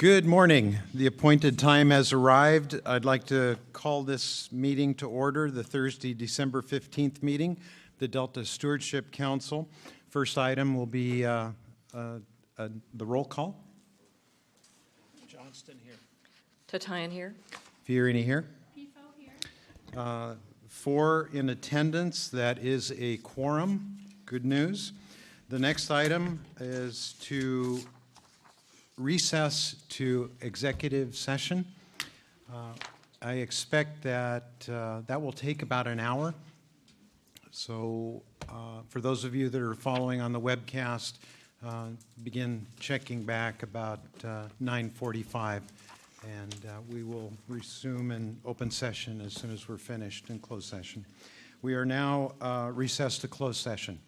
Good morning. The appointed time has arrived. I'd like to call this meeting to order, the Thursday, December 15th meeting, the Delta Stewardship Council. First item will be the roll call. Johnston here. Tatayan here. Fiorini here. PFO here. 4 in attendance. That is a quorum. Good news. The next item is to recess to executive session. I expect that that will take about an hour. So for those of you that are following on the webcast, begin checking back about 9:45, and we will resume in open session as soon as we're finished in closed session. We are now recessed to closed session.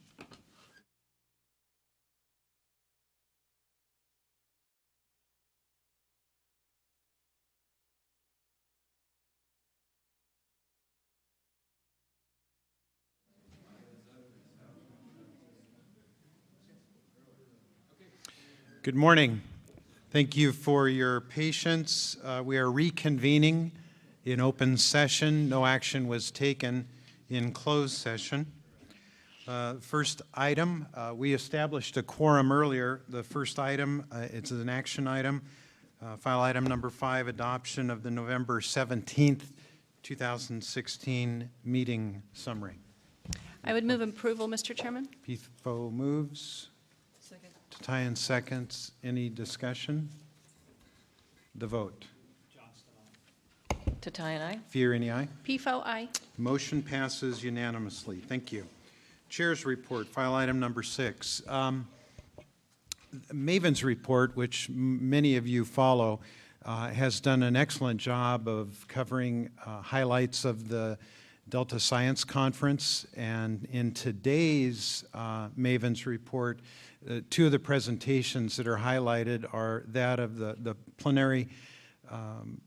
Good morning. Thank you for your patience. We are reconvening in open session. No action was taken in closed session. First item, we established a quorum earlier. The first item, it's an action item. File item number 5, adoption of the November 17th, 2016 meeting summary. I would move approval, Mr. Chairman. PFO moves. Tatayan seconds. Any discussion? The vote. Tatayan, aye. Fiorini, aye. PFO, aye. Motion passes unanimously. Thank you. Chair's report, file item number 6. Maven's report, which many of you follow, has done an excellent job of covering highlights of the Delta Science Conference. And in today's Maven's report, 2 of the presentations that are highlighted are that of the plenary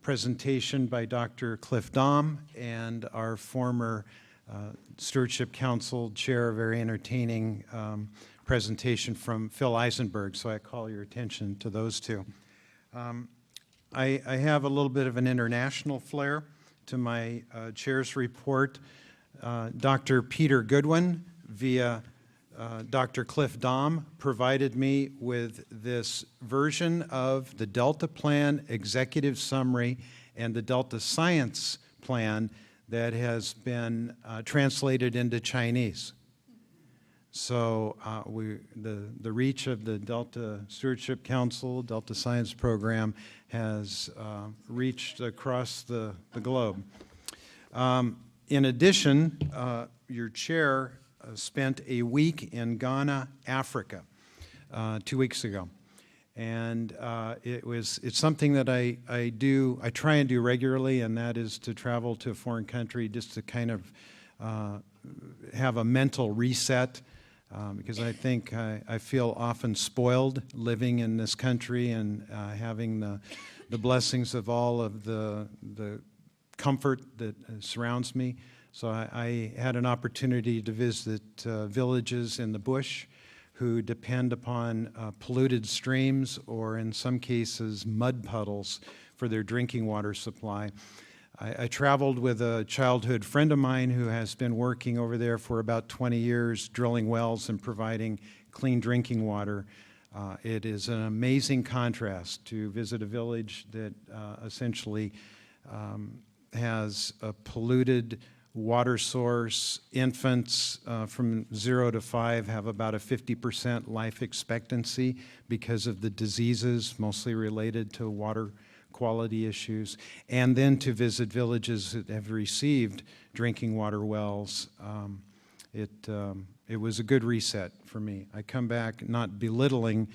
presentation by Dr. Cliff Dahm and our former Stewardship Council Chair, a very entertaining presentation from Phil Eisenberg. So I call your attention to those 2. I have a little bit of an international flair to my chair's report. Dr. Peter Goodwin, via Dr. Cliff Dahm, provided me with this version of the Delta Plan Executive Summary and the Delta Science Plan that has been translated into Chinese. So the reach of the Delta Stewardship Council, Delta Science Program, has reached across the globe. In addition, your chair spent a week in Ghana, Africa, 2 weeks ago. And it's something that I try and do regularly, and that is to travel to a foreign country just to kind of have a mental reset, because I think I feel often spoiled living in this country and having the blessings of all of the comfort that surrounds me. So I had an opportunity to visit villages in the bush who depend upon polluted streams or, in some cases, mud puddles for their drinking water supply. I traveled with a childhood friend of mine who has been working over there for about 20 years, drilling wells and providing clean drinking water. It is an amazing contrast to visit a village that essentially has a polluted water source. Infants from 0 to 5 have about a 50% life expectancy because of the diseases mostly related to water quality issues, and then to visit villages that have received drinking water wells. It was a good reset for me. I come back not belittling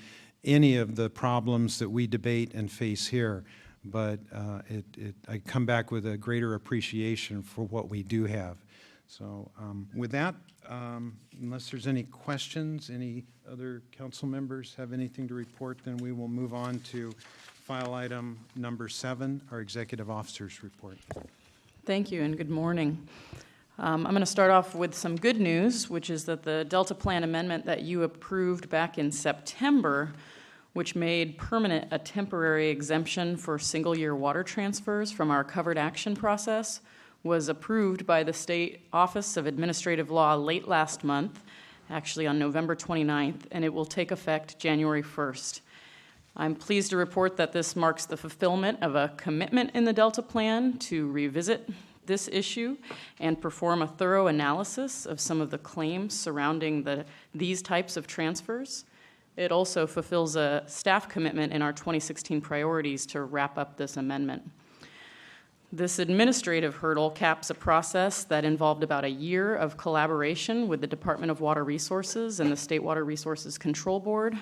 any of the problems that we debate and face here, but I come back with a greater appreciation for what we do have. So with that, unless there's any questions, any other council members have anything to report, then we will move on to file item number 7, our executive officer's report. Thank you and good morning. I'm going to start off with some good news, which is that the Delta Plan amendment that you approved back in September which made permanent a temporary exemption for single-year water transfers from our covered action process, was approved by the State Office of Administrative Law late last month, actually on November 29th, and it will take effect January 1st. I'm pleased to report that this marks the fulfillment of a commitment in the Delta Plan to revisit this issue and perform a thorough analysis of some of the claims surrounding these types of transfers. It also fulfills a staff commitment in our 2016 priorities to wrap up this amendment. This administrative hurdle caps a process that involved about a year of collaboration with the Department of Water Resources and the State Water Resources Control Board,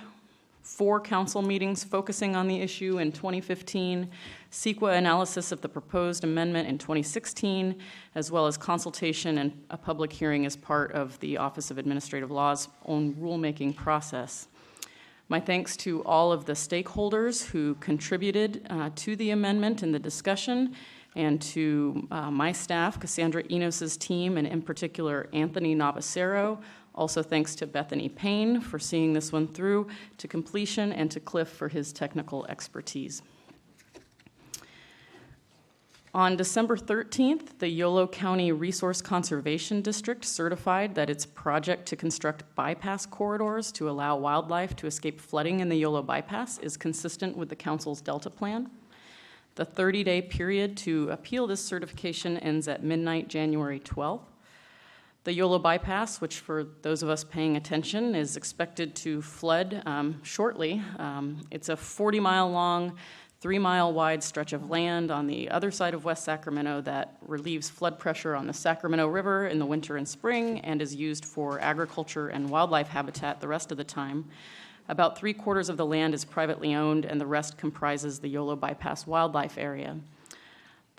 4 council meetings focusing on the issue in 2015, CEQA analysis of the proposed amendment in 2016, as well as consultation and a public hearing as part of the Office of Administrative Law's own rulemaking process. My thanks to all of the stakeholders who contributed to the amendment and the discussion, and to my staff, Cassandra Enos's team, and in particular, Anthony Navacero. Also thanks to Bethany Payne for seeing this one through to completion, and to Cliff for his technical expertise. On December 13th, the Yolo County Resource Conservation District certified that its project to construct bypass corridors to allow wildlife to escape flooding in the Yolo bypass is consistent with the council's Delta Plan. The 30-day period to appeal this certification ends at midnight, January 12th. The Yolo bypass, which for those of us paying attention, is expected to flood shortly. It's a 40-mile-long, 3-mile-wide stretch of land on the other side of West Sacramento that relieves flood pressure on the Sacramento River in the winter and spring and is used for agriculture and wildlife habitat the rest of the time. About 3/4 of the land is privately owned, and the rest comprises the Yolo Bypass Wildlife Area.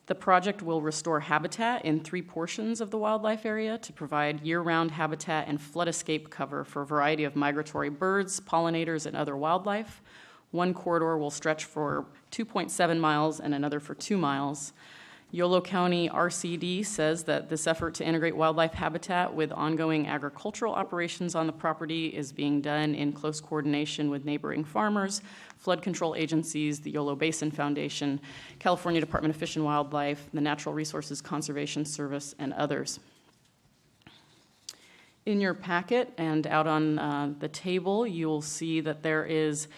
The project will restore habitat in 3 portions of the wildlife area to provide year-round habitat and flood escape cover for a variety of migratory birds, pollinators, and other wildlife. One corridor will stretch for 2.7 miles and another for 2 miles. Yolo County RCD says that this effort to integrate wildlife habitat with ongoing agricultural operations on the property is being done in close coordination with neighboring farmers, flood control agencies, the Yolo Basin Foundation, California Department of Fish and Wildlife, the Natural Resources Conservation Service, and others. In your packet and out on the table, you'll see that there is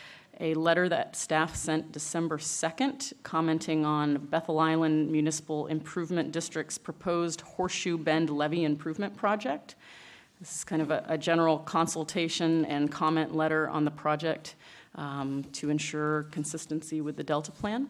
a letter that staff sent December 2nd commenting on Bethel Island Municipal Improvement District's proposed Horseshoe Bend Levee Improvement Project. This is kind of a general consultation and comment letter on the project to ensure consistency with the Delta Plan.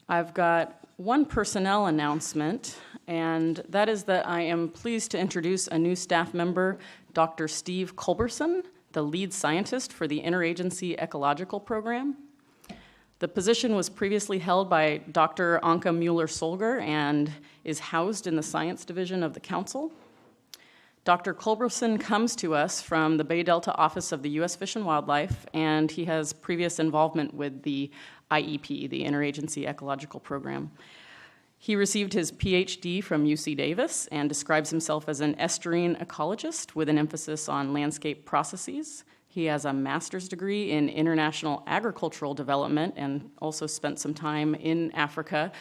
I've got one personnel announcement, and that is that I am pleased to introduce a new staff member, Dr. Steve Culberson, the lead scientist for the Interagency Ecological Program. The position was previously held by Dr. Anka Mueller-Solger and is housed in the Science Division of the Council. Dr. Culberson comes to us from the Bay Delta Office of the U.S. Fish and Wildlife, and he has previous involvement with the IEP, the Interagency Ecological Program. He received his PhD from UC Davis and describes himself as an estuarine ecologist with an emphasis on landscape processes. He has a master's degree in international agricultural development and also spent some time in Africa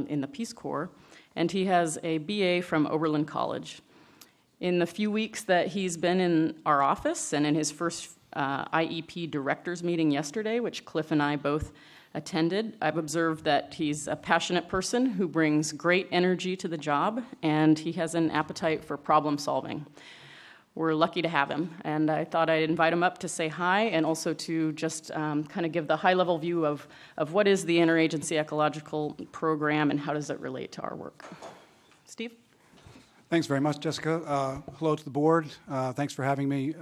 in the Peace Corps. And he has a BA from Oberlin College. In the few weeks that he's been in our office and in his first IEP directors meeting yesterday, which Cliff and I both attended, I've observed that he's a passionate person who brings great energy to the job, and he has an appetite for problem solving. We're lucky to have him, and I thought I'd invite him up to say hi and also to just kind of give the high-level view of what is the Interagency Ecological Program and how does it relate to our work. Steve? Thanks very much, Jessica. Hello to the board. Thanks for having me.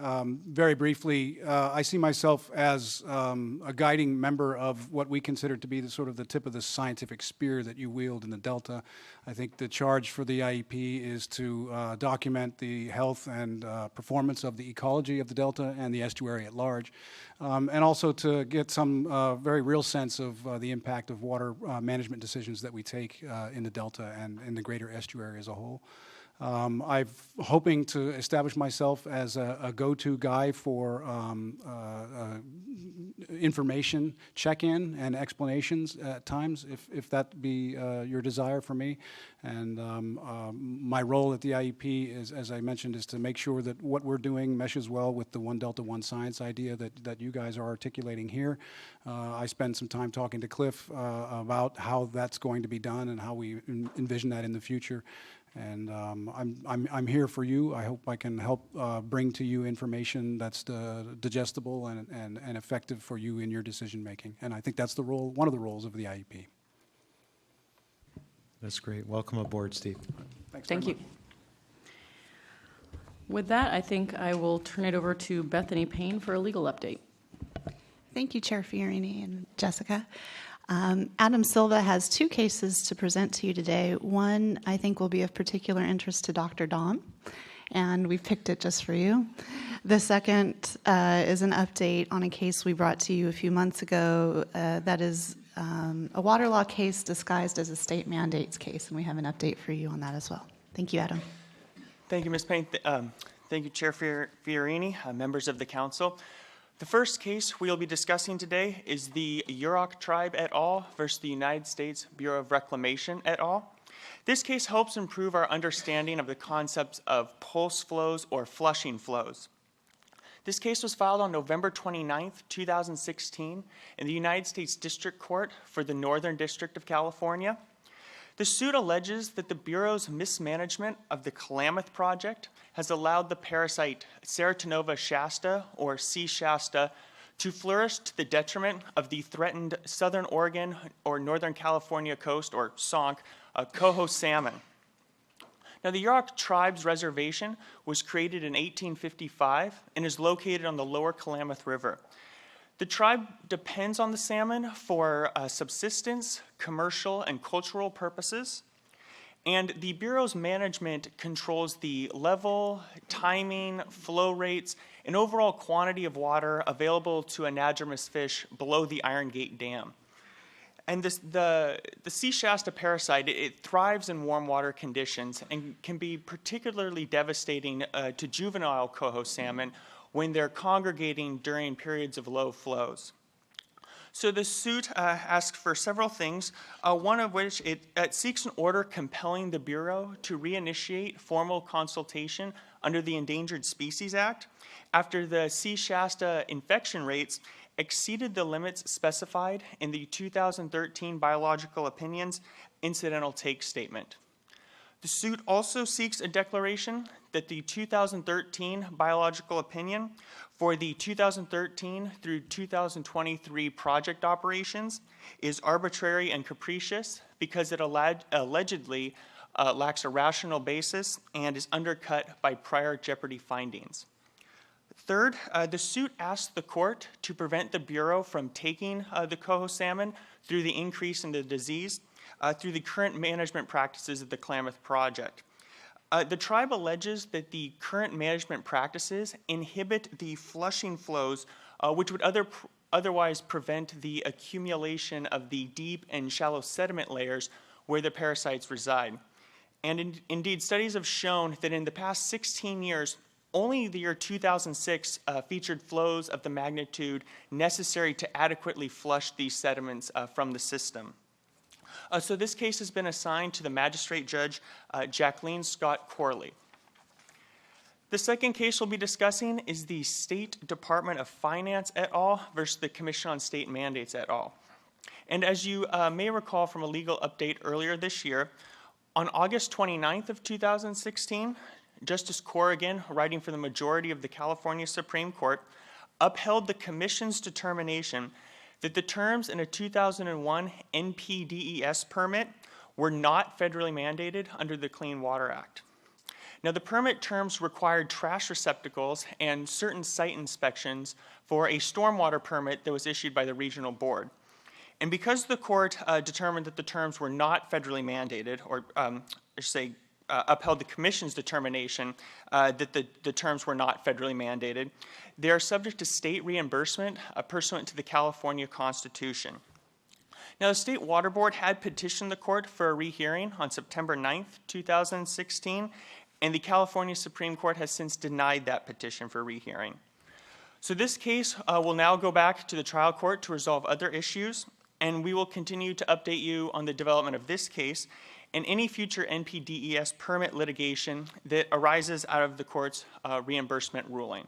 Very briefly, I see myself as a guiding member of what we consider to be the sort of the tip of the scientific spear that you wield in the Delta. I think the charge for the IEP is to document the health and performance of the ecology of the Delta and the estuary at large, and also to get some very real sense of the impact of water management decisions that we take in the Delta and in the greater estuary as a whole. I'm hoping to establish myself as a go-to guy for information check-in and explanations at times, if that be your desire for me. And my role at the IEP is, as I mentioned, is to make sure that what we're doing meshes well with the 1 Delta 1 science idea that you guys are articulating here. I spend some time talking to Cliff about how that's going to be done and how we envision that in the future. And I'm here for you. I hope I can help bring to you information that's digestible and effective for you in your decision making. And I think that's the role, one of the roles of the IEP. That's great. Welcome aboard, Steve. Thanks. Thank you. With that, I think I will turn it over to Bethany Payne for a legal update. Thank you, Chair Fiorini and Jessica. Adam Silva has 2 cases to present to you today. One, I think, will be of particular interest to Dr. Dom, and we picked it just for you. The second is an update on a case we brought to you a few months ago that is a water law case disguised as a state mandates case, and we have an update for you on that as well. Thank you, Adam. Thank you, Ms. Payne. Thank you, Chair Fiorini, members of the council. The first case we'll be discussing today is the Yurok Tribe et al. Versus the United States Bureau of Reclamation et al. This case helps improve our understanding of the concepts of pulse flows or flushing flows. This case was filed on November 29th, 2016 in the United States District Court for the Northern District of California. The suit alleges that the Bureau's mismanagement of the Klamath Project has allowed the parasite Ceratonova shasta, or C. shasta, to flourish to the detriment of the threatened Southern Oregon or Northern California coast, or SONC, coho salmon. Now, the Yurok Tribe's reservation was created in 1855 and is located on the lower Klamath River. The tribe depends on the salmon for subsistence, commercial, and cultural purposes. And the Bureau's management controls the level, timing, flow rates, and overall quantity of water available to anadromous fish below the Iron Gate Dam. And the C. shasta parasite, it thrives in warm water conditions and can be particularly devastating to juvenile coho salmon when they're congregating during periods of low flows. So the suit asks for several things, one of which it seeks an order compelling the Bureau to reinitiate formal consultation under the Endangered Species Act after the C. shasta infection rates exceeded the limits specified in the 2013 Biological Opinions Incidental Take Statement. The suit also seeks a declaration that the 2013 biological opinion for the 2013 through 2023 project operations is arbitrary and capricious because it allegedly lacks a rational basis and is undercut by prior jeopardy findings. Third, the suit asks the court to prevent the Bureau from taking the coho salmon through the increase in the disease through the current management practices of the Klamath Project. The tribe alleges that the current management practices inhibit the flushing flows, which would otherwise prevent the accumulation of the deep and shallow sediment layers where the parasites reside. And indeed, studies have shown that in the past 16 years, only the year 2006 featured flows of the magnitude necessary to adequately flush these sediments from the system. So this case has been assigned to the Magistrate Judge Jacqueline Scott Corley. The second case we'll be discussing is the State Department of Finance et al. Versus the Commission on State Mandates et al. And as you may recall from a legal update earlier this year, on August 29th of 2016, Justice Corrigan, writing for the majority of the California Supreme Court, upheld the Commission's determination that the terms in a 2001 NPDES permit were not federally mandated under the Clean Water Act. Now, the permit terms required trash receptacles and certain site inspections for a stormwater permit that was issued by the regional board. And because the court determined that the terms were not federally mandated, or upheld the Commission's determination that the terms were not federally mandated, they are subject to state reimbursement pursuant to the California Constitution. Now, the State Water Board had petitioned the court for a rehearing on September 9th, 2016, and the California Supreme Court has since denied that petition for rehearing. So this case will now go back to the trial court to resolve other issues, and we will continue to update you on the development of this case and any future NPDES permit litigation that arises out of the court's reimbursement ruling.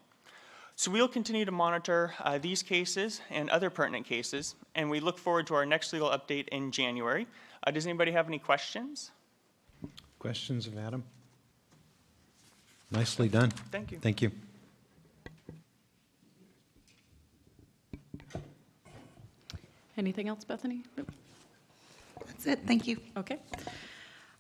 So we'll continue to monitor these cases and other pertinent cases, and we look forward to our next legal update in January. Does anybody have any questions? Questions of Adam? Nicely done. Thank you. Thank you. Anything else, Bethany? Nope. That's it. Thank you. Okay.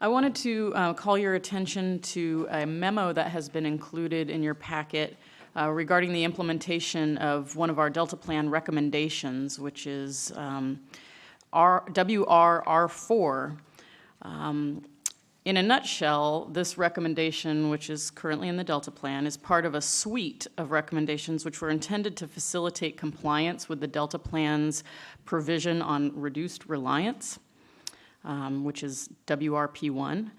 I wanted to call your attention to a memo that has been included in your packet regarding the implementation of one of our Delta Plan recommendations, which is WRR4. In a nutshell, this recommendation, which is currently in the Delta Plan, is part of a suite of recommendations which were intended to facilitate compliance with the Delta Plan's provision on reduced reliance, which is WRP1.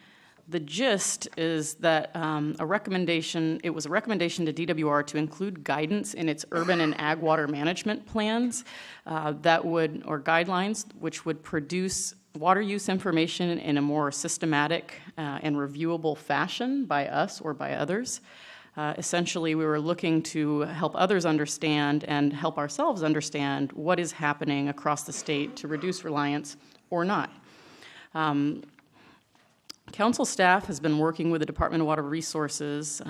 The gist is that it was a recommendation to DWR to include guidance in its urban and ag water management plans or guidelines, which would produce water use information in a more systematic and reviewable fashion by us or by others. Essentially, we were looking to help others understand and help ourselves understand what is happening across the state to reduce reliance or not. Council staff has been working with the Department of Water Resources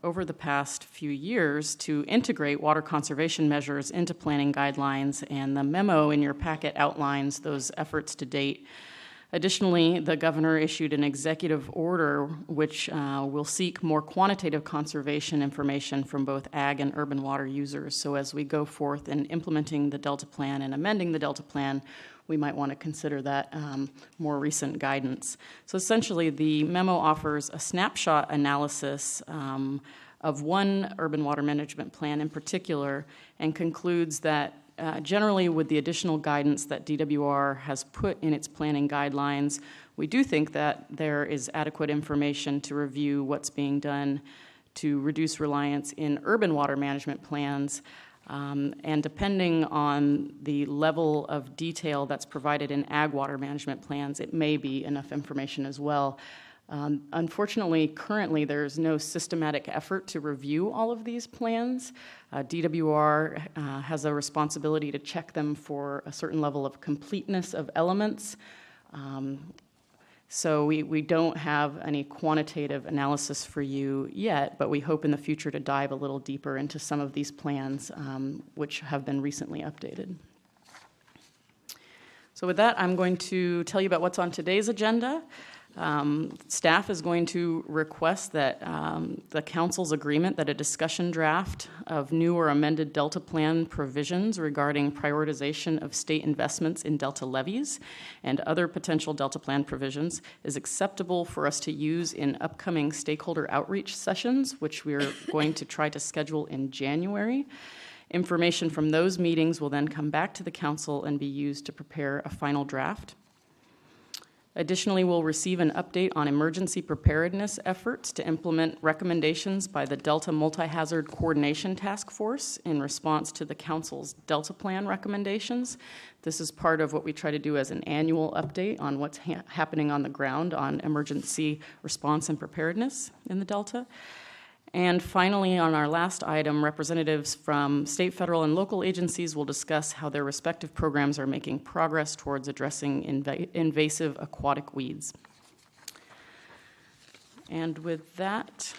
over the past few years to integrate water conservation measures into planning guidelines, and the memo in your packet outlines those efforts to date. Additionally, the governor issued an executive order which will seek more quantitative conservation information from both ag and urban water users. So as we go forth in implementing the Delta Plan and amending the Delta Plan, we might want to consider that more recent guidance. So essentially, the memo offers a snapshot analysis of one urban water management plan in particular, and concludes that generally with the additional guidance that DWR has put in its planning guidelines, we do think that there is adequate information to review what's being done to reduce reliance in urban water management plans. And depending on the level of detail that's provided in ag water management plans, it may be enough information as well. Unfortunately, currently there's no systematic effort to review all of these plans. DWR has a responsibility to check them for a certain level of completeness of elements. So we don't have any quantitative analysis for you yet, but we hope in the future to dive a little deeper into some of these plans, which have been recently updated. So with that, I'm going to tell you about what's on today's agenda. Staff is going to request that the council's agreement that a discussion draft of new or amended Delta Plan provisions regarding prioritization of state investments in Delta levees and other potential Delta Plan provisions is acceptable for us to use in upcoming stakeholder outreach sessions, which we're going to try to schedule in January. Information from those meetings will then come back to the council and be used to prepare a final draft. Additionally, we'll receive an update on emergency preparedness efforts to implement recommendations by the Delta MultiHazard Coordination Task Force in response to the Council's Delta Plan recommendations. This is part of what we try to do as an annual update on what's happening on the ground on emergency response and preparedness in the Delta. And finally, on our last item, representatives from state, federal, and local agencies will discuss how their respective programs are making progress towards addressing invasive aquatic weeds. And with that,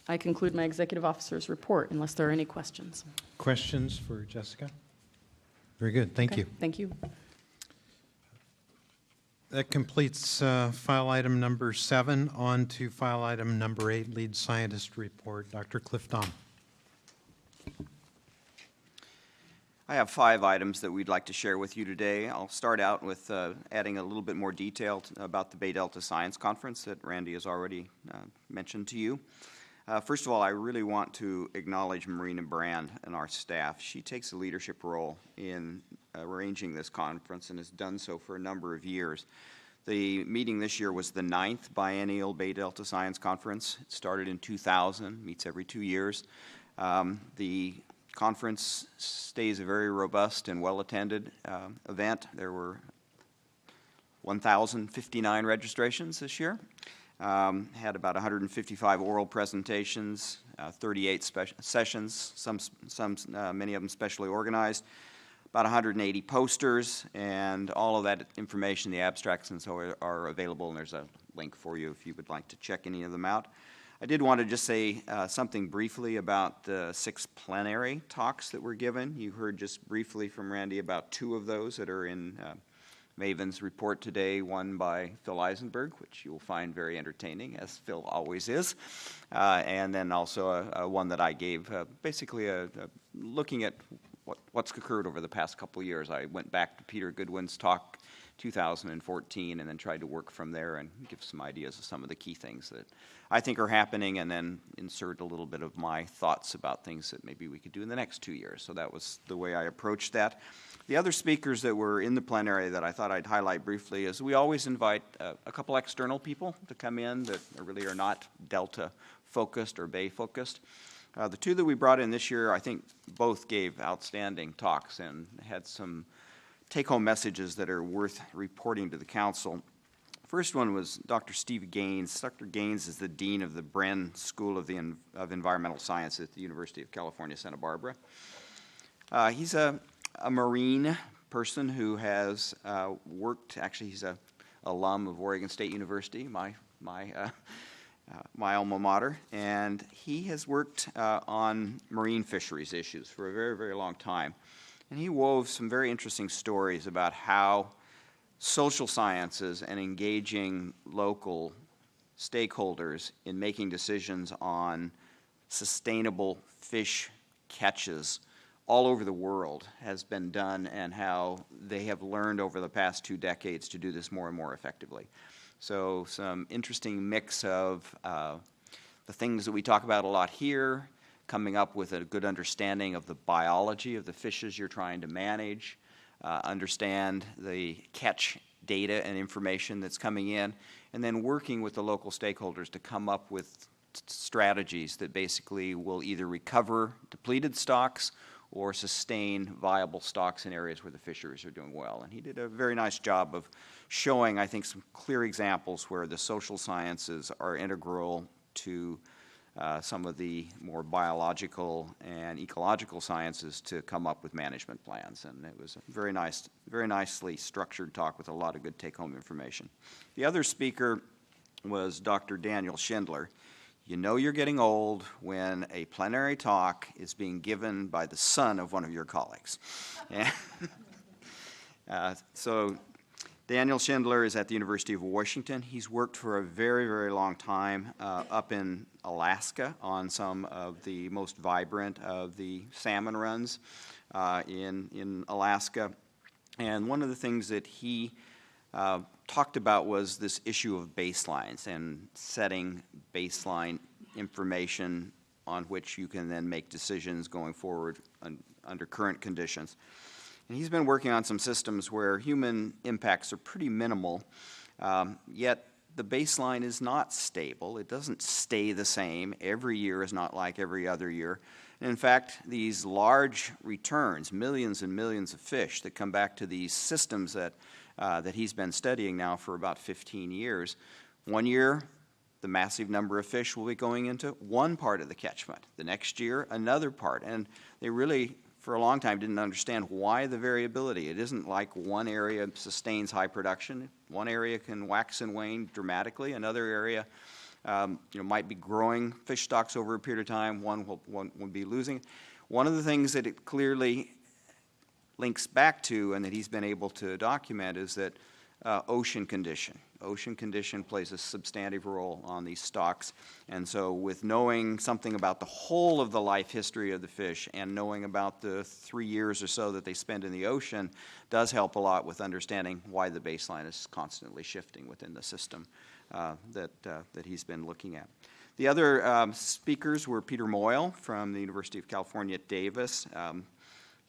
I conclude my executive officer's report, unless there are any questions. Questions for Jessica? Very good. Thank you. Thank you. That completes file item number 7. On to file item number 8, lead scientist report. Dr. Cliff Dahm. I have 5 items that we'd like to share with you today. I'll start out with adding a little bit more detail about the Bay Delta Science Conference that Randy has already mentioned to you. First of all, I really want to acknowledge Marina Brand and our staff. She takes a leadership role in arranging this conference and has done so for a number of years. The meeting this year was the 9th biennial Bay Delta Science Conference. It started in 2000, meets every 2 years. The conference stays a very robust and well-attended event. There were 1,059 registrations this year. Had about 155 oral presentations, 38 sessions, many of them specially organized, about 180 posters, and all of that information, the abstracts and so are available, and there's a link for you if you would like to check any of them out. I did want to just say something briefly about the 6 plenary talks that were given. You heard just briefly from Randy about 2 of those that are in Maven's report today, one by Phil Eisenberg, which you'll find very entertaining, as Phil always is, and then also one that I gave, basically looking at what's occurred over the past couple of years. I went back to Peter Goodwin's talk 2014 and then tried to work from there and give some ideas of some of the key things that I think are happening, and then insert a little bit of my thoughts about things that maybe we could do in the next 2 years. So that was the way I approached that. The other speakers that were in the plenary that I thought I'd highlight briefly is we always invite a couple external people to come in that really are not Delta focused or Bay focused. The 2 that we brought in this year, I think both gave outstanding talks and had some take-home messages that are worth reporting to the council. First one was Dr. Steve Gaines. Dr. Gaines is the dean of the Bren School of Environmental Science at the University of California, Santa Barbara. He's a Marine person who has worked, actually he's an alum of Oregon State University, my alma mater, and he has worked on marine fisheries issues for a very, very long time. And he wove some very interesting stories about how social sciences and engaging local stakeholders in making decisions on sustainable fish catches all over the world has been done, and how they have learned over the past 2 decades to do this more and more effectively. So some interesting mix of the things that we talk about a lot here, coming up with a good understanding of the biology of the fishes you're trying to manage, understand the catch data and information that's coming in, and then working with the local stakeholders to come up with strategies that basically will either recover depleted stocks or sustain viable stocks in areas where the fisheries are doing well. And he did a very nice job of showing, I think, some clear examples where the social sciences are integral to some of the more biological and ecological sciences to come up with management plans. And it was a very nicely structured talk with a lot of good take-home information. The other speaker was Dr. Daniel Schindler. You know you're getting old when a plenary talk is being given by the son of one of your colleagues. So Daniel Schindler is at the University of Washington. He's worked for a very, very long time up in Alaska on some of the most vibrant of the salmon runs in Alaska. And one of the things that he talked about was this issue of baselines and setting baseline information on which you can then make decisions going forward under current conditions. And he's been working on some systems where human impacts are pretty minimal, yet the baseline is not stable. It doesn't stay the same. Every year is not like every other year. And in fact, these large returns, millions and millions of fish that come back to these systems that he's been studying now for about 15 years, one year the massive number of fish will be going into one part of the catchment. The next year, another part. And they really, for a long time, didn't understand why the variability. It isn't like one area sustains high production. One area can wax and wane dramatically. Another area might be growing fish stocks over a period of time. One will be losing. One of the things that it clearly links back to and that he's been able to document is that ocean condition. Ocean condition plays a substantive role on these stocks. And so with knowing something about the whole of the life history of the fish and knowing about the 3 years or so that they spend in the ocean does help a lot with understanding why the baseline is constantly shifting within the system that he's been looking at. The other speakers were Peter Moyle from the University of California at Davis.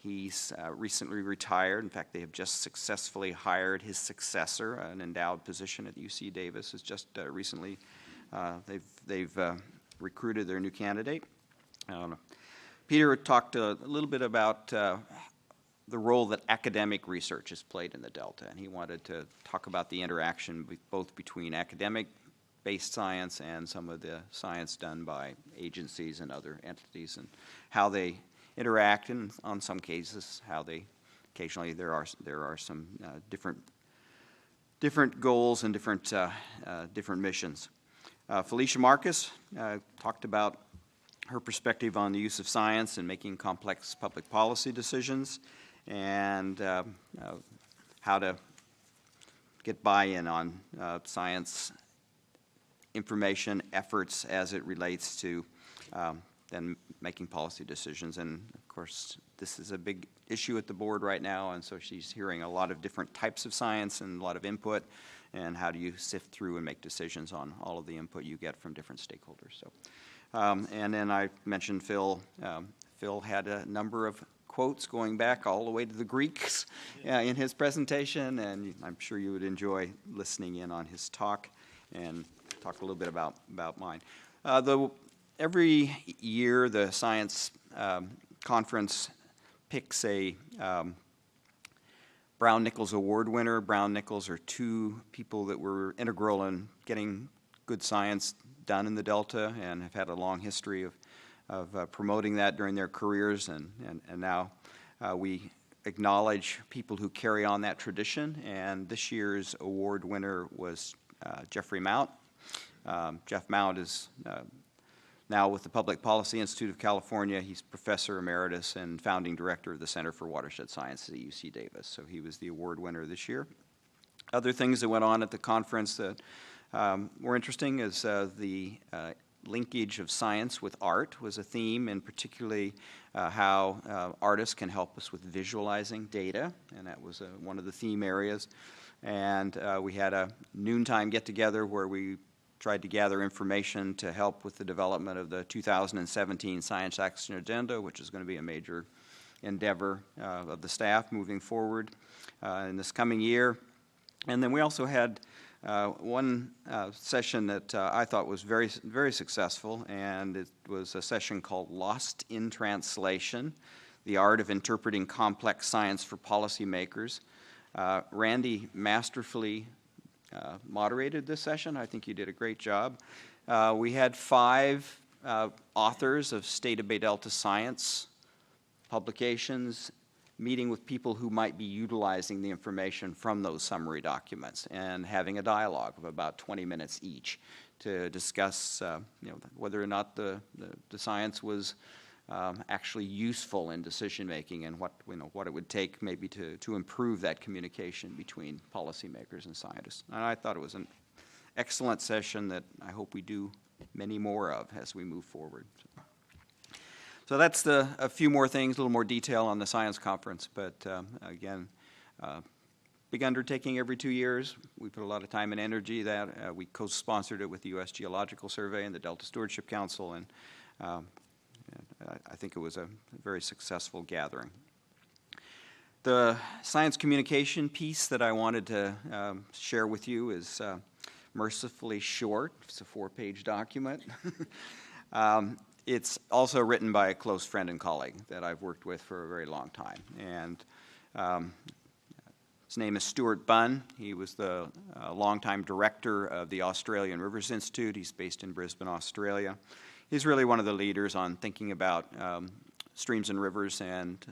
He's recently retired. In fact, they have just successfully hired his successor, an endowed position at UC Davis. Has just recently they've recruited their new candidate. Peter talked a little bit about the role that academic research has played in the Delta, and he wanted to talk about the interaction both between academic-based science and some of the science done by agencies and other entities, and how they interact, and on some cases, how they occasionally there are some different goals and different missions. Felicia Marcus talked about her perspective on the use of science in making complex public policy decisions, and how to get buy-in on science information efforts as it relates to then making policy decisions. And of course, this is a big issue at the board right now, and so she's hearing a lot of different types of science and a lot of input, and how do you sift through and make decisions on all of the input you get from different stakeholders. So, and then I mentioned Phil. Phil had a number of quotes going back all the way to the Greeks in his presentation, and I'm sure you would enjoy listening in on his talk and talk a little bit about mine. Every year, the science conference picks a Brown-Nichols Award winner. Brown-Nichols are two people that were integral in getting good science done in the Delta and have had a long history of promoting that during their careers, and now we acknowledge people who carry on that tradition, and this year's award winner was Jeffrey Mount. Jeff Mount is now with the Public Policy Institute of California. He's Professor Emeritus and Founding Director of the Center for Watershed Science at UC Davis, so he was the award winner this year. Other things that went on at the conference that were interesting is the linkage of science with art was a theme, and particularly how artists can help us with visualizing data, and that was one of the theme areas. And we had a noontime get-together where we tried to gather information to help with the development of the 2017 Science Action Agenda, which is going to be a major endeavor of the staff moving forward in this coming year. And then we also had one session that I thought was very, very successful, and it was a session called Lost in Translation, the Art of Interpreting Complex Science for Policymakers. Randy masterfully moderated this session. I think you did a great job. We had 5 authors of State of Bay Delta Science publications meeting with people who might be utilizing the information from those summary documents and having a dialogue of about 20 minutes each to discuss whether or not the science was actually useful in decision making, and what it would take maybe to improve that communication between policymakers and scientists. And I thought it was an excellent session that I hope we do many more of as we move forward. So that's a few more things, a little more detail on the science conference, but again, big undertaking every 2 years. We put a lot of time and energy that we co-sponsored it with the U.S. Geological Survey and the Delta Stewardship Council, and I think it was a very successful gathering. The science communication piece that I wanted to share with you is mercifully short. It's a 4-page document. It's also written by a close friend and colleague that I've worked with for a very long time. And his name is Stuart Bunn. He was the longtime director of the Australian Rivers Institute. He's based in Brisbane, Australia. He's really one of the leaders on thinking about streams and rivers and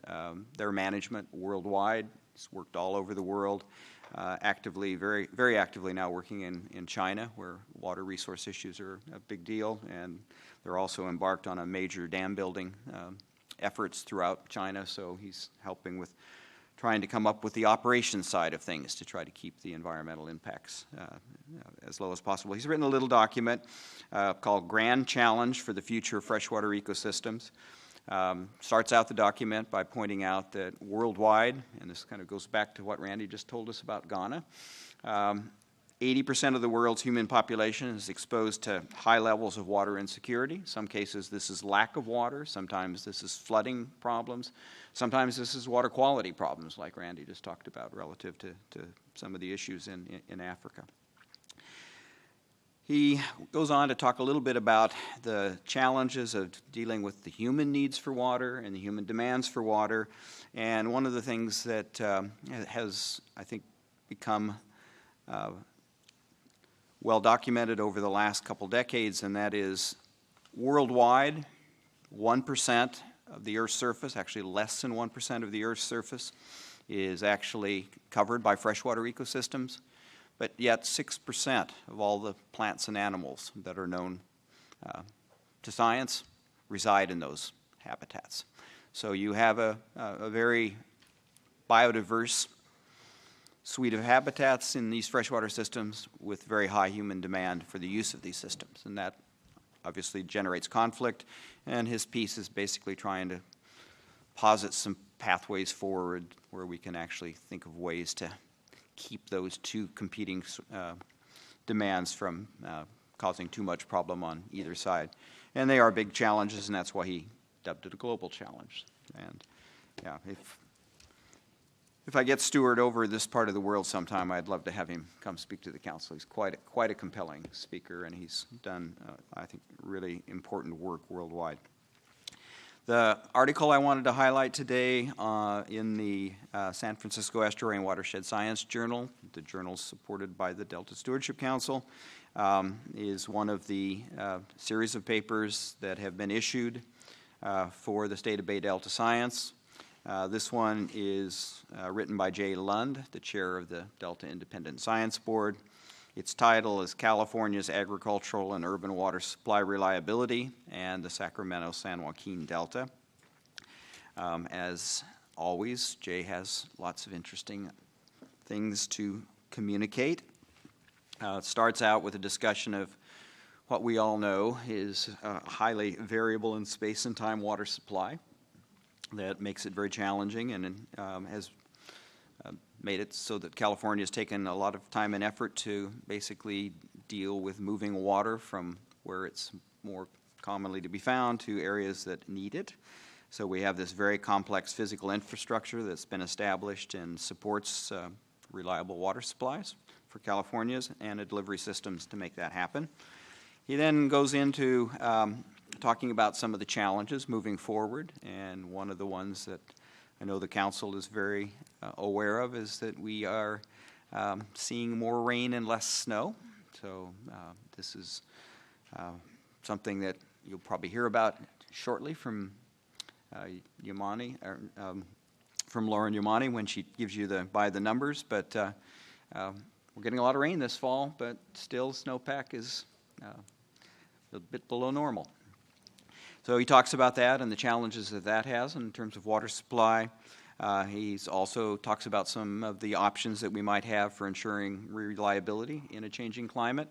their management worldwide. He's worked all over the world, actively, very, very actively now working in China, where water resource issues are a big deal, and they're also embarked on a major dam building efforts throughout China, so he's helping with trying to come up with the operations side of things to try to keep the environmental impacts as low as possible. He's written a little document called Grand Challenge for the Future of Freshwater Ecosystems. Starts out the document by pointing out that worldwide, and this kind of goes back to what Randy just told us about Ghana, 80% of the world's human population is exposed to high levels of water insecurity. In some cases, this is lack of water. Sometimes this is flooding problems. Sometimes this is water quality problems, like Randy just talked about, relative to some of the issues in Africa. He goes on to talk a little bit about the challenges of dealing with the human needs for water and the human demands for water. And one of the things that has, I think, become well documented over the last couple decades, and that is worldwide, 1% of the Earth's surface, actually less than 1% of the Earth's surface, is actually covered by freshwater ecosystems. But yet 6% of all the plants and animals that are known to science reside in those habitats. So you have a very biodiverse suite of habitats in these freshwater systems with very high human demand for the use of these systems. And that obviously generates conflict, and his piece is basically trying to posit some pathways forward where we can actually think of ways to keep those two competing demands from causing too much problem on either side. And they are big challenges, and that's why he dubbed it a global challenge. And yeah, if I get Stewart over this part of the world sometime, I'd love to have him come speak to the council. He's quite a compelling speaker, and he's done, I think, really important work worldwide. The article I wanted to highlight today in the San Francisco Estuary and Watershed Science Journal, the journal supported by the Delta Stewardship Council, is one of the series of papers that have been issued for the state of Bay Delta Science. This one is written by Jay Lund, the chair of the Delta Independent Science Board. Its title is California's Agricultural and Urban Water Supply Reliability and the Sacramento-San Joaquin Delta. As always, Jay has lots of interesting things to communicate. It starts out with a discussion of what we all know is a highly variable in space and time water supply that makes it very challenging and has made it so that California has taken a lot of time and effort to basically deal with moving water from where it's more commonly to be found to areas that need it. So we have this very complex physical infrastructure that's been established and supports reliable water supplies for California's and delivery systems to make that happen. He then goes into talking about some of the challenges moving forward, and one of the ones that I know the council is very aware of is that we are seeing more rain and less snow. So this is something that you'll probably hear about shortly from Yamani, from Lauren Yamani when she gives you by the numbers. But we're getting a lot of rain this fall, but still snowpack is a bit below normal. So he talks about that and the challenges that that has in terms of water supply. He also talks about some of the options that we might have for ensuring reliability in a changing climate.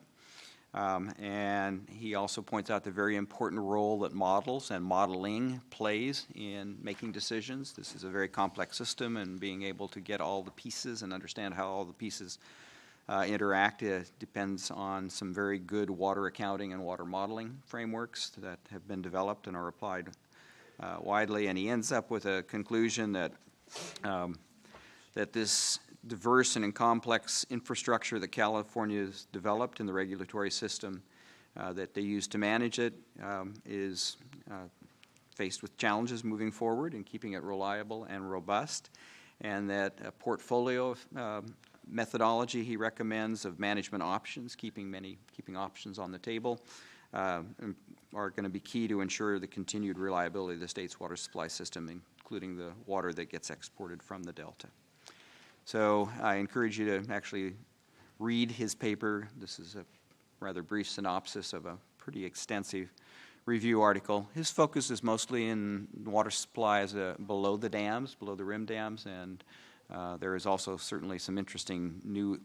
And he also points out the very important role that models and modeling plays in making decisions. This is a very complex system, and being able to get all the pieces and understand how all the pieces interact depends on some very good water accounting and water modeling frameworks that have been developed and are applied widely. And he ends up with a conclusion that that this diverse and complex infrastructure that California has developed in the regulatory system that they use to manage it is faced with challenges moving forward in keeping it reliable and robust, and that a portfolio of methodology he recommends of management options, keeping options on the table, are going to be key to ensure the continued reliability of the state's water supply system, including the water that gets exported from the Delta. So I encourage you to actually read his paper. This is a rather brief synopsis of a pretty extensive review article. His focus is mostly in water supply as below the dams, below the rim dams, and there is also certainly some interesting new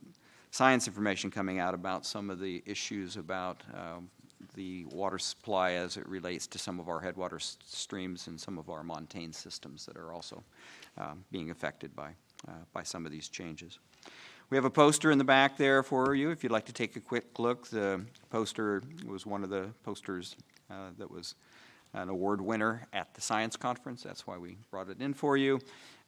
science information coming out about some of the issues about the water supply as it relates to some of our headwater streams and some of our montane systems that are also being affected by some of these changes. We have a poster in the back there for you if you'd like to take a quick look. The poster was one of the posters that was an award winner at the science conference. That's why we brought it in for you.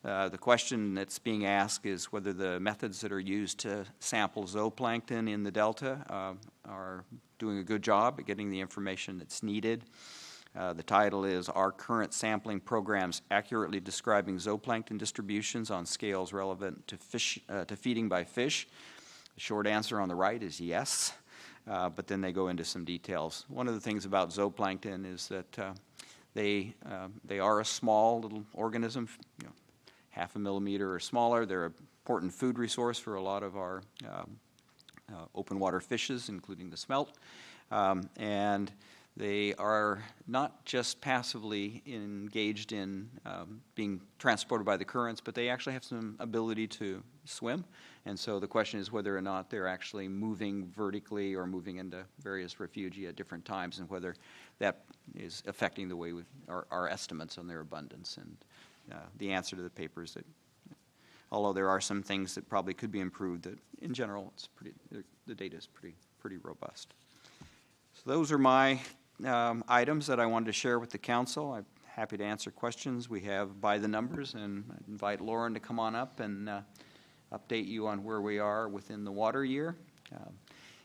The question that's being asked is whether the methods that are used to sample zooplankton in the delta are doing a good job at getting the information that's needed. The title is, Are Current Sampling Programs Accurately Describing Zooplankton Distributions on Scales Relevant to Feeding by Fish? The short answer on the right is yes, but then they go into some details. One of the things about zooplankton is that they are a small little organism, half a millimeter or smaller. They're an important food resource for a lot of our open water fishes, including the smelt. And they are not just passively engaged in being transported by the currents, but they actually have some ability to swim. And so the question is whether or not they're actually moving vertically or moving into various refugia at different times, and whether that is affecting the way our estimates on their abundance. And the answer to the paper is that although there are some things that probably could be improved, that in general the data is pretty robust. So those are my items that I wanted to share with the council. I'm happy to answer questions we have by the numbers, and I invite Lauren to come on up and update you on where we are within the water year.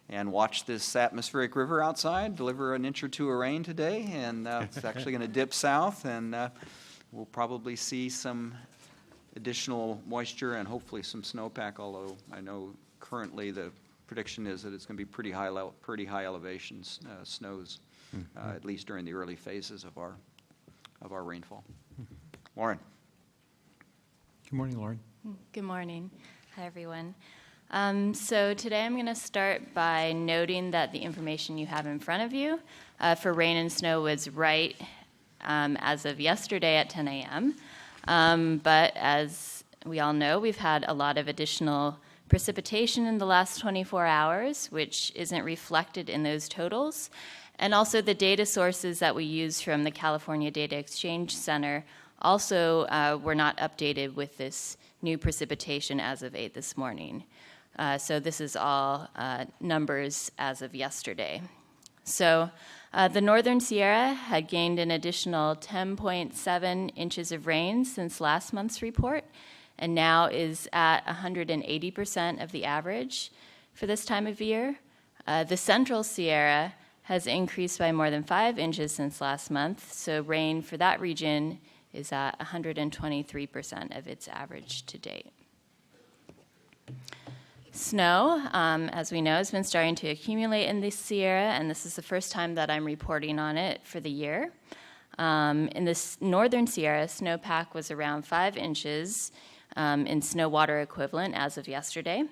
And watch this atmospheric river outside deliver an inch or two of rain today, and it's actually going to dip south, and we'll probably see some additional moisture and hopefully some snowpack, although I know currently the prediction is that it's going to be pretty high elevation snows, at least during the early phases of our rainfall. Lauren. Good morning, Lauren. Good morning. Hi, everyone. So today I'm going to start by noting that the information you have in front of you for rain and snow was right as of yesterday at 10 a.m. But as we all know, we've had a lot of additional precipitation in the last 24 hours, which isn't reflected in those totals. And also the data sources that we use from the California Data Exchange Center also were not updated with this new precipitation as of 8 this morning. So this is all numbers as of yesterday. So the Northern Sierra had gained an additional 10.7 inches of rain since last month's report, and now is at 180% of the average for this time of year. The Central Sierra has increased by more than 5 inches since last month, so rain for that region is at 123% of its average to date. Snow, as we know, has been starting to accumulate in the Sierra, and this is the first time that I'm reporting on it for the year. In the Northern Sierra, snowpack was around 5 inches in snow water equivalent as of yesterday.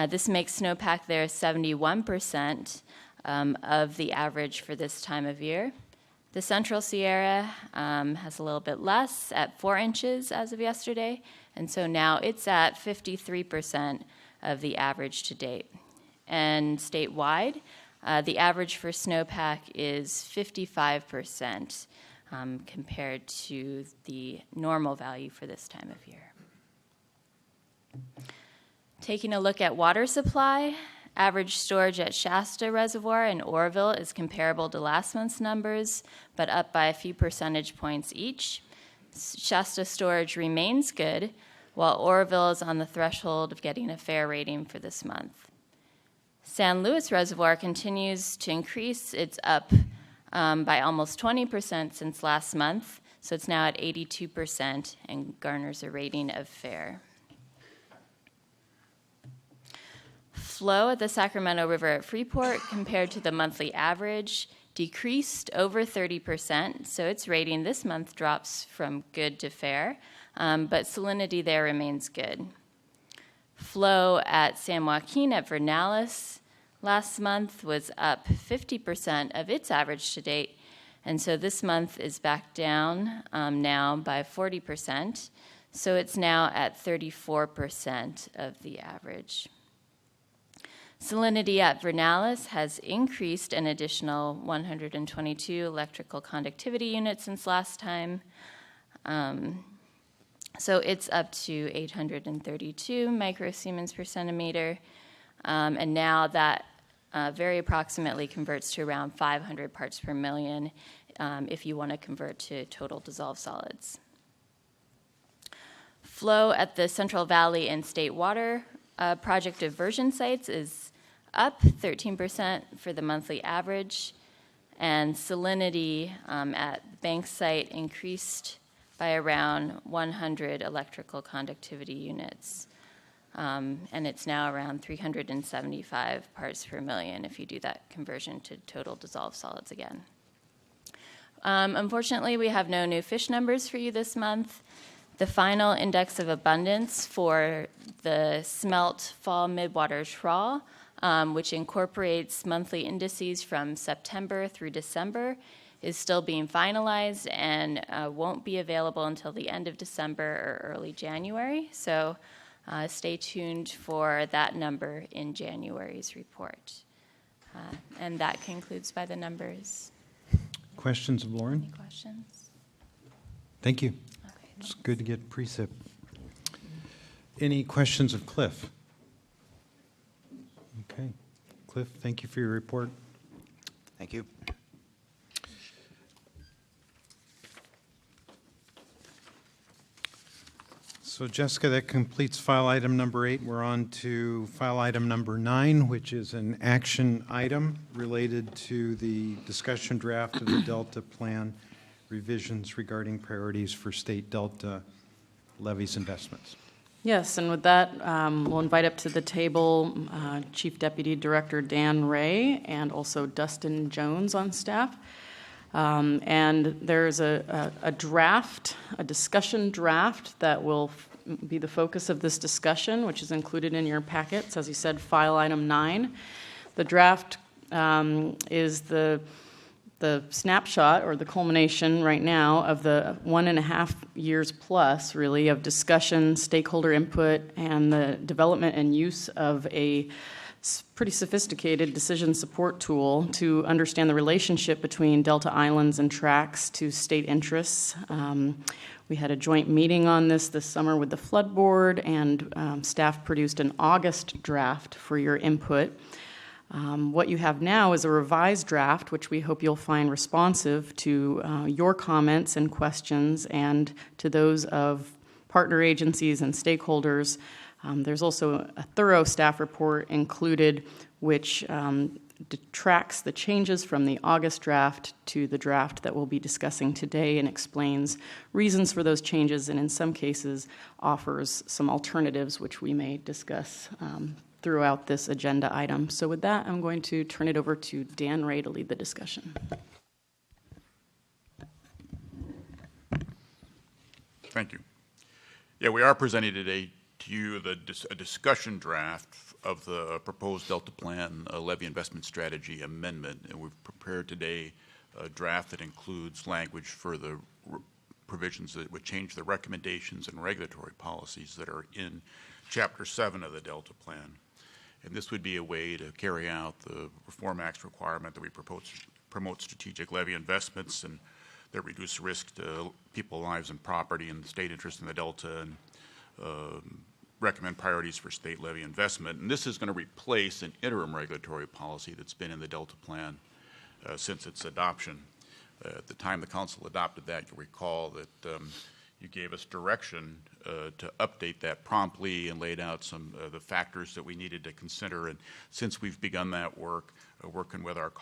This makes snowpack there 71% of the average for this time of year. The Central Sierra has a little bit less at 4 inches as of yesterday, and so now it's at 53% of the average to date. And statewide, the average for snowpack is 55% compared to the normal value for this time of year. Taking a look at water supply, average storage at Shasta Reservoir in Oroville is comparable to last month's numbers, but up by a few percentage points each. Shasta storage remains good, while Oroville is on the threshold of getting a fair rating for this month. San Luis Reservoir continues to increase. It's up by almost 20% since last month, so it's now at 82% and garners a rating of fair. Flow at the Sacramento River at Freeport compared to the monthly average decreased over 30%, so its rating this month drops from good to fair, but salinity there remains good. Flow at San Joaquin at Vernalis last month was up 50% of its average to date, and so this month is back down now by 40%, so it's now at 34% of the average. Salinity at Vernalis has increased an additional 122 electrical conductivity units since last time. So it's up to 832 microsiemens per centimeter, and now that very approximately converts to around 500 parts per million if you want to convert to total dissolved solids. Flow at the Central Valley and State Water project diversion sites is up 13% for the monthly average, and salinity at the Bank site increased by around 100 electrical conductivity units. And it's now around 375 parts per million if you do that conversion to total dissolved solids again. Unfortunately, we have no new fish numbers for you this month. The final index of abundance for the smelt fall midwater trawl, which incorporates monthly indices from September through December, is still being finalized and won't be available until the end of December or early January. So stay tuned for that number in January's report. And that concludes by the numbers. Questions of Lauren? Any questions? Thank you. Okay, It's good to get precip. Any questions of Cliff? Okay. Cliff, thank you for your report. Thank you. So Jessica, that completes file item number 8. We're on to file item number 9, which is an action item related to the discussion draft of the Delta Plan revisions regarding priorities for state Delta levies investments. Yes, and with that, we'll invite up to the table Chief Deputy Director Dan Ray and also Dustin Jones on staff. And there's a draft, a discussion draft that will be the focus of this discussion, which is included in your packets, as you said, file item 9. The draft is the snapshot or the culmination right now of the 1.5 years plus, really, of discussion, stakeholder input, and the development and use of a pretty sophisticated decision support tool to understand the relationship between Delta Islands and tracts to state interests. We had a joint meeting on this summer with the Flood Board, and staff produced an August draft for your input. What you have now is a revised draft, which we hope you'll find responsive to your comments and questions and to those of partner agencies and stakeholders. There's also a thorough staff report included, which tracks the changes from the August draft to the draft that we'll be discussing today and explains reasons for those changes, and in some cases offers some alternatives, which we may discuss throughout this agenda item. So with that, I'm going to turn it over to Dan Ray to lead the discussion. Thank you. Yeah, we are presenting today to you a discussion draft of the proposed Delta Plan levy investment strategy amendment, and we've prepared today a draft that includes language for the provisions that would change the recommendations and regulatory policies that are in Chapter 7 of the Delta Plan. And this would be a way to carry out the Reform Act's requirement that we promote strategic levy investments and that reduce risk to people, lives, and property and the state interest in the Delta, and recommend priorities for state levy investment. And this is going to replace an interim regulatory policy that's been in the Delta Plan since its adoption. At the time the Council adopted that, you'll recall that you gave us direction to update that promptly and laid out some of the factors that we needed to consider. And since we've begun that work, working with our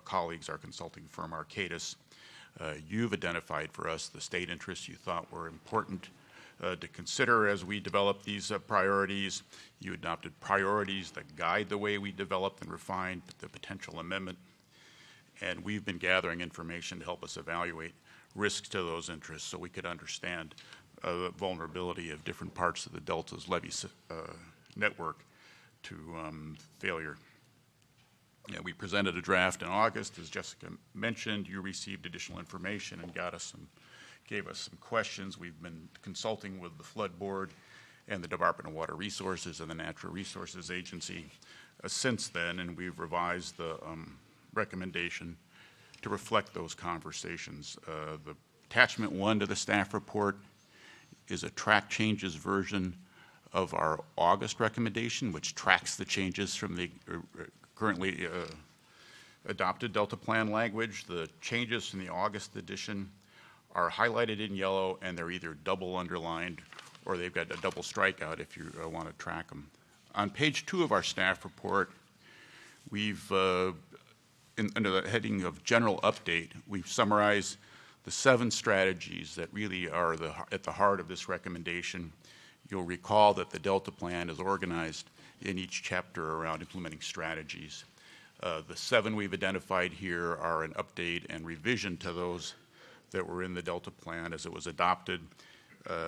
colleagues, our consulting firm, Arcadis, you've identified for us the state interests you thought were important to consider as we develop these priorities. You adopted priorities that guide the way we developed and refined the potential amendment. And we've been gathering information to help us evaluate risks to those interests so we could understand the vulnerability of different parts of the Delta's levy network to failure. Yeah, we presented a draft in August. As Jessica mentioned, you received additional information and gave us some questions. We've been consulting with the Flood Board and the Department of Water Resources and the Natural Resources Agency since then, and we've revised the recommendation to reflect those conversations. The attachment 1 to the staff report is a track changes version of our August recommendation, which tracks the changes from the currently adopted Delta Plan language. The changes from the August edition are highlighted in yellow, and they're either double underlined or they've got a double strikeout if you want to track them. On page 2 of our staff report, we've, under the heading of General Update, we've summarized the 7 strategies that really are at the heart of this recommendation. You'll recall that the Delta Plan is organized in each chapter around implementing strategies. The 7 we've identified here are an update and revision to those that were in the Delta Plan as it was adopted.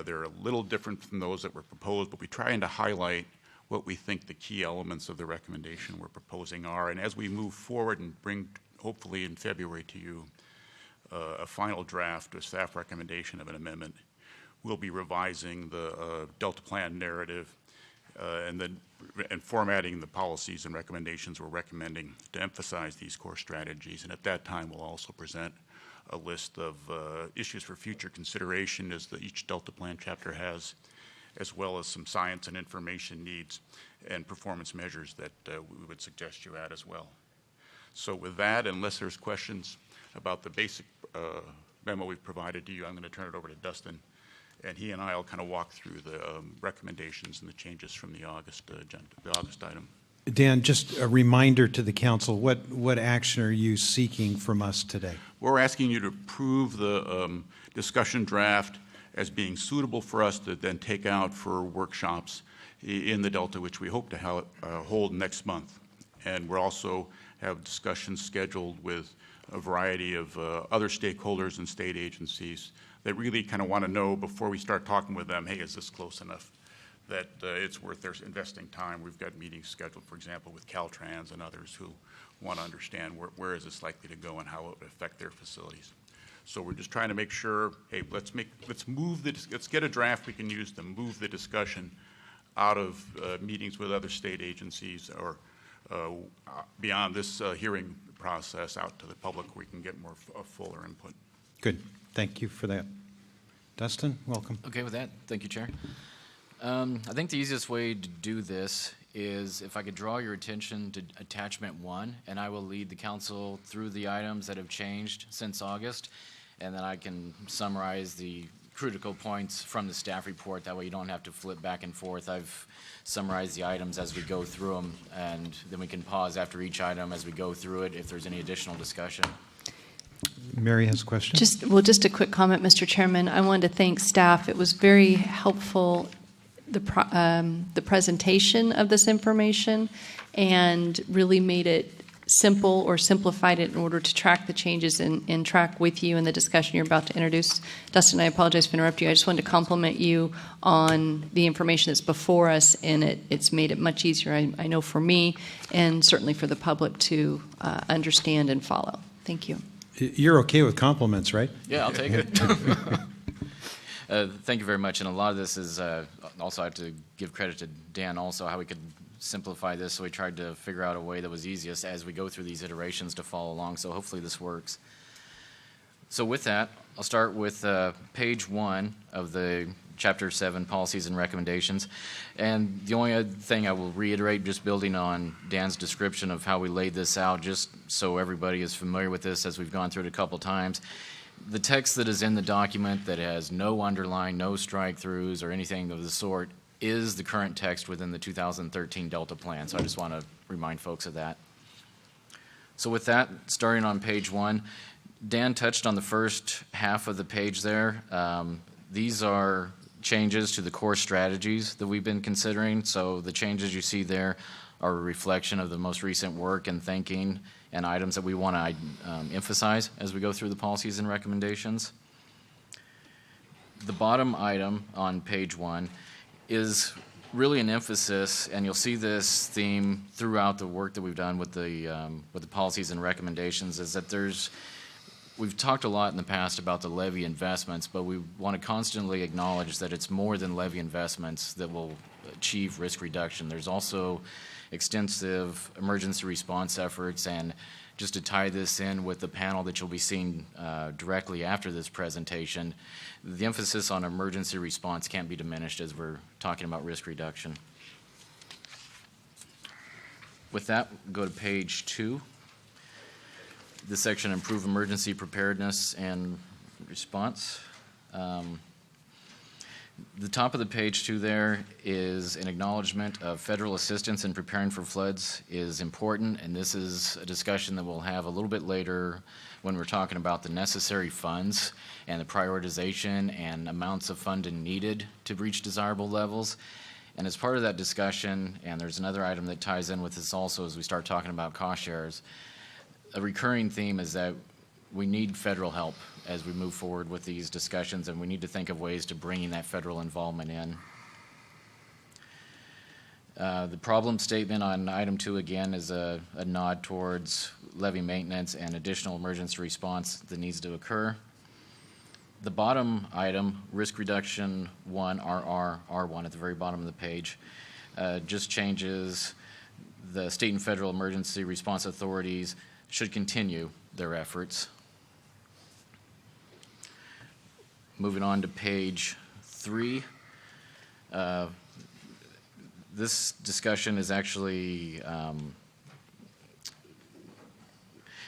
They're a little different from those that were proposed, but we're trying to highlight what we think the key elements of the recommendation we're proposing are. And as we move forward and bring, hopefully in February to you, a final draft, a staff recommendation of an amendment, we'll be revising the Delta Plan narrative and formatting the policies and recommendations we're recommending to emphasize these core strategies. And at that time, we'll also present a list of issues for future consideration as each Delta Plan chapter has, as well as some science and information needs and performance measures that we would suggest you add as well. So with that, unless there's questions about the basic memo we've provided to you, I'm going to turn it over to Dustin, and he and I will kind of walk through the recommendations and the changes from the August agenda, the August item. Dan, just a reminder to the council, what action are you seeking from us today? We're asking you to approve the discussion draft as being suitable for us to then take out for workshops in the Delta, which we hope to hold next month. And we'll also have discussions scheduled with a variety of other stakeholders and state agencies that really kind of want to know before we start talking with them, hey, is this close enough that it's worth their investing time? We've got meetings scheduled, for example, with Caltrans and others who want to understand where is this likely to go and how it would affect their facilities. So we're just trying to make sure, hey, let's get a draft we can use to move the discussion out of meetings with other state agencies or beyond this hearing process out to the public where we can get more fuller input. Good. Thank you for that. Dustin, welcome. Okay with that. Thank you, Chair. I think the easiest way to do this is if I could draw your attention to attachment 1, and I will lead the council through the items that have changed since August, and then I can summarize the critical points from the staff report. That way you don't have to flip back and forth. I've summarized the items as we go through them, and then we can pause after each item as we go through it if there's any additional discussion. Mary has a question. Just a quick comment, Mr. Chairman. I wanted to thank staff. It was very helpful, the presentation of this information, and really made it simple or simplified it in order to track the changes and track with you in the discussion you're about to introduce. Dustin, I apologize for interrupting you. I just wanted to compliment you on the information that's before us, and it's made it much easier, I know, for me and certainly for the public to understand and follow. Thank you. You're okay with compliments, right? Yeah, I'll take it. Thank you very much. And a lot of this is also I have to give credit to Dan also, how we could simplify this. So we tried to figure out a way that was easiest as we go through these iterations to follow along. So hopefully this works. So with that, I'll start with page 1 of the Chapter 7 Policies and Recommendations. And the only other thing I will reiterate, just building on Dan's description of how we laid this out, just so everybody is familiar with this as we've gone through it a couple times. The text that is in the document that has no underline, no strike-throughs, or anything of the sort is the current text within the 2013 Delta Plan. So I just want to remind folks of that. So with that, starting on page 1, Dan touched on the first half of the page there. These are changes to the core strategies that we've been considering. So the changes you see there are a reflection of the most recent work and thinking and items that we want to emphasize as we go through the policies and recommendations. The bottom item on page 1 is really an emphasis, and you'll see this theme throughout the work that we've done with the policies and recommendations, is that we've talked a lot in the past about the levy investments, but we want to constantly acknowledge that it's more than levy investments that will achieve risk reduction. There's also extensive emergency response efforts and just to tie this in with the panel that you'll be seeing directly after this presentation, the emphasis on emergency response can't be diminished as we're talking about risk reduction. With that, go to page 2. This section, improve emergency preparedness and response. The top of the page 2 there is an acknowledgement of federal assistance in preparing for floods is important, and this is a discussion that we'll have a little bit later when we're talking about the necessary funds and the prioritization and amounts of funding needed to reach desirable levels. And as part of that discussion, and there's another item that ties in with this also as we start talking about cost shares, a recurring theme is that we need federal help as we move forward with these discussions, and we need to think of ways to bringing that federal involvement in. The problem statement on item 2 again is a nod towards levee maintenance and additional emergency response that needs to occur. The bottom item, risk reduction 1, R1 at the very bottom of the page, just changes the state and federal emergency response authorities should continue their efforts. Moving on to page 3. This discussion is actually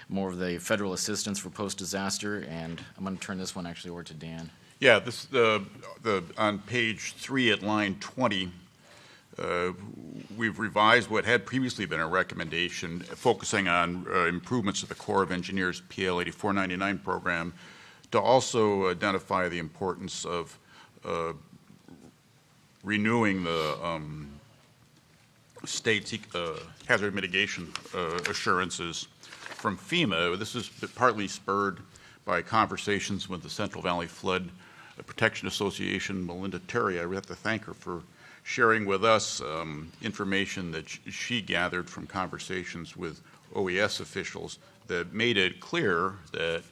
more of the federal assistance for post-disaster, and I'm going to turn this one actually over to Dan. Yeah, this on page 3 at line 20, we've revised what had previously been a recommendation focusing on improvements to the Corps of Engineers PL 8499 program to also identify the importance of renewing the state's hazard mitigation assurances from FEMA. This is partly spurred by conversations with the Central Valley Flood Protection Association. Melinda Terry, I have to thank her for sharing with us information that she gathered from conversations with OES officials that made it clear that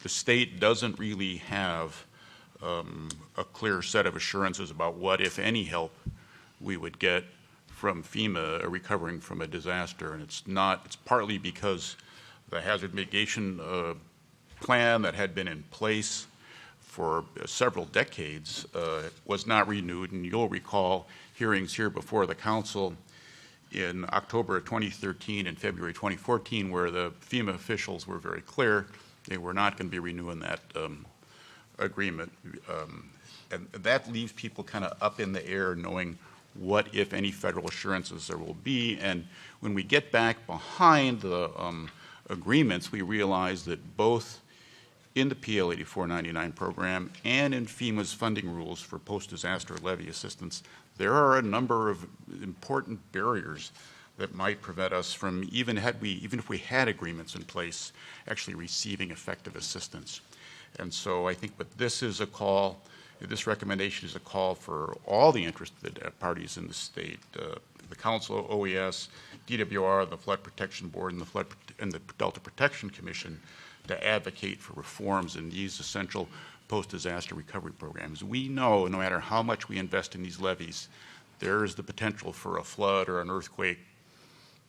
the state doesn't really have a clear set of assurances about what, if any, help we would get from FEMA recovering from a disaster. And it's partly because the hazard mitigation plan that had been in place for several decades was not renewed. And you'll recall hearings here before the council in October of 2013 and February 2014 where the FEMA officials were very clear they were not going to be renewing that agreement. And that leaves people kind of up in the air knowing what, if any, federal assurances there will be. And when we get back behind the agreements, we realize that both in the PL 8499 program and in FEMA's funding rules for post-disaster levee assistance, there are a number of important barriers that might prevent us from, even if we had agreements in place, actually receiving effective assistance. And so I think what this is a call, this recommendation is a call for all the interested parties in the state, the Council, OES, DWR, the Flood Protection Board, and the Delta Protection Commission to advocate for reforms in these essential post-disaster recovery programs. We know no matter how much we invest in these levees, there is the potential for a flood or an earthquake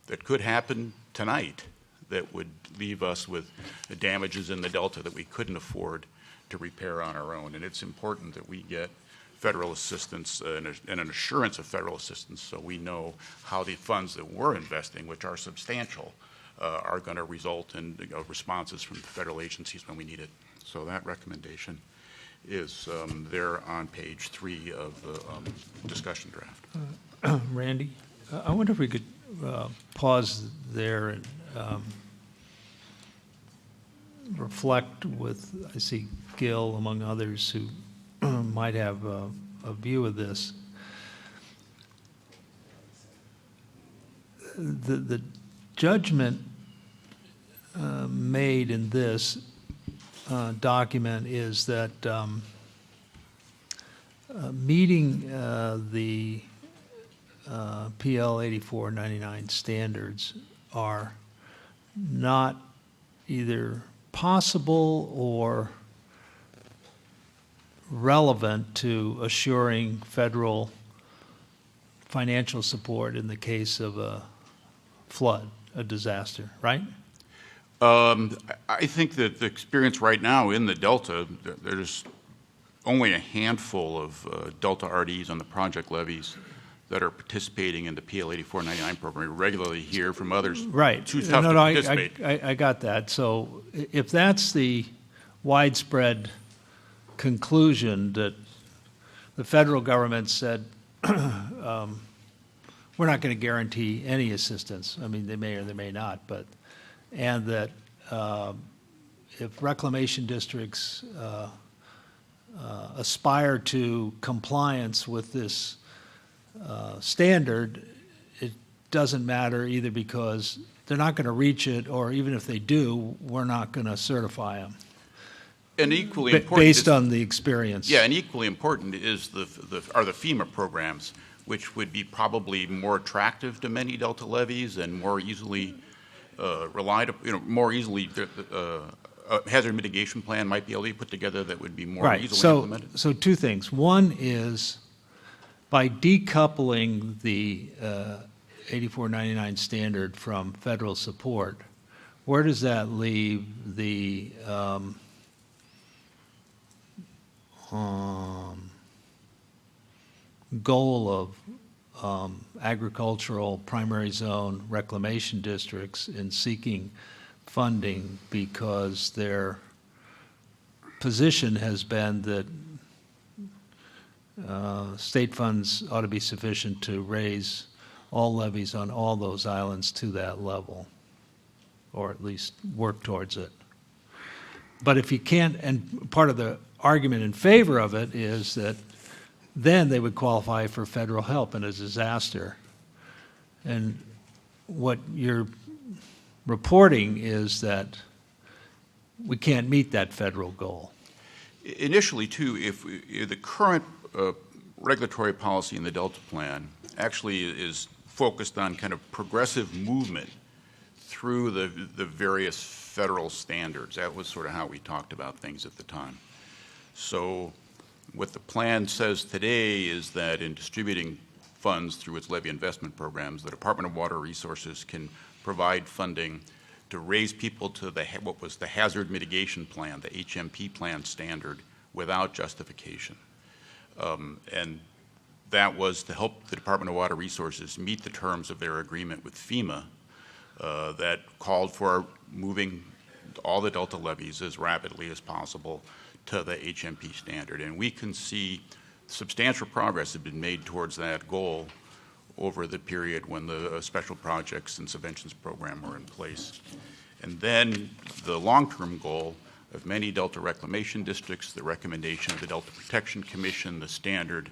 that could happen tonight that would leave us with damages in the Delta that we couldn't afford to repair on our own. And it's important that we get federal assistance and an assurance of federal assistance so we know how the funds that we're investing, which are substantial, are going to result in responses from the federal agencies when we need it. So that recommendation is there on page 3 of the discussion draft. Randy, I wonder if we could pause there and reflect with, I see Gil among others who might have a view of this. The judgment made in this document is that meeting the PL 8499 standards are not either possible or relevant to assuring federal financial support in the case of a flood, a disaster, right? I think that the experience right now in the Delta, there's only a handful of Delta RDs on the project levies that are participating in the PL 8499 program. We regularly hear from others. Right. Too tough to participate. I got that. So if that's the widespread conclusion that the federal government said, we're not going to guarantee any assistance. I mean, they may or they may not, but, and that if reclamation districts aspire to compliance with this standard, it doesn't matter either because they're not going to reach it, or even if they do, we're not going to certify them. And equally important, based on the experience. Yeah, and equally important is are the FEMA programs, which would be probably more attractive to many Delta levies and more easily relied, more easily. A hazard mitigation plan might be able to be put together that would be more easily implemented. So two things. One is by decoupling the 8499 standard from federal support, where does that leave the goal of agricultural primary zone reclamation districts in seeking funding, because their position has been that state funds ought to be sufficient to raise all levies on all those islands to that level, or at least work towards it. But if you can't, and part of the argument in favor of it is that then they would qualify for federal help in a disaster. And what you're reporting is that we can't meet that federal goal. Initially, too, if the current regulatory policy in the Delta Plan actually is focused on kind of progressive movement through the various federal standards. That was sort of how we talked about things at the time. So what the plan says today is that in distributing funds through its levy investment programs, the Department of Water Resources can provide funding to raise people to what was the hazard mitigation plan, the HMP plan standard, without justification. And that was to help the Department of Water Resources meet the terms of their agreement with FEMA that called for moving all the Delta levies as rapidly as possible to the HMP standard. And we can see substantial progress had been made towards that goal over the period when the special projects and subventions program were in place. And then the long-term goal of many Delta reclamation districts, the recommendation of the Delta Protection Commission, the standard,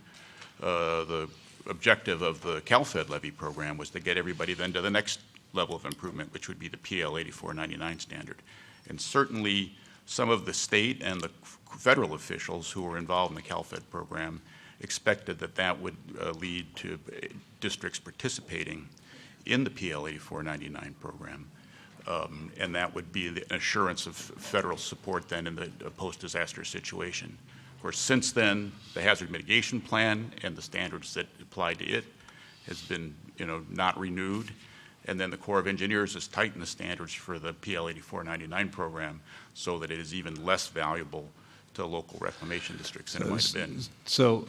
the objective of the CalFed levy program was to get everybody then to the next level of improvement, which would be the PL 8499 standard. And certainly some of the state and the federal officials who were involved in the CalFed program expected that that would lead to districts participating in the PL 8499 program. And that would be the assurance of federal support then in the post-disaster situation. Of course, since then, the hazard mitigation plan and the standards that apply to it has been, not renewed. And then the Corps of Engineers has tightened the standards for the PL 8499 program so that it is even less valuable to local reclamation districts than it might have been. So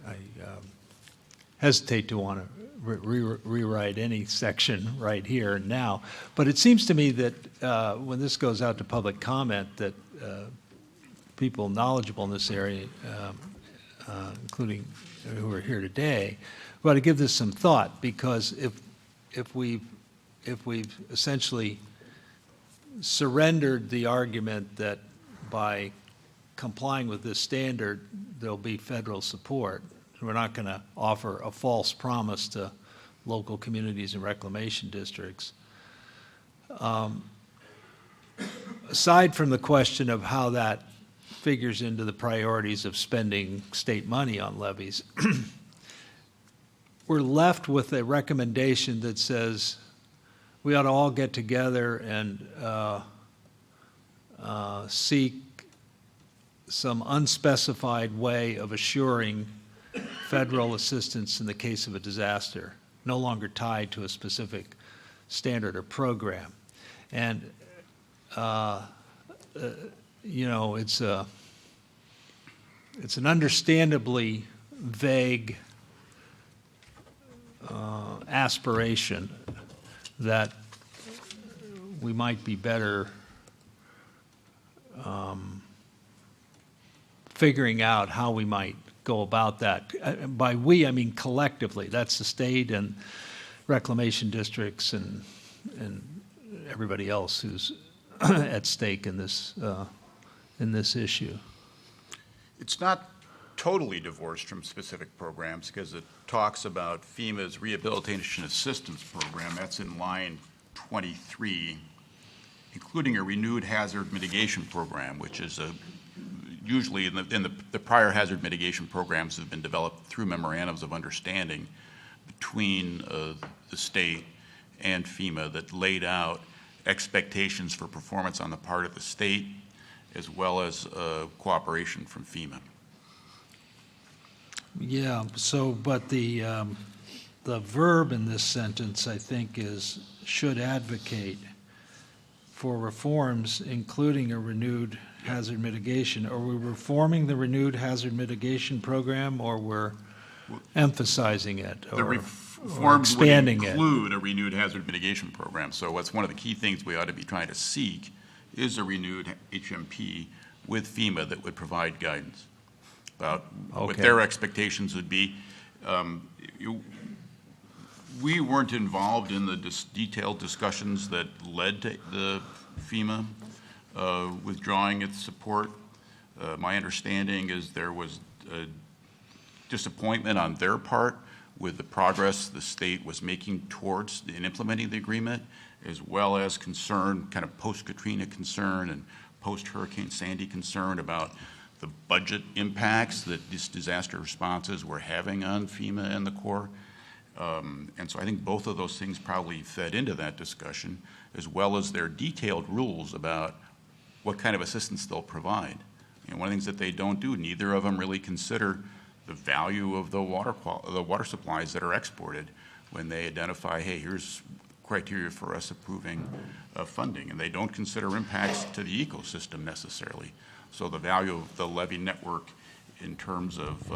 I hesitate to want to rewrite any section right here and now, but it seems to me that when this goes out to public comment, that people knowledgeable in this area, including who are here today, we ought to give this some thought, because if we've essentially surrendered the argument that by complying with this standard there'll be federal support, we're not going to offer a false promise to local communities and reclamation districts. Aside from the question of how that figures into the priorities of spending state money on levies, we're left with a recommendation that says we ought to all get together and seek some unspecified way of assuring federal assistance in the case of a disaster, no longer tied to a specific standard or program. And, it's an understandably vague aspiration that we might be better figuring out how we might go about that. By we, I mean collectively. That's the state and reclamation districts and everybody else who's at stake in this issue. It's not totally divorced from specific programs because it talks about FEMA's Rehabilitation Assistance Program. That's in line 23, including a renewed hazard mitigation program, which is usually in the prior hazard mitigation programs have been developed through memorandums of understanding between the state and FEMA that laid out expectations for performance on the part of the state as well as cooperation from FEMA. Yeah, so, but the verb in this sentence, I think, is should advocate for reforms, including a renewed hazard mitigation. Are we reforming the renewed hazard mitigation program, or we're emphasizing it, or expanding it? The reforms would include a renewed hazard mitigation program. So what's one of the key things we ought to be trying to seek is a renewed HMP with FEMA that would provide guidance about what their expectations would be. We weren't involved in the detailed discussions that led to the FEMA withdrawing its support. My understanding is there was a disappointment on their part with the progress the state was making towards in implementing the agreement, as well as concern, kind of post-Katrina concern and post-Hurricane Sandy concern about the budget impacts that these disaster responses were having on FEMA and the Corps. And so I think both of those things probably fed into that discussion, as well as their detailed rules about what kind of assistance they'll provide. And one of the things that they don't do, neither of them really consider the value of the water supplies that are exported when they identify, hey, here's criteria for us approving funding. And they don't consider impacts to the ecosystem necessarily. So the value of the levee network in terms of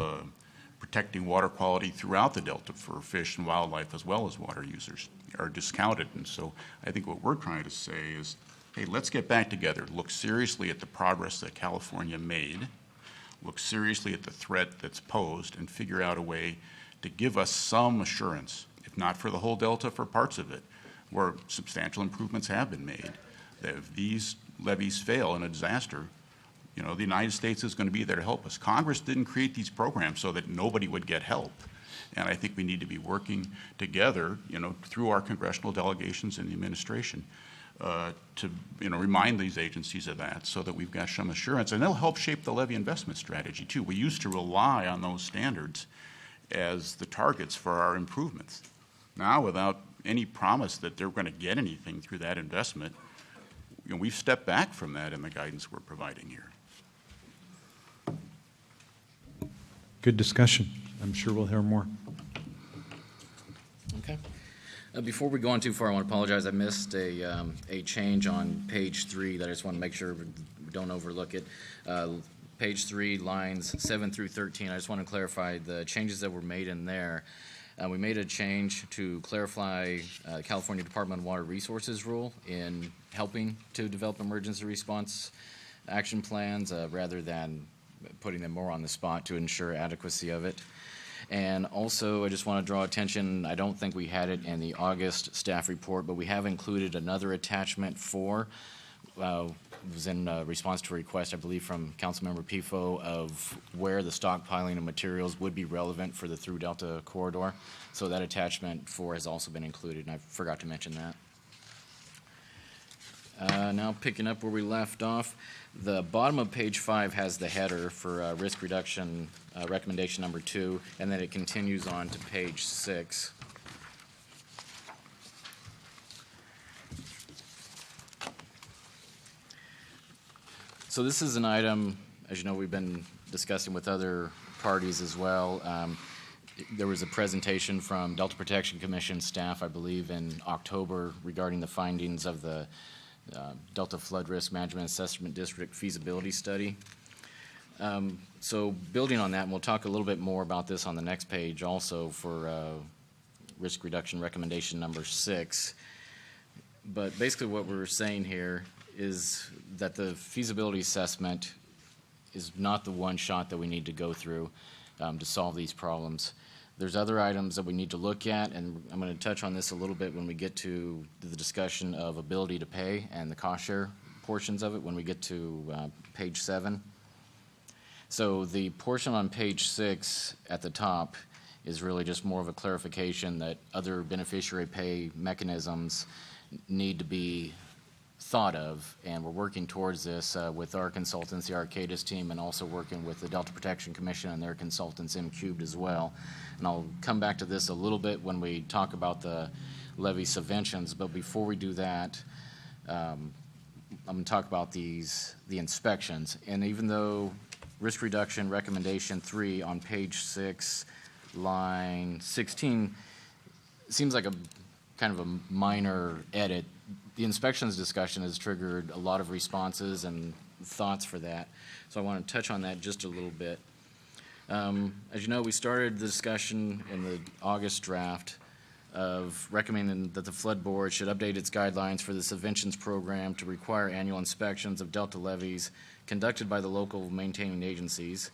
protecting water quality throughout the Delta for fish and wildlife as well as water users are discounted. And so I think what we're trying to say is, hey, let's get back together, look seriously at the progress that California made, look seriously at the threat that's posed, and figure out a way to give us some assurance, if not for the whole Delta, for parts of it, where substantial improvements have been made, that if these levees fail in a disaster, you know, the United States is going to be there to help us. Congress didn't create these programs so that nobody would get help. And I think we need to be working together, you know, through our congressional delegations and the administration to, you know, remind these agencies of that so that we've got some assurance. And it'll help shape the levee investment strategy, too. We used to rely on those standards as the targets for our improvements. Now, without any promise that they're going to get anything through that investment, you know, we've stepped back from that in the guidance we're providing here. Good discussion. I'm sure we'll hear more. Okay. Before we go on too far, I want to apologize. I missed a change on page 3 that I just want to make sure we don't overlook it. Page 3, lines 7 through 13. I just want to clarify the changes that were made in there. We made a change to clarify California Department of Water Resources rule in helping to develop emergency response action plans rather than putting them more on the spot to ensure adequacy of it. And also, I just want to draw attention, I don't think we had it in the August staff report, but we have included another attachment 4. It was in response to a request, I believe, from Councilmember Pifo of where the stockpiling of materials would be relevant for the Through Delta corridor. So that attachment 4 has also been included, and I forgot to mention that. Now picking up where we left off, the bottom of page 5 has the header for risk reduction recommendation number 2, and then it continues on to page 6. So this is an item, as you know, we've been discussing with other parties as well. There was a presentation from Delta Protection Commission staff, I believe, in October regarding the findings of the Delta Flood Risk Management Assessment District feasibility study. So building on that, and we'll talk a little bit more about this on the next page also for risk reduction recommendation number 6. But basically what we're saying here is that the feasibility assessment is not the one shot that we need to go through to solve these problems. There's other items that we need to look at, and I'm going to touch on this a little bit when we get to the discussion of ability to pay and the cost share portions of it when we get to page 7. So the portion on page 6 at the top is really just more of a clarification that other beneficiary pay mechanisms need to be thought of, and we're working towards this with our consultants, the Arcadis team, and also working with the Delta Protection Commission and their consultants, M-Cubed, as well. And I'll come back to this a little bit when we talk about the levy subventions, but before we do that, I'm going to talk about the inspections. And even though risk reduction recommendation 3 on page 6, line 16, seems like a kind of a minor edit, the inspections discussion has triggered a lot of responses and thoughts for that. So I want to touch on that just a little bit. As you know, we started the discussion in the August draft of recommending that the Flood Board should update its guidelines for the subventions program to require annual inspections of Delta levees conducted by the local maintaining agencies.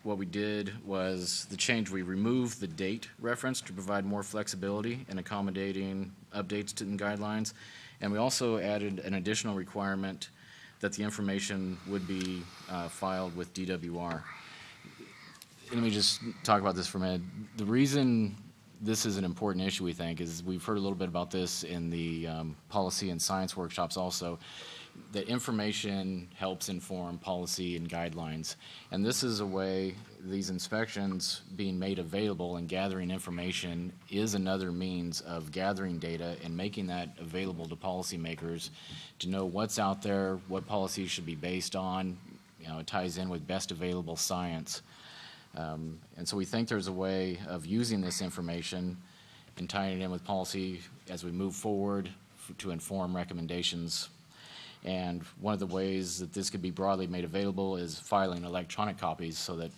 What we did was the change, we removed the date reference to provide more flexibility in accommodating updates to the guidelines, and we also added an additional requirement that the information would be filed with DWR. Let me just talk about this for a minute. The reason this is an important issue, we think, is we've heard a little bit about this in the policy and science workshops also, that information helps inform policy and guidelines. And this is a way, these inspections being made available and gathering information is another means of gathering data and making that available to policymakers to know what's out there, what policies should be based on. You know, it ties in with best available science. And so we think there's a way of using this information and tying it in with policy as we move forward to inform recommendations. And one of the ways that this could be broadly made available is filing electronic copies so that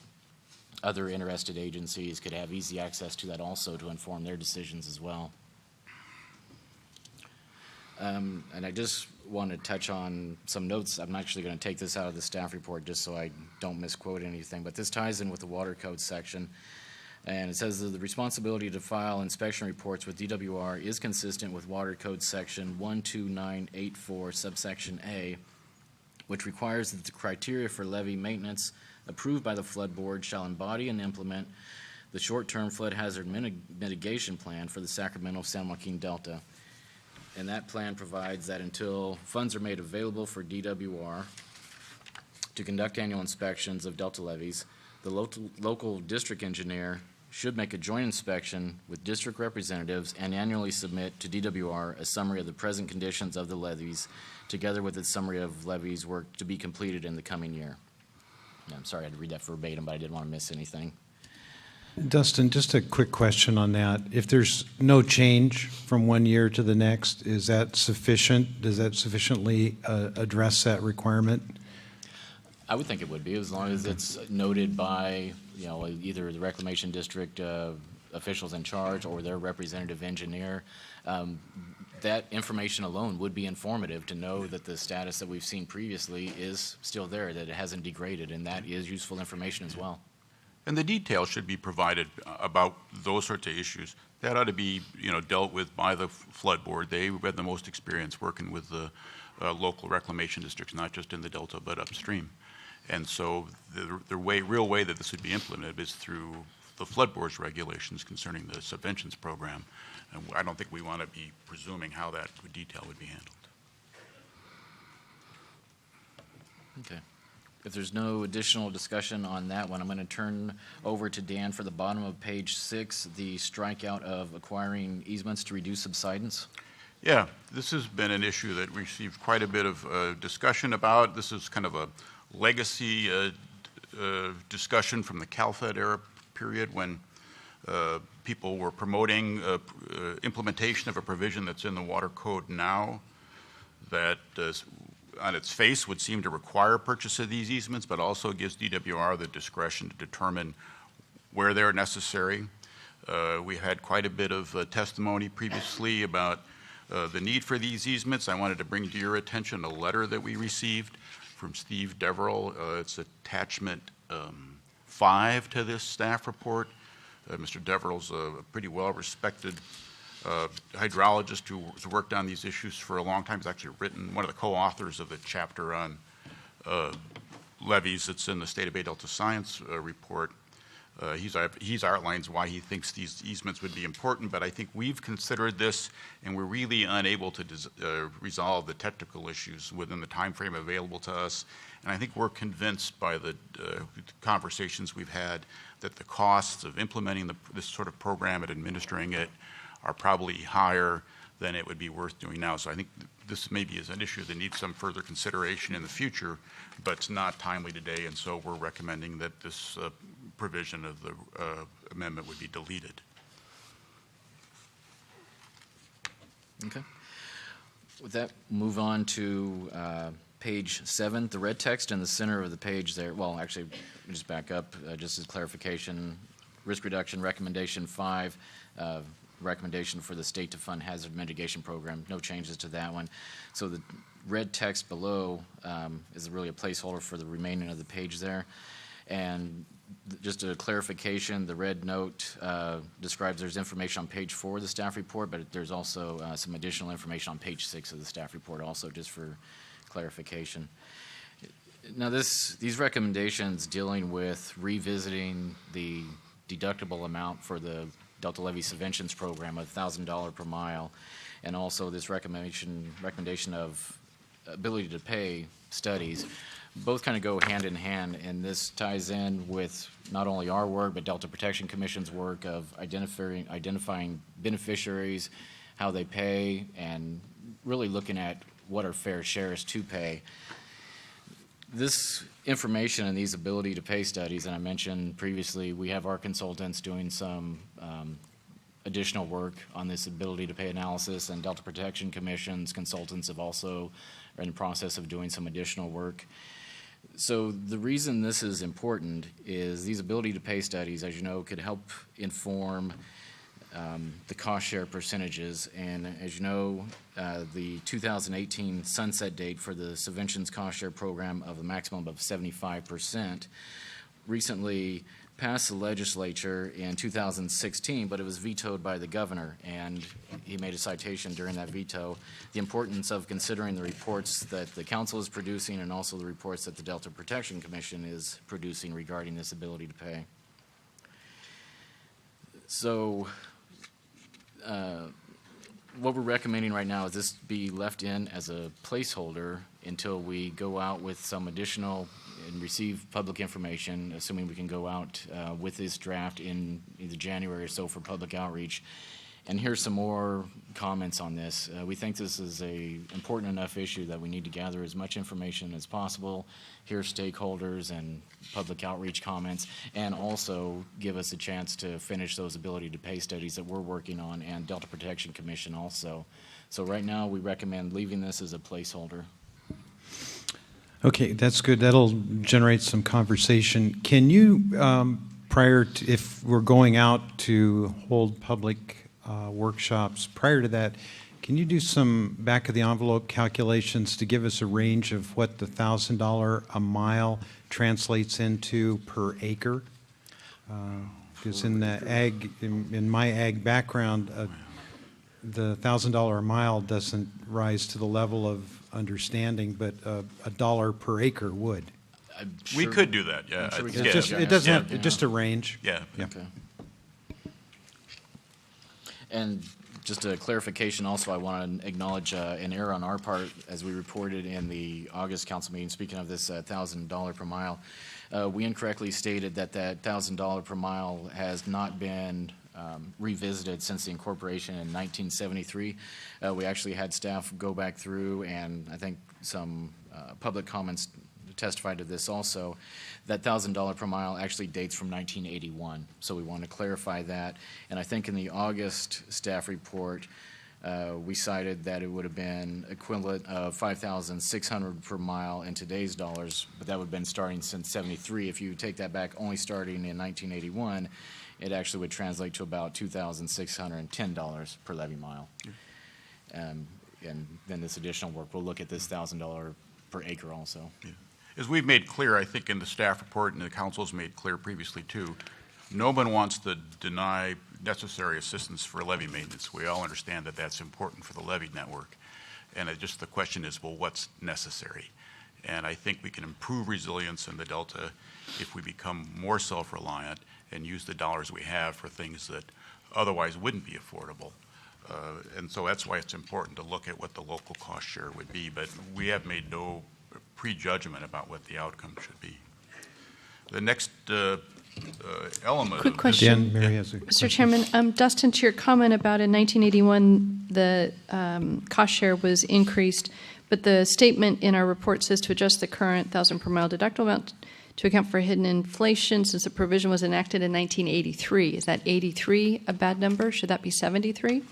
other interested agencies could have easy access to that also to inform their decisions as well. And I just want to touch on some notes. I'm actually going to take this out of the staff report just so I don't misquote anything, but this ties in with the water code section. And it says that the responsibility to file inspection reports with DWR is consistent with Water Code Section 12984, subsection A, which requires that the criteria for levee maintenance approved by the Flood Board shall embody and implement the short-term flood hazard mitigation plan for the Sacramento-San Joaquin Delta. And that plan provides that until funds are made available for DWR to conduct annual inspections of Delta levees, the local district engineer should make a joint inspection with district representatives and annually submit to DWR a summary of the present conditions of the levees, together with a summary of levees work to be completed in the coming year. And I'm sorry I had to read that verbatim, but I didn't want to miss anything. Dustin, just a quick question on that. If there's no change from one year to the next, is that sufficient? Does that sufficiently address that requirement? I would think it would be, as long as it's noted by, you know, either the reclamation district officials in charge or their representative engineer. That information alone would be informative to know that the status that we've seen previously is still there, that it hasn't degraded, and that is useful information as well. And the details should be provided about those sorts of issues. That ought to be, you know, dealt with by the Flood Board. They had the most experience working with the local reclamation districts, not just in the Delta, but upstream. And so the real way that this would be implemented is through the Flood Board's regulations concerning the subventions program. And I don't think we want to be presuming how that detail would be handled. Okay. If there's no additional discussion on that one, I'm going to turn over to Dan for the bottom of page 6, the strikeout of acquiring easements to reduce subsidence. Yeah, this has been an issue that received quite a bit of discussion about. This is kind of a legacy discussion from the CalFed era period when people were promoting implementation of a provision that's in the water code now that on its face would seem to require purchase of these easements, but also gives DWR the discretion to determine where they're necessary. We had quite a bit of testimony previously about the need for these easements. I wanted to bring to your attention a letter that we received from Steve Deverell. It's attachment 5 to this staff report. Mr. Deverell's a pretty well-respected hydrologist who has worked on these issues for a long time. He's actually written one of the co-authors of the chapter on levees that's in the State of Bay Delta Science report. He's outlines why he thinks these easements would be important, but I think we've considered this and we're really unable to resolve the technical issues within the time frame available to us. And I think we're convinced by the conversations we've had that the costs of implementing this sort of program and administering it are probably higher than it would be worth doing now. So I think this maybe is an issue that needs some further consideration in the future, but it's not timely today, and so we're recommending that this provision of the amendment would be deleted. Okay. With that, move on to page 7, the red text in the center of the page there. Well, actually, just back up, just as clarification, risk reduction recommendation 5, recommendation for the state to fund hazard mitigation program. No changes to that one. So the red text below is really a placeholder for the remaining of the page there. And just a clarification, the red note describes there's information on page 4 of the staff report, but there's also some additional information on page 6 of the staff report also, just for clarification. Now these recommendations dealing with revisiting the deductible amount for the Delta Levee Subventions Program of $1,000 per mile, and also this recommendation of ability to pay studies, both kind of go hand in hand, and this ties in with not only our work, but Delta Protection Commission's work of identifying beneficiaries, how they pay, and really looking at what our fair share is to pay. This information and these ability to pay studies, and I mentioned previously, we have our consultants doing some additional work on this ability to pay analysis, and Delta Protection Commission's consultants have also are in the process of doing some additional work. So the reason this is important is these ability to pay studies, as you know, could help inform the cost share percentages. And as you know, the 2018 sunset date for the subventions cost share program of a maximum of 75% recently passed the legislature in 2016, but it was vetoed by the governor, and he made a citation during that veto, the importance of considering the reports that the council is producing and also the reports that the Delta Protection Commission is producing regarding this ability to pay. So what we're recommending right now is this be left in as a placeholder until we go out with some additional and receive public information, assuming we can go out with this draft in either January or so for public outreach. And here's some more comments on this. We think this is a important enough issue that we need to gather as much information as possible, hear stakeholders and public outreach comments, and also give us a chance to finish those ability to pay studies that we're working on, and Delta Protection Commission also. So right now we recommend leaving this as a placeholder. Okay, that's good. That'll generate some conversation. Can you, prior to, if we're going out to hold public workshops, prior to that, can you do some back-of-the-envelope calculations to give us a range of what the $1,000 a mile translates into per acre? Because in the ag, in my ag background, the $1,000 a mile doesn't rise to the level of understanding, but a dollar per acre would. We could do that, yeah. Sure It just, it doesn't have, just a range. Yeah. Okay. And just a clarification also, I want to acknowledge an error on our part as we reported in the August council meeting, speaking of this $1,000 per mile. We incorrectly stated that that $1,000 per mile has not been revisited since the incorporation in 1973. We actually had staff go back through, and I think some public comments testified to this also, that $1,000 per mile actually dates from 1981. So we want to clarify that. And I think in the August staff report, we cited that it would have been equivalent of $5,600 per mile in today's dollars, but that would have been starting since '73. If you take that back only starting in 1981, it actually would translate to about $2,610 per levy mile. And then this additional work, we'll look at this $1,000 per acre also. Yeah. As we've made clear, I think in the staff report, and the council's made clear previously too, no one wants to deny necessary assistance for levee maintenance. We all understand that that's important for the levee network. And just the question is, well, what's necessary? And I think we can improve resilience in the Delta if we become more self-reliant and use the dollars we have for things that otherwise wouldn't be affordable. And so that's why it's important to look at what the local cost share would be. But we have made no prejudgment about what the outcome should be. The next element. Quick of question. Dan, Mary has a Mr. question. Chairman, Dustin, to your comment about in 1981, the cost share was increased, but the statement in our report says to adjust the current 1,000 per mile deductible amount to account for hidden inflation since the provision was enacted in 1983. Is that 83 a bad number? Should that be 73?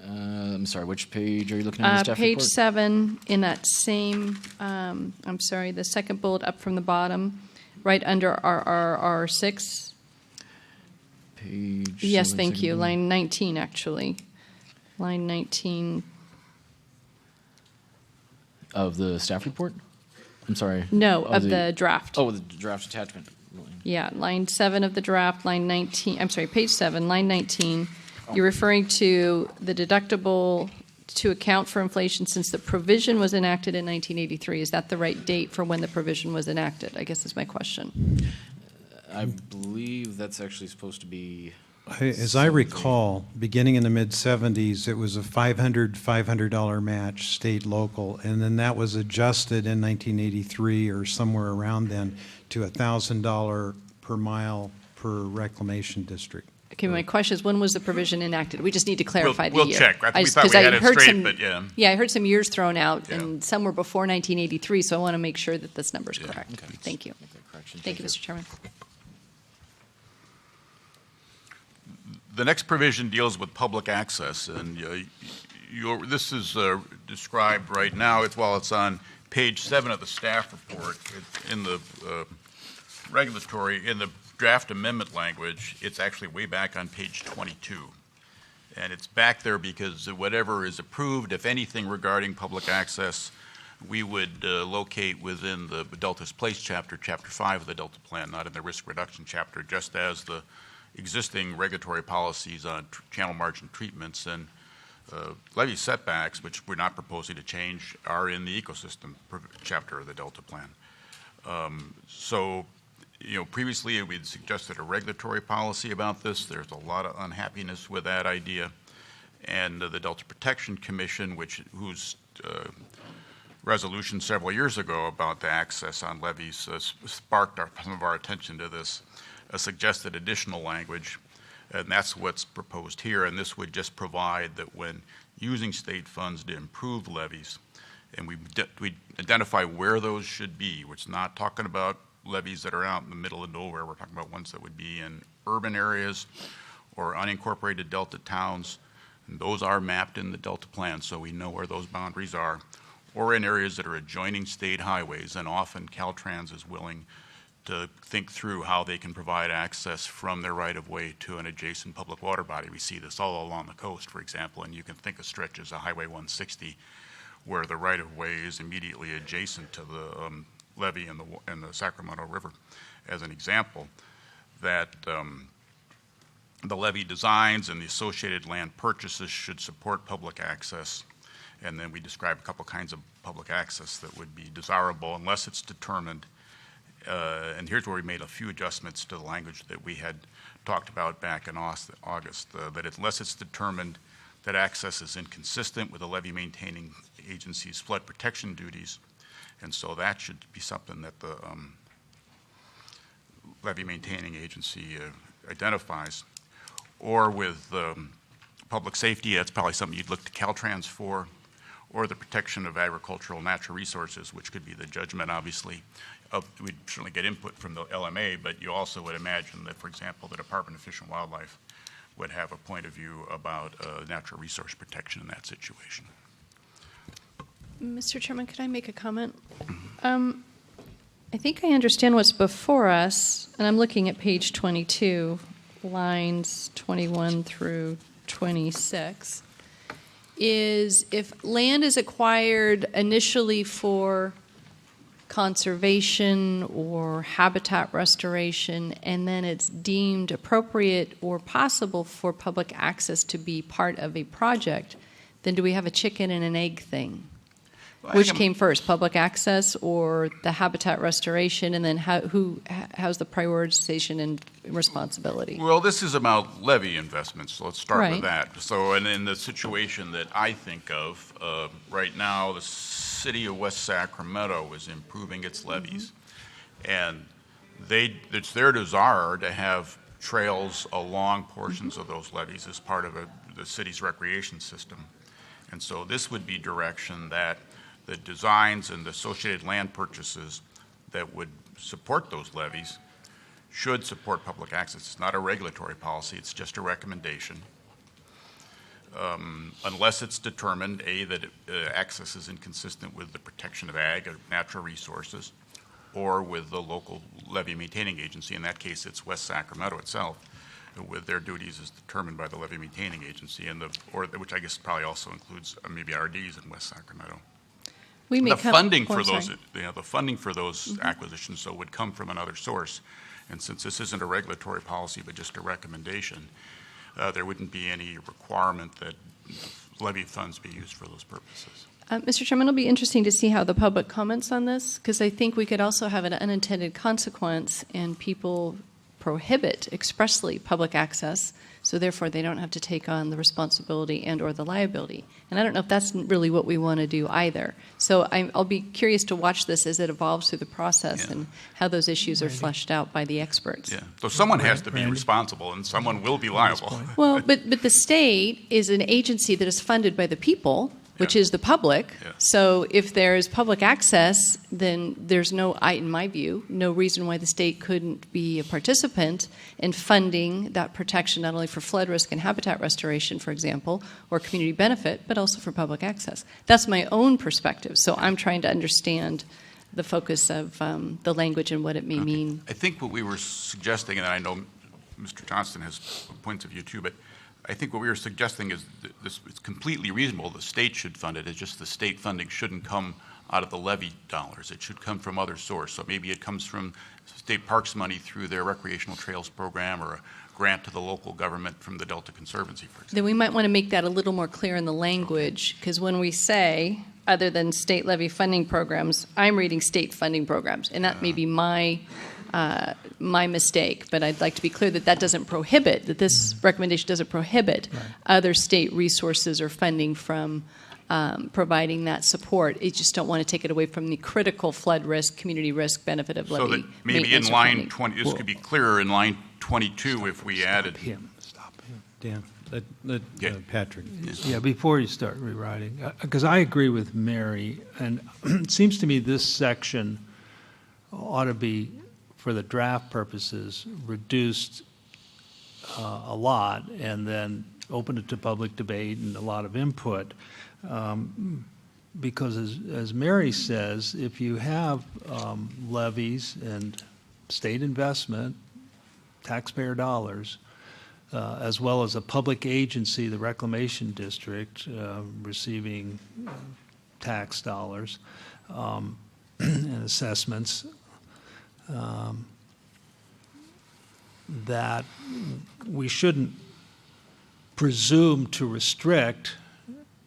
I'm sorry, which page are you looking at in the staff Page report? 7 in that same, I'm sorry, the second bullet up from the bottom, right under RR6. Page Yes, 7, thank second you. bullet. Line 19, actually. Line 19. Of the staff report? I'm sorry. No, of the draft. Oh, the draft attachment. Yeah, line 7 of the draft, line 19, I'm sorry, page 7, line 19. You're referring to the deductible to account for inflation since the provision was enacted in 1983. Is that the right date for when the provision was enacted? I guess is my question. I believe that's actually supposed to be... As I recall, beginning in the mid-'70s, it was a $500 match, state, local, and then that was adjusted in 1983 or somewhere around then to $1,000 per mile per reclamation district. Okay, my question is, when was the provision enacted? We just need to clarify We'll the year. check. We thought 'cause we had I it heard straight, some- but yeah. Yeah, I heard some years thrown out, Yeah. and some were before 1983, so I want to make sure that this number is Yeah. correct. Okay. Thank you. Make that correction. Thank you, Mr. Chairman. The next provision deals with public access, and this is described right now. It's on page 7 of the staff report. It's in the regulatory, in the draft amendment language. It's actually way back on page 22. And it's back there because whatever is approved, if anything regarding public access, we would locate within the Delta's Place chapter, chapter 5 of the Delta Plan, not in the risk reduction chapter, just as the existing regulatory policies on channel margin treatments and levee setbacks, which we're not proposing to change, are in the ecosystem chapter of the Delta Plan. Previously we'd suggested a regulatory policy about this. There's a lot of unhappiness with that idea. And the Delta Protection Commission, whose resolution several years ago about the access on levees sparked some of our attention to this, suggested additional language, and that's what's proposed here. And this would just provide that when using state funds to improve levees, and we identify where those should be. We're not talking about levees that are out in the middle of nowhere. We're talking about ones that would be in urban areas or unincorporated Delta towns. And those are mapped in the Delta Plan, so we know where those boundaries are, or in areas that are adjoining state highways. And often Caltrans is willing to think through how they can provide access from their right-of-way to an adjacent public water body. We see this all along the coast, for example, and you can think of stretches of Highway 160 where the right-of-way is immediately adjacent to the levee in the Sacramento River, as an example, that the levee designs and the associated land purchases should support public access. And then we describe a couple kinds of public access that would be desirable unless it's determined. And here's where we made a few adjustments to the language that we had talked about back in August, that unless it's determined that access is inconsistent with the levee maintaining agency's flood protection duties, and so that should be something that the levee maintaining agency identifies, or with public safety, that's probably something you'd look to Caltrans for, or the protection of agricultural natural resources, which could be the judgment, obviously. We'd certainly get input from the LMA, but you also would imagine that, for example, the Department of Fish and Wildlife would have a point of view about natural resource protection in that situation. Mr. Chairman, could I make a comment? I think I understand what's before us, and I'm looking at page 22, lines 21 through 26, is if land is acquired initially for conservation or habitat restoration, and then it's deemed appropriate or possible for public access to be part of a project, then do we have a chicken and an egg thing? Which came first, public access or the habitat restoration, and then how's the prioritization and responsibility? Well, this is about levy investments, so let's start Right. with that. So, and in the situation that I think of, right now, the city of West Sacramento is improving its levees. And it's their desire to have trails along portions of those levees as part of the city's recreation system. And so this would be direction that the designs and the associated land purchases that would support those levees should support public access. It's not a regulatory policy, it's just a recommendation. Unless it's determined, A, that access is inconsistent with the protection of natural resources, or with the local levee maintaining agency. In that case, it's West Sacramento itself, with their duties as determined by the levee maintaining agency, which I guess probably also includes maybe RDs in West Sacramento. The funding for those acquisitions, so, would come from another source. And since this isn't a regulatory policy but just a recommendation, there wouldn't be any requirement that levy funds be used for those purposes. Mr. Chairman, it'll be interesting to see how the public comments on this, because I think we could also have an unintended consequence and people prohibit expressly public access, so therefore they don't have to take on the responsibility and or the liability. And I don't know if that's really what we want to do either. So I'll be curious to watch this as it evolves through the process and how those issues are fleshed out by the experts. Yeah. So someone has to be responsible and someone will be liable. Well, but the state is an agency that is funded by the people, which is the public. Yeah. So if there's public access, then there's in my view, no reason why the state couldn't be a participant in funding that protection, not only for flood risk and habitat restoration, for example, or community benefit, but also for public access. That's my own perspective. So I'm trying to understand the focus of the language and what it may mean. I think what we were suggesting, and I know Mr. Johnston has points of view too, but I think what we were suggesting is that it's completely reasonable. The state should fund it. It's just the state funding shouldn't come out of the levy dollars. It should come from other source. So maybe it comes from state parks money through their recreational trails program, or a grant to the local government from the Delta Conservancy, for example. Then we might want to make that a little more clear in the language, because when we say, other than state levy funding programs, I'm reading state funding programs, and that may be my mistake, but I'd like to be clear that that doesn't prohibit, that this recommendation doesn't prohibit other state resources or funding from providing that support. You just don't want to take it away from the critical flood risk, community risk benefit of levy. So that maybe in line 20, this could be clearer in line 22 if we added. Stop him. Dan, let Patrick. Yeah, before you start rewriting, because I agree with Mary, and it seems to me this section ought to be, for the draft purposes, reduced a lot, and then open it to public debate and a lot of input. Because as Mary says, if you have levies and state investment, taxpayer dollars, as well as a public agency, the Reclamation District, receiving tax dollars and assessments, that we shouldn't presume to restrict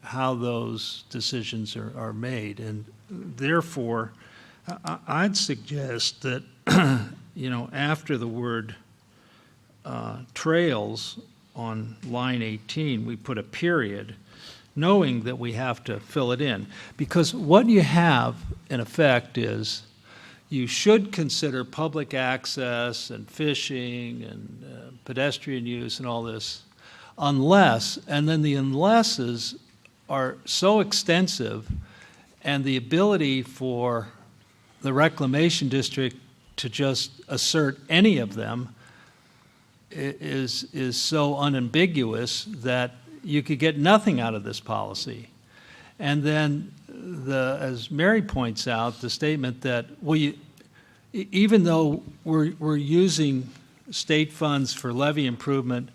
how those decisions are made. And therefore, I'd suggest that, after the word trails on line 18, we put a period, knowing that we have to fill it in. Because what you have, in effect, is you should consider public access and fishing and pedestrian use and all this, unless, and then the unlesses are so extensive, and the ability for the reclamation district to just assert any of them is so unambiguous that you could get nothing out of this policy. And then, as Mary points out, the statement that, well, even though we're using state funds for levee improvement,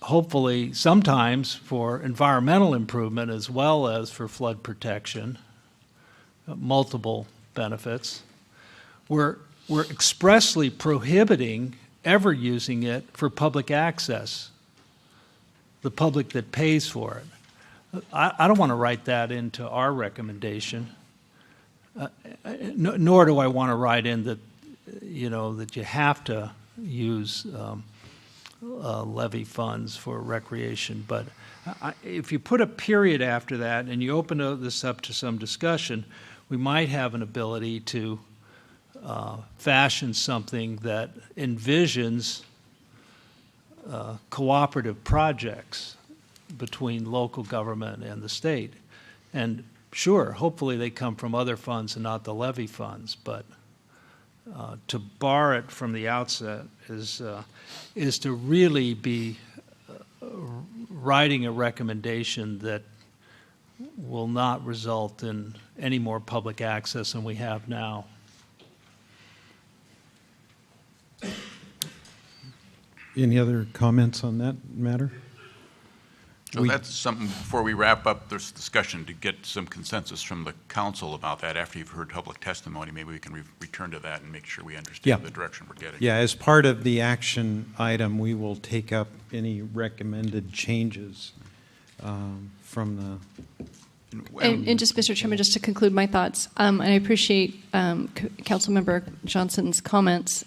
hopefully sometimes for environmental improvement as well as for flood protection, multiple benefits, we're expressly prohibiting ever using it for public access, the public that pays for it. I don't want to write that into our recommendation, nor do I want to write in that, that you have to use levy funds for recreation. But if you put a period after that and you open this up to some discussion, we might have an ability to fashion something that envisions cooperative projects between local government and the state. And sure, hopefully they come from other funds and not the levy funds, but to bar it from the outset is to really be writing a recommendation that will not result in any more public access than we have now. Any other comments on that matter? So that's something, before we wrap up this discussion, to get some consensus from the council about that. After you've heard public testimony, maybe we can return to that and make sure we understand the direction we're getting. Yeah, as part of the action item, we will take up any recommended changes from the... And just, Mr. Chairman, just to conclude my thoughts, and I appreciate Councilmember Johnson's comments.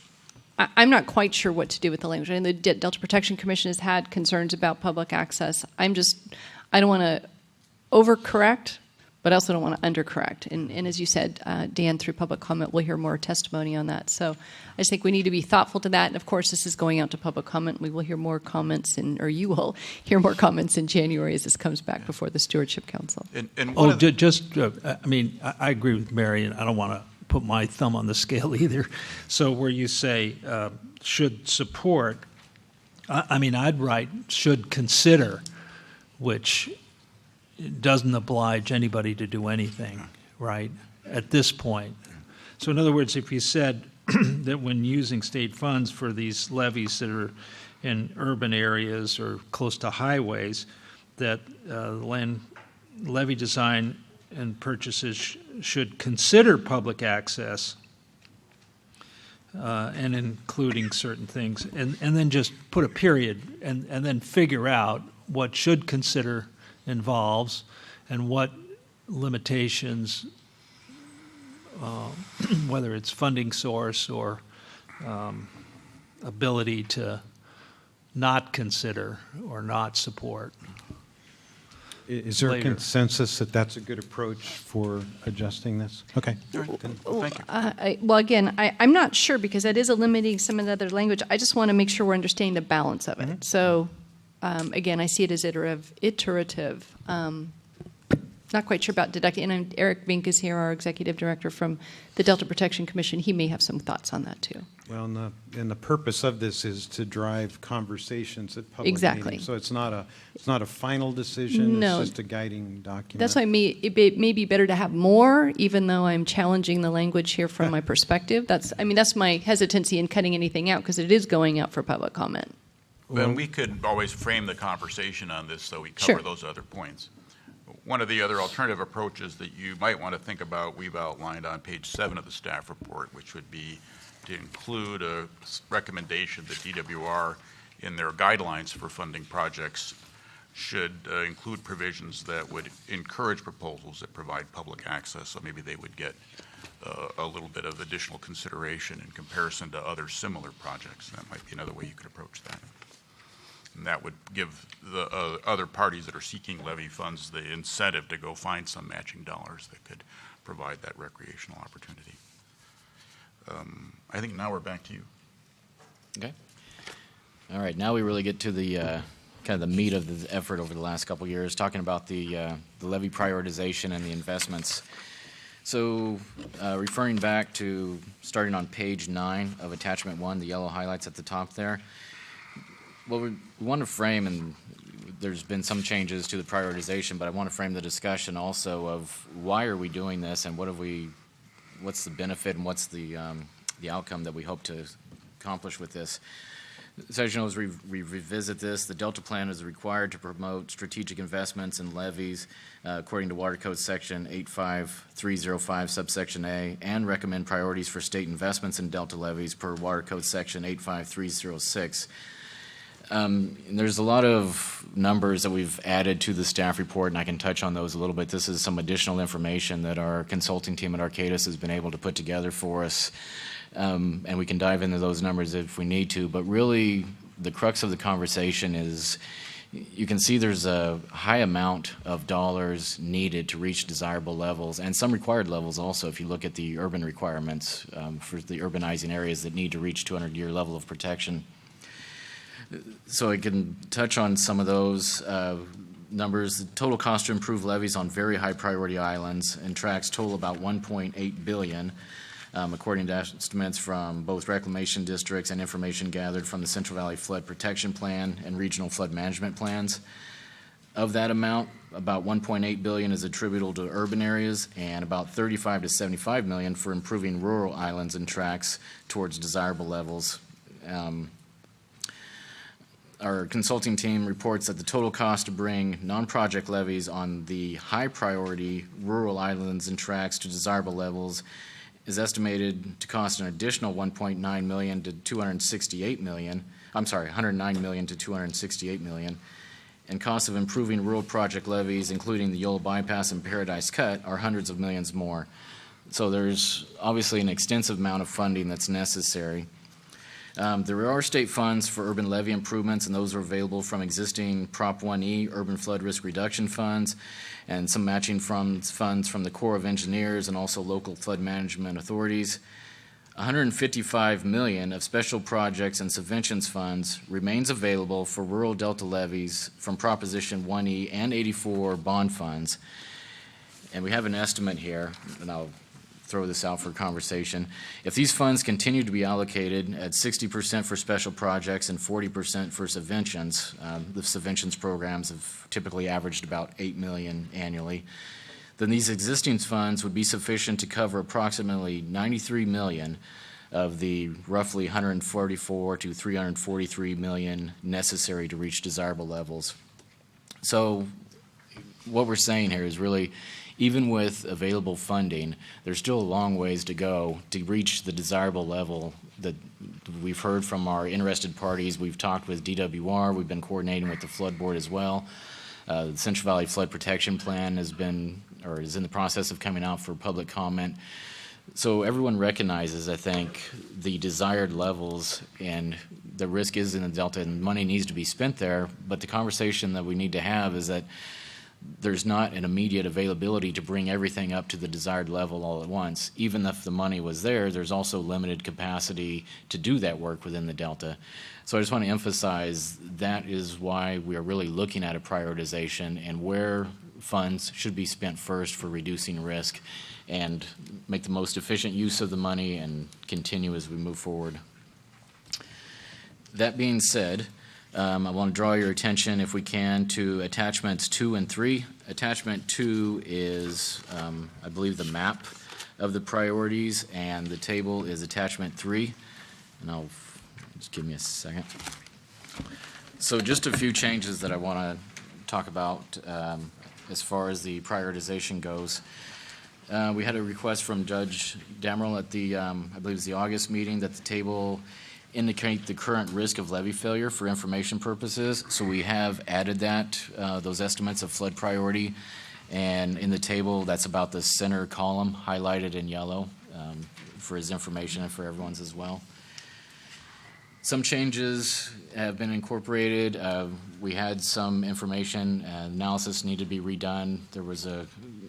I'm not quite sure what to do with the language. And the Delta Protection Commission has had concerns about public access. I don't want to overcorrect, but I also don't want to undercorrect. And as you said, Dan, through public comment, we'll hear more testimony on that. So I just think we need to be thoughtful to that. And of course, this is going out to public comment. We will hear more comments, or you will hear more comments in January as this comes back before the Stewardship Council. I agree with Mary, and I don't want to put my thumb on the scale either. So where you say should support, I'd write should consider, which doesn't oblige anybody to do anything, right, at this point. So in other words, if you said that when using state funds for these levees that are in urban areas or close to highways, that land levee design and purchases should consider public access and including certain things, and then just put a period and then figure out what should consider involves and what limitations, whether it's funding source or ability to not consider or not support. Is there later. a consensus that that's a good approach for adjusting this? Okay. All right, then, thank you. Well, again, I'm not sure because that is eliminating some of the other language. I just want to make sure we're understanding the balance of it. Mm-hmm. So, again, I see it as iterative. Not quite sure about deducting. And Eric Vink is here, our executive director from the Delta Protection Commission. He may have some thoughts on that too. Well, and the purpose of this is to drive conversations at public Exactly. meetings. So it's not a final decision. No. It's just a guiding document. That's why it may be better to have more, even though I'm challenging the language here from my perspective. That's my hesitancy in cutting anything out because it is going out for public comment. Well, we could always frame the conversation on this so we cover those other points. One of the other alternative approaches that you might want to think about, we've outlined on page 7 of the staff report, which would be to include a recommendation that DWR in their guidelines for funding projects should include provisions that would encourage proposals that provide public access, so maybe they would get a little bit of additional consideration in comparison to other similar projects. That might be another way you could approach that. And that would give the other parties that are seeking levy funds the incentive to go find some matching dollars that could provide that recreational opportunity. I think now we're back to you. Okay. All right, now we really get to the kind of the meat of the effort over the last couple of years, talking about the levy prioritization and the investments. So referring back to starting on page 9 of attachment 1, the yellow highlights at the top there, what we want to frame, and there's been some changes to the prioritization, but I want to frame the discussion also of why are we doing this and what's the benefit and what's the outcome that we hope to accomplish with this. So as you know, as we revisit this, the Delta Plan is required to promote strategic investments in levees according to Water Code Section 85305 subsection A, and recommend priorities for state investments in Delta levees per Water Code Section 85306. And there's a lot of numbers that we've added to the staff report, and I can touch on those a little bit. This is some additional information that our consulting team at Arcadis has been able to put together for us. And we can dive into those numbers if we need to, but really the crux of the conversation is you can see there's a high amount of dollars needed to reach desirable levels, and some required levels also if you look at the urban requirements for the urbanizing areas that need to reach 200-year level of protection. So I can touch on some of those numbers. The total cost to improve levees on very high priority islands and tracts total about $1.8 billion. According to estimates from both reclamation districts and information gathered from the Central Valley Flood Protection Plan and regional flood management plans. Of that amount, about $1.8 billion is attributable to urban areas and about $35 to $75 million for improving rural islands and tracts towards desirable levels. Our consulting team reports that the total cost to bring non-project levees on the high priority rural islands and tracts to desirable levels is estimated to cost an additional $1.9 million to $268 million. I'm sorry, $109 million to $268 million. And costs of improving rural project levees, including the Yola Bypass and Paradise Cut, are hundreds of millions more. So there's obviously an extensive amount of funding that's necessary. There are state funds for urban levee improvements, and those are available from existing Prop 1E urban flood risk reduction funds, and some matching funds from the Corps of Engineers and also local flood management authorities. $155 million of special projects and subventions funds remains available for rural delta levees from Proposition 1E and 84 bond funds. And we have an estimate here, and I'll throw this out for conversation. If these funds continue to be allocated at 60% for special projects and 40% for subventions, the subventions programs have typically averaged about $8 million annually, then these existing funds would be sufficient to cover approximately $93 million of the roughly $144 to $343 million necessary to reach desirable levels. So what we're saying here is really, even with available funding, there's still a long ways to go to reach the desirable level that we've heard from our interested parties. We've talked with DWR. We've been coordinating with the Flood Board as well. The Central Valley Flood Protection Plan is in the process of coming out for public comment. So everyone recognizes, I think, the desired levels, and the risk is in the Delta, and money needs to be spent there. But the conversation that we need to have is that there's not an immediate availability to bring everything up to the desired level all at once. Even if the money was there, there's also limited capacity to do that work within the Delta. So I just want to emphasize that is why we are really looking at a prioritization and where funds should be spent first for reducing risk and make the most efficient use of the money and continue as we move forward. That being said, I want to draw your attention, if we can, to attachments 2 and 3. Attachment 2 is, I believe, the map of the priorities, and the table is attachment 3. And just give me a second. So just a few changes that I want to talk about as far as the prioritization goes. We had a request from Judge Damerel at the, I believe it was the August meeting, that the table indicate the current risk of levee failure for information purposes. So we have added that, those estimates of flood priority. And in the table, that's about the center column highlighted in yellow for his information and for everyone's as well. Some changes have been incorporated. We had some information analysis needed to be redone. There was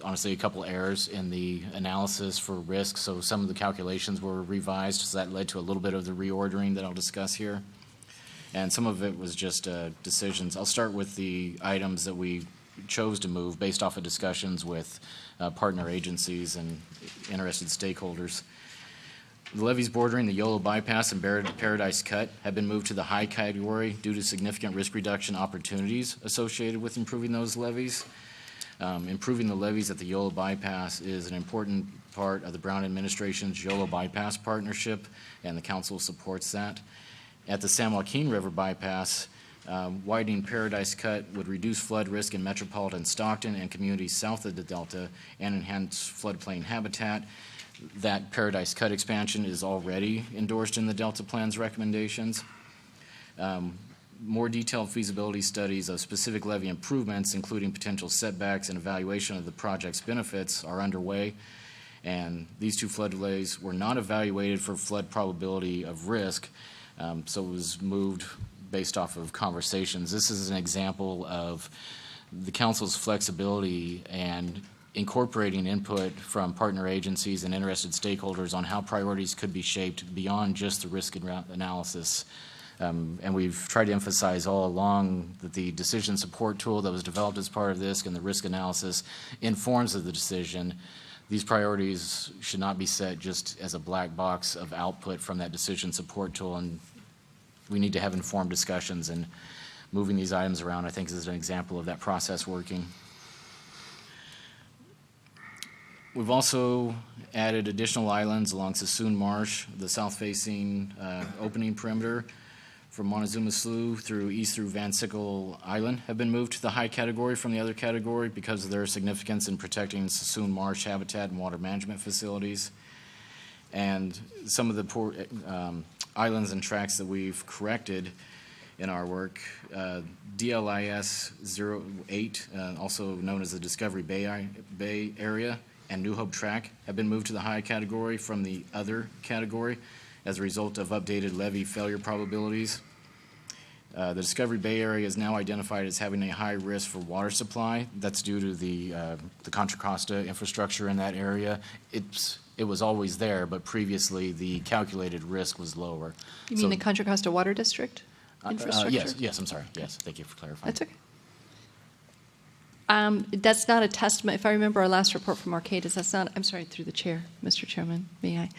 honestly a couple errors in the analysis for risk, so some of the calculations were revised, so that led to a little bit of the reordering that I'll discuss here. and some of it was just decisions. I'll start with the items that we chose to move based off of discussions with partner agencies and interested stakeholders. The levees bordering the Yolo Bypass and Paradise Cut have been moved to the high category due to significant risk reduction opportunities associated with improving those levees. Improving the levees at the Yolo Bypass is an important part of the Brown administration's Yolo Bypass partnership, and the council supports that. At the San Joaquin River Bypass, widening Paradise Cut would reduce flood risk in metropolitan Stockton and communities south of the Delta and enhance floodplain habitat. That Paradise Cut expansion is already endorsed in the Delta Plan's recommendations. More detailed feasibility studies of specific levee improvements, including potential setbacks and evaluation of the project's benefits, are underway. And these two floodways were not evaluated for flood probability of risk, so it was moved based off of conversations. This is an example of the council's flexibility and incorporating input from partner agencies and interested stakeholders on how priorities could be shaped beyond just the risk analysis. And we've tried to emphasize all along that the decision support tool that was developed as part of this and the risk analysis informs of the decision. These priorities should not be set just as a black box of output from that decision support tool, and we need to have informed discussions, and moving these items around, I think, is an example of that process working. We've also added additional islands along Sassoon Marsh, the south-facing opening perimeter from Montezuma Slough through Van Sickle Island have been moved to the high category from the other category because of their significance in protecting Sassoon Marsh habitat and water management facilities. And some of the islands and tracts that we've corrected in our work, DLIS 08, also known as the Discovery Bay Area, and New Hope Track have been moved to the high category from the other category as a result of updated levee failure probabilities. The Discovery Bay Area is now identified as having a high risk for water supply. That's due to the Contra Costa infrastructure in that area. It was always there, but previously the calculated risk was lower. You mean the Contra Costa Water District infrastructure? Yes, I'm sorry. Yes, thank you for clarifying. That's okay. That's not a testament. If I remember our last report from Arcadis, that's not, I'm sorry, through the chair, Mr. Chairman, may I?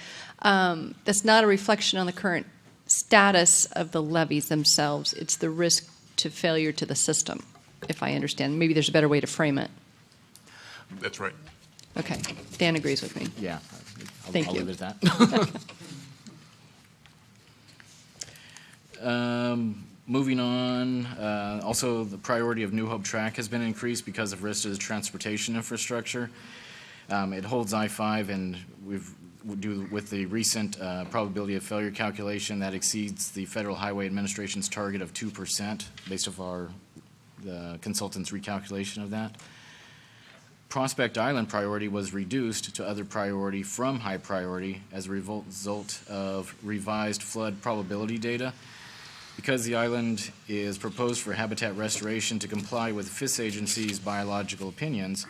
That's not a reflection on the current status of the levees themselves. It's the risk to failure to the system, if I understand. Maybe there's a better way to frame it. That's right. Okay. Dan agrees with me. Yeah. Thank I'll you. leave it at that. Moving on, also the priority of New Hope Track has been increased because of risk to the transportation infrastructure. It holds I-5, and with the recent probability of failure calculation that exceeds the Federal Highway Administration's target of 2% based off the consultant's recalculation of that. Prospect Island priority was reduced to other priority from high priority as a result of revised flood probability data. Because the island is proposed for habitat restoration to comply with FIS agency's biological opinions,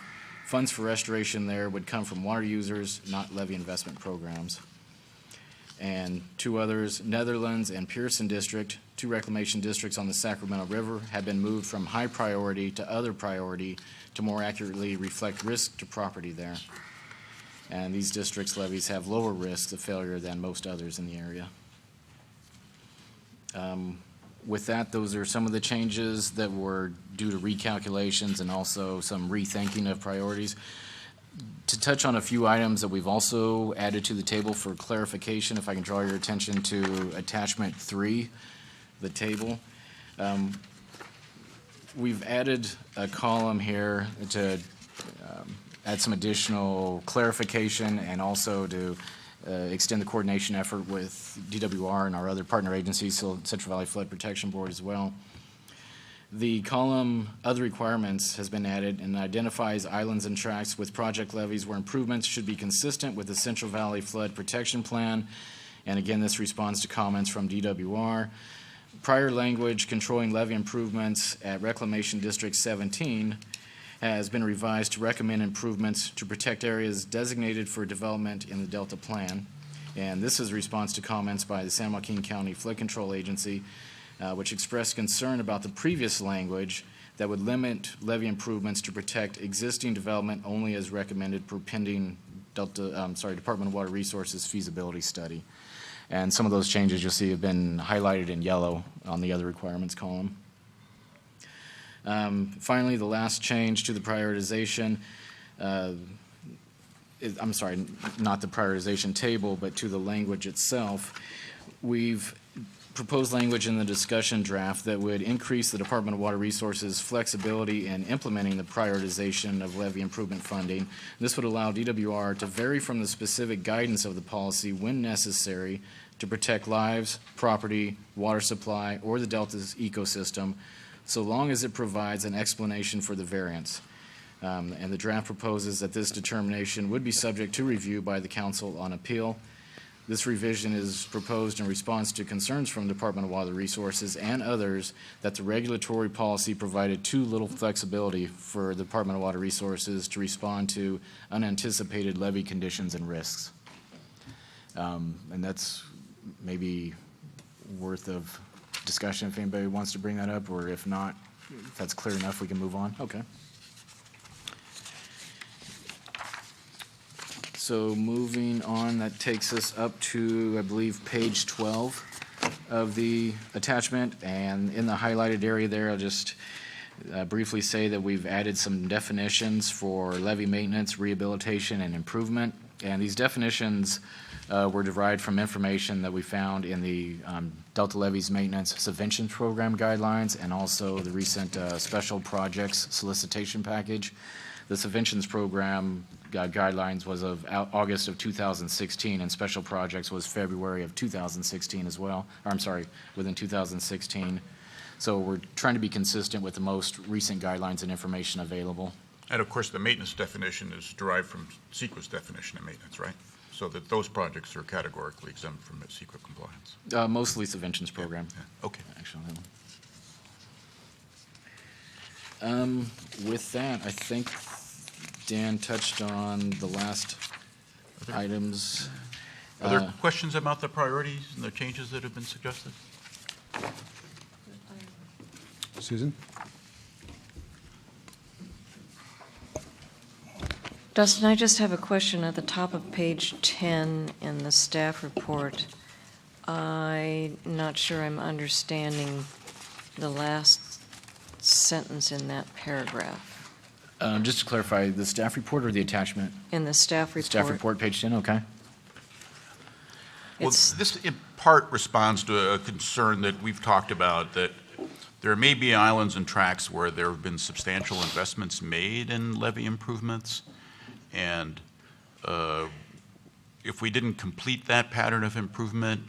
funds for restoration there would come from water users, not levee investment programs. And two others, Netherlands and Pearson District, two reclamation districts on the Sacramento River, have been moved from high priority to other priority to more accurately reflect risk to property there. And these districts' levees have lower risks of failure than most others in the area. With that, those are some of the changes that were due to recalculations and also some rethinking of priorities. To touch on a few items that we've also added to the table for clarification, if I can draw your attention to attachment 3, the table. We've added a column here to add some additional clarification and also to extend the coordination effort with DWR and our other partner agencies, so Central Valley Flood Protection Board as well. The column Other Requirements has been added and identifies islands and tracts with project levees where improvements should be consistent with the Central Valley Flood Protection Plan. And again, this responds to comments from DWR. Prior language controlling levee improvements at Reclamation District 17 has been revised to recommend improvements to protect areas designated for development in the Delta Plan. And this is a response to comments by the San Joaquin County Flood Control Agency which expressed concern about the previous language that would limit levee improvements to protect existing development only as recommended per pending Department of Water Resources feasibility study. And some of those changes you'll see have been highlighted in yellow on the other requirements column. Finally, the last change to the prioritization, I'm sorry, not the prioritization table, but to the language itself. We've proposed language in the discussion draft that would increase the Department of Water Resources flexibility in implementing the prioritization of levee improvement funding. This would allow DWR to vary from the specific guidance of the policy when necessary to protect lives, property, water supply, or the Delta's ecosystem, so long as it provides an explanation for the variance. And the draft proposes that this determination would be subject to review by the Council on Appeal. This revision is proposed in response to concerns from the Department of Water Resources and others that the regulatory policy provided too little flexibility for the Department of Water Resources to respond to unanticipated levee conditions and risks. And that's maybe worth of discussion if anybody wants to bring that up, or if not, if that's clear enough, we can move on. Okay. So moving on, that takes us up to, I believe, page 12 of the attachment. And in the highlighted area there, I'll just briefly say that we've added some definitions for levee maintenance, rehabilitation, and improvement. And these definitions were derived from information that we found in the Delta Levees Maintenance Subvention Program guidelines and also the recent Special Projects Solicitation Package. The Subventions Program guidelines was of August of 2016, and Special Projects was February of 2016 as well. Or I'm sorry, within 2016. So we're trying to be consistent with the most recent guidelines and information available. And of course, the maintenance definition is derived from CEQA's definition of maintenance, right? So that those projects are categorically exempt from CEQA compliance. Mostly Subventions Program. Yeah. Okay. Actually. With that, I think Dan touched on the last items. Are there questions about the priorities and the changes that have been suggested? Susan? Dustin, I just have a question at the top of page 10 in the staff report. I'm not sure I'm understanding the last sentence in that paragraph. Just to clarify, the staff report or the attachment? In the staff report. Staff report, page 10, okay. Well, this in part responds to a concern that we've talked about, that there may be islands and tracts where there have been substantial investments made in levee improvements, and if we didn't complete that pattern of improvement,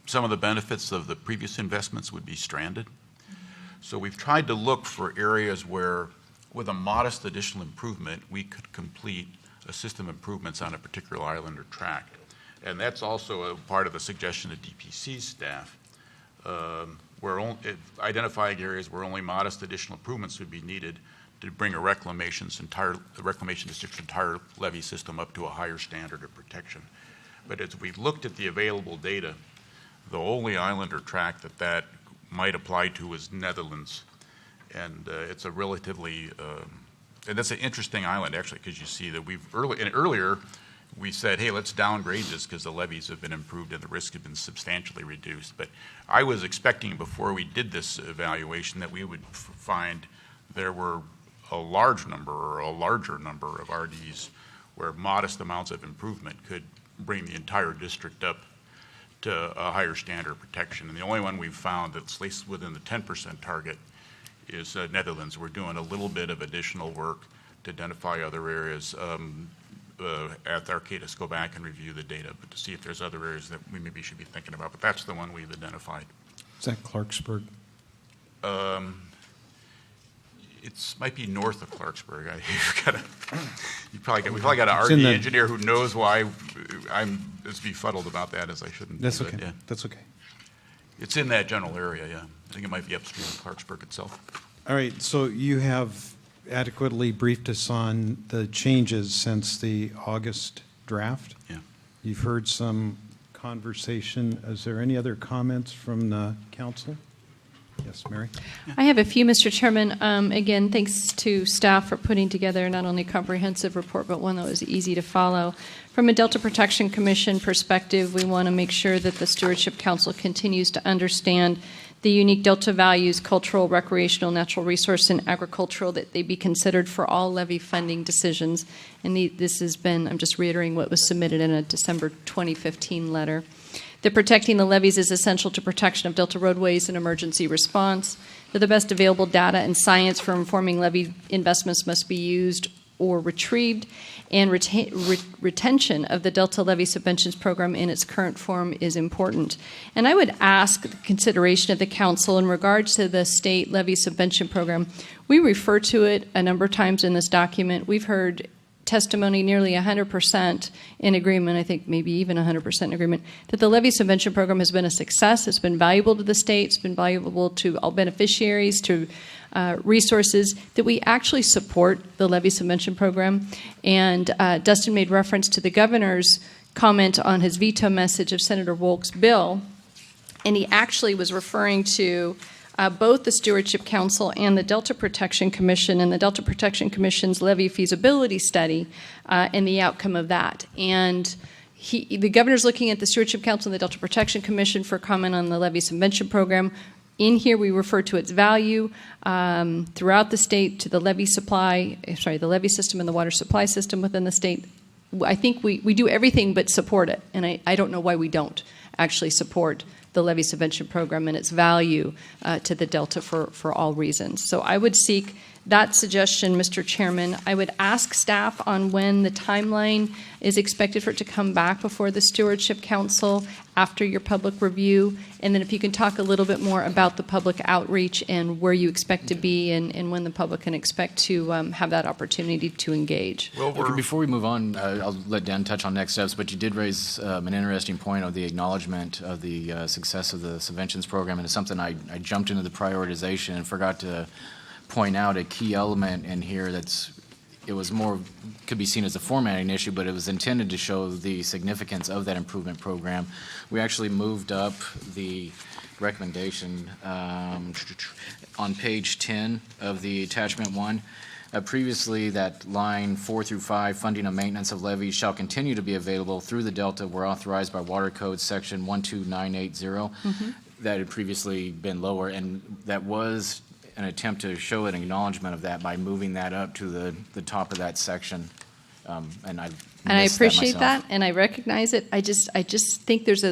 some of the benefits of the previous investments would be stranded. So we've tried to look for areas where, with a modest additional improvement, we could complete a system of improvements on a particular island or tract. And that's also a part of the suggestion of DPC's staff, identifying areas where only modest additional improvements would be needed to bring the reclamation district's entire levee system up to a higher standard of protection. But as we looked at the available data, the only island or tract that might apply to is Netherlands. And it's a relatively, and that's an interesting island actually, because you see that earlier we said, hey, let's downgrade this because the levees have been improved and the risk have been substantially reduced. But I was expecting before we did this evaluation that we would find there were a large number or a larger number of RDs where modest amounts of improvement could bring the entire district up to a higher standard of protection. And the only one we've found that's at least within the 10% target is Netherlands. We're doing a little bit of additional work to identify other areas. At Arcadis, go back and review the data, but to see if there's other areas that we maybe should be thinking about. But that's the one we've identified. Is that Clarksburg? It might be north of Clarksburg. We probably got an RD engineer who knows why I'm as befuddled about that as I shouldn't be. That's okay. Yeah. That's okay. It's in that general area, yeah. I think it might be upstream of Clarksburg itself. All right, so you have adequately briefed us on the changes since the August draft. Yeah. You've heard some conversation. Is there any other comments from the council? Yes, Mary? I have a few, Mr. Chairman. Again, thanks to staff for putting together not only a comprehensive report, but one that was easy to follow. From a Delta Protection Commission perspective, we want to make sure that the Stewardship Council continues to understand the unique Delta values, cultural, recreational, natural resource, and agricultural, that they be considered for all levy funding decisions. And this has been, I'm just reiterating what was submitted in a December 2015 letter. That protecting the levees is essential to protection of Delta roadways and emergency response. That the best available data and science for informing levy investments must be used or retrieved, and retention of the Delta Levy Subventions Program in its current form is important. And I would ask the consideration of the Council in regards to the State Levy Subvention Program. We refer to it a number of times in this document. We've heard testimony nearly 100% in agreement, I think maybe even 100% in agreement, that the Levy Subvention Program has been a success. It's been valuable to the state. It's been valuable to all beneficiaries, to resources, that we actually support the Levy Subvention Program. And Dustin made reference to the governor's comment on his veto message of Senator Wolk's bill, and he actually was referring to both the Stewardship Council and the Delta Protection Commission and the Delta Protection Commission's levy feasibility study and the outcome of that. And the governor's looking at the Stewardship Council and the Delta Protection Commission for comment on the Levy Subvention Program. In here, we refer to its value throughout the state, to the levy the levy system and the water supply system within the state. I think we do everything but support it, and I don't know why we don't actually support the Levy Subvention Program and its value to the Delta for all reasons. So I would seek that suggestion, Mr. Chairman. I would ask staff on when the timeline is expected for it to come back before the Stewardship Council after your public review, and then if you can talk a little bit more about the public outreach and where you expect to be and when the public can expect to have that opportunity to engage. Well, Before we move on, I'll let Dan touch on next steps, but you did raise an interesting point of the acknowledgement of the success of the subventions program, and it's something I jumped into the prioritization and forgot to point out a key element in here could be seen as a formatting issue, but it was intended to show the significance of that improvement program. We actually moved up the recommendation on page 10 of the attachment 1. Previously, that line 4 through 5, funding and maintenance of levees shall continue to be available through the Delta were authorized by Water Code section 12980. Mm-hmm. That had previously been lower, and that was an attempt to show an acknowledgement of that by moving that up to the top of that section. And I appreciate that, and I recognize it. I just think there's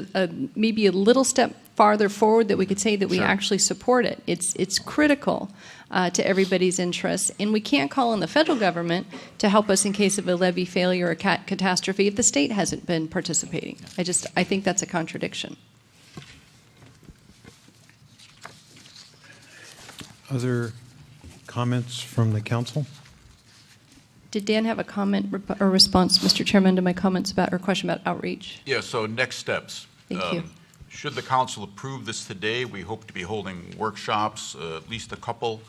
maybe a little step farther forward that we could say that we actually support it. It's critical to everybody's interests, and we can't call on the federal government to help us in case of a levy failure or catastrophe if the state hasn't been participating. I think that's a contradiction. Other comments from the council? Did Dan have a comment or response, Mr. Chairman, to my comments about or question about outreach? Yeah, so next steps. Thank you. Should the council approve this today, we hope to be holding workshops, at least a couple,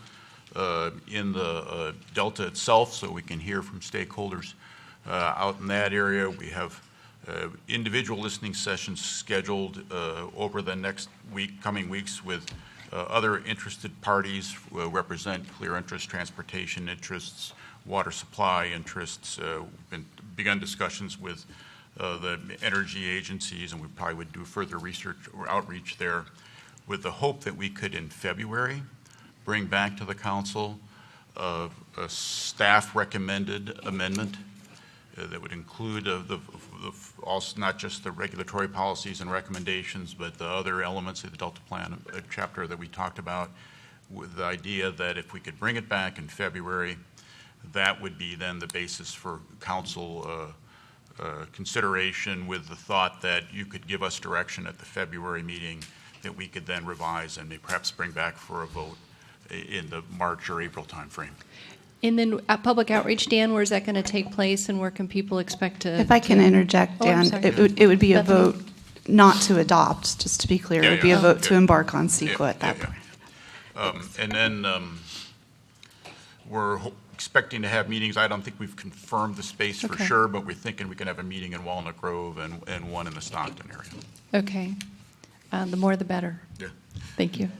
in the Delta itself, so we can hear from stakeholders out in that area. We have individual listening sessions scheduled over the next coming weeks with other interested parties who represent clear interest, transportation interests, water supply interests. We've begun discussions with the energy agencies, and we probably would do further research or outreach there with the hope that we could, in February, bring back to the council a staff recommended amendment that would include also not just the regulatory policies and recommendations, but the other elements of the Delta Plan chapter that we talked about, with the idea that if we could bring it back in February, that would be then the basis for council consideration, with the thought that you could give us direction at the February meeting that we could then revise and perhaps bring back for a vote in the March or April timeframe. And then at public outreach, Dan, where is that going to take place, and where can people expect to? If I can interject, Dan, it would be a Bethany? vote not to adopt, just to be clear. It would be a vote to embark on CEQA at that point. And then we're expecting to have meetings. I don't think we've confirmed the space for Okay. sure, but we're thinking we can have a meeting in Walnut Grove and one in the Stockton area. Okay. The more the better. Yeah. Thank you.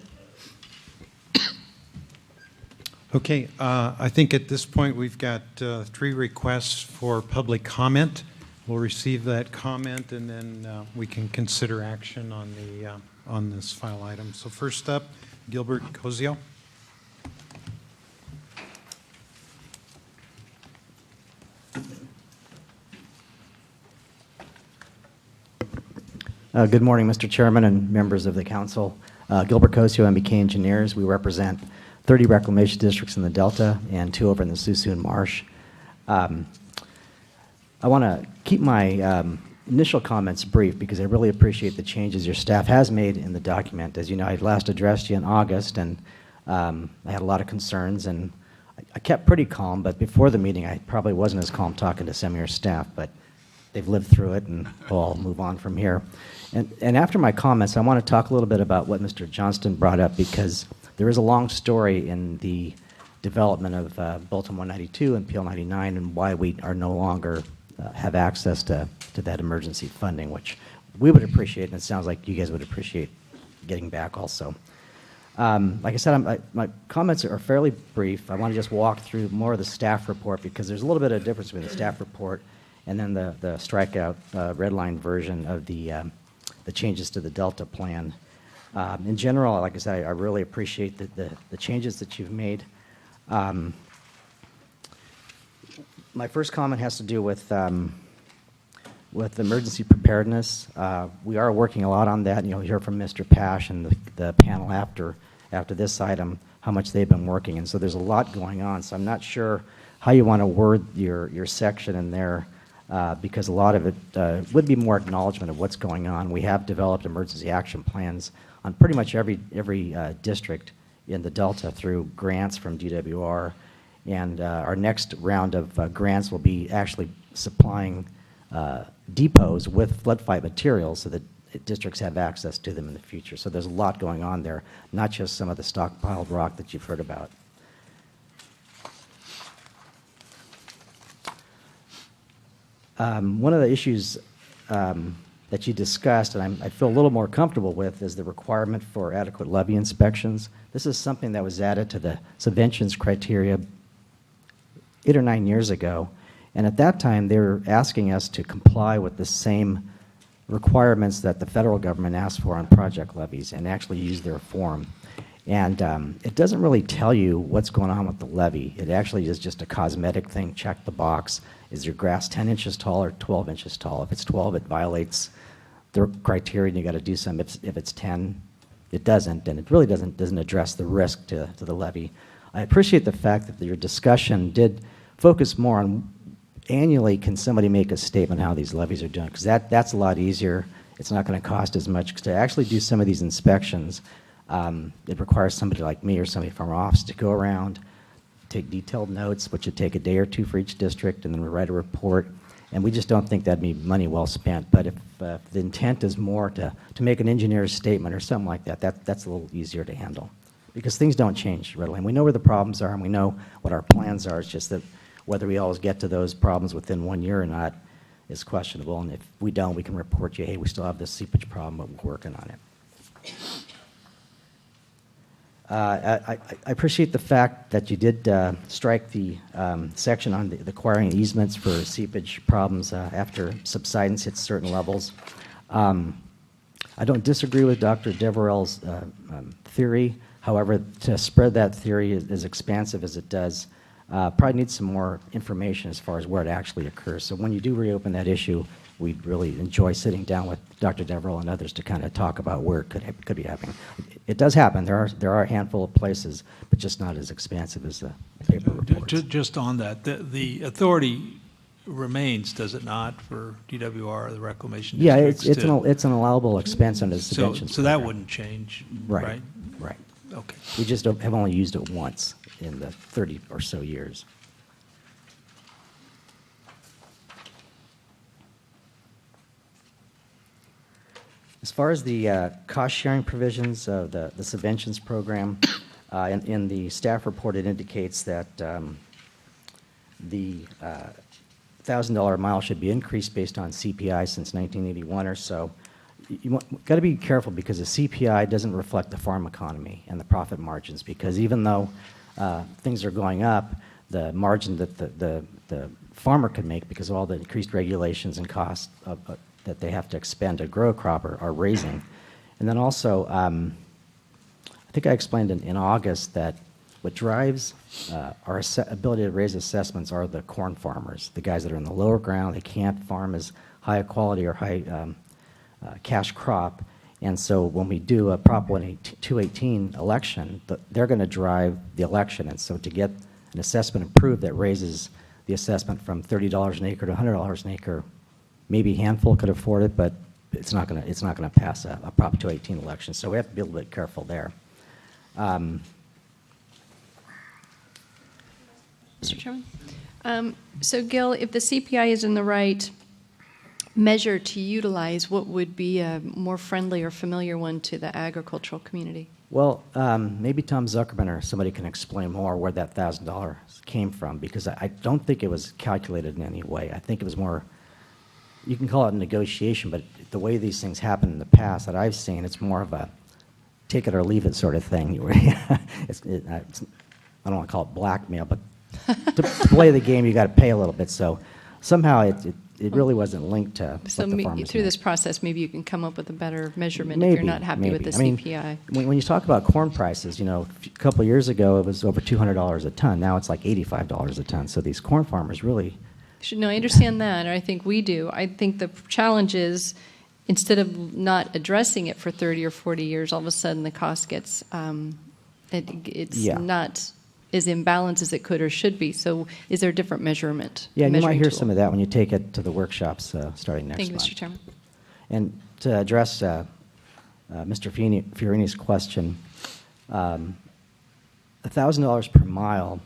Okay, I think at this point we've got 3 requests for public comment. We'll receive that comment and then we can consider action on the on this file item. So first up, Gilbert Cozio. Good morning, Mr. Chairman and members of the council. Gilbert Cosio, MBK Engineers. We represent 30 reclamation districts in the Delta and 2 over in the Suisun Marsh. I want to keep my initial comments brief because I really appreciate the changes your staff has made in the document. As you know, I last addressed you in August, and I had a lot of concerns, and I kept pretty calm, but before the meeting, I probably wasn't as calm talking to some of your staff, but they've lived through it, and we'll all move on from here. And after my comments, I want to talk a little bit about what Mr. Johnston brought up, because there is a long story in the development of Bulletin 192 and PL 99 and why we are no longer have access to that emergency funding, which we would appreciate, and it sounds like you guys would appreciate getting back also. Like I said, my comments are fairly brief. I want to just walk through more of the staff report because there's a little bit of difference between the staff report and then the strikeout red line version of the changes to the Delta plan. In general, like I said, I really appreciate the changes that you've made. My first comment has to do with emergency preparedness. We are working a lot on that. You'll hear from Mr. Pash and the panel after this item how much they've been working. And so there's a lot going on. So I'm not sure how you want to word your section in there because a lot of it would be more acknowledgement of what's going on. We have developed emergency action plans on pretty much every district in the Delta through grants from DWR. And our next round of grants will be actually supplying depots with flood fight materials so that districts have access to them in the future. So there's a lot going on there, not just some of the stockpiled rock that you've heard about. One of the issues that you discussed, and I feel a little more comfortable with, is the requirement for adequate levee inspections. This is something that was added to the subventions criteria 8 or 9 years ago. And at that time, they were asking us to comply with the same requirements that the federal government asked for on project levies and actually use their form. And it doesn't really tell you what's going on with the levee. It actually is just a cosmetic thing. Check the box. Is your grass 10 inches tall or 12 inches tall? If it's 12, it violates the criteria and you got to do some. If it's 10, it doesn't. And it really doesn't address the risk to the levee. I appreciate the fact that your discussion did focus more on annually, can somebody make a statement how these levies are doing? Because that's a lot easier. It's not going to cost as much. Because to actually do some of these inspections, it requires somebody like me or somebody from our office to go around, take detailed notes, which would take a day or 2 for each district, and then we write a report. And we just don't think that'd be money well spent. But if the intent is more to make an engineer's statement or something like that, that's a little easier to handle. Because things don't change readily. And we know where the problems are, and we know what our plans are. It's just that whether we always get to those problems within 1 year or not is questionable. And if we don't, we can report you, hey, we still have this seepage problem, but we're working on it. I appreciate the fact that you did strike the section on the acquiring easements for seepage problems after subsidence hits certain levels. I don't disagree with Dr. Deverell's theory. However, to spread that theory as expansive as it does, probably needs some more information as far as where it actually occurs. So when you do reopen that issue, we'd really enjoy sitting down with Dr. Deverell and others to kind of talk about where it could be happening. It does happen. There are a handful of places, but just not as expansive as the paper reports. Just on that, the authority remains, does it not, for DWR, the reclamation districts? Yeah, it's an allowable expense under the subventions. So that wouldn't change, right? Right. Okay. We just have only used it once in the 30 or so years. As far as the cost-sharing provisions of the subventions program, in the staff report, it indicates that the $1,000 a mile should be increased based on CPI since 1981 or so. You got to be careful because the CPI doesn't reflect the farm economy and the profit margins, because even though things are going up, the margin that the farmer can make because of all the increased regulations and costs that they have to expend to grow a crop are raising. And then also, I think I explained in August that what drives our ability to raise assessments are the corn farmers, the guys that are in the lower ground. They can't farm as high a quality or high cash crop. And so when we do a Prop 218 election, they're going to drive the election. And so to get an assessment approved that raises the assessment from $30 an acre to $100 an acre, maybe a handful could afford it, but it's not going to pass a Prop 218 election. So we have to be a little bit careful there. Mr. Chairman? So Gil, if the CPI is in the right measure to utilize, what would be a more friendly or familiar one to the agricultural community? Well, maybe Tom Zuckerman or somebody can explain more where that $1,000 came from, because I don't think it was calculated in any way. I think it was more, you can call it a negotiation, but the way these things happen in the past that I've seen, it's more of a take it or leave it sort of thing. I don't want to call it blackmail, but to play the game, you got to pay a little bit. So somehow it really wasn't linked to So what the farmers through make. this process, maybe you can come up with a better measurement Maybe, if you're not happy with the maybe. CPI. When you talk about corn prices, a couple of years ago it was over $200 a ton. Now it's like $85 a ton. So these corn farmers really. No, I understand that, and I think we do. I think the challenge is, instead of not addressing it for 30 or 40 years, all of a sudden the cost gets, it's not as imbalanced as it could or should be. So is there a different measurement? Yeah, and you might hear tool? some of that when you take it to the workshops starting next Thank you, month. Mr. Chairman. And to address Mr. Fiorini's question, $1,000 per mile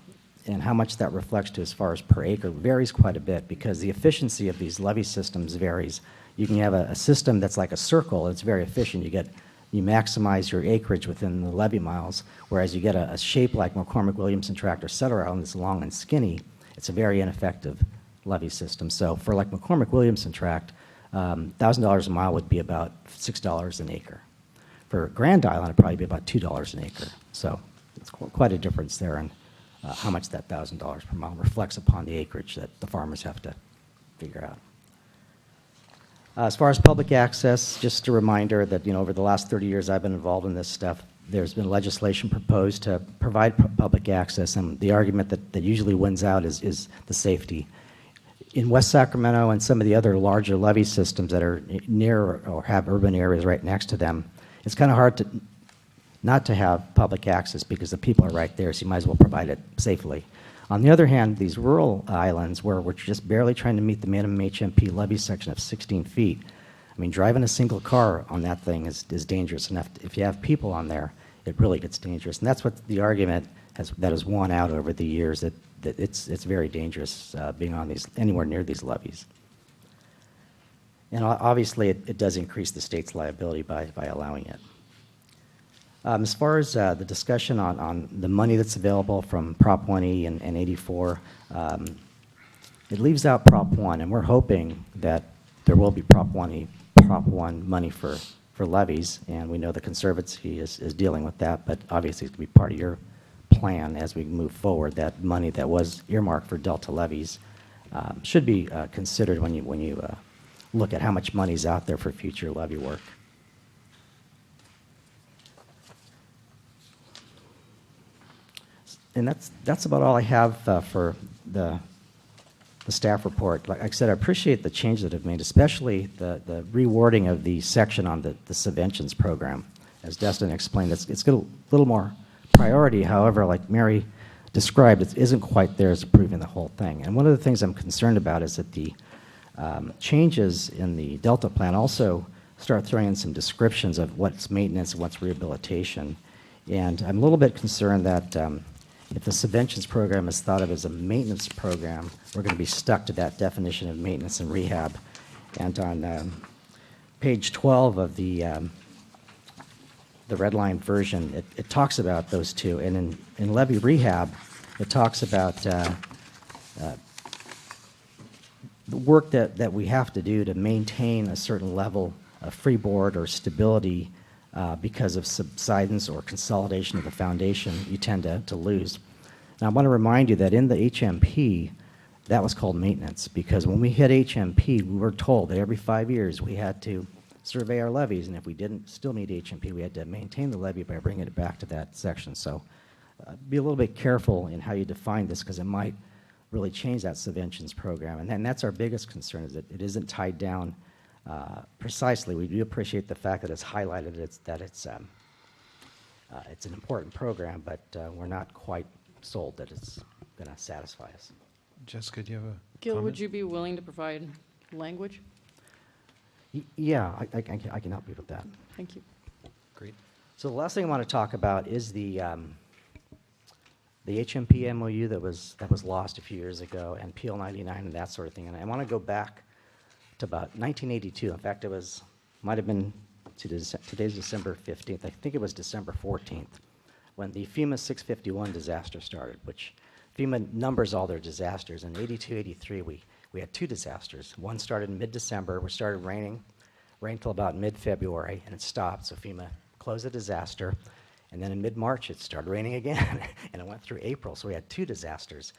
and how much that reflects to as far as per acre varies quite a bit, because the efficiency of these levee systems varies. You can have a system that's like a circle. It's very efficient. You maximize your acreage within the levee miles, whereas you get a shape like McCormick-Williamson tract or Sutter Island that's long and skinny. It's a very ineffective levee system. So for like McCormick-Williamson tract, $1,000 a mile would be about $6 an acre. For Grand Island, it'd probably be about $2 an acre. So it's quite a difference there in how much that $1,000 per mile reflects upon the acreage that the farmers have to figure out. As far as public access, just a reminder that over the last 30 years I've been involved in this stuff, there's been legislation proposed to provide public access, and the argument that usually wins out is the safety. In West Sacramento and some of the other larger levee systems that are near or have urban areas right next to them, it's kind of hard not to have public access because the people are right there, so you might as well provide it safely. On the other hand, these rural islands where we're just barely trying to meet the minimum HMP levee section of 16 feet, I mean, driving a single car on that thing is dangerous enough. If you have people on there, it really gets dangerous. And that's what the argument that has won out over the years, that it's very dangerous being on anywhere near these levees. And obviously, it does increase the state's liability by allowing it. As far as the discussion on the money that's available from Prop 1E and 84, it leaves out Prop 1, and we're hoping that there will be Prop 1 money for levies, and we know the Conservancy is dealing with that, but obviously it's going to be part of your plan as we move forward. That money that was earmarked for Delta levies should be considered when you look at how much money is out there for future levee work. And that's about all I have for the staff report. Like I said, I appreciate the changes that have made, especially the rewording of the section on the subventions program. As Destin explained, it's got a little more priority. However, like Mary described, it isn't quite there as approving the whole thing. And one of the things I'm concerned about is that the changes in the Delta plan also start throwing in some descriptions of what's maintenance and what's rehabilitation. And I'm a little bit concerned that if the subventions program is thought of as a maintenance program, we're going to be stuck to that definition of maintenance and rehab. And on page 12 of the red line version, it talks about those two. And in levee rehab, it talks about the work that we have to do to maintain a certain level of freeboard or stability because of subsidence or consolidation of the foundation, you tend to lose. Now, I want to remind you that in the HMP, that was called maintenance, because when we hit HMP, we were told that every 5 years we had to survey our levees, and if we didn't still meet HMP, we had to maintain the levee by bringing it back to that section. So be a little bit careful in how you define this, because it might really change that subventions program. And then that's our biggest concern, is that it isn't tied down precisely. We do appreciate the fact that it's highlighted, that it's an important program, but we're not quite sold that it's going to satisfy us. Jessica, do you have a Gil, comment? would you be willing to provide language? Yeah, I can help you with that. Thank you. Great. So the last thing I want to talk about is the HMP MOU that was lost a few years ago, and PL 99 and that sort of thing. And I want to go back to about 1982. In fact, might have been today's December 15th. I think it was December 14th when the FEMA 651 disaster started, which FEMA numbers all their disasters. In 82, 83, we had two disasters. One started in mid-December, where it started rained till about mid-February, and it stopped. So FEMA closed the disaster. And then in mid-March, it started raining again, and it went through April. So we had two disasters.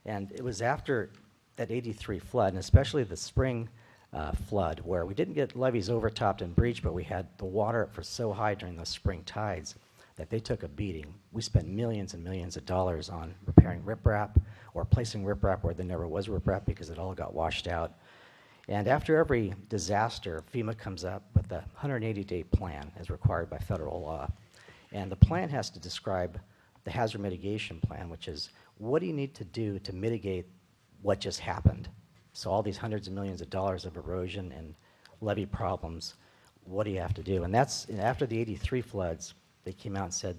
And it was after that 83 flood, and especially the spring flood, where we didn't get levees overtopped and breached, but we had the water for so high during those spring tides that they took a beating. We spent millions and millions of dollars on repairing riprap or placing riprap where there never was riprap because it all got washed out. And after every disaster, FEMA comes up with a 180-day plan as required by federal law. And the plan has to describe the hazard mitigation plan, which is what do you need to do to mitigate what just happened? So all these hundreds of millions of dollars of erosion and levee problems, what do you have to do? And after the 83 floods, they came out and said,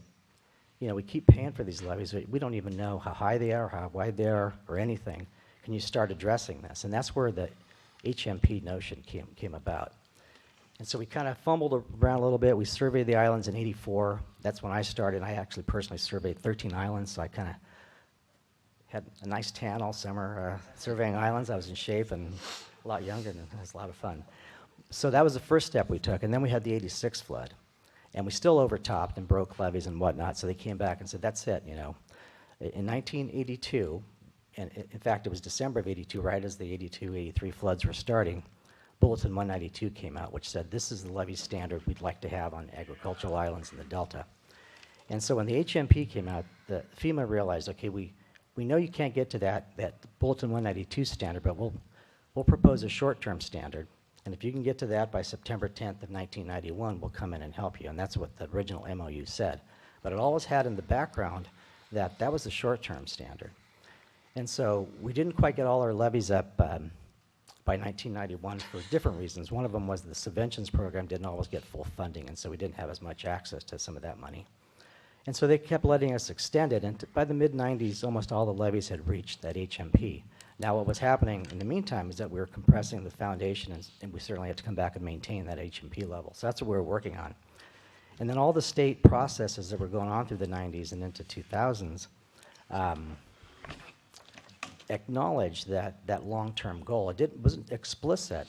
you know, we keep paying for these levees. We don't even know how high they are, how wide they are, or anything. Can you start addressing this? And that's where the HMP notion came about. And so we kind of fumbled around a little bit. We surveyed the islands in '84. That's when I started. I actually personally surveyed 13 islands, so I kind of had a nice tan all summer surveying islands. I was in shape and a lot younger, and it was a lot of fun. So that was the first step we took. And then we had the '86 flood. And we still overtopped and broke levees and whatnot, so they came back and said, that's it, you know. In 1982, and in fact, it was December of '82, right as the '82, '83 floods were starting, Bulletin 192 came out, which said, this is the levee standard we'd like to have on agricultural islands in the Delta. And so when the HMP came out, the FEMA realized, okay, we know you can't get to that Bulletin 192 standard, but we'll propose a short-term standard. And if you can get to that by September 10th of 1991, we'll come in and help you. And that's what the original MOU said. But it always had in the background that was the short-term standard. And so we didn't quite get all our levees up by 1991 for different reasons. One of them was the subventions program didn't always get full funding, and so we didn't have as much access to some of that money. And so they kept letting us extend it, and by the mid-90s, almost all the levees had reached that HMP. Now, what was happening in the meantime is that we were compressing the foundation, and we certainly had to come back and maintain that HMP level. So that's what we were working on. And then all the state processes that were going on through the 90s and into 2000s acknowledged that long-term goal. It wasn't explicit,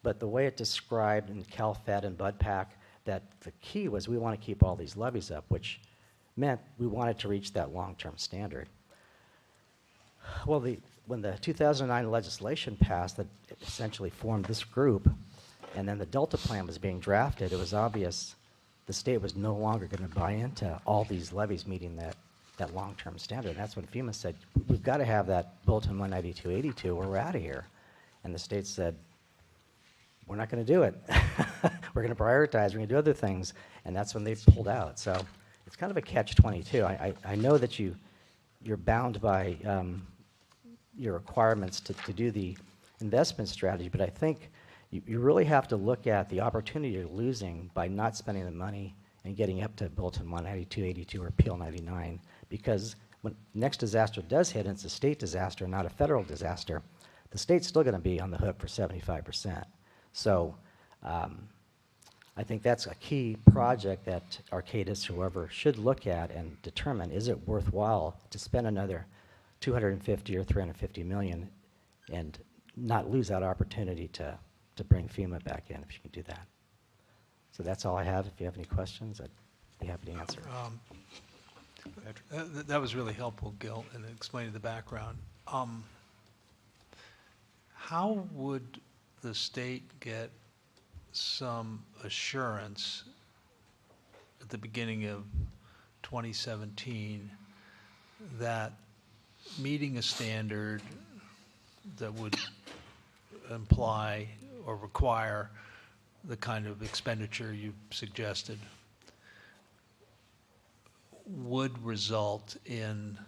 but the way it described in CalFed and BudPAC, that the key was we want to keep all these levees up, which meant we wanted to reach that long-term standard. Well, when the 2009 legislation passed that essentially formed this group, and then the Delta plan was being drafted, it was obvious the state was no longer going to buy into all these levees meeting that long-term standard. And that's when FEMA said, we've got to have that Bulletin 192-82 or we're out of here. And the state said, we're not going to do it. We're going to prioritize, we're going to do other things. And that's when they pulled out. So it's kind of a catch-22. I know that you're bound by your requirements to do the investment strategy, but I think you really have to look at the opportunity you're losing by not spending the money and getting up to Bulletin 192, 82, or PL 99, because when next disaster does hit, and it's a state disaster, not a federal disaster, the state's still going to be on the hook for 75%. So I think that's a key project that Arcadis, whoever, should look at and determine, is it worthwhile to spend another 250 or 350 million and not lose that opportunity to bring FEMA back in, if you can do that. So that's all I have. If you have any questions, I'd be happy to answer. That was really helpful, Gil, in explaining the background. How would the state get some assurance at the beginning of 2017 that meeting a standard that would imply or require the kind of expenditure you suggested would result in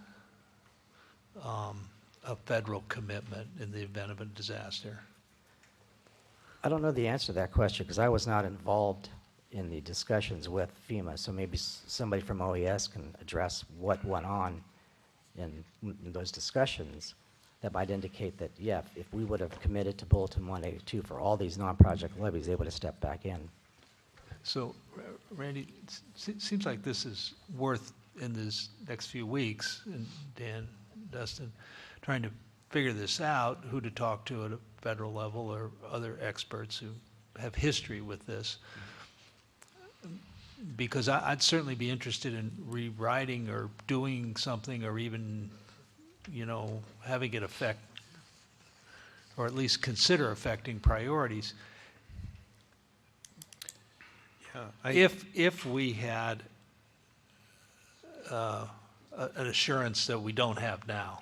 a federal commitment in the event of a disaster? I don't know the answer to that question because I was not involved in the discussions with FEMA, so maybe somebody from OES can address what went on in those discussions that might indicate that, yeah, if we would have committed to Bulletin 182 for all these non-project levies, they would have stepped back in. So, Randy, it seems like this is worth, in this next few weeks, and Dan, Dustin, trying to figure this out, who to talk to at a federal level or other experts who have history with this. Because I'd certainly be interested in rewriting or doing something or even, having it affect, or at least consider affecting priorities. Yeah, if we had an assurance that we don't have now,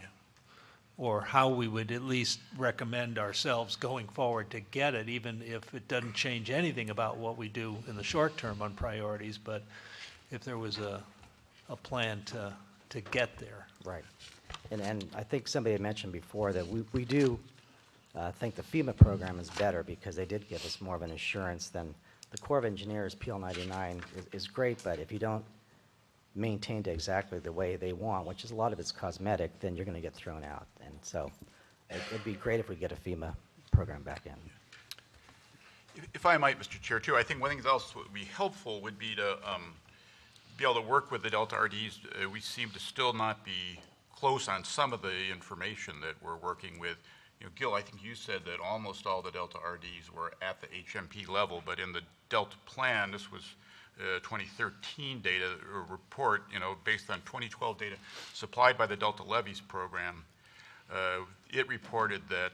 or how we would at least recommend ourselves going forward to get it, even if it doesn't change anything about what we do in the short term on priorities, but if there was a plan to get there. Right. And I think somebody had mentioned before that we do think the FEMA program is better because they did give us more of an assurance than the Corps of Engineers. PL 99 is great, but if you don't maintain it exactly the way they want, which is a lot of it's cosmetic, then you're going to get thrown out. And so it'd be great if we get a FEMA program back in. If I might, Mr. Chair, too, I think one thing else would be helpful would be to be able to work with the Delta RDs. We seem to still not be close on some of the information that we're working with. Gil, I think you said that almost all the Delta RDs were at the HMP level, but in the Delta plan, this was 2013 data or report, based on 2012 data supplied by the Delta Levees program. It reported that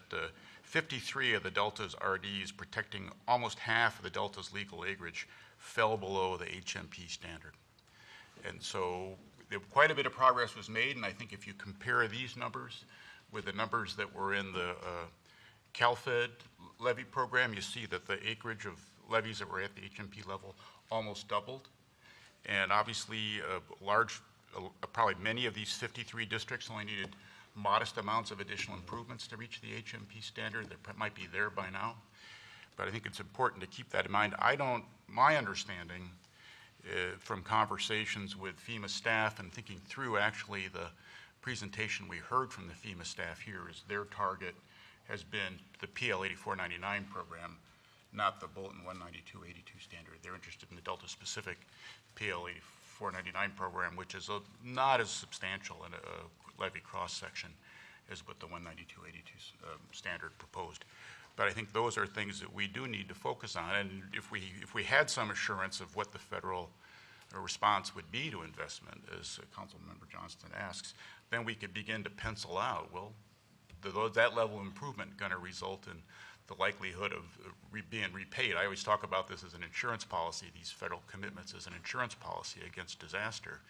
53 of the Delta's RDs protecting almost half of the Delta's legal acreage fell below the HMP standard. And so quite a bit of progress was made, and I think if you compare these numbers with the numbers that were in the CalFed levy program, you see that the acreage of levies that were at the HMP level almost doubled. And obviously, probably many of these 53 districts only needed modest amounts of additional improvements to reach the HMP standard that might be there by now. But I think it's important to keep that in mind. My understanding from conversations with FEMA staff and thinking through actually the presentation we heard from the FEMA staff here is their target has been the PL 8499 program, not the Bulletin 19282 standard. They're interested in the Delta-specific PL 8499 program, which is not as substantial in a levy cross-section as what the 19282 standard proposed. But I think those are things that we do need to focus on. And if we had some assurance of what the federal response would be to investment, as Councilmember Johnston asks, then we could begin to pencil out, well, that level of improvement going to result in the likelihood of being repaid. I always talk about this as an insurance policy, these federal commitments as an insurance policy against disaster.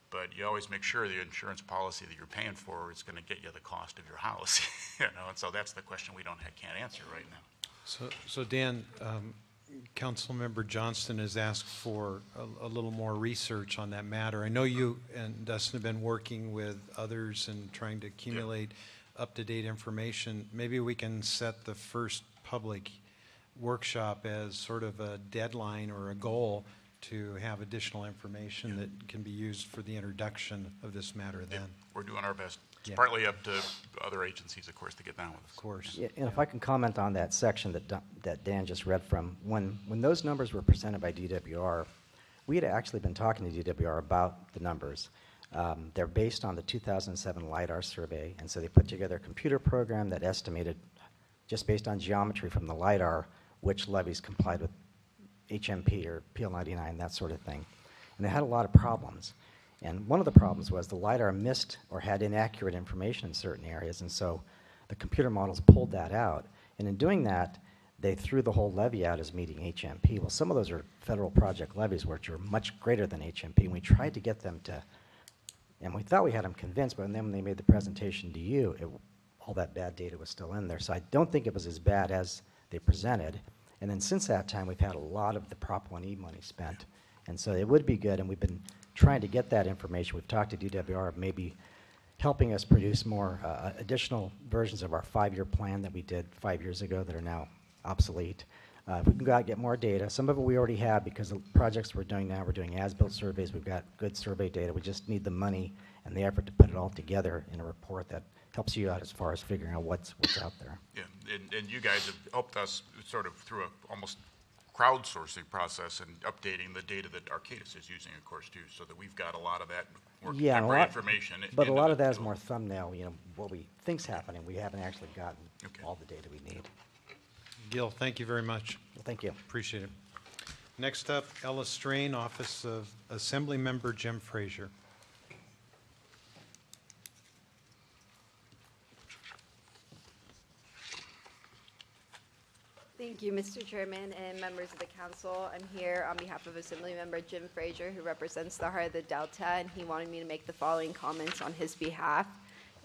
But you always make sure the insurance policy that you're paying for is going to get you the cost of your house. And so that's the question we can't answer right now. So Dan, Councilmember Johnston has asked for a little more research on that matter. I know you and Dustin have been working with others and trying to accumulate up-to-date information. Maybe we can set the first public workshop as sort of a deadline or a goal to have additional information that can be used for the introduction of this matter then. We're doing our best. It's partly up to other agencies, of course, to get down with us. Of course. Yeah, and if I can comment on that section that Dan just read from, when those numbers were presented by DWR, we had actually been talking to DWR about the numbers. They're based on the 2007 LIDAR survey, and so they put together a computer program that estimated, just based on geometry from the LIDAR, which levees complied with HMP or PL99, that sort of thing. And they had a lot of problems. And one of the problems was the LIDAR missed or had inaccurate information in certain areas, and so the computer models pulled that out. And in doing that, they threw the whole levee out as meeting HMP. Well, some of those are federal project levees, which are much greater than HMP, and we tried to get them to, and we thought we had them convinced, but then when they made the presentation to you, all that bad data was still in there. So I don't think it was as bad as they presented. And then since that time, we've had a lot of the Prop 1E money spent. And so it would be good, and we've been trying to get that information. We've talked to DWR of maybe helping us produce more additional versions of our 5-year plan that we did 5 years ago that are now obsolete. If we can go out and get more data, some of it we already have because the projects we're doing now, we're doing as-built surveys, we've got good survey data, we just need the money and the effort to put it all together in a report that helps you out as far as figuring out what's out there. Yeah, and you guys have helped us sort of through a almost crowdsourcing process and updating the data that Arcadis is using, of course, too, so that we've got a lot of that temporary information. But a lot of that is more thumbnail, what we think's happening. We haven't actually gotten all the data we need. Gil, thank you very much. Well, thank you. Appreciate it. Next up, Ella Strain, Office of Assembly Member Jim Frazier. Thank you, Mr. Chairman and members of the council. I'm here on behalf of Assemblymember Jim Frazier, who represents the Heart of the Delta, and he wanted me to make the following comments on his behalf.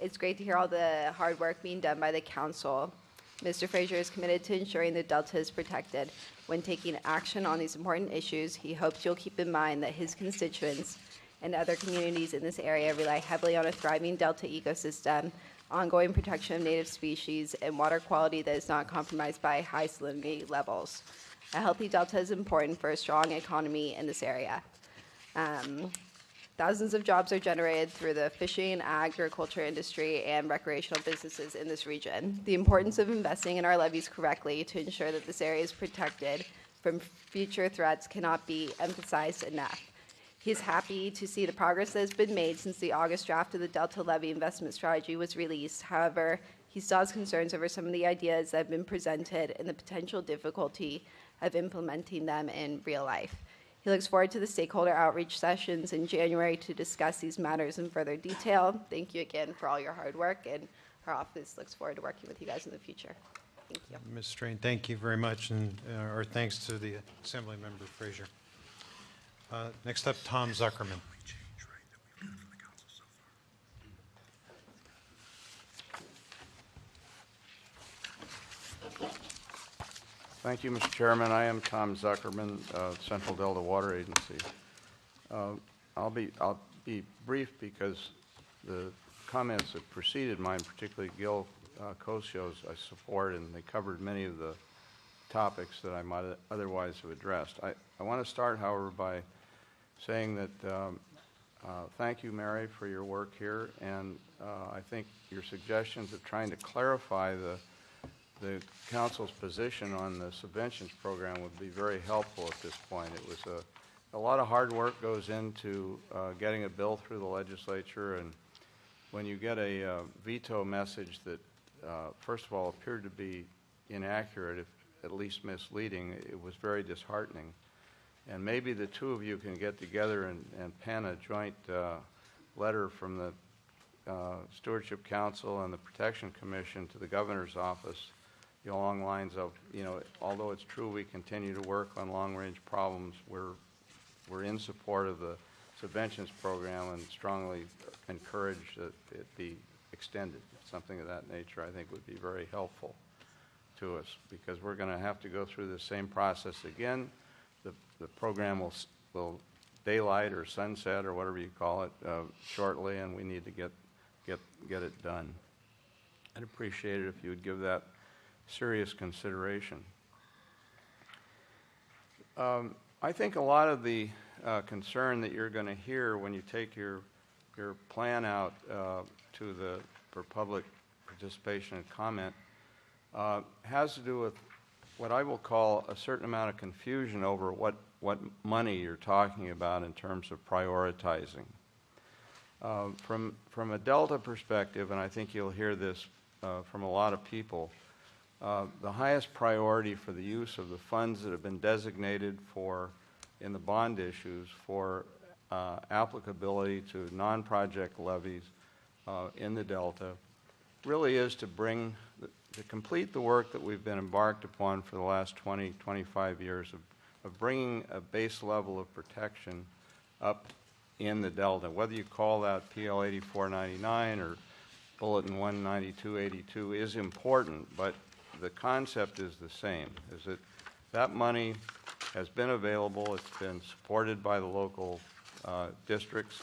It's great to hear all the hard work being done by the council. Mr. Frazier is committed to ensuring the Delta is protected. When taking action on these important issues, he hopes you'll keep in mind that his constituents and other communities in this area rely heavily on a thriving Delta ecosystem, ongoing protection of native species, and water quality that is not compromised by high salinity levels. A healthy Delta is important for a strong economy in this area. Thousands of jobs are generated through the fishing, agriculture industry, and recreational businesses in this region. The importance of investing in our levees correctly to ensure that this area is protected from future threats cannot be emphasized enough. He is happy to see the progress that has been made since the August draft of the Delta Levee Investment Strategy was released. However, he still has concerns over some of the ideas that have been presented and the potential difficulty of implementing them in real life. He looks forward to the stakeholder outreach sessions in January to discuss these matters in further detail. Thank you again for all your hard work, and our office looks forward to working with you guys in the future. Thank you. Ms. Strain, thank you very much, and our thanks to the Assembly Member Frazier. Next up, Tom Zuckerman. Thank you, Mr. Chairman. I am Tom Zuckerman, Central Delta Water Agency. I'll be brief because the comments that preceded mine, particularly Gil Kosyo's, I support, and they covered many of the topics that I might otherwise have addressed. I want to start, however, by saying that thank you, Mary, for your work here, and I think your suggestions of trying to clarify the council's position on the subventions program would be very helpful at this point. It was a lot of hard work goes into getting a bill through the legislature, and when you get a veto message that, first of all, appeared to be inaccurate, if at least misleading, it was very disheartening. And maybe the two of you can get together and pen a joint letter from the Stewardship Council and the Protection Commission to the Governor's Office, along lines of, although it's true we continue to work on long-range problems, we're in support of the subventions program and strongly encourage that it be extended. Something of that nature, I think, would be very helpful to us, because we're going to have to go through the same process again. The program will daylight or sunset or whatever you call it shortly, and we need to get it done. I'd appreciate it if you would give that serious consideration. I think a lot of the concern that you're going to hear when you take your plan out for public participation and comment has to do with what I will call a certain amount of confusion over what money you're talking about in terms of prioritizing. From a Delta perspective, and I think you'll hear this from a lot of people, the highest priority for the use of the funds that have been designated for, in the bond issues, for applicability to non-project levies in the Delta really is to complete the work that we've been embarked upon for the last 20, 25 years of bringing a base level of protection up in the Delta. Whether you call that PL 8499 or Bulletin 19282 is important, but the concept is the same, is that that money has been available, it's been supported by the local districts,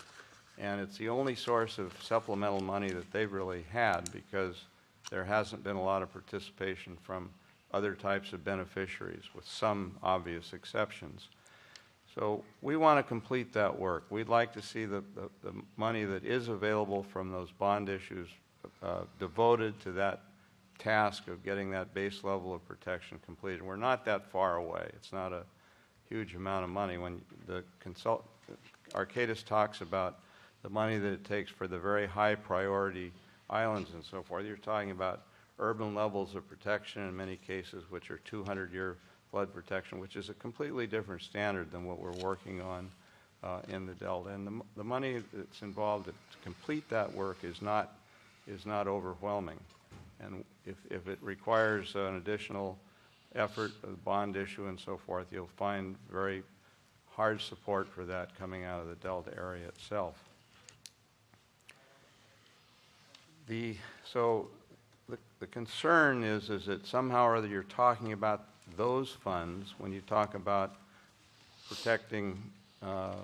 and it's the only source of supplemental money that they've really had because there hasn't been a lot of participation from other types of beneficiaries, with some obvious exceptions. So we want to complete that work. We'd like to see the money that is available from those bond issues devoted to that task of getting that base level of protection completed. We're not that far away. It's not a huge amount of money. When the Arcadis talks about the money that it takes for the very high priority islands and so forth, you're talking about urban levels of protection in many cases, which are 200-year flood protection, which is a completely different standard than what we're working on in the Delta. And the money that's involved to complete that work is not overwhelming. And if it requires an additional effort of bond issue and so forth, you'll find very hard support for that coming out of the Delta area itself. So the concern is that somehow or other you're talking about those funds when you talk about protecting the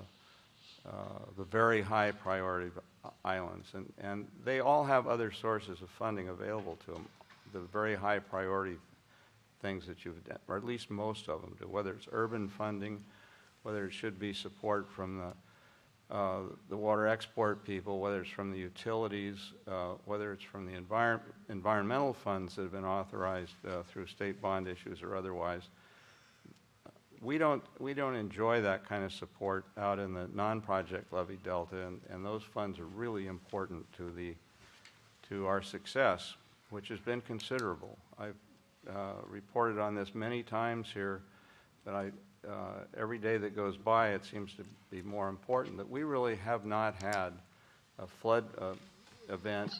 very high priority islands. And they all have other sources of funding available to them, the very high priority things that you've done, or at least most of them do, whether it's urban funding, whether it should be support from the water export people, whether it's from the utilities, whether it's from the environmental funds that have been authorized through state bond issues or otherwise. We don't enjoy that kind of support out in the non-project levy Delta, and those funds are really important to our success, which has been considerable. I've reported on this many times here, that every day that goes by, it seems to be more important that we really have not had a flood event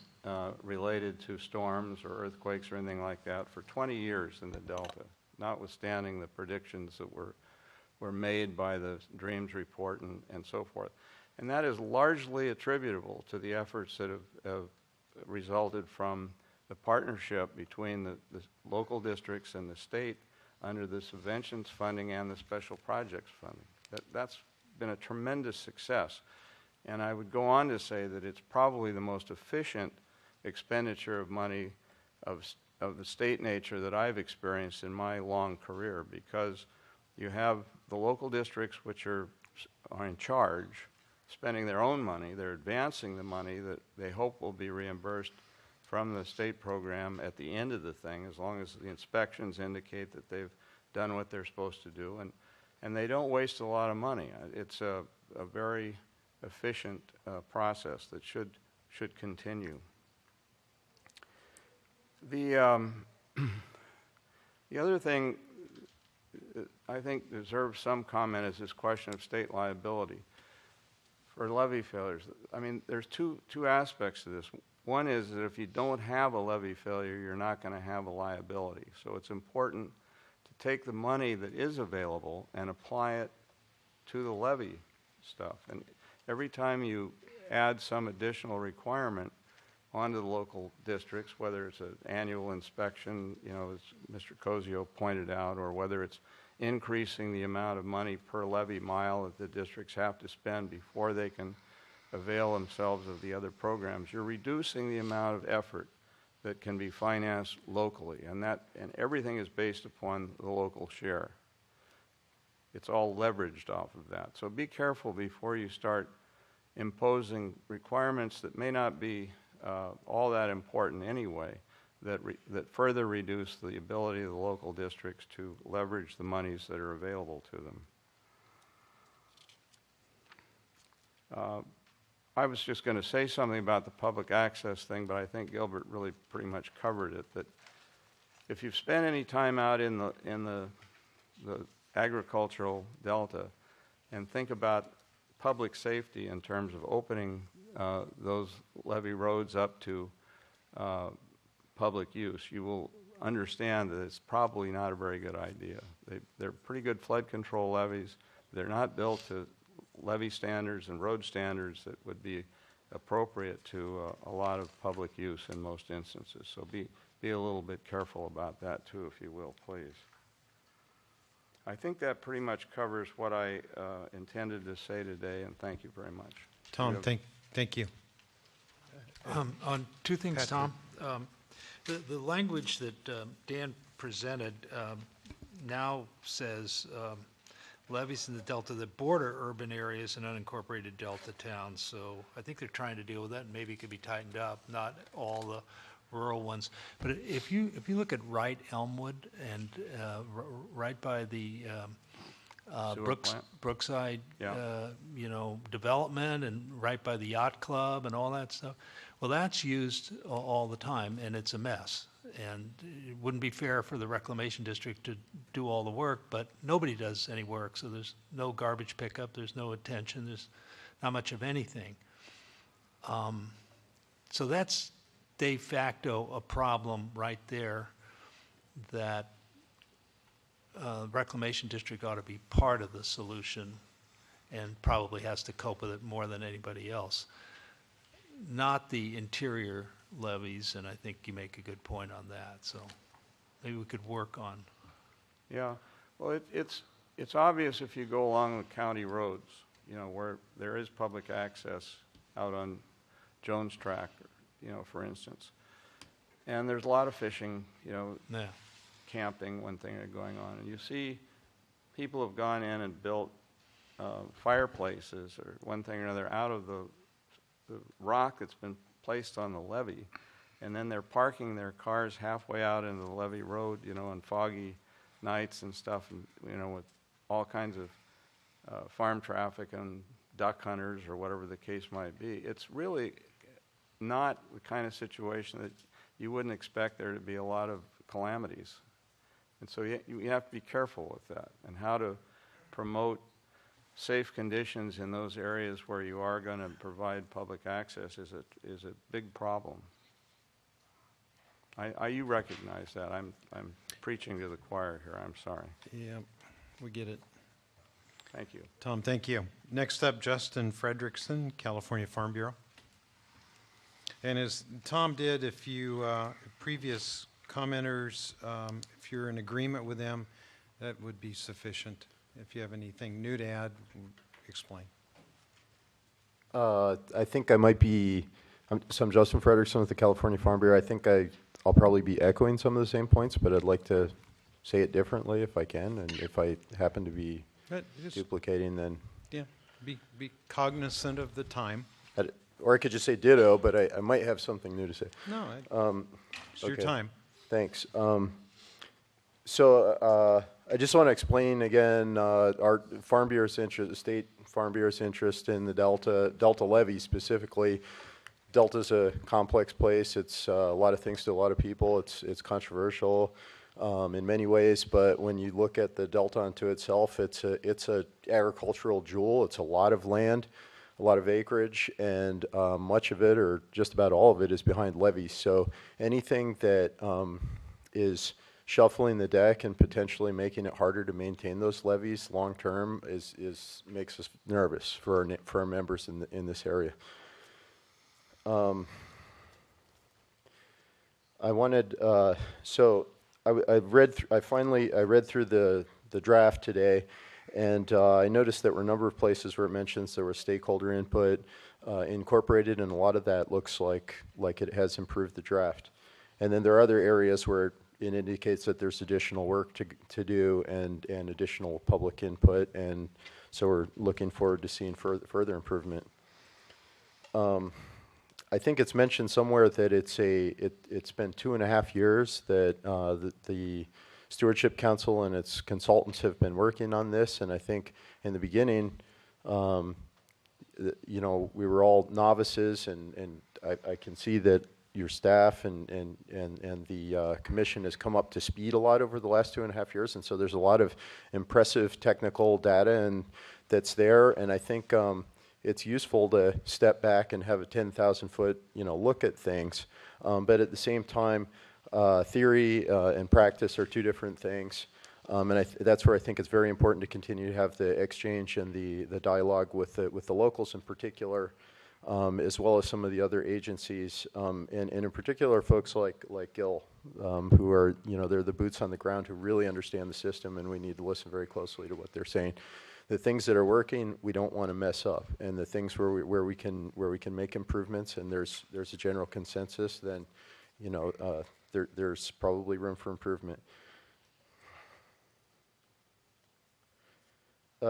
related to storms or earthquakes or anything like that for 20 years in the Delta, notwithstanding the predictions that were made by the Dreams report and so forth. And that is largely attributable to the efforts that have resulted from the partnership between the local districts and the state under the subventions funding and the special projects funding. That's been a tremendous success. And I would go on to say that it's probably the most efficient expenditure of money of the state nature that I've experienced in my long career, because you have the local districts which are in charge, spending their own money. They're advancing the money that they hope will be reimbursed from the state program at the end of the thing, as long as the inspections indicate that they've done what they're supposed to do. And they don't waste a lot of money. It's a very efficient process that should continue. The other thing I think deserves some comment is this question of state liability for levee failures. I mean, there's two aspects to this. One is that if you don't have a levee failure, you're not going to have a liability. So it's important to take the money that is available and apply it to the levee stuff. And every time you add some additional requirement onto the local districts, whether it's an annual inspection, as Mr. Cozio pointed out, or whether it's increasing the amount of money per levee mile that the districts have to spend before they can avail themselves of the other programs, you're reducing the amount of effort that can be financed locally, and everything is based upon the local share. It's all leveraged off of that. So be careful before you start imposing requirements that may not be all that important anyway, that further reduce the ability of the local districts to leverage the monies that are available to them. I was just going to say something about the public access thing, but I think Gilbert really pretty much covered it, that if you've spent any time out in the agricultural delta and think about public safety in terms of opening those levee roads up to public use, you will understand that it's probably not a very good idea. They're pretty good flood control levees. They're not built to levee standards and road standards that would be appropriate to a lot of public use in most instances. So be a little bit careful about that too, if you will, please. I think that pretty much covers what I intended to say today, and thank you very much. Tom, thank you. On two things, Patrick. Tom. The language that Dan presented now says levees in the delta that border urban areas and unincorporated delta towns. So I think they're trying to deal with that, and maybe it could be tightened up, not all the rural ones. But if you look at Wright Elmwood and right by the Brookside, development, and right by the yacht club and all that stuff. Well, that's used all the time, and it's a mess. And it wouldn't be fair for the reclamation district to do all the work, but nobody does any work, so there's no garbage pickup, there's no attention, there's not much of anything. So that's de facto a problem right there that reclamation district ought to be part of the solution and probably has to cope with it more than anybody else. Not the interior levees, and I think you make a good point on that. So maybe we could work on. Yeah, well, it's obvious if you go along the county roads, where there is public access out on Jones Tract, for instance. And there's a lot of fishing, camping, one thing going on. And you see people have gone in and built fireplaces or one thing or another out of the rock that's been placed on the levee, and then they're parking their cars halfway out into the levee road, on foggy nights and stuff, and with all kinds of farm traffic and duck hunters or whatever the case might be. It's really not the kind of situation that you wouldn't expect there to be a lot of calamities, and so you have to be careful with that and how to promote safe conditions in those areas where you are going to provide public access is a big problem. You recognize that. I'm preaching to the choir here. I'm sorry. Yeah, we get it. Thank you. Tom, thank you. Next up, Justin Fredrickson, California Farm Bureau. And as Tom did, if you, previous commenters, if you're in agreement with them, that would be sufficient. If you have anything new to add, explain. I think I might be, I'm Justin Fredrickson with the California Farm Bureau. I think I'll probably be echoing some of the same points, but I'd like to say it differently if I can, and if I happen to be duplicating, then... Yeah, be cognizant of the time. Or I could just say ditto, but I might have something new to say. No, it's your time. Thanks. So I just want to explain again our Farm Bureau's interest, the state Farm Bureau's interest in the Delta levee specifically. Delta's a complex place. It's a lot of things to a lot of people. It's controversial in many ways, but when you look at the Delta unto itself, it's a agricultural jewel. It's a lot of land, a lot of acreage, and much of it, or just about all of it, is behind levees. So anything that is shuffling the deck and potentially making it harder to maintain those levees long term makes us nervous for our members in this area. I wanted I read through the draft today, and I noticed there were a number of places where it mentions there was stakeholder input incorporated, and a lot of that looks like it has improved the draft. And then there are other areas where it indicates that there's additional work to do and additional public input, and so we're looking forward to seeing further improvement. I think it's mentioned somewhere that it's been 2.5 years that the Stewardship Council and its consultants have been working on this, and I think in the beginning you know, we were all novices, and I can see that your staff and the commission has come up to speed a lot over the last 2.5 years, and so there's a lot of impressive technical data and that's there, and I think it's useful to step back and have a 10,000-foot, you know, look at things, but at the same time, theory and practice are two different things. And that's where I think it's very important to continue to have the exchange and the dialogue with the locals in particular, as well as some of the other agencies, and in particular folks like Gil, who are, you know, they're the boots on the ground who really understand the system, and we need to listen very closely to what they're saying. The things that are working, we don't want to mess up, and the things where we can make improvements, and there's a general consensus, then, you know, there's probably room for improvement.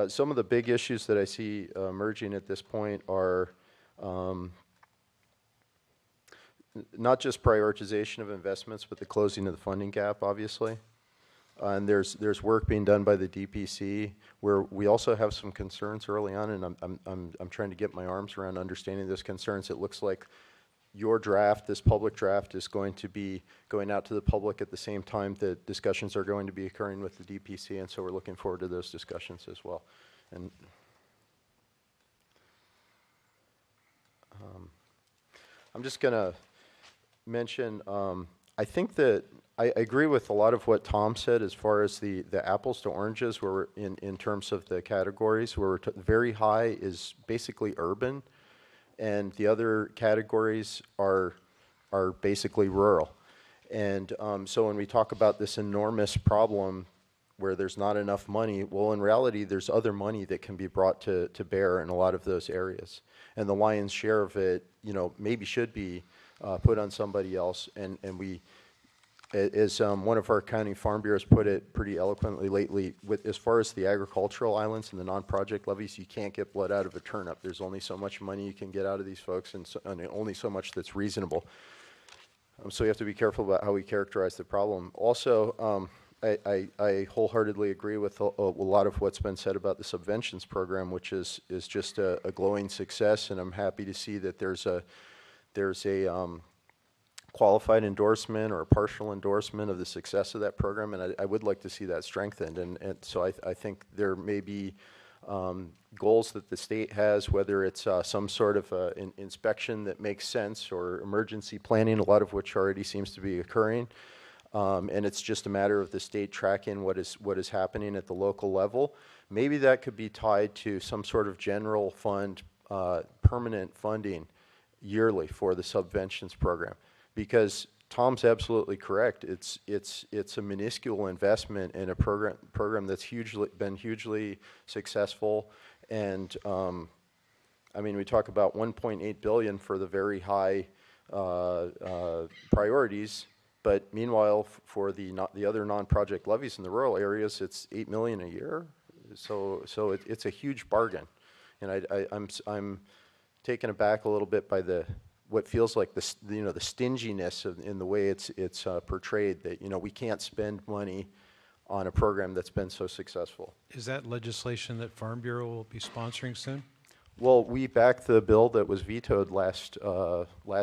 Some of the big issues that I see emerging at this point are not just prioritization of investments, but the closing of the funding gap, obviously. And there's work being done by the DPC where we also have some concerns early on, and I'm trying to get my arms around understanding those concerns. It looks like your draft, this public draft, is going to be going out to the public at the same time that discussions are going to be occurring with the DPC, and so we're looking forward to those discussions as well. And I'm just going to mention, I think that I agree with a lot of what Tom said as far as the apples to oranges, where we're in terms of the categories, where very high is basically urban, and the other categories are basically rural. And so when we talk about this enormous problem where there's not enough money, well, in reality, there's other money that can be brought to bear in a lot of those areas. And the lion's share of it, you know, maybe should be put on somebody else. And we, as one of our county farm bureaus put it pretty eloquently lately, as far as the agricultural islands and the non-project levies, you can't get blood out of a turnip. There's only so much money you can get out of these folks, and only so much that's reasonable. So you have to be careful about how we characterize the problem. Also, I wholeheartedly agree with a lot of what's been said about the subventions program, which is just a glowing success, and I'm happy to see that there's a qualified endorsement or a partial endorsement of the success of that program, and I would like to see that strengthened. And so I think there may be goals that the state has, whether it's some sort of inspection that makes sense or emergency planning, a lot of which already seems to be occurring. And it's just a matter of the state tracking what is happening at the local level. Maybe that could be tied to some sort of general fund, permanent funding yearly for the subventions program. Because Tom's absolutely correct. It's a minuscule investment in a program that's been hugely successful, and I mean, we talk about $1.8 billion for the very high priorities, but meanwhile, for the other non-project levies in the rural areas, it's $8 million a year. So it's a huge bargain, and I'm taken aback a little bit by what feels like the stinginess in the way it's portrayed, that, you know, we can't spend money on a program that's been so successful. Is that legislation that Farm Bureau will be sponsoring soon? Well, we backed the bill that was vetoed last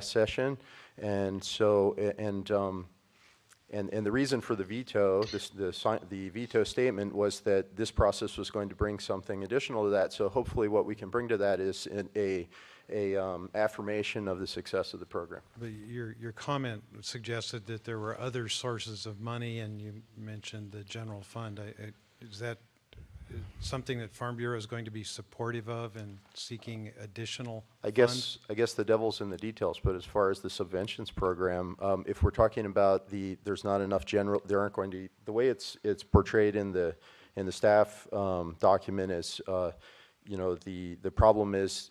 session, and so and the reason for the veto, the veto statement, was that this process was going to bring something additional to that. So hopefully, what we can bring to that is a affirmation of the success of the program. But your comment suggested that there were other sources of money, and you mentioned the general fund. Is that something that Farm Bureau is going to be supportive of and seeking additional funds? I guess the devil's in the details, but as far as the subventions program, if we're talking about there's not enough general, there aren't going to be, the way it's portrayed in the staff document is, you know, the problem is,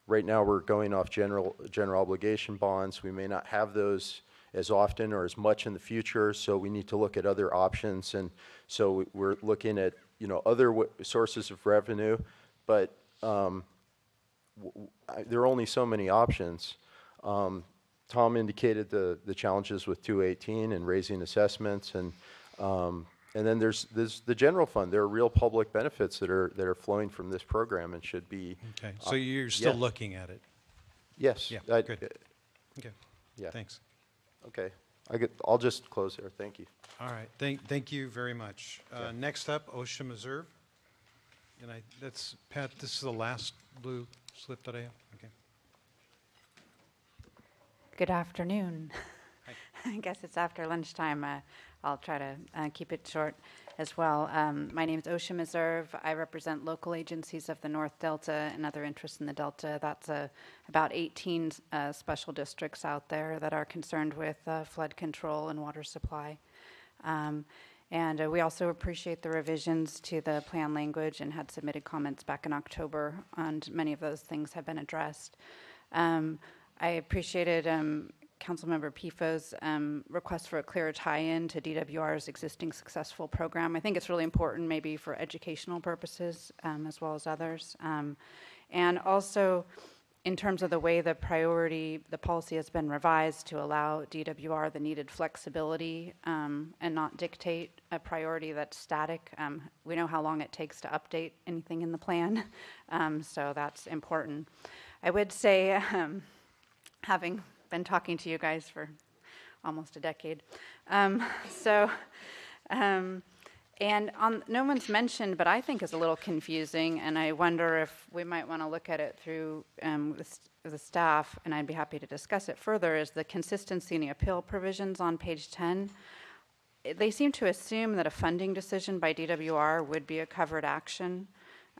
right now we're going off general obligation bonds. We may not have those as often or as much in the future, so we need to look at other options. And so we're looking at, you know, other sources of revenue, but there are only so many options. Tom indicated the challenges with 218 and raising assessments, and And then there's the general fund. There are real public benefits that are flowing from this program and should be. Okay, so you're still yeah. looking at it? Yes. Yeah, I- good. Okay, Yeah. thanks. Okay. I'll just close there. Thank you. All right, thank you very much. Next up, OSHA Reserve. And that's, Pat, this is the last blue slip that I have? Okay. Good afternoon. I guess it's after lunchtime. I'll try to keep it short as well. My name is OSHA Reserve. I represent local agencies of the North Delta and other interests in the Delta. That's about 18 special districts out there that are concerned with flood control and water supply. And we also appreciate the revisions to the plan language and had submitted comments back in October, and many of those things have been addressed. I appreciated Councilmember PIFO's request for a clearer tie-in to DWR's existing successful program. I think it's really important maybe for educational purposes as well as others. And also, in terms of the way the policy has been revised to allow DWR the needed flexibility and not dictate a priority that's static. We know how long it takes to update anything in the plan, so that's important. I would say, having been talking to you guys for almost a decade, and no one's mentioned, but I think is a little confusing, and I wonder if we might want to look at it through the staff, and I'd be happy to discuss it further, is the consistency in the appeal provisions on page 10. They seem to assume that a funding decision by DWR would be a covered action.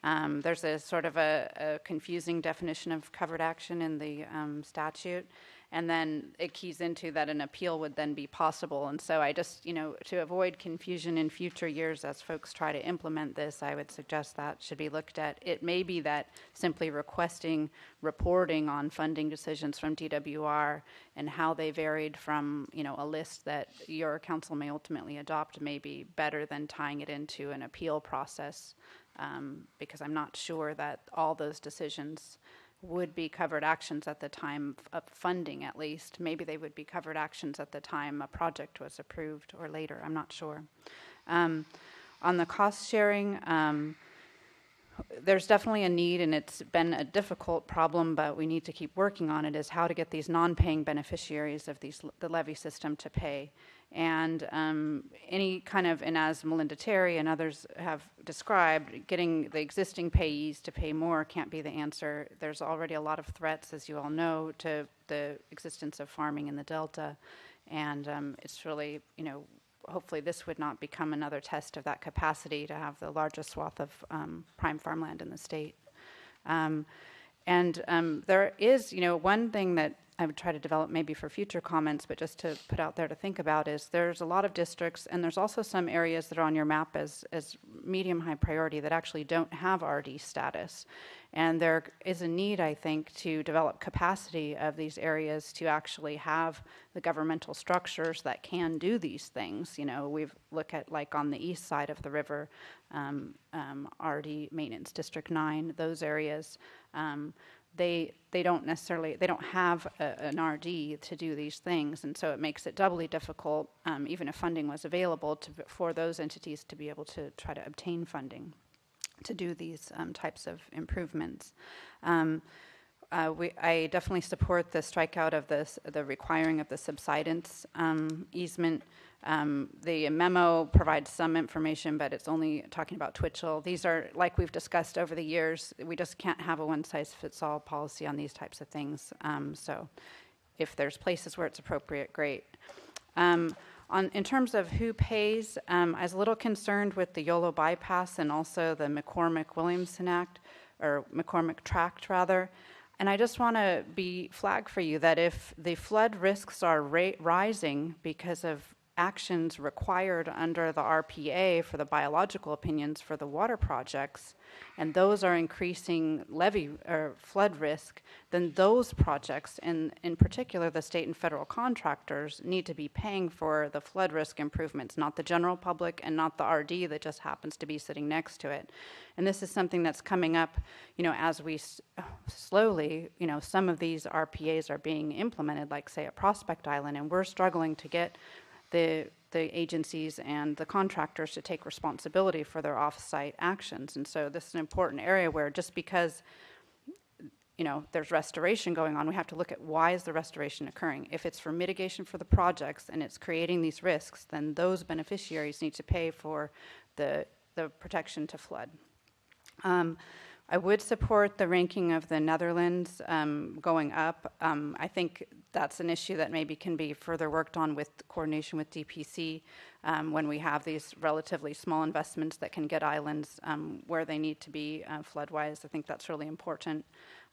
There's a sort of a confusing definition of covered action in the statute. And then it keys into that an appeal would then be possible. And so I just, to avoid confusion in future years as folks try to implement this, I would suggest that should be looked at. It may be that simply requesting reporting on funding decisions from DWR and how they varied from, a list that your council may ultimately adopt may be better than tying it into an appeal process, because I'm not sure that all those decisions would be covered actions at the time of funding, at least. Maybe they would be covered actions at the time a project was approved or later. I'm not sure. On the cost sharing, there's definitely a need, and it's been a difficult problem, but we need to keep working on it, is how to get these non-paying beneficiaries of the levy system to pay. And any kind of, and as Melinda Terry and others have described, getting the existing payees to pay more can't be the answer. There's already a lot of threats, as you all know, to the existence of farming in the Delta. And it's really, hopefully this would not become another test of that capacity to have the largest swath of prime farmland in the state. There is, one thing that I would try to develop maybe for future comments, but just to put out there to think about, is there's a lot of districts, and there's also some areas that are on your map as medium high priority that actually don't have RD status. And there is a need, I think, to develop capacity of these areas to actually have the governmental structures that can do these things. We've looked at, like on the east side of the river, RD Maintenance District 9, those areas, they don't have an RD to do these things, and so it makes it doubly difficult, even if funding was available, for those entities to be able to try to obtain funding to do these types of improvements. I definitely support the strikeout of the requiring of the subsidence easement. The memo provides some information, but it's only talking about Twitchell. These are, like we've discussed over the years, we just can't have a one-size-fits-all policy on these types of things. So if there's places where it's appropriate, great. In terms of who pays, I was a little concerned with the YOLO bypass and also the McCormick-Williamson Act, or McCormick Tract, rather. And I just want to be flag for you that if the flood risks are rising because of actions required under the RPA for the biological opinions for the water projects, and those are increasing levee or flood risk, then those projects, and in particular the state and federal contractors, need to be paying for the flood risk improvements, not the general public and not the RD that just happens to be sitting next to it. And this is something that's coming up, as we slowly, some of these RPAs are being implemented, like say at Prospect Island, and we're struggling to get the agencies and the contractors to take responsibility for their off-site actions. And so this is an important area where just because there's restoration going on, we have to look at why is the restoration occurring. If it's for mitigation for the projects and it's creating these risks, then those beneficiaries need to pay for the protection to flood. I would support the ranking of the Netherlands going up. I think that's an issue that maybe can be further worked on with coordination with DPC when we have these relatively small investments that can get islands where they need to be flood-wise. I think that's really important.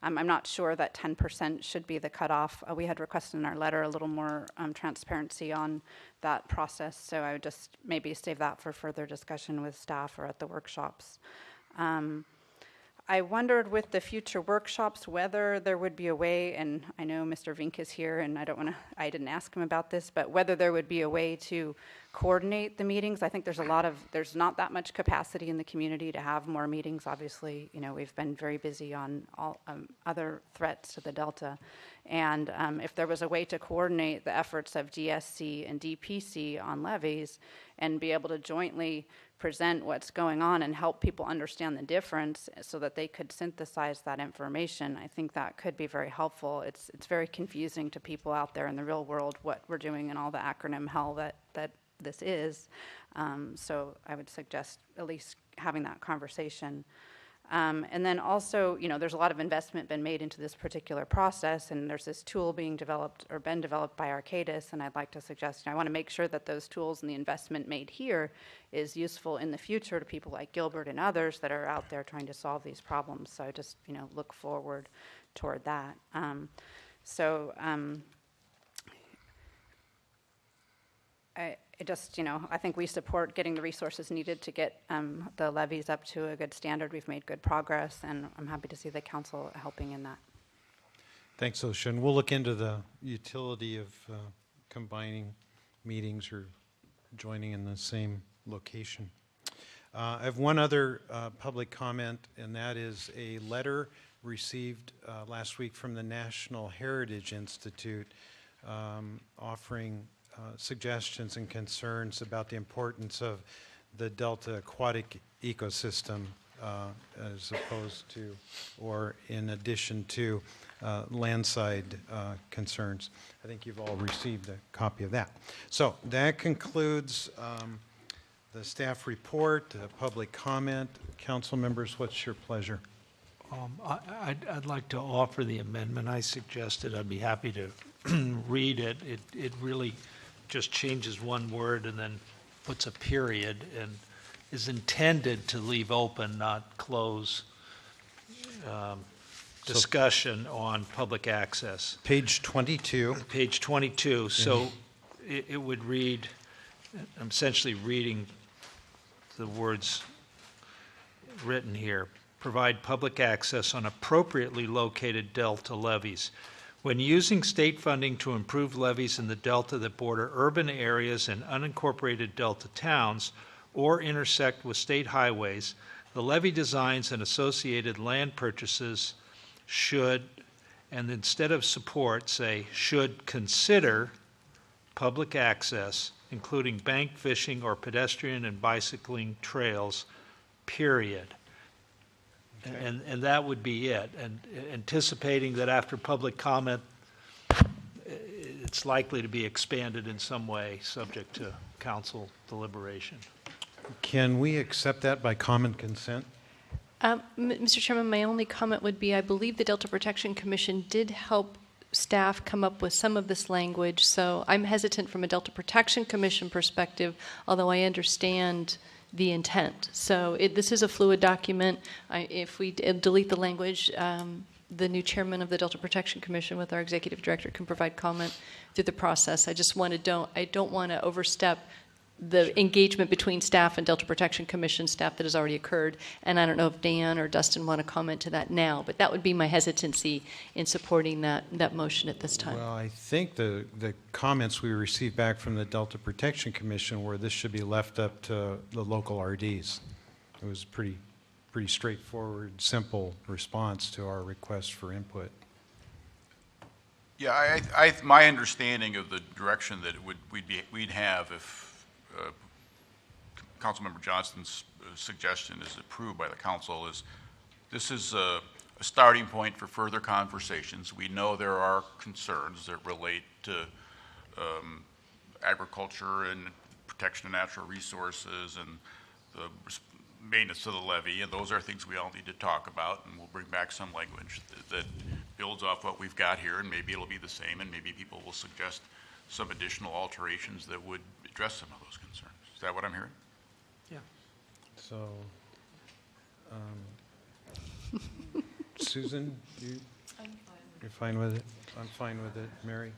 I'm not sure that 10% should be the cutoff. We had requested in our letter a little more transparency on that process, so I would just maybe save that for further discussion with staff or at the workshops. I wondered with the future workshops whether there would be a way, and I know Mr. Vink is here, and I didn't ask him about this, but whether there would be a way to coordinate the meetings. I think there's not that much capacity in the community to have more meetings. Obviously, we've been very busy on all other threats to the Delta. And if there was a way to coordinate the efforts of DSC and DPC on levees and be able to jointly present what's going on and help people understand the difference so that they could synthesize that information, I think that could be very helpful. It's very confusing to people out there in the real world what we're doing and all the acronym hell that this is. So I would suggest at least having that conversation. And then also, there's a lot of investment been made into this particular process, and there's this tool being developed or been developed by Arcadis, and I'd like to suggest, I want to make sure that those tools and the investment made here is useful in the future to people like Gilbert and others that are out there trying to solve these problems. So I just, look forward toward that. I think we support getting the resources needed to get the levees up to a good standard. We've made good progress, and I'm happy to see the council helping in that. Thanks, Ocean. We'll look into the utility of combining meetings or joining in the same location. I have one other public comment, and that is a letter received last week from the National Heritage Institute offering suggestions and concerns about the importance of the Delta aquatic ecosystem as opposed to or in addition to landside concerns. I think you've all received a copy of that. So that concludes the staff report, public comment. Council members, what's your pleasure? I'd like to offer the amendment I suggested. I'd be happy to read it. It really just changes one word and then puts a period and is intended to leave open, not close, discussion on public access. Page 22. Page 22. So it would read, I'm essentially reading the words written here. Provide public access on appropriately located Delta levees. When using state funding to improve levees in the Delta that border urban areas and unincorporated Delta towns or intersect with state highways, the levee designs and associated land purchases should, and instead of support, say, should consider public access, including bank fishing or pedestrian and bicycling trails, period. Okay. And that would be it. And anticipating that after public comment, it's likely to be expanded in some way, subject to council deliberation. Can we accept that by common consent? Mr. Chairman, my only comment would be I believe the Delta Protection Commission did help staff come up with some of this language, so I'm hesitant from a Delta Protection Commission perspective, although I understand the intent. So this is a fluid document. If we delete the language, the new chairman of the Delta Protection Commission with our executive director can provide comment through the process. I don't want to overstep the engagement between staff and Delta Protection Commission staff that has already occurred, and I don't know if Dan or Dustin want to comment to that now, but that would be my hesitancy in supporting that motion at this time. Well, I think the comments we received back from the Delta Protection Commission were this should be left up to the local RDs. It was pretty straightforward, simple response to our request for input. Yeah, my understanding of the direction that we'd have if Councilmember Johnston's suggestion is approved by the council is this is a starting point for further conversations. We know there are concerns that relate to agriculture and protection of natural resources and the maintenance of the levee, and those are things we all need to talk about, and we'll bring back some language that builds off what we've got here, and maybe it'll be the same, and maybe people will suggest some additional alterations that would address some of those concerns. Is that what I'm hearing? Yeah. So, Susan, you're fine with it? I'm fine with it. Mary?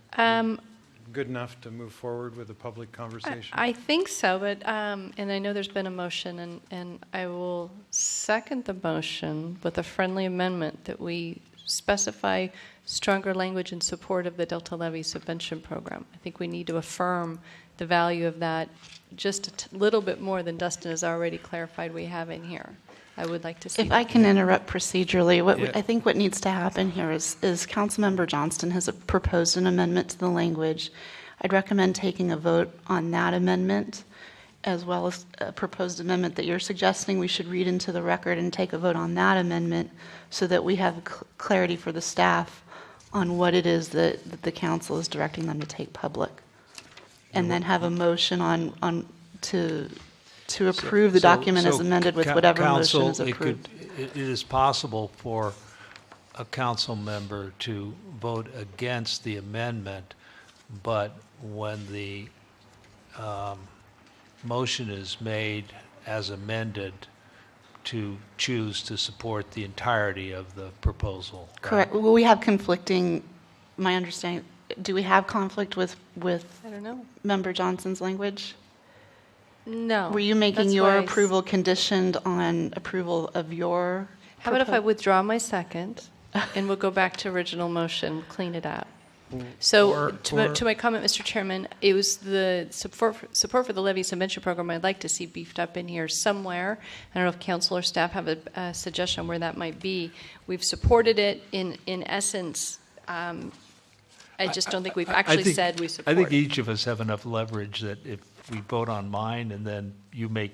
Good enough to move forward with a public conversation? I think so, but, and I know there's been a motion, and I will second the motion with a friendly amendment that we specify stronger language in support of the Delta Levee Subvention Program. I think we need to affirm the value of that just a little bit more than Dustin has already clarified we have in here. I would like to see If that. I can interrupt procedurally, I think what needs to happen here is Councilmember Johnston has proposed an amendment to the language. I'd recommend taking a vote on that amendment, as well as a proposed amendment that you're suggesting we should read into the record and take a vote on that amendment so that we have clarity for the staff on what it is that the council is directing them to take public. And then have a motion to approve the document as amended with whatever motion is approved. It is possible for a council member to vote against the amendment, but when the motion is made as amended, to choose to support the entirety of the proposal. Right? Correct. Well, we have conflicting, my understanding, do we have conflict with I don't know. Member Johnson's language? No. Were you making That's your why approval conditioned on approval of your? How about if I withdraw my second, and we'll go back to original motion, clean it up? So, to my comment, Mr. Chairman, it was the support for the levee subvention program I'd like to see beefed up in here somewhere. I don't know if council or staff have a suggestion where that might be. We've supported it in essence. I just don't think we've actually said we support I think it. each of us have enough leverage that if we vote on mine and then you make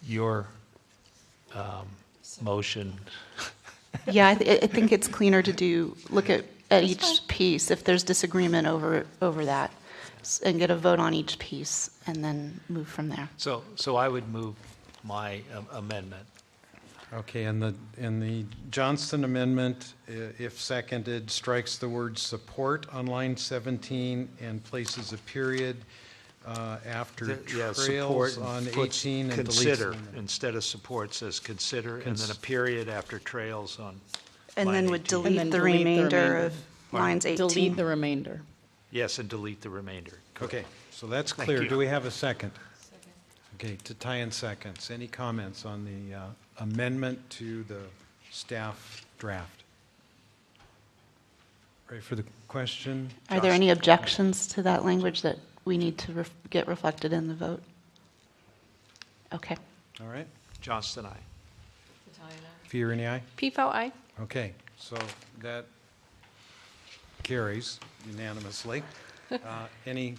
your motion. Yeah, I think it's cleaner to look at each piece if there's disagreement over that, and get a vote on each piece and then move from there. So I would move my amendment. Okay, and the Johnston amendment, if seconded, strikes the word support on line 17 and places a period after trails on 18 and consider deletes them. instead of support says consider, and then a period after trails on And line then would 18. delete the remainder of lines 18. Delete the remainder. Yes, and delete the remainder. Okay, so that's Thank clear. you. Do we have a second? Okay, to tie in seconds. Any comments on the amendment to the staff draft? Ready for the question? Are there any objections to that language that we need to get reflected in the vote? Okay. All right. Johnston, aye. Fiorini, aye? PFO, aye. Okay, so that carries unanimously. Any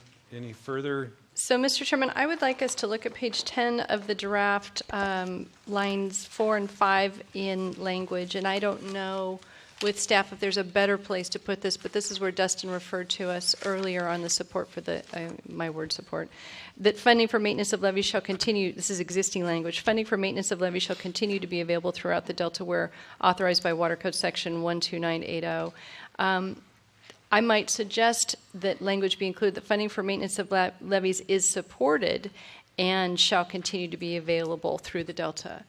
further? So, Mr. Chairman, I would like us to look at page 10 of the draft, lines 4 and 5 in language. And I don't know with staff if there's a better place to put this, but this is where Dustin referred to us earlier on the support for the, my word support, that funding for maintenance of levees shall continue, this is existing language, funding for maintenance of levees shall continue to be available throughout the Delta where authorized by Water Code Section 12980. I might suggest that language be included that funding for maintenance of levees is supported and shall continue to be available through the Delta.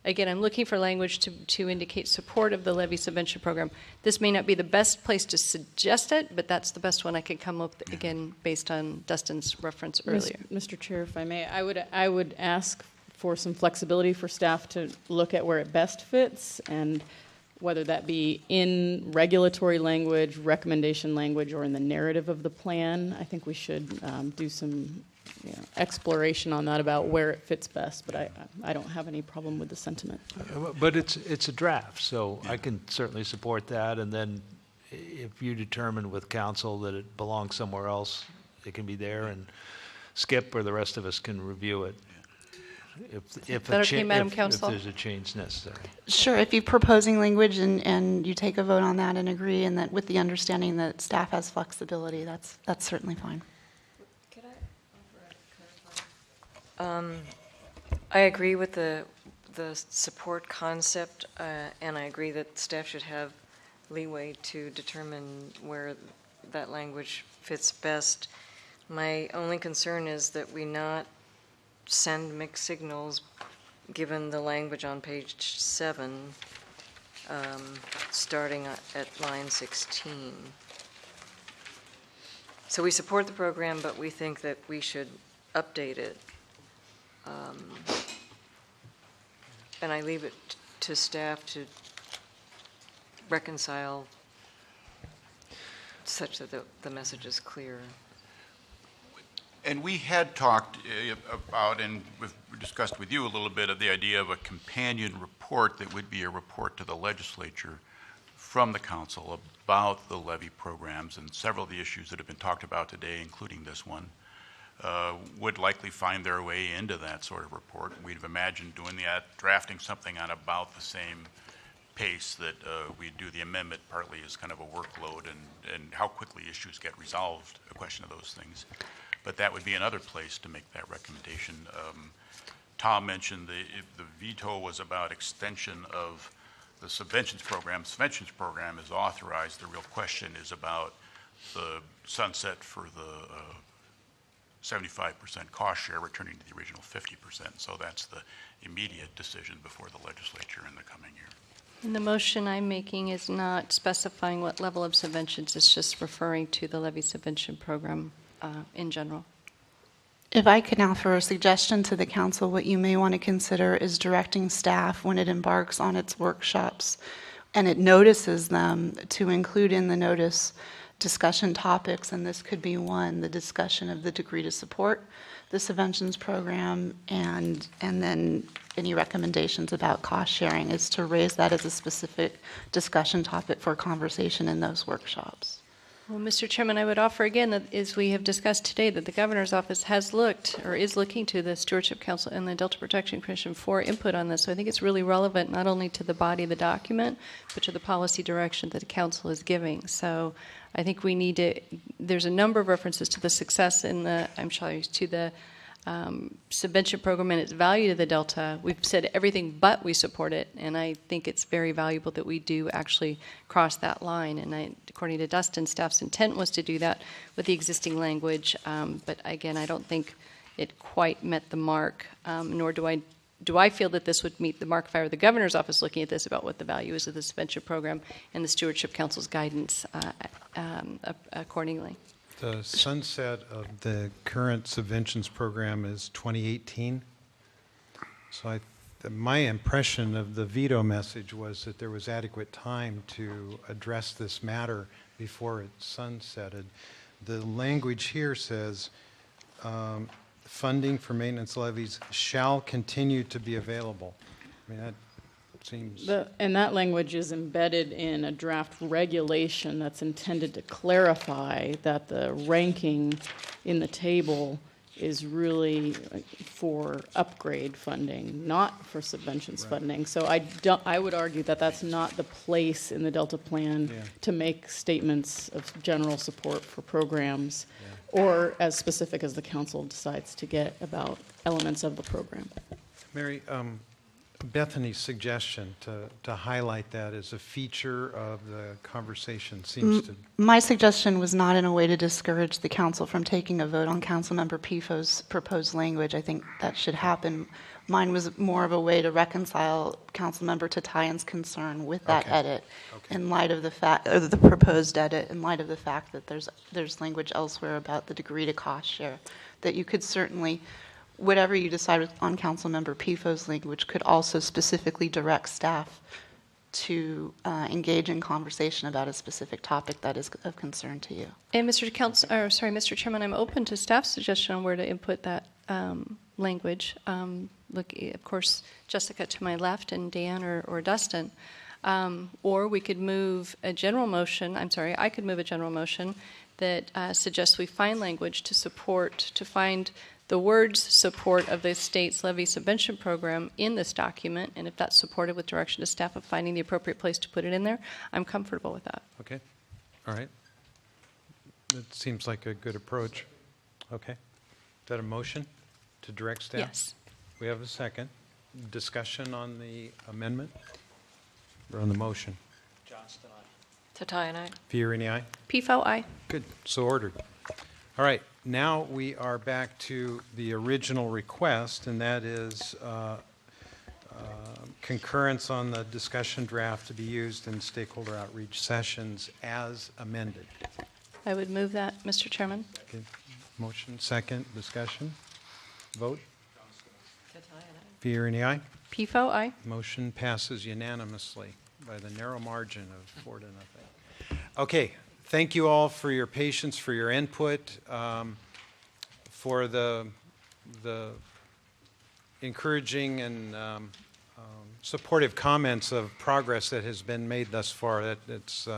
Again, I'm looking for language to indicate support of the levee subvention program. This may not be the best place to suggest it, but that's the best one I could come up with, again, based on Dustin's reference earlier. Mr. Chair, if I may, I would ask for some flexibility for staff to look at where it best fits, and whether that be in regulatory language, recommendation language, or in the narrative of the plan. I think we should do some exploration on that about where it fits best, but I don't have any problem with the sentiment. But it's a draft, so I can certainly support that, and then if you determine with council that it belongs somewhere else, it can be there, and Skip or the rest of us can review it. If that okay, Madam Counsel? If there's a change necessary. Sure, if you're proposing language and you take a vote on that and agree, and that with the understanding that staff has flexibility, that's certainly fine. Could I offer I agree with the support concept, and I agree that staff should have leeway to determine where that language fits best. My only concern is that we not send mixed signals, given the language on page 7, starting at line 16. So we support the program, but we think that we should update it. And I leave it to staff to reconcile such that the message is clear. And we had talked about, and we've discussed with you a little bit, of the idea of a companion report that would be a report to the legislature from the council about the levy programs, and several of the issues that have been talked about today, including this one, would likely find their way into that sort of report. We'd have imagined doing that, drafting something on about the same pace that we do the amendment, partly as kind of a workload and how quickly issues get resolved, a question of those things. But that would be another place to make that recommendation. Tom mentioned the veto was about extension of the subventions program. The subventions program is authorized. The real question is about the sunset for the 75% cost share, returning to the original 50%. So that's the immediate decision before the legislature in the coming year. And the motion I'm making is not specifying what level of subventions, it's just referring to the levy subvention program in general. If I could now offer a suggestion to the council, what you may want to consider is directing staff when it embarks on its workshops and it notices them to include in the notice discussion topics, and this could be one, the discussion of the degree to support the subventions program, and then any recommendations about cost sharing, is to raise that as a specific discussion topic for conversation in those workshops. Well, Mr. Chairman, I would offer again that, as we have discussed today, that the governor's office has looked or is looking to the Stewardship Council and the Delta Protection Commission for input on this. So I think it's really relevant not only to the body of the document, but to the policy direction that the council is giving. So I think we need to, there's a number of references to the success in the, to the subvention program and its value to the Delta. We've said everything but we support it, and I think it's very valuable that we do actually cross that line. And according to Dustin, staff's intent was to do that with the existing language, but again, I don't think it quite met the mark, nor do I feel that this would meet the mark if I were the governor's office looking at this about what the value is of the subvention program and the Stewardship Council's guidance accordingly. The sunset of the current subventions program is 2018. So my impression of the veto message was that there was adequate time to address this matter before it sunsetted. The language here says funding for maintenance levies shall continue to be available. I mean, that seems... And that language is embedded in a draft regulation that's intended to clarify that the ranking in the table is really for upgrade funding, not for subventions funding. So I would argue that that's not the place in the Delta Plan to make statements of general support for programs or as specific as the council decides to get about elements of the program. Mary, Bethany's suggestion to highlight that as a feature of the conversation seems to... My suggestion was not in a way to discourage the council from taking a vote on Councilmember Pifo's proposed language. I think that should happen. Mine was more of a way to reconcile Councilmember Tatayan's concern with that edit in light of the fact, or the proposed edit, in light of the fact that there's language elsewhere about the degree to cost share, that you could certainly... Whatever you decide on Councilmember Pifo's language could also specifically direct staff to engage in conversation about a specific topic that is of concern to you. And Mr. Chairman, I'm open to staff's suggestion on where to input that language. Look, of course, Jessica to my left and Dan or Dustin. Or we could move a general motion, I could move a general motion that suggests we find language to find the words support of the state's levy subvention program in this document, and if that's supported with direction to staff of finding the appropriate place to put it in there, I'm comfortable with that. Okay. All right. That seems like a good approach. Okay. Is that a motion to direct staff? Yes. We have a second. Discussion on the amendment or on the motion? Johnston, aye. Tatai and I. Fiorini, aye? PFO, aye. Good. So ordered. All right. Now we are back to the original request, and that is concurrence on the discussion draft to be used in stakeholder outreach sessions as amended. I would move that, Mr. Chairman. Okay. Motion, second, discussion. Vote. Fiorini, aye? PFO, aye. Motion passes unanimously by the narrow margin of 4-0. Okay, thank you all for your patience, for your input, for the encouraging and supportive comments of progress that has been made thus far. That's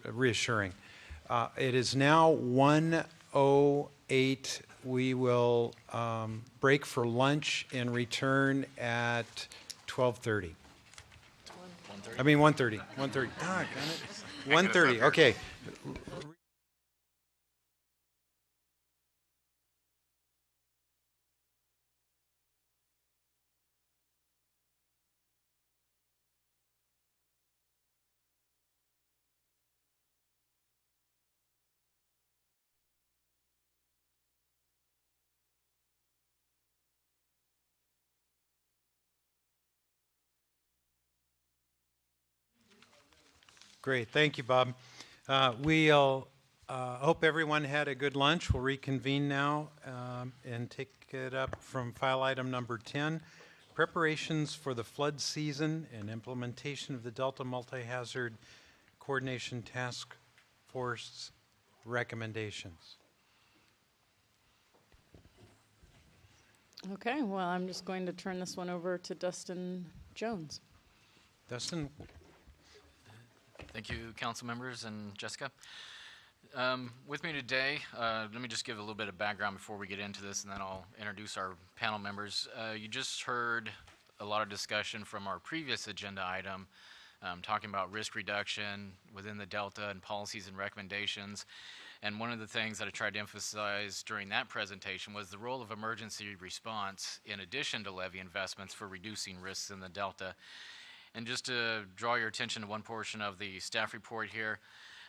reassuring. It is now 1:08. We will break for lunch and return at 12:30. 1:30. 1:30. Ah, got it. 1:30. Okay. Great. Thank you, Bob. We'll hope everyone had a good lunch. We'll reconvene now and take it up from file item number 10, preparations for the flood season and implementation of the Delta MultiHazard Coordination Task Force recommendations. Okay, well, I'm just going to turn this one over to Dustin Jones. Dustin? Thank you, council members and Jessica. With me today, let me just give a little bit of background before we get into this, and then I'll introduce our panel members. You just heard a lot of discussion from our previous agenda item, talking about risk reduction within the Delta and policies and recommendations. And one of the things that I tried to emphasize during that presentation was the role of emergency response in addition to levy investments for reducing risks in the Delta. And just to draw your attention to one portion of the staff report here,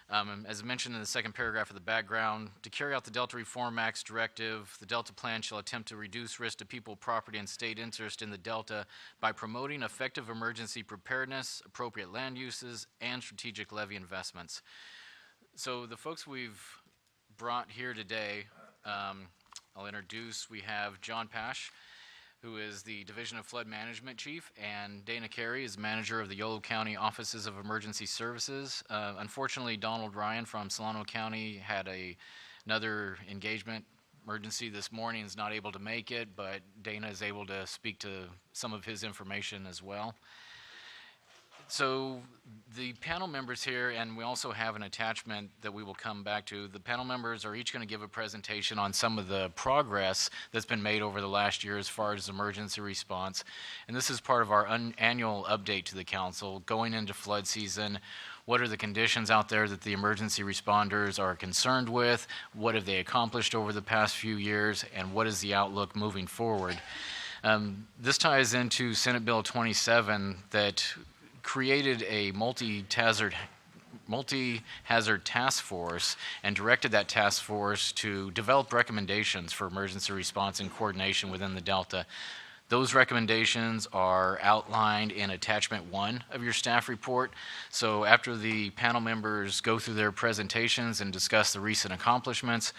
as mentioned in the second paragraph of the background, to carry out the Delta Reform Act's directive, the Delta Plan shall attempt to reduce risk to people, property, and state interest in the Delta by promoting effective emergency preparedness, appropriate land uses, and strategic levy investments. So the folks we've brought here today, I'll introduce. We have John Pash, who is the Division of Flood Management Chief, and Dana Carey is Manager of the Yolo County Offices of Emergency Services. Unfortunately, Donald Ryan from Solano County had another engagement emergency this morning, is not able to make it, but Dana is able to speak to some of his information as well. So the panel members here, and we also have an attachment that we will come back to. The panel members are each going to give a presentation on some of the progress that's been made over the last year as far as emergency response. And this is part of our annual update to the council going into flood season. What are the conditions out there that the emergency responders are concerned with? What have they accomplished over the past few years? And what is the outlook moving forward? This ties into Senate Bill 27 that created a multi-hazard task force and directed that task force to develop recommendations for emergency response and coordination within the Delta. Those recommendations are outlined in attachment 1 of your staff report. So after the panel members go through their presentations and discuss the recent accomplishments,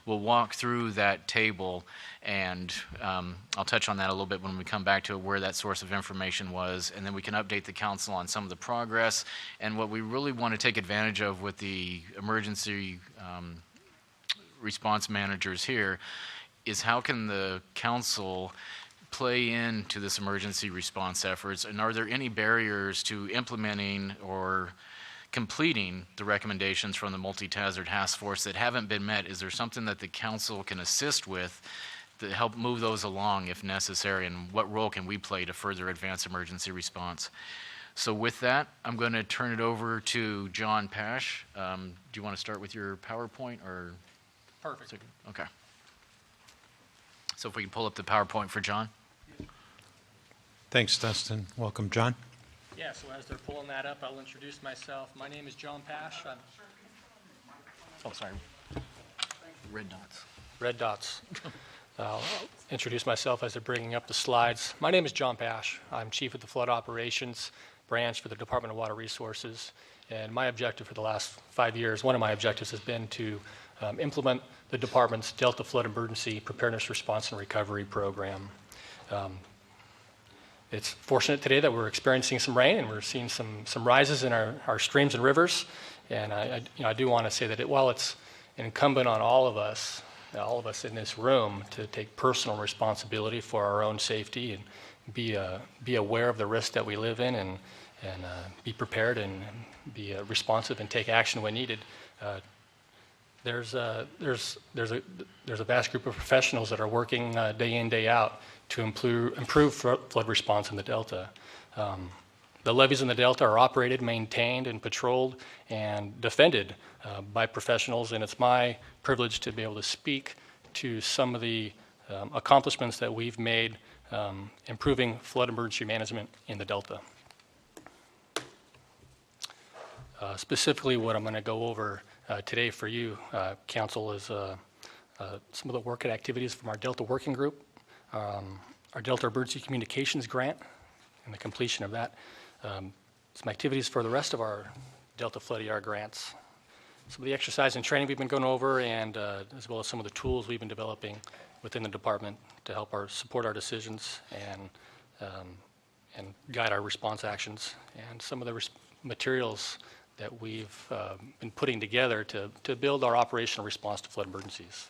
we'll walk through that table, and I'll touch on that a little bit when we come back to where that source of information was, and then we can update the council on some of the progress. And what we really want to take advantage of with the emergency response managers here is how can the council play into this emergency response efforts, and are there any barriers to implementing or completing the recommendations from the MultiHazard task force that haven't been met? Is there something that the council can assist with to help move those along if necessary, and what role can we play to further advance emergency response? So with that, I'm going to turn it over to John Pash. Do you want to start with your PowerPoint or? Perfect. Okay. So if we can pull up the PowerPoint for John. Thanks, Dustin. Welcome, John. Yeah, so as they're pulling that up, I'll introduce myself. My name is John Pash. Oh, sorry. Red dots. Red dots. I'll introduce myself as they're bringing up the slides. My name is John Pash. I'm Chief of the Flood Operations Branch for the Department of Water Resources. And my objective for the last 5 years, one of my objectives has been to implement the department's Delta Flood Emergency Preparedness, Response, and Recovery Program. It's fortunate today that we're experiencing some rain and we're seeing some rises in our streams and rivers. And I do want to say that while it's incumbent on all of us in this room to take personal responsibility for our own safety and be aware of the risk that we live in and be prepared and be responsive and take action when needed. There's a vast group of professionals that are working day in, day out to improve flood response in the Delta. The levees in the Delta are operated, maintained, and patrolled and defended by professionals, and it's my privilege to be able to speak to some of the accomplishments that we've made improving flood emergency management in the Delta. Specifically, what I'm going to go over today for you, Council, is some of the work and activities from our Delta Working Group, our Delta Emergency Communications Grant, and the completion of that, some activities for the rest of our Delta Flood ER grants, some of the exercise and training we've been going over, and as well as some of the tools we've been developing within the department to help support our decisions and guide our response actions, and some of the materials that we've been putting together to build our operational response to flood emergencies.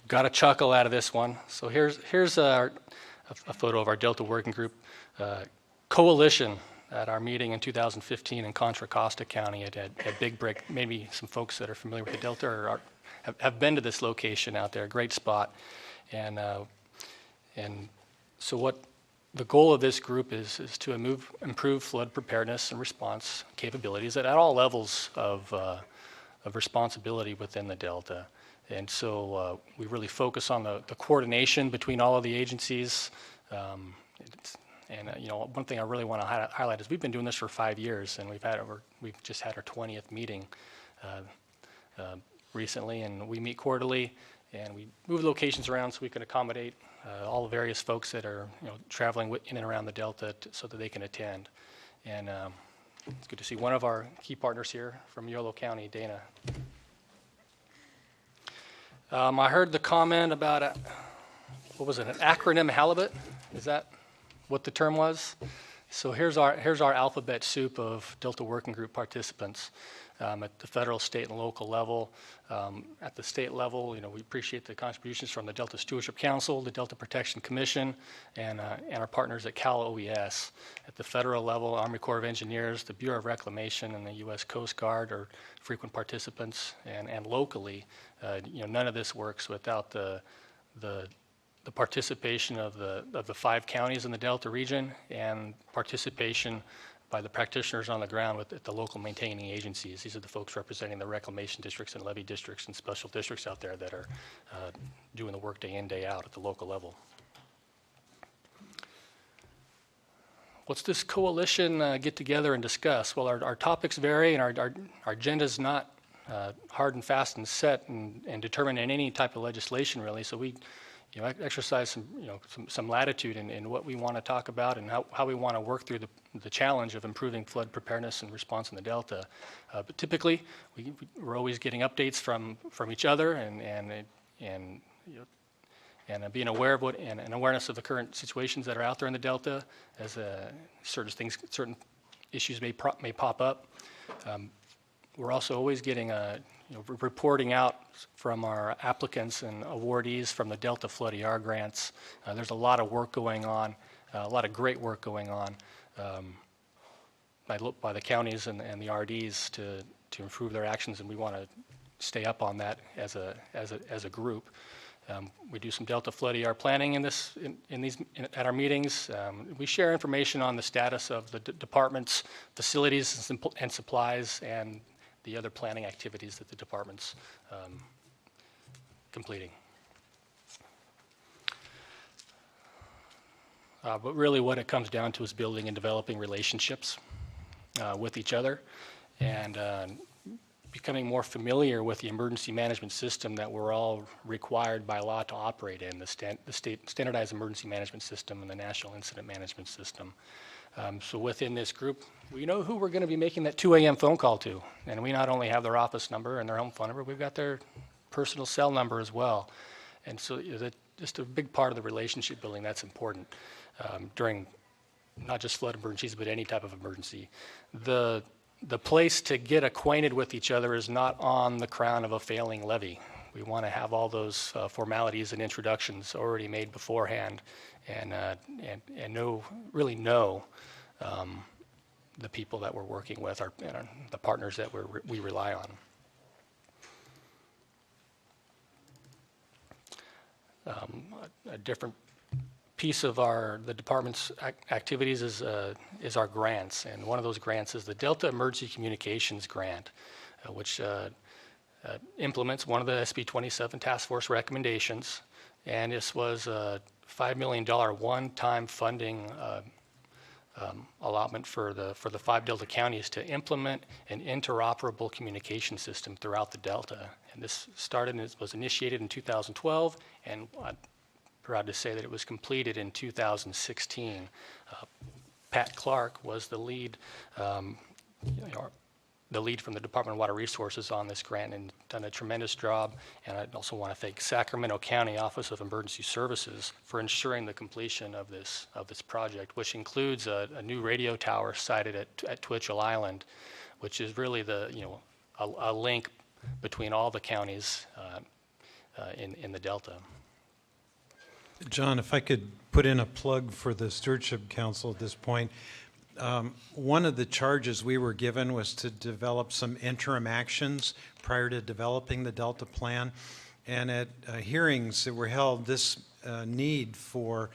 Got a chuckle out of this one. So here's a photo of our Delta Working Group coalition at our meeting in 2015 in Contra Costa County at Big Brick. Maybe some folks that are familiar with the Delta or have been to this location out there. Great spot. And so what the goal of this group is to improve flood preparedness and response capabilities at all levels of responsibility within the Delta. And so we really focus on the coordination between all of the agencies. One thing I really want to highlight is we've been doing this for 5 years, and we've just had our 20th meeting recently, and we meet quarterly, and we move locations around so we can accommodate all the various folks that are traveling in and around the Delta so that they can attend. And it's good to see one of our key partners here from Yolo County, Dana. I heard the comment about what was it, an acronym halibut? Is that what the term was? So here's our alphabet soup of Delta Working Group participants at the federal, state, and local level. At the state level, we appreciate the contributions from the Delta Stewardship Council, the Delta Protection Commission, and our partners at Cal OES. At the federal level, Army Corps of Engineers, the Bureau of Reclamation, and the U.S. Coast Guard are frequent participants. And locally, none of this works without the participation of the 5 counties in the Delta region and participation by the practitioners on the ground at the local maintaining agencies. These are the folks representing the reclamation districts and levee districts and special districts out there that are doing the work day in, day out at the local level. What's this coalition get together and discuss? Well, our topics vary, and our agenda is not hard and fast and set and determined in any type of legislation, really. So we exercise some latitude in what we want to talk about and how we want to work through the challenge of improving flood preparedness and response in the Delta. But typically, we're always getting updates from each other and being aware of an awareness of the current situations that are out there in the Delta as certain issues may pop up. We're also always getting reporting out from our applicants and awardees from the Delta Flood ER grants. There's a lot of work going on, a lot of great work going on by the counties and the RDs to improve their actions, and we want to stay up on that as a group. We do some Delta Flood ER planning at our meetings. We share information on the status of the department's facilities and supplies and the other planning activities that the department's completing. But really what it comes down to is building and developing relationships with each other and becoming more familiar with the emergency management system that we're all required by law to operate in, the state standardized emergency management system and the national incident management system. So within this group, we know who we're going to be making that 2 a.m. phone call to. And we not only have their office number and their home phone number, we've got their personal cell number as well. And so just a big part of the relationship building that's important during not just flood emergencies, but any type of emergency. The place to get acquainted with each other is not on the crown of a failing levee. We want to have all those formalities and introductions already made beforehand and really know the people that we're working with, the partners that we rely on. A different piece of the department's activities is our grants, and one of those grants is the Delta Emergency Communications Grant, which implements one of the SB 27 task force recommendations, and this was a $5 million one-time funding allotment for the 5 Delta counties to implement an interoperable communication system throughout the Delta. And this was initiated in 2012, and I'm proud to say that it was completed in 2016. Pat Clark was the lead, the lead from the Department of Water Resources on this grant and done a tremendous job. And I also want to thank Sacramento County Office of Emergency Services for ensuring the completion of this project, which includes a new radio tower sited at Twitchell Island, which is really a link between all the counties in the Delta. John, if I could put in a plug for the Stewardship Council at this point. One of the charges we were given was to develop some interim actions prior to developing the Delta Plan. And at hearings that were held, this need for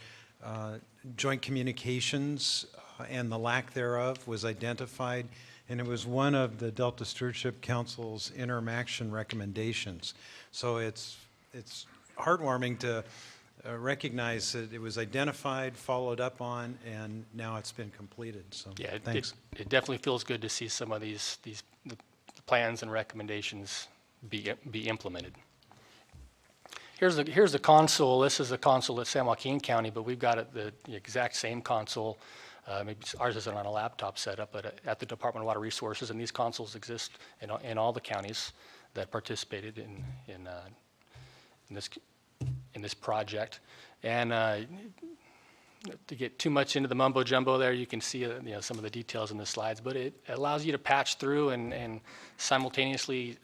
joint communications and the lack thereof was identified. And it was one of the Delta Stewardship Council's interim action recommendations. So it's heartwarming to recognize that it was identified, followed up on, and now it's been completed. So yeah, thanks. It definitely feels good to see some of the plans and recommendations be implemented. Here's the console. This is a console at San Joaquin County, but we've got the exact same console. Maybe ours isn't on a laptop setup, but at the Department of Water Resources, and these consoles exist in all the counties that participated in this project. And to get too much into the mumbo jumbo there, you can see some of the details in the slides, but it allows you to patch through and simultaneously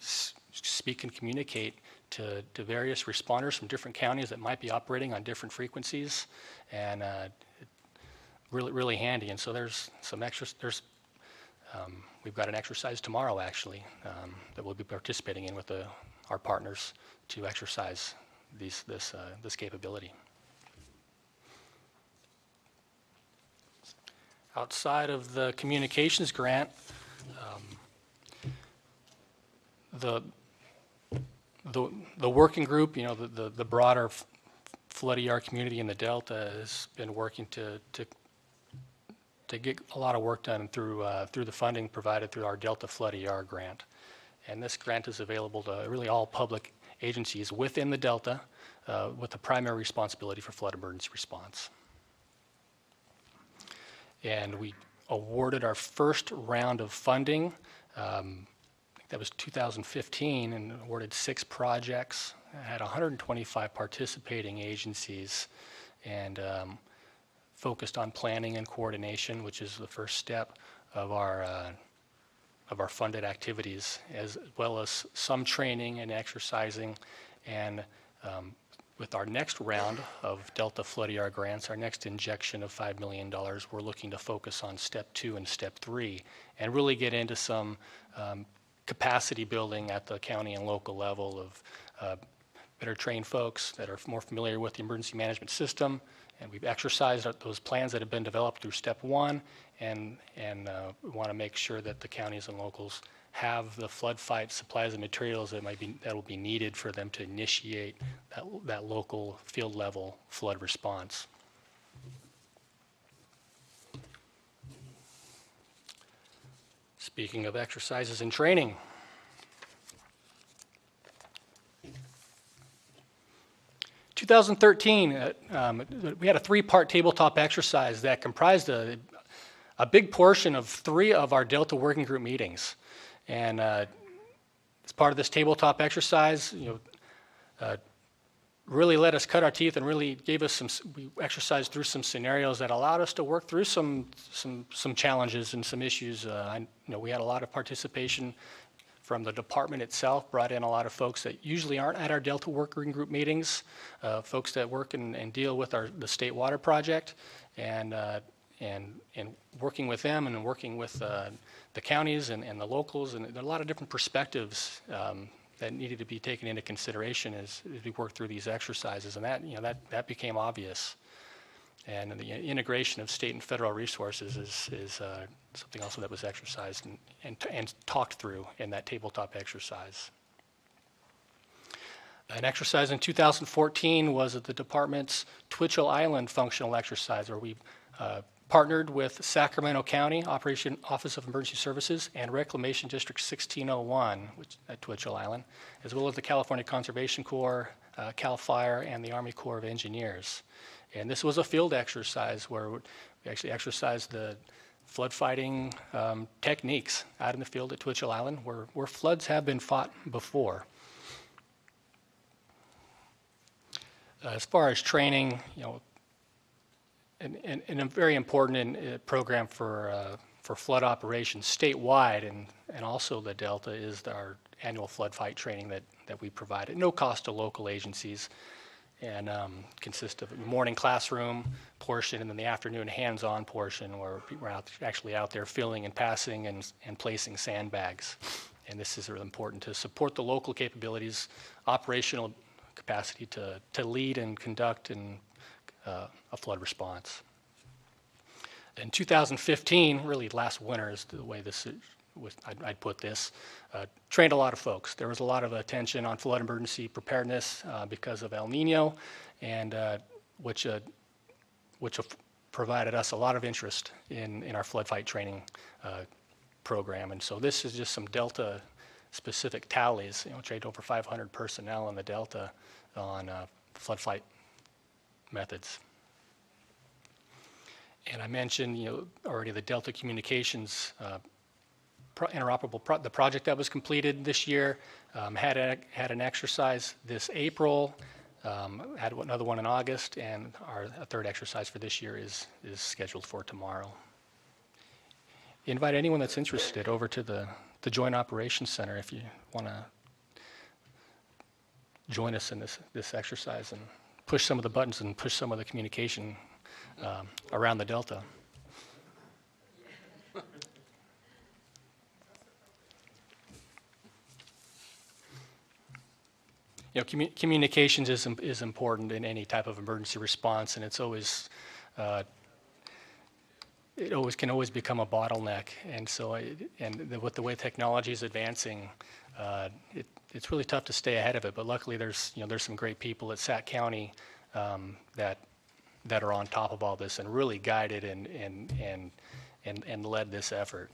speak and communicate to various responders from different counties that might be operating on different frequencies, and really handy. And so there's some extra. We've got an exercise tomorrow actually that we'll be participating in with our partners to exercise this capability. Outside of the communications grant, the working group, the broader flood ER community in the Delta has been working to get a lot of work done through the funding provided through our Delta Flood ER grant. And this grant is available to really all public agencies within the Delta with the primary responsibility for flood emergency response. And we awarded our first round of funding, I think that was 2015, and awarded 6 projects. It had 125 participating agencies and focused on planning and coordination, which is the first step of our funded activities, as well as some training and exercising. And with our next round of Delta Flood ER grants, our next injection of $5 million, we're looking to focus on step 2 and step 3 and really get into some capacity building at the county and local level of better trained folks that are more familiar with the emergency management system. And we've exercised those plans that have been developed through step 1, and we want to make sure that the counties and locals have the flood fight supplies and materials that will be needed for them to initiate that local field level flood response. Speaking of exercises and training, in 2013, we had a 3-part tabletop exercise that comprised a big portion of 3 of our Delta Working Group meetings. And as part of this tabletop exercise, really let us cut our teeth and really gave us we exercised through some scenarios that allowed us to work through some challenges and some issues. We had a lot of participation from the department itself, brought in a lot of folks that usually aren't at our Delta Working Group meetings, folks that work and deal with the state water project, and working with them and working with the counties and the locals, and there are a lot of different perspectives that needed to be taken into consideration as we worked through these exercises, and that became obvious. And the integration of state and federal resources is something also that was exercised and talked through in that tabletop exercise. An exercise in 2014 was at the department's Twitchell Island functional exercise, where we partnered with Sacramento County Office of Emergency Services and Reclamation District 1601 at Twitchell Island, as well as the California Conservation Corps, CAL FIRE, and the Army Corps of Engineers. And this was a field exercise where we actually exercised the flood fighting techniques out in the field at Twitchell Island, where floods have been fought before. As far as training, and a very important program for flood operations statewide and also the Delta is our annual flood fight training that we provide at no cost to local agencies, and consists of a morning classroom portion and then the afternoon hands-on portion where people are actually out there filling and passing and placing sandbags. And this is really important to support the local capabilities, operational capacity to lead and conduct a flood response. In 2015, really last winter is the way I'd put this, trained a lot of folks. There was a lot of attention on flood emergency preparedness because of El Nino, and which provided us a lot of interest in our flood fight training program. And so this is just some Delta specific tallies. Trained over 500 personnel in the Delta on flood fight methods. And I mentioned, already the Delta Communications the project that was completed this year, had an exercise this April, had another one in August, and our third exercise for this year is scheduled for tomorrow. Invite anyone that's interested over to the Joint Operations Center if you want to join us in this exercise and push some of the buttons and push some of the communication around the Delta. Communications is important in any type of emergency response, and it's always can always become a bottleneck. And so, with the way technology is advancing, it's really tough to stay ahead of it. But luckily, there's some great people at Sac County that are on top of all this and really guided and led this effort.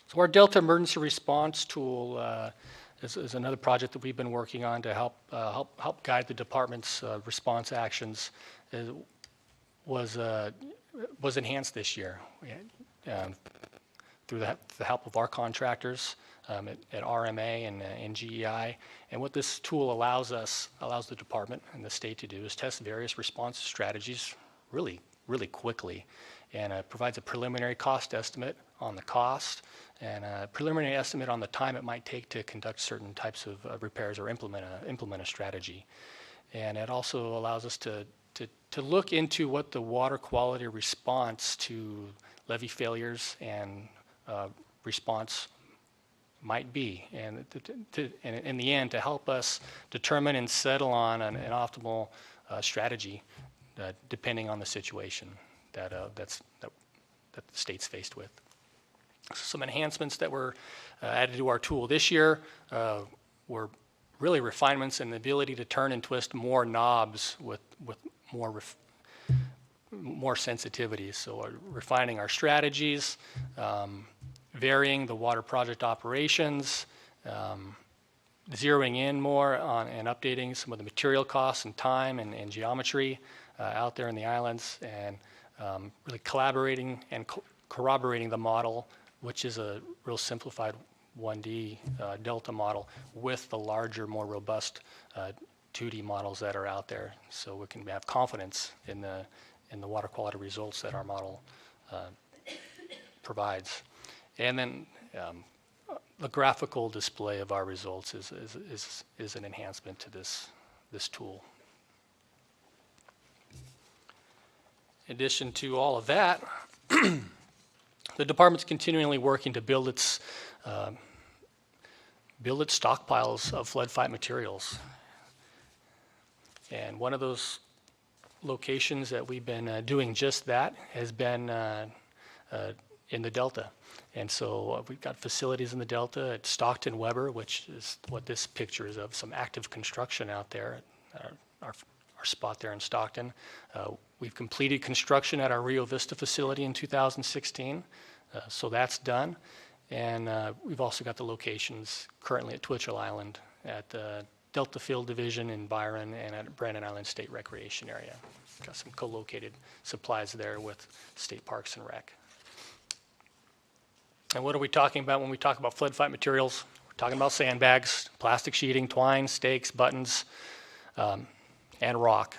So our Delta Emergency Response Tool is another project that we've been working on to help guide the department's response actions. It was enhanced this year through the help of our contractors at RMA and GEI. And what this tool allows the department and the state to do is test various response strategies really quickly, and provides a preliminary cost estimate on the cost and a preliminary estimate on the time it might take to conduct certain types of repairs or implement a strategy. And it also allows us to look into what the water quality response to levee failures and response might be, and in the end, to help us determine and settle on an optimal strategy depending on the situation that the state's faced with. Some enhancements that were added to our tool this year were really refinements in the ability to turn and twist more knobs with more sensitivity. So refining our strategies, varying the water project operations, zeroing in more on and updating some of the material costs and time and geometry out there in the islands, and really collaborating and corroborating the model, which is a real simplified 1D delta model, with the larger, more robust 2D models that are out there, so we can have confidence in the water quality results that our model provides. And then the graphical display of our results is an enhancement to this tool. In addition to all of that, the department's continually working to build its stockpiles of flood fight materials. And one of those locations that we've been doing just that has been in the Delta. And so we've got facilities in the Delta at Stockton Weber, which is what this picture is of, some active construction out there, our spot there in Stockton. We've completed construction at our Rio Vista facility in 2016, so that's done. And we've also got the locations currently at Twitchell Island, at the Delta Field Division in Byron, and at Brandon Island State Recreation Area. Got some co-located supplies there with State Parks and Rec. And what are we talking about when we talk about flood fight materials? We're talking about sandbags, plastic sheeting, twine, stakes, buttons, and rock,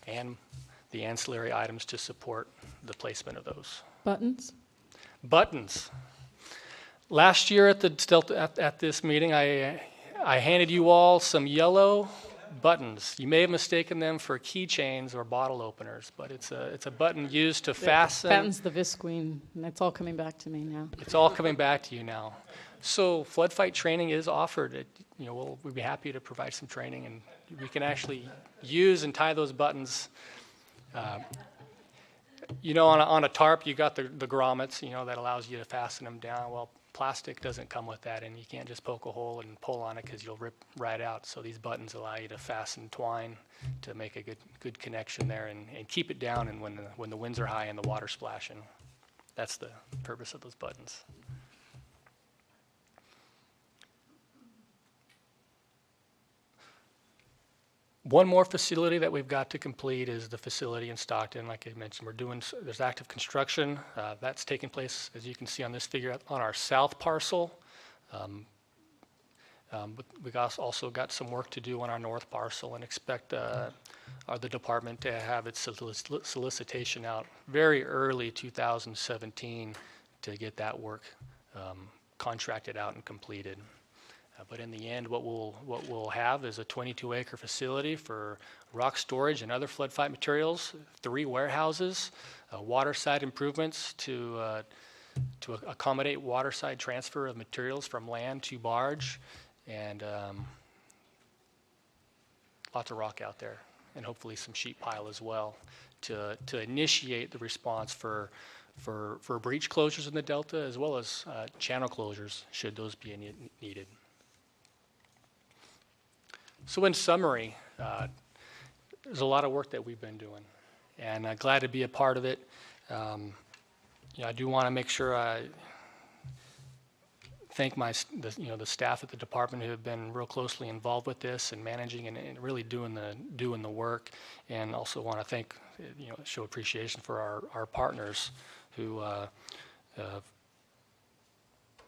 and the ancillary items to support the placement of those. Buttons? Buttons. Last year at this meeting, I handed you all some yellow buttons. You may have mistaken them for keychains or bottle openers, but it's a button used to fasten. Patton's the Visqueen, and it's all coming back to me now. It's all coming back to you now. So flood fight training is offered. We'd be happy to provide some training, and we can actually use and tie those buttons. On a tarp, you got the grommets, that allows you to fasten them down. Well, plastic doesn't come with that, and you can't just poke a hole and pull on it because you'll rip right out. So these buttons allow you to fasten twine to make a good connection there and keep it down, and when the winds are high and the water's splashing. That's the purpose of those buttons. One more facility that we've got to complete is the facility in Stockton. Like I mentioned, there's active construction. That's taking place, as you can see on this figure, on our south parcel. We've also got some work to do on our north parcel, and expect the department to have its solicitation out very early 2017 to get that work contracted out and completed. But in the end, what we'll have is a 22-acre facility for rock storage and other flood fight materials, 3 warehouses, waterside improvements to accommodate waterside transfer of materials from land to barge, and lots of rock out there, and hopefully some sheet pile as well to initiate the response for breach closures in the Delta, as well as channel closures should those be needed. So in summary, there's a lot of work that we've been doing, and I'm glad to be a part of it. I do want to make sure I thank the staff at the department who have been real closely involved with this and managing and really doing the work, and also want to thank, show appreciation for our partners who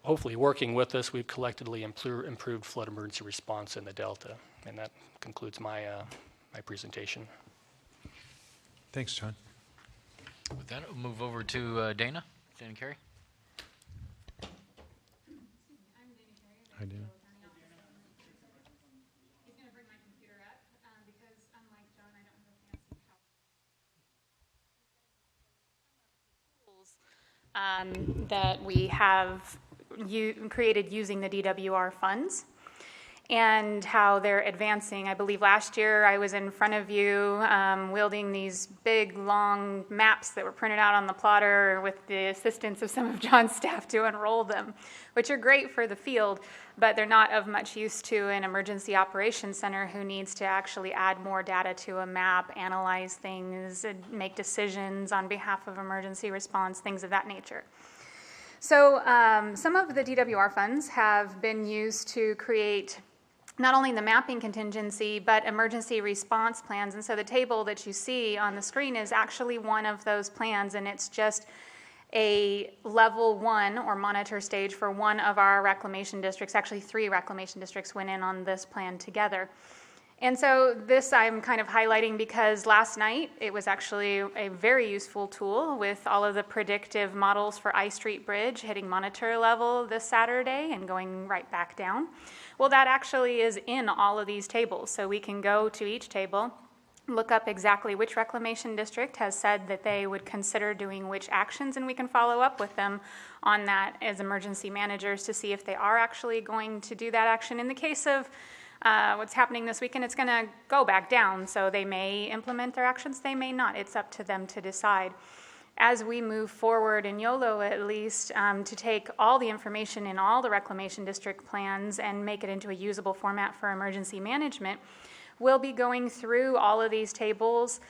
hopefully working with us, we've collectively improved flood emergency response in the Delta. And that concludes my presentation. Thanks, John. With that, we'll move over to Dana Carey. Hi, Dana. That we have created using the DWR funds and how they're advancing. I believe last year I was in front of you wielding these big, long maps that were printed out on the plotter with the assistance of some of John's staff to unroll them, which are great for the field, but they're not of much use to an emergency operations center who needs to actually add more data to a map, analyze things, and make decisions on behalf of emergency response, things of that nature. So some of the DWR funds have been used to create not only the mapping contingency, but emergency response plans. And so the table that you see on the screen is actually one of those plans, and it's just a level 1 or monitor stage for one of our reclamation districts. Actually, 3 reclamation districts went in on this plan together. And so this I'm kind of highlighting because last night it was actually a very useful tool with all of the predictive models for I Street Bridge hitting monitor level this Saturday and going right back down. Well, that actually is in all of these tables. So we can go to each table, look up exactly which reclamation district has said that they would consider doing which actions, and we can follow up with them on that as emergency managers to see if they are actually going to do that action. In the case of what's happening this weekend, it's going to go back down. So they may implement their actions, they may not. It's up to them to decide. As we move forward in YOLO, at least, to take all the information in all the reclamation district plans and make it into a usable format for emergency management, we'll be going through all of these tables,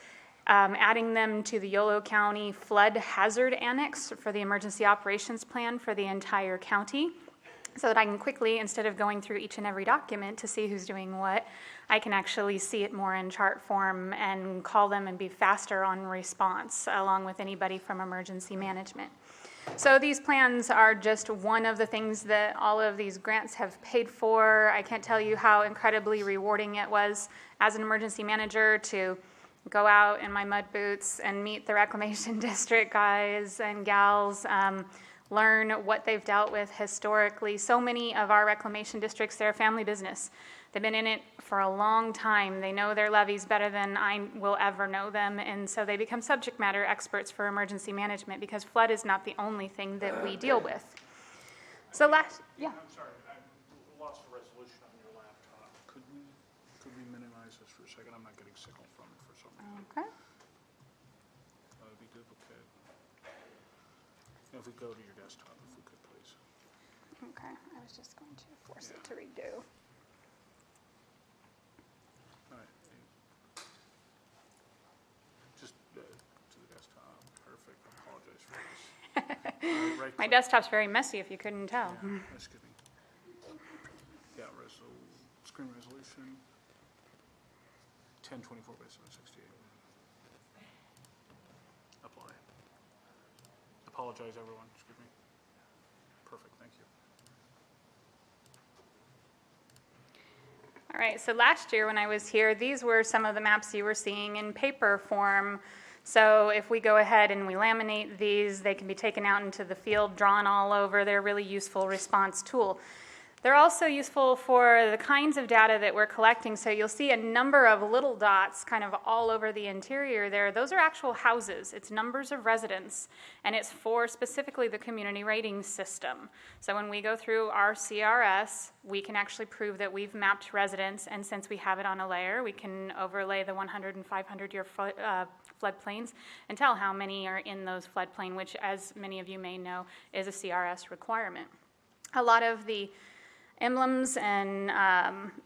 adding them to the Yolo County Flood Hazard Annex for the Emergency Operations Plan for the entire county, so that I can quickly, instead of going through each and every document to see who's doing what, I can actually see it more in chart form and call them and be faster on response, along with anybody from emergency management. So these plans are just one of the things that all of these grants have paid for. I can't tell you how incredibly rewarding it was as an emergency manager to go out in my mud boots and meet the reclamation district guys and gals, learn what they've dealt with historically. So many of our reclamation districts, they're a family business. They've been in it for a long time. They know their levees better than I will ever know them, and so they become subject matter experts for emergency management because flood is not the only thing that we deal with. So I'm sorry, I lost the resolution on your laptop. Could we minimize this for a second? I'm not getting signal from it for some reason. Okay. That would be duplicate. If we go to your desktop, if we could, please. Okay, I was just going to force it to redo. All right. Just to the desktop. Perfect. I apologize for this. Right My desktop's very messy, if you couldn't tell. Yeah, excuse me. Yeah, screen resolution. 1024 by 768. Apply. Apologize, everyone. Excuse me. Perfect. Thank you. All right, so last year when I was here, these were some of the maps you were seeing in paper form. So if we go ahead and we laminate these, they can be taken out into the field, drawn all over. They're a really useful response tool. They're also useful for the kinds of data that we're collecting. So you'll see a number of little dots kind of all over the interior there. Those are actual houses. It's numbers of residents, and it's for specifically the community rating system. So when we go through our CRS, we can actually prove that we've mapped residents, and since we have it on a layer, we can overlay the 100 and 500-year floodplains and tell how many are in those floodplain, which, as many of you may know, is a CRS requirement. A lot of the emblems and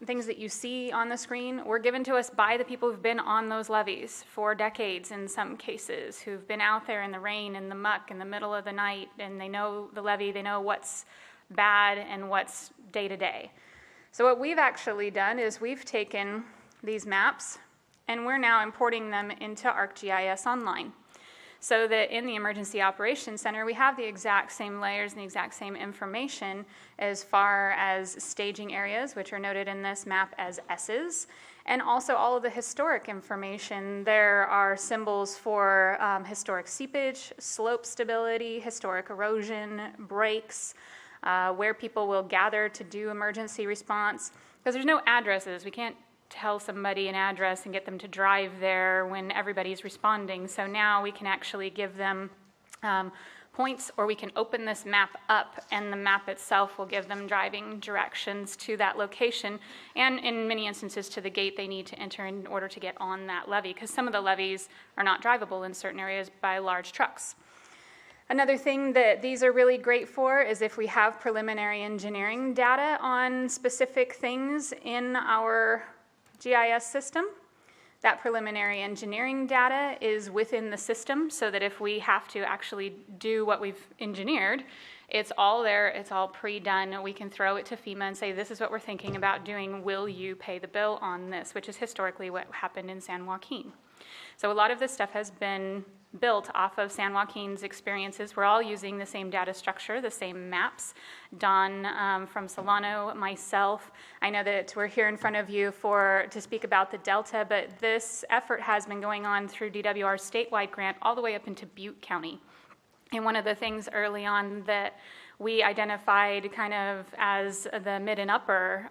things that you see on the screen were given to us by the people who've been on those levees for decades in some cases, who've been out there in the rain, in the muck, in the middle of the night, and they know the levee, they know what's bad and what's day to day. So what we've actually done is we've taken these maps and we're now importing them into ArcGIS Online, so that in the Emergency Operations Center, we have the exact same layers and the exact same information as far as staging areas, which are noted in this map as S's, and also all of the historic information. There are symbols for historic seepage, slope stability, historic erosion, breaks, where people will gather to do emergency response, because there's no addresses. We can't tell somebody an address and get them to drive there when everybody's responding. So now we can actually give them points, or we can open this map up, and the map itself will give them driving directions to that location, and in many instances to the gate they need to enter in order to get on that levee, because some of the levees are not drivable in certain areas by large trucks. Another thing that these are really great for is if we have preliminary engineering data on specific things in our GIS system. That preliminary engineering data is within the system, so that if we have to actually do what we've engineered, it's all there, it's all pre-done. We can throw it to FEMA and say, this is what we're thinking about doing. Will you pay the bill on this? Which is historically what happened in San Joaquin. So a lot of this stuff has been built off of San Joaquin's experiences. We're all using the same data structure, the same maps. Don from Solano, myself. I know that we're here in front of you to speak about the Delta, but this effort has been going on through DWR's statewide grant all the way up into Butte County. And one of the things early on that we identified kind of as the mid and upper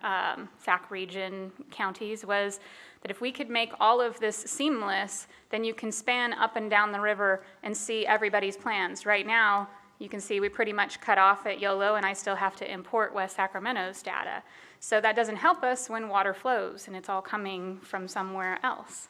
SAC region counties was that if we could make all of this seamless, then you can span up and down the river and see everybody's plans. Right now, you can see we pretty much cut off at YOLO, and I still have to import West Sacramento's data. So that doesn't help us when water flows and it's all coming from somewhere else.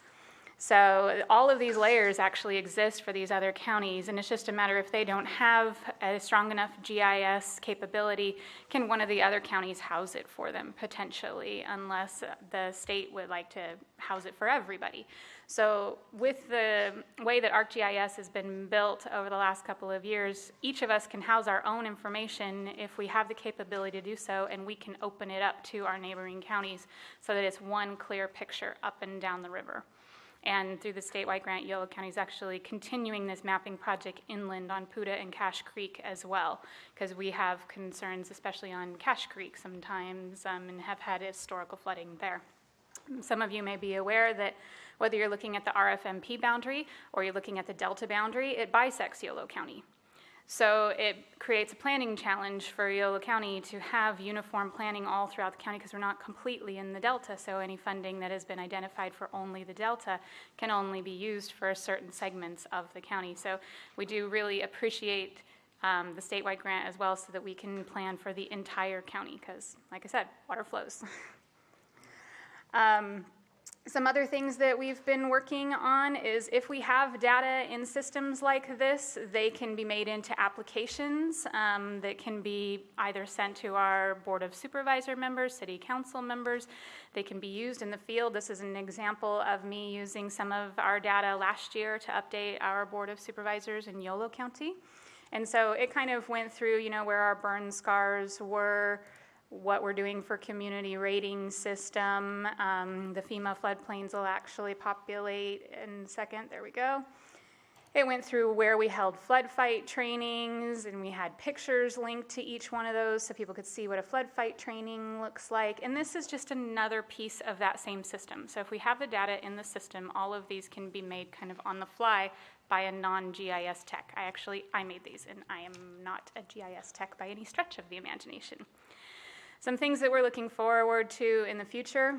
So all of these layers actually exist for these other counties, and it's just a matter if they don't have a strong enough GIS capability, can one of the other counties house it for them potentially, unless the state would like to house it for everybody. So with the way that ArcGIS has been built over the last couple of years, each of us can house our own information if we have the capability to do so, and we can open it up to our neighboring counties so that it's one clear picture up and down the river. And through the statewide grant, Yolo County is actually continuing this mapping project inland on Puda and Cache Creek as well, because we have concerns, especially on Cache Creek sometimes, and have had historical flooding there. Some of you may be aware that whether you're looking at the RFMP boundary or you're looking at the Delta boundary, it bisects Yolo County. So it creates a planning challenge for Yolo County to have uniform planning all throughout the county, because we're not completely in the Delta, so any funding that has been identified for only the Delta can only be used for certain segments of the county. So we do really appreciate the statewide grant as well, so that we can plan for the entire county, because, like I said, water flows. Some other things that we've been working on is if we have data in systems like this, they can be made into applications that can be either sent to our Board of Supervisor members, City Council members. They can be used in the field. This is an example of me using some of our data last year to update our Board of Supervisors in Yolo County. And so it kind of went through, where our burn scars were, what we're doing for community rating system. The FEMA floodplains will actually populate in a second. There we go. It went through where we held flood fight trainings, and we had pictures linked to each one of those so people could see what a flood fight training looks like. And this is just another piece of that same system. So if we have the data in the system, all of these can be made kind of on the fly by a non-GIS tech. I made these, and I am not a GIS tech by any stretch of the imagination. Some things that we're looking forward to in the future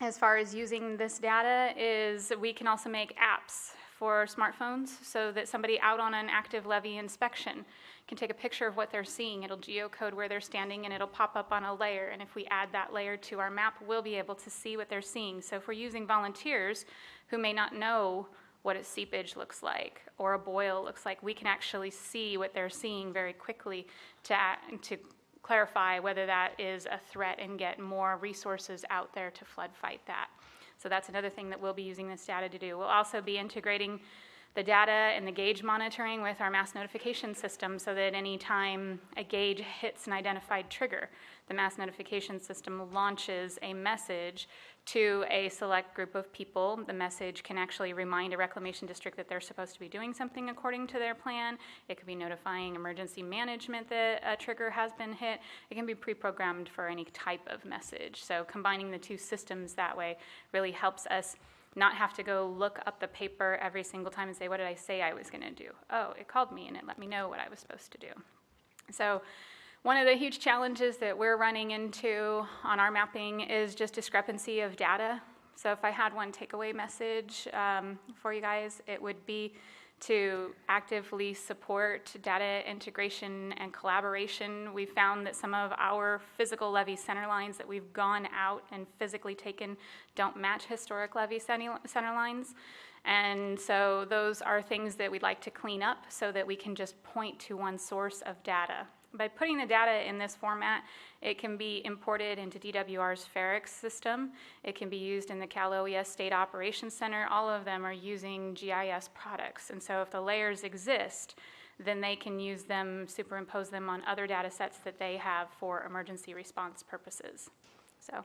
as far as using this data is we can also make apps for smartphones so that somebody out on an active levee inspection can take a picture of what they're seeing. It'll geocode where they're standing, and it'll pop up on a layer. And if we add that layer to our map, we'll be able to see what they're seeing. So if we're using volunteers who may not know what a seepage looks like or a boil looks like, we can actually see what they're seeing very quickly to clarify whether that is a threat and get more resources out there to flood fight that. So that's another thing that we'll be using this data to do. We'll also be integrating the data and the gauge monitoring with our mass notification system so that any time a gauge hits an identified trigger, the mass notification system launches a message to a select group of people. The message can actually remind a reclamation district that they're supposed to be doing something according to their plan. It could be notifying emergency management that a trigger has been hit. It can be pre-programmed for any type of message. So combining the two systems that way really helps us not have to go look up the paper every single time and say, what did I say I was going to do? Oh, it called me and it let me know what I was supposed to do. So one of the huge challenges that we're running into on our mapping is just discrepancy of data. So if I had one takeaway message for you guys, it would be to actively support data integration and collaboration. We found that some of our physical levee center lines that we've gone out and physically taken don't match historic levee center lines. And so those are things that we'd like to clean up so that we can just point to one source of data. By putting the data in this format, it can be imported into DWR's FARIX system. It can be used in the Cal OES State Operations Center. All of them are using GIS products. And so if the layers exist, then they can use them, superimpose them on other data sets that they have for emergency response purposes. So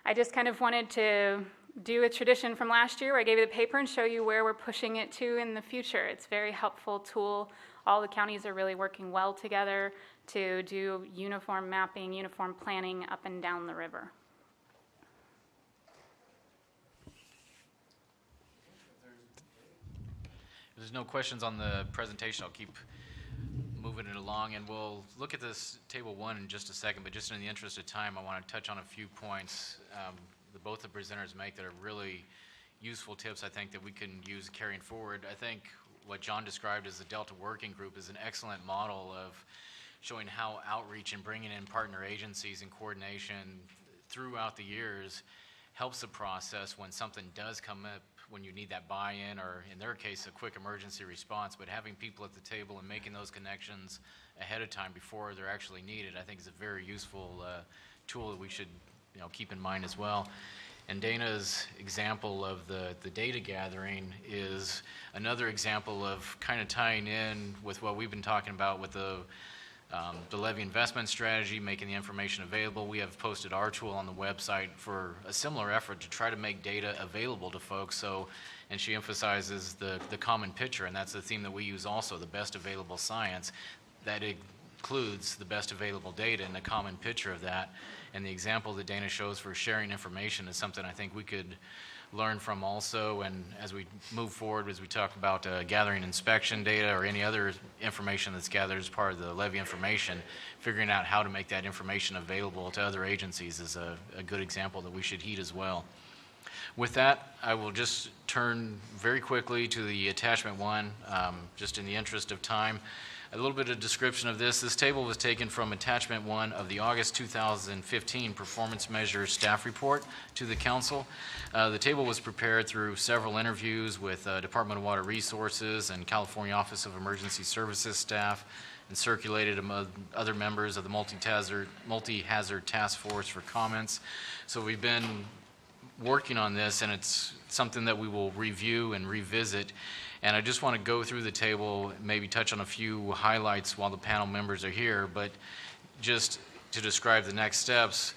I just kind of wanted to do a tradition from last year where I gave you the paper and show you where we're pushing it to in the future. It's a very helpful tool. All the counties are really working well together to do uniform mapping, uniform planning up and down the river. If there's no questions on the presentation, I'll keep moving it along, and we'll look at this table 1 in just a second, but just in the interest of time, I want to touch on a few points that both the presenters make that are really useful tips, I think, that we can use carrying forward. I think what John described as the Delta Working Group is an excellent model of showing how outreach and bringing in partner agencies and coordination throughout the years helps the process when something does come up, when you need that buy-in, or in their case, a quick emergency response. But having people at the table and making those connections ahead of time before they're actually needed, I think is a very useful tool that we should keep in mind as well. And Dana's example of the data gathering is another example of kind of tying in with what we've been talking about with the levy investment strategy, making the information available. We have posted our tool on the website for a similar effort to try to make data available to folks. So, and she emphasizes the common picture, and that's the theme that we use also, the best available science. That includes the best available data and the common picture of that. And the example that Dana shows for sharing information is something I think we could learn from also. And as we move forward, as we talk about gathering inspection data or any other information that's gathered as part of the levy information, figuring out how to make that information available to other agencies is a good example that we should heed as well. With that, I will just turn very quickly to the attachment 1, just in the interest of time. A little bit of description of this. This table was taken from attachment 1 of the August 2015 performance measures staff report to the council. The table was prepared through several interviews with Department of Water Resources and California Office of Emergency Services staff, and circulated among other members of the MultiHazard task force for comments. So we've been working on this, and it's something that we will review and revisit. And I just want to go through the table, maybe touch on a few highlights while the panel members are here, but just to describe the next steps,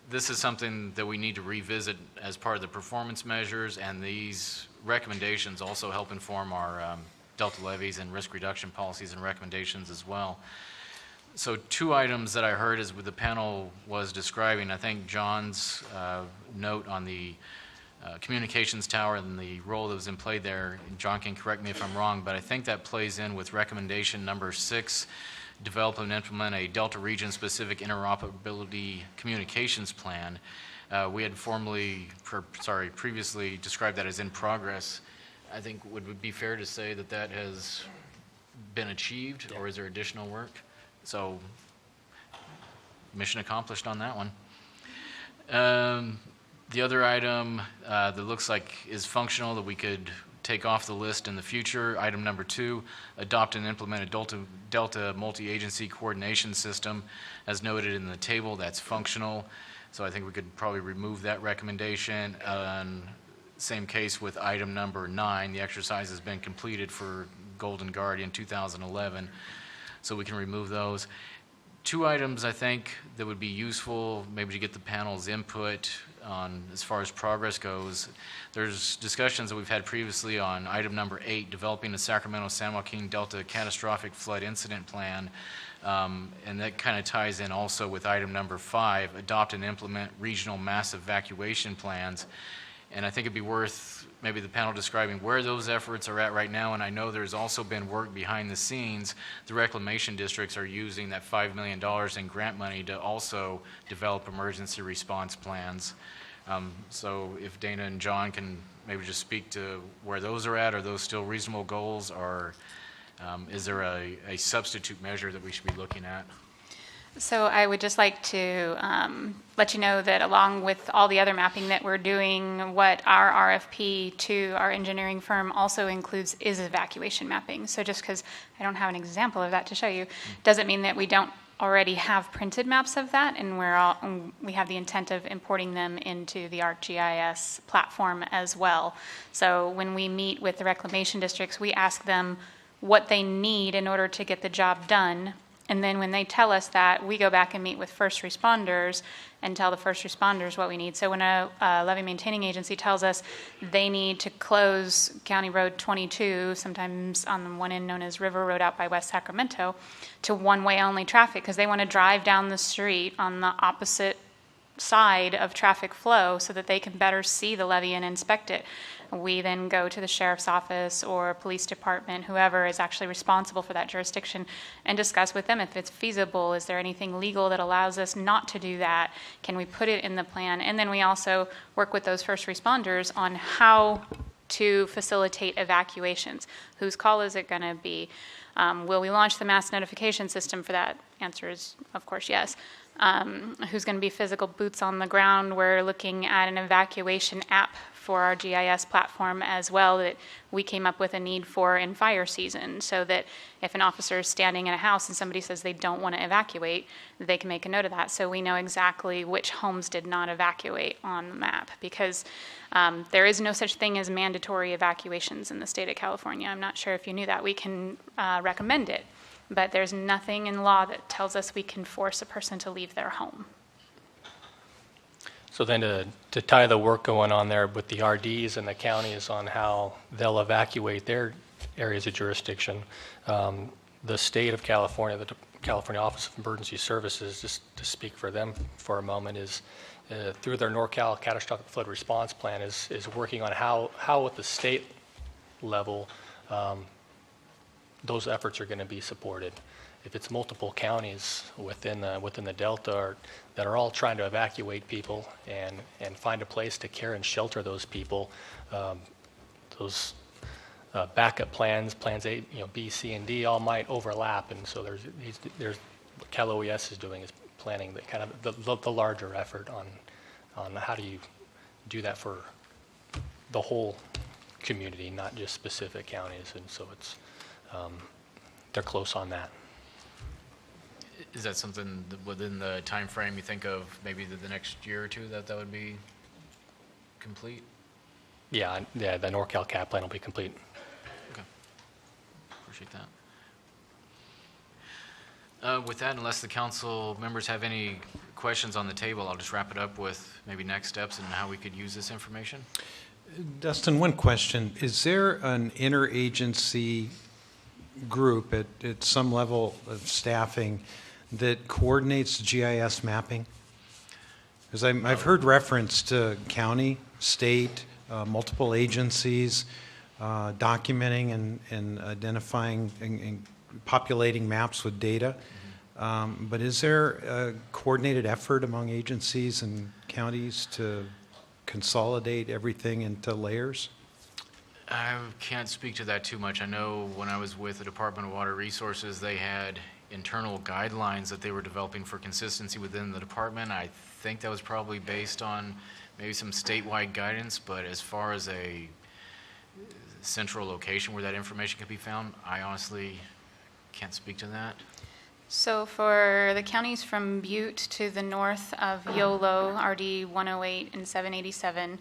this is something that we need to revisit as part of the performance measures, and these recommendations also help inform our Delta levies and risk reduction policies and recommendations as well. So 2 items that I heard as the panel was describing, I think John's note on the communications tower and the role that was in play there, John can correct me if I'm wrong, but I think that plays in with recommendation number 6, develop and implement a Delta region specific interoperability communications plan. We had previously described that as in progress. I think would it be fair to say that that has been achieved, or is there additional work? So mission accomplished on that one. The other item that looks like is functional that we could take off the list in the future, item number 2, adopt and implement a Delta multi-agency coordination system. As noted in the table, that's functional. So I think we could probably remove that recommendation. Same case with item number 9. The exercise has been completed for Golden Guardian 2011, so we can remove those. 2 items I think that would be useful, maybe to get the panel's input on as far as progress goes. There's discussions that we've had previously on item number 8, developing the Sacramento-San Joaquin Delta Catastrophic Flood Incident Plan. And that kind of ties in also with item number 5, adopt and implement regional mass evacuation plans. And I think it'd be worth maybe the panel describing where those efforts are at right now. And I know there's also been work behind the scenes. The reclamation districts are using that $5 million in grant money to also develop emergency response plans. So if Dana and John can maybe just speak to where those are at, are those still reasonable goals, or is there a substitute measure that we should be looking at? So I would just like to let you know that along with all the other mapping that we're doing, what our RFP to our engineering firm also includes is evacuation mapping. So just because I don't have an example of that to show you, doesn't mean that we don't already have printed maps of that, and we have the intent of importing them into the ArcGIS platform as well. So when we meet with the reclamation districts, we ask them what they need in order to get the job done. And then when they tell us that, we go back and meet with first responders and tell the first responders what we need. So when a levee maintaining agency tells us they need to close County Road 22, sometimes on the one end known as River Road out by West Sacramento, to one-way only traffic because they want to drive down the street on the opposite side of traffic flow so that they can better see the levee and inspect it. We then go to the sheriff's office or police department, whoever is actually responsible for that jurisdiction, and discuss with them if it's feasible. Is there anything legal that allows us not to do that? Can we put it in the plan? And then we also work with those first responders on how to facilitate evacuations. Whose call is it going to be? Will we launch the mass notification system for that? Answer is, of course, yes. Who's going to be physical boots on the ground? We're looking at an evacuation app for our GIS platform as well that we came up with a need for in fire season, so that if an officer is standing in a house and somebody says they don't want to evacuate, they can make a note of that so we know exactly which homes did not evacuate on the map, because there is no such thing as mandatory evacuations in the state of California. I'm not sure if you knew that. We can recommend it, but there's nothing in law that tells us we can force a person to leave their home. So then to tie the work going on there with the RDs and the counties on how they'll evacuate their areas of jurisdiction, the state of California, the California Office of Emergency Services, just to speak for them for a moment, is through their NorCal Catastrophic Flood Response Plan is working on how at the state level those efforts are going to be supported. If it's multiple counties within the Delta that are all trying to evacuate people and find a place to care and shelter those people, those backup plans A, B, C, and D all might overlap, and so there's what Cal OES is doing is planning the kind of the larger effort on how do you do that for the whole community, not just specific counties, and so it's they're close on that. Is that something that within the time frame you think of maybe the next year or two that would be complete? Yeah, the NorCal Cap plan will be complete. Okay. Appreciate that. With that, unless the council members have any questions on the table, I'll just wrap it up with maybe next steps and how we could use this information. Dustin, one question. Is there an interagency group at some level of staffing that coordinates GIS mapping? Because I've heard reference to county, state, multiple agencies documenting and identifying and populating maps with data. But is there a coordinated effort among agencies and counties to consolidate everything into layers? I can't speak to that too much. I know when I was with the Department of Water Resources, they had internal guidelines that they were developing for consistency within the department. I think that was probably based on maybe some statewide guidance, but as far as a central location where that information can be found, I honestly can't speak to that. So for the counties from Butte to the north of Yolo, RD 108 and 787,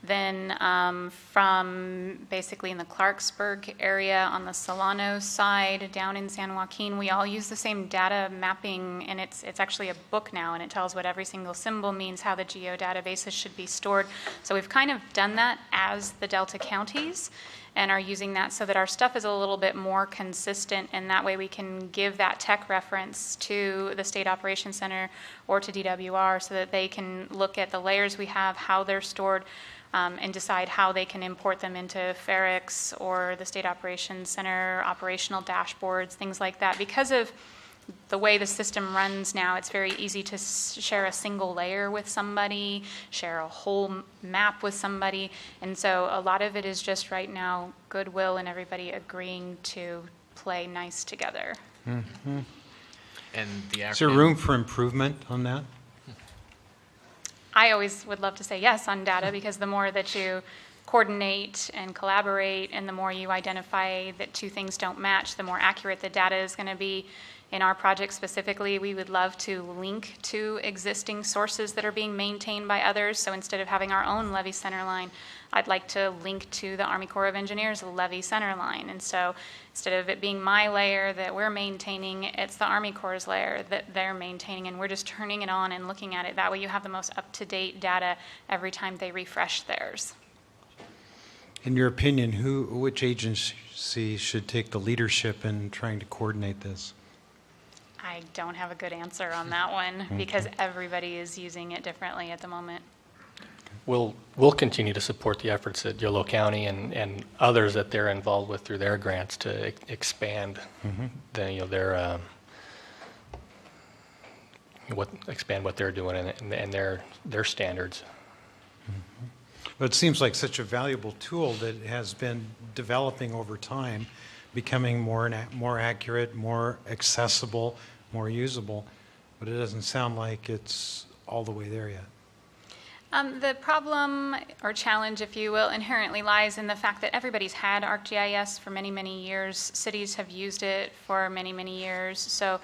Then from basically in the Clarksburg area on the Solano side down in San Joaquin, we all use the same data mapping, and it's actually a book now, and it tells what every single symbol means, how the geodatabases should be stored. So we've kind of done that as the Delta counties and are using that so that our stuff is a little bit more consistent, and that way we can give that tech reference to the State Operations Center or to DWR so that they can look at the layers we have, how they're stored, and decide how they can import them into FARIX or the State Operations Center, operational dashboards, things like that. Because of the way the system runs now, it's very easy to share a single layer with somebody, share a whole map with somebody, and so a lot of it is just right now goodwill and everybody agreeing to play nice together. Mm-hmm. And the Is there room for improvement on that? I always would love to say yes on data, because the more that you coordinate and collaborate and the more you identify that two things don't match, the more accurate the data is going to be. In our project specifically, we would love to link to existing sources that are being maintained by others. So instead of having our own levee center line, I'd like to link to the Army Corps of Engineers levee center line. And so instead of it being my layer that we're maintaining, it's the Army Corps' layer that they're maintaining, and we're just turning it on and looking at it. That way you have the most up-to-date data every time they refresh theirs. In your opinion, which agency should take the leadership in trying to coordinate this? I don't have a good answer on that one, because everybody is using it differently at the moment. We'll continue to support the efforts at Yolo County and others that they're involved with through their grants to expand their what they're doing and their standards. Mm-hmm. But it seems like such a valuable tool that has been developing over time, becoming more accurate, more accessible, more usable, but it doesn't sound like it's all the way there yet. The problem or challenge, if you will, inherently lies in the fact that everybody's had ArcGIS for many, many years. Cities have used it for many, many years. So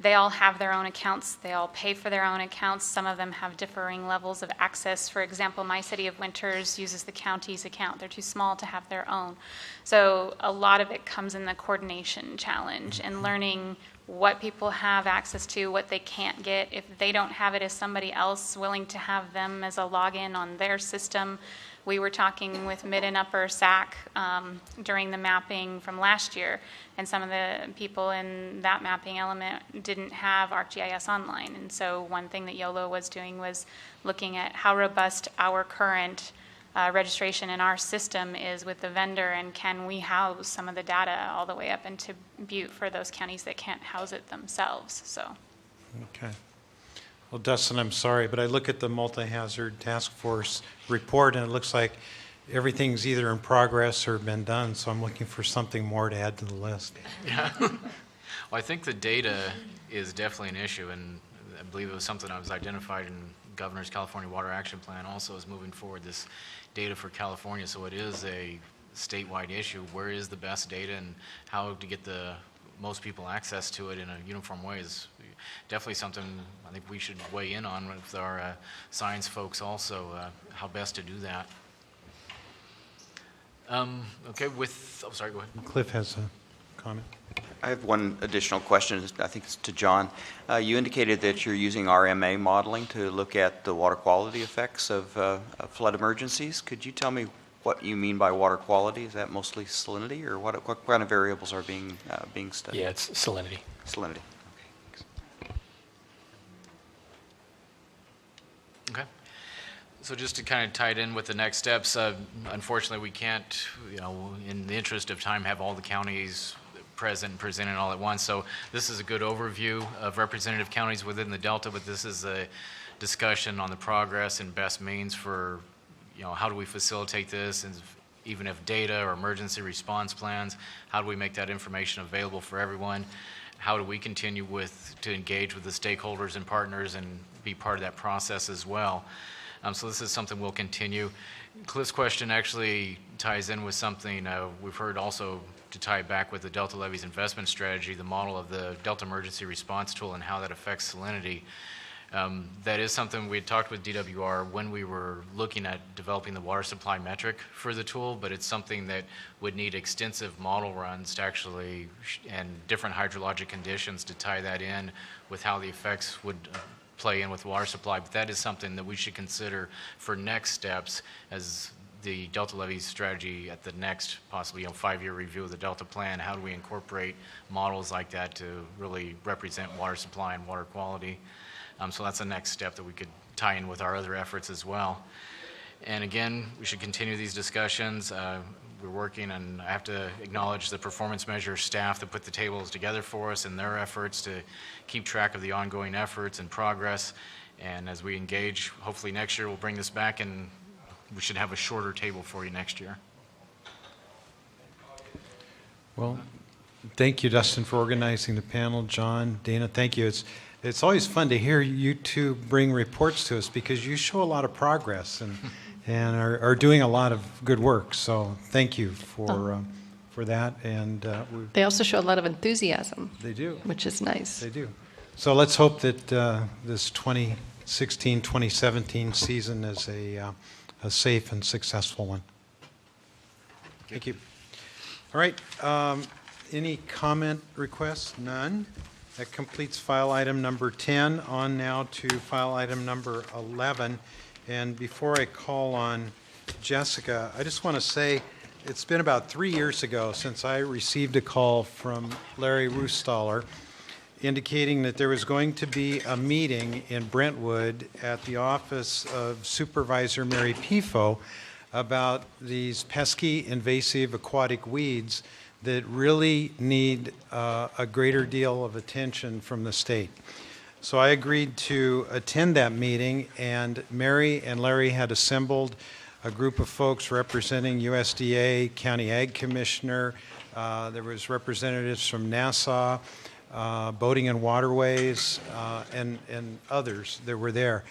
they all have their own accounts. They all pay for their own accounts. Some of them have differing levels of access. For example, my city of Winters uses the county's account. They're too small to have their own. So a lot of it comes in the coordination challenge and learning what people have access to, what they can't get. If they don't have it, is somebody else willing to have them as a login on their system? We were talking with Mid and Upper SAC during the mapping from last year, and some of the people in that mapping element didn't have ArcGIS online. And so one thing that YOLO was doing was looking at how robust our current registration in our system is with the vendor, and can we house some of the data all the way up into Butte for those counties that can't house it themselves. So. Okay. Well, Dustin, I'm sorry, but I look at the MultiHazard Task Force report, and it looks like everything's either in progress or been done, so I'm looking for something more to add to the list. Yeah. Well, I think the data is definitely an issue, and I believe it was something that was identified in Governor's California Water Action Plan also is moving forward this data for California, so it is a statewide issue. Where is the best data and how to get the most people access to it in a uniform way is definitely something I think we should weigh in on with our science folks also, how best to do that. Okay, sorry, go ahead. Cliff has a comment. I have one additional question. I think it's to John. You indicated that you're using RMA modeling to look at the water quality effects of flood emergencies. Could you tell me what you mean by water quality? Is that mostly salinity, or what kind of variables are being studied? Yeah, it's salinity. Salinity. Okay. So just to kind of tie it in with the next steps, unfortunately we can't, in the interest of time, have all the counties present and presenting all at once. So this is a good overview of representative counties within the Delta, but this is a discussion on the progress and best means for, how do we facilitate this, and even if data or emergency response plans, how do we make that information available for everyone? How do we continue to engage with the stakeholders and partners and be part of that process as well? So this is something we'll continue. Cliff's question actually ties in with something we've heard also to tie it back with the Delta Levees investment strategy, the model of the Delta Emergency Response Tool and how that affects salinity. That is something we talked with DWR when we were looking at developing the water supply metric for the tool, but it's something that would need extensive model runs to actually, and different hydrologic conditions to tie that in with how the effects would play in with water supply. But that is something that we should consider for next steps as the Delta levy strategy at the next possibly 5-year review of the Delta plan. How do we incorporate models like that to really represent water supply and water quality? So that's the next step that we could tie in with our other efforts as well. And again, we should continue these discussions. We're working, and I have to acknowledge the performance measure staff that put the tables together for us and their efforts to keep track of the ongoing efforts and progress. And as we engage, hopefully next year we'll bring this back and we should have a shorter table for you next year. Well, thank you, Dustin, for organizing the panel. John, Dana, thank you. It's always fun to hear you two bring reports to us because you show a lot of progress and are doing a lot of good work. So thank you for that. And They also show a lot of enthusiasm. They do. Which is nice. They do. So let's hope that this 2016-2017 season is a safe and successful one. Thank you. All right. Any comment requests? None. That completes file item number 10. On now to file item number 11. And before I call on Jessica, I just want to say it's been about 3 years ago since I received a call from Larry Rustaller indicating that there was going to be a meeting in Brentwood at the office of Supervisor Mary Pifo about these pesky invasive aquatic weeds that really need a greater deal of attention from the state. So I agreed to attend that meeting, and Mary and Larry had assembled a group of folks representing USDA, County Ag Commissioner, there was representatives from NASA, Boating and Waterways, and others that were there.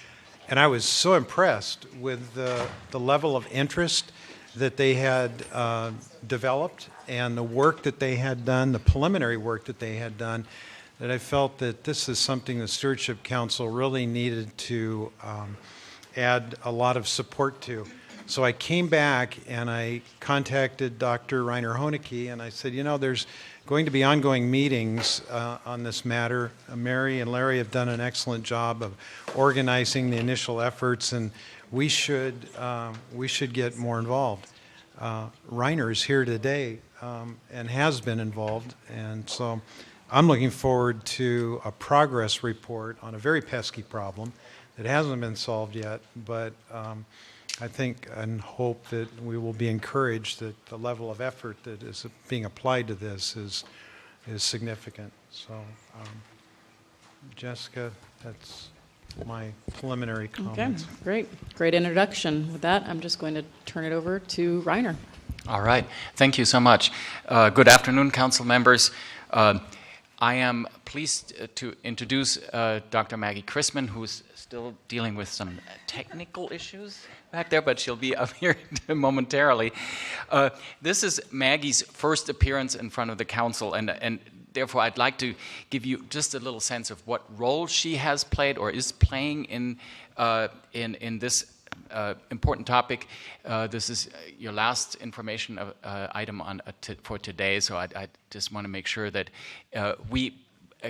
And I was so impressed with the level of interest that they had developed and the work that they had done, the preliminary work that they had done, that I felt that this is something the Stewardship Council really needed to add a lot of support to. So I came back and I contacted Dr. Reiner Hoenecke and I said, you know, there's going to be ongoing meetings on this matter. Mary and Larry have done an excellent job of organizing the initial efforts, and we should get more involved. Reiner is here today and has been involved, and so I'm looking forward to a progress report on a very pesky problem that hasn't been solved yet, but I think and hope that we will be encouraged that the level of effort that is being applied to this is significant. So, Jessica, that's my preliminary comments. Okay, great. Great introduction. With that, I'm just going to turn it over to Reiner. All right. Thank you so much. Good afternoon, council members. I am pleased to introduce Dr. Maggie Chrisman, who's still dealing with some technical issues back there, but she'll be up here momentarily. This is Maggie's first appearance in front of the council, and therefore I'd like to give you just a little sense of what role she has played or is playing in this important topic. This is your last information item for today, so I just want to make sure that we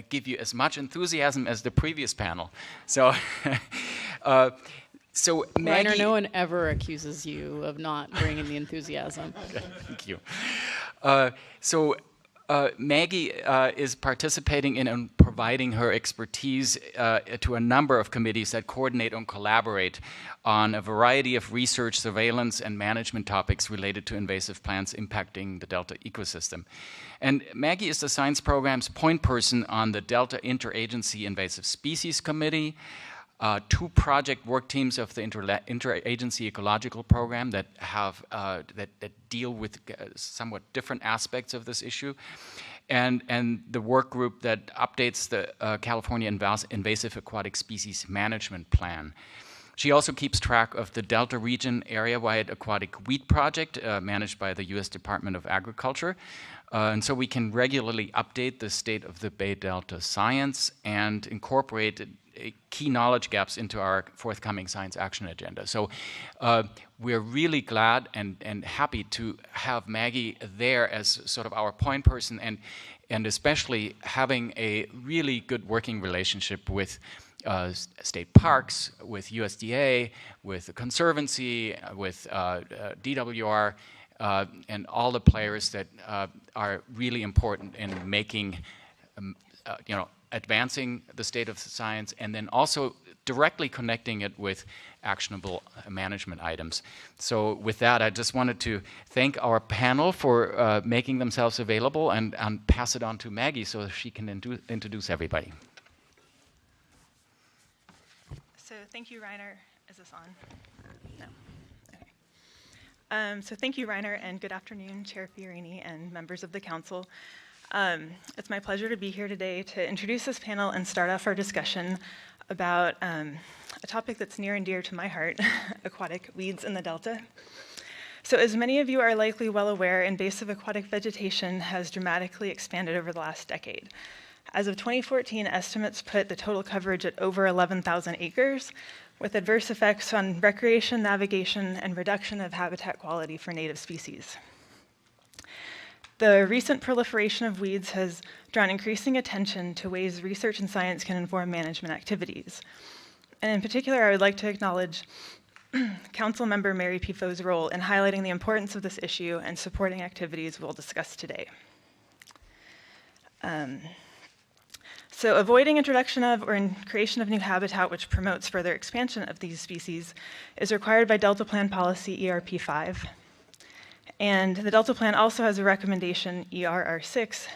give you as much enthusiasm as the previous panel. So, Maggie, Reiner, no one ever accuses you of not bringing the enthusiasm. Okay, thank you. Maggie is participating in providing her expertise to a number of committees that coordinate and collaborate on a variety of research, surveillance, and management topics related to invasive plants impacting the Delta ecosystem. And Maggie is the science program's point person on the Delta Interagency Invasive Species Committee, 2 project work teams of the Interagency Ecological Program that have that deal with somewhat different aspects of this issue, and the work group that updates the California Invasive Aquatic Species Management Plan. She also keeps track of the Delta Region Area-Wide Aquatic Weed Project managed by the U.S. Department of Agriculture. And so we can regularly update the state of the Bay Delta science and incorporate key knowledge gaps into our forthcoming science action agenda. So we're really glad and happy to have Maggie there as sort of our point person, and especially having a really good working relationship with state parks, with USDA, with the Conservancy, with DWR, and all the players that are really important in making, advancing the state of science, and then also directly connecting it with actionable management items. So with that, I just wanted to thank our panel for making themselves available, and pass it on to Maggie so she can introduce everybody. So thank you, Reiner. Is this on? No. Okay. So thank you, Reiner, and good afternoon, Chair Fiorini and members of the council. It's my pleasure to be here today to introduce this panel and start off our discussion about a topic that's near and dear to my heart, aquatic weeds in the Delta. So as many of you are likely well aware, invasive aquatic vegetation has dramatically expanded over the last decade. As of 2014, estimates put the total coverage at over 11,000 acres, with adverse effects on recreation, navigation, and reduction of habitat quality for native species. The recent proliferation of weeds has drawn increasing attention to ways research and science can inform management activities. And in particular, I would like to acknowledge Council Member Mary Pifo's role in highlighting the importance of this issue and supporting activities we'll discuss today. So avoiding introduction of or creation of new habitat which promotes further expansion of these species is required by Delta Plan Policy ERP5. And the Delta Plan also has a recommendation, ERR6,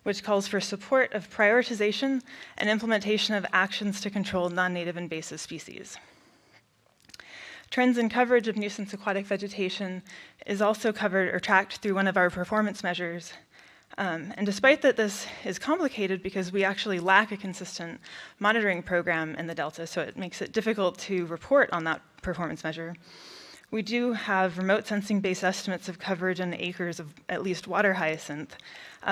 which calls for support of prioritization and implementation of actions to control non-native invasive species. Trends in coverage of nuisance aquatic vegetation is also covered or tracked through one of our performance measures. And despite that this is complicated because we actually lack a consistent monitoring program in the Delta, so it makes it difficult to report on that performance measure, we do have remote sensing-based estimates of coverage in acres of at least water hyacinth,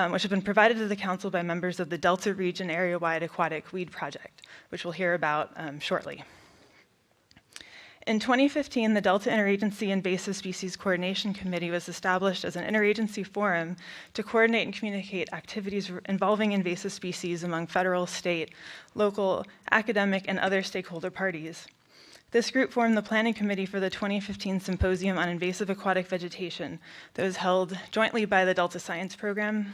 which have been provided to the Council by members of the Delta Region Area-Wide Aquatic Weed Project, which we'll hear about shortly. In 2015, the Delta Interagency Invasive Species Coordination Committee was established as an interagency forum to coordinate and communicate activities involving invasive species among federal, state, local, academic, and other stakeholder parties. This group formed the planning committee for the 2015 Symposium on Invasive Aquatic Vegetation that was held jointly by the Delta Science Program,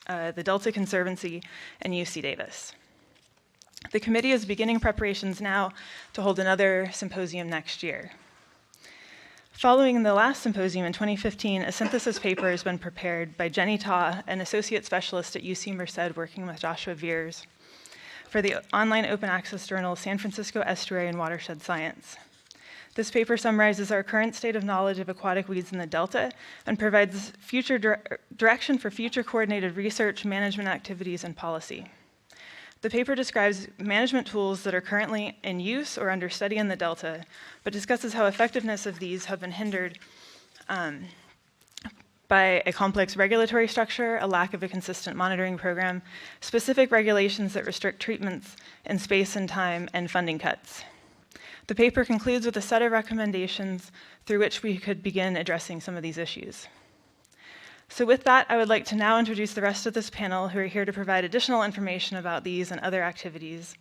the Delta Conservancy, and UC Davis. The committee is beginning preparations now to hold another symposium next year. Following the last symposium in 2015, a synthesis paper has been prepared by Jenny Ta, an associate specialist at UC Merced working with Joshua Veers, for the online open access journal San Francisco Estuary and Watershed Science. This paper summarizes our current state of knowledge of aquatic weeds in the Delta and provides future direction for future coordinated research, management activities, and policy. The paper describes management tools that are currently in use or under study in the Delta, but discusses how effectiveness of these have been hindered by a complex regulatory structure, a lack of a consistent monitoring program, specific regulations that restrict treatments in space and time, and funding cuts. The paper concludes with a set of recommendations through which we could begin addressing some of these issues. So with that, I would like to now introduce the rest of this panel who are here to provide additional information about these and other activities.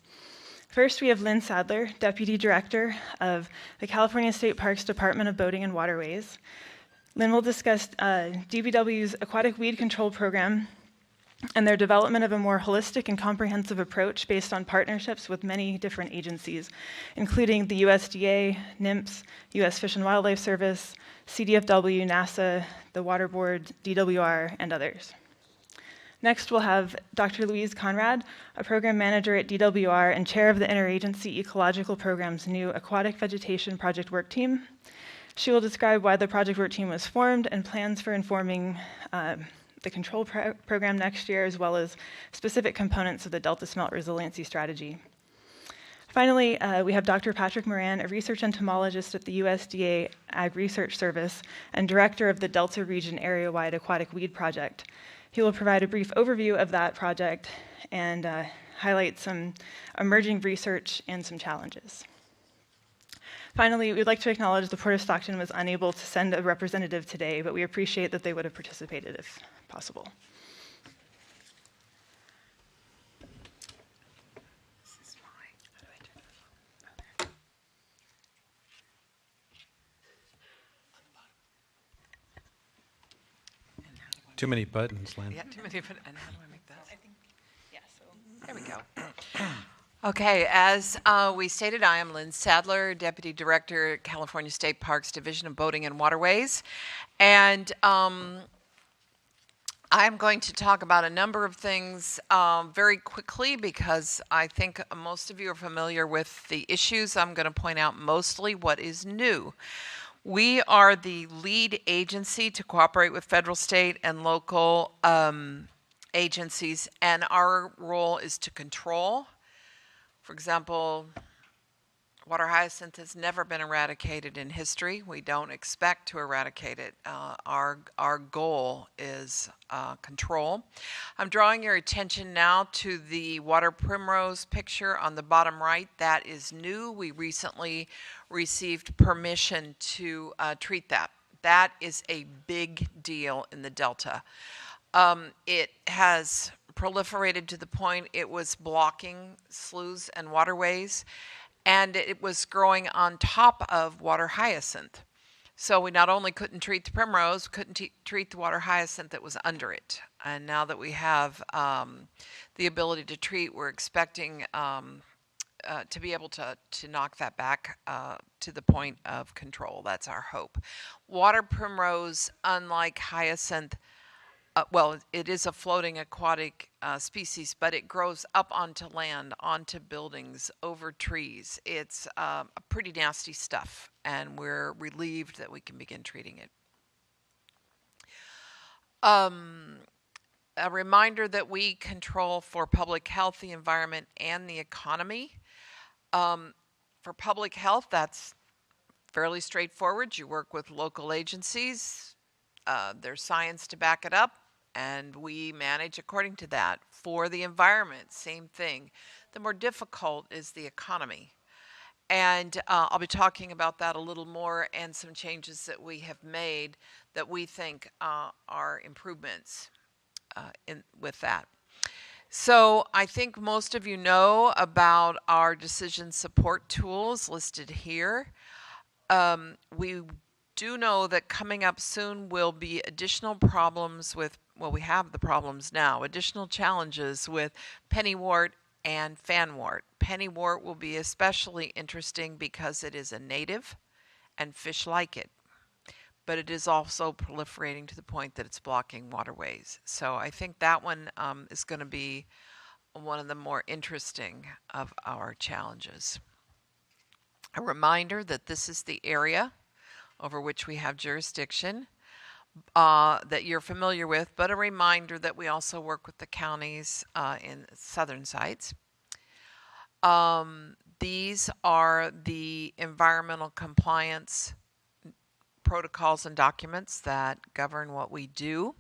First, we have Lynn Sadler, Deputy Director of the California State Parks Department of Boating and Waterways. Lynn will discuss DBW's aquatic weed control program and their development of a more holistic and comprehensive approach based on partnerships with many different agencies, including the USDA, NMFS, U.S. Fish and Wildlife Service, CDFW, NASA, the Water Board, DWR, and others. Next, we'll have Dr. Louise Conrad, a program manager at DWR and chair of the Interagency Ecological Program's new Aquatic Vegetation Project Work Team. She will describe why the project work team was formed and plans for informing the control program next year, as well as specific components of the Delta Smelt Resiliency Strategy. Finally, we have Dr. Patrick Moran, a research entomologist at the USDA Ag Research Service and director of the Delta Region Area-Wide Aquatic Weed Project. He will provide a brief overview of that project and highlight some emerging research and some challenges. Finally, we'd like to acknowledge the Port of Stockton was unable to send a representative today, but we appreciate that they would have participated if possible. Too many buttons, Lynn. Yeah, too many buttons. And how do I make that? There we go. Okay, as we stated, I am Lynn Sadler, Deputy Director at California State Parks Division of Boating and Waterways. And I'm going to talk about a number of things very quickly because I think most of you are familiar with the issues. I'm going to point out mostly what is new. We are the lead agency to cooperate with federal, state, and local agencies, and our role is to control. For example, water hyacinth has never been eradicated in history. We don't expect to eradicate it. Our goal is control. I'm drawing your attention now to the water primrose picture on the bottom right. That is new. We recently received permission to treat that. That is a big deal in the Delta. It has proliferated to the point it was blocking sloughs and waterways, and it was growing on top of water hyacinth. So we not only couldn't treat the primrose, couldn't treat the water hyacinth that was under it. And now that we have the ability to treat, we're expecting to be able to knock that back to the point of control. That's our hope. Water primrose, unlike hyacinth, well, it is a floating aquatic species, but it grows up onto land, onto buildings, over trees. It's pretty nasty stuff, and we're relieved that we can begin treating it. A reminder that we control for public health, the environment, and the economy. For public health, that's fairly straightforward. You work with local agencies. There's science to back it up, and we manage according to that. For the environment, same thing. The more difficult is the economy. And I'll be talking about that a little more and some changes that we have made that we think are improvements with that. So I think most of you know about our decision support tools listed here. We do know that coming up soon will be additional problems with, well, we have the problems now, additional challenges with pennywort and fanwort. Pennywort will be especially interesting because it is a native and fish like it, but it is also proliferating to the point that it's blocking waterways. So I think that one is going to be one of the more interesting of our challenges. A reminder that this is the area over which we have jurisdiction that you're familiar with, but a reminder that we also work with the counties in southern sites. These are the environmental compliance protocols and documents that govern what we do,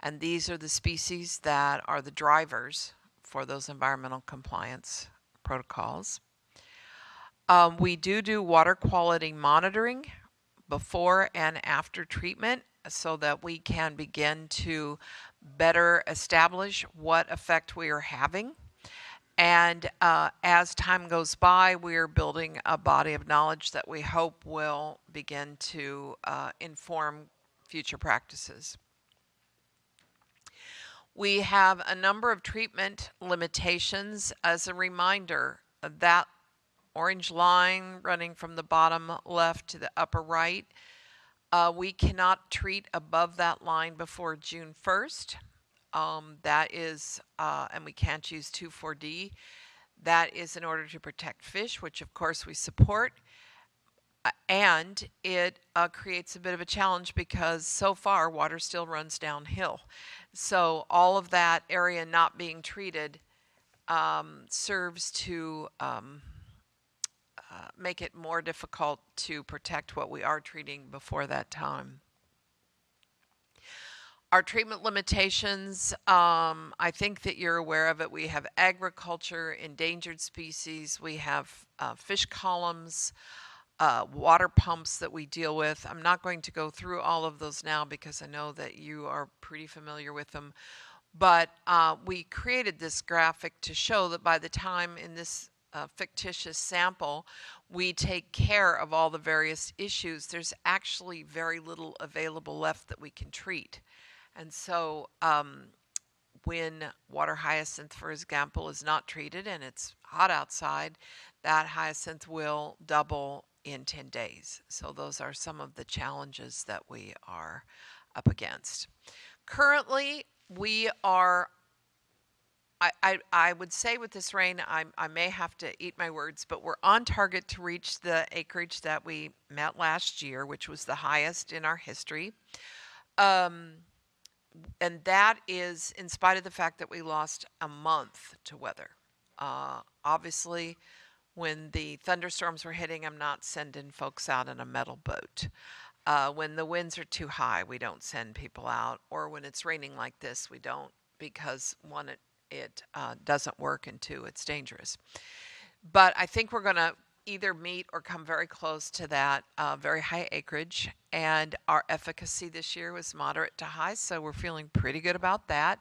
and these are the species that are the drivers for those environmental compliance protocols. We do water quality monitoring before and after treatment so that we can begin to better establish what effect we are having. And as time goes by, we're building a body of knowledge that we hope will begin to inform future practices. We have a number of treatment limitations. As a reminder, that orange line running from the bottom left to the upper right, we cannot treat above that line before June 1st. That is, and we can't use 2,4-D. That is in order to protect fish, which of course we support. And it creates a bit of a challenge because so far water still runs downhill. So all of that area not being treated serves to make it more difficult to protect what we are treating before that time. Our treatment limitations, I think that you're aware of it. We have agriculture, endangered species, we have fish columns, water pumps that we deal with. I'm not going to go through all of those now because I know that you are pretty familiar with them. But we created this graphic to show that by the time in this fictitious sample we take care of all the various issues, there's actually very little available left that we can treat. And so when water hyacinth, for example, is not treated and it's hot outside, that hyacinth will double in 10 days. So those are some of the challenges that we are up against. Currently, we are, I would say with this rain, I may have to eat my words, but we're on target to reach the acreage that we met last year, which was the highest in our history. And that is in spite of the fact that we lost a month to weather. Obviously, when the thunderstorms were hitting, I'm not sending folks out in a metal boat. When the winds are too high, we don't send people out. Or when it's raining like this, we don't, because one, it doesn't work, and two, it's dangerous. But I think we're going to either meet or come very close to that very high acreage. And our efficacy this year was moderate to high, so we're feeling pretty good about that.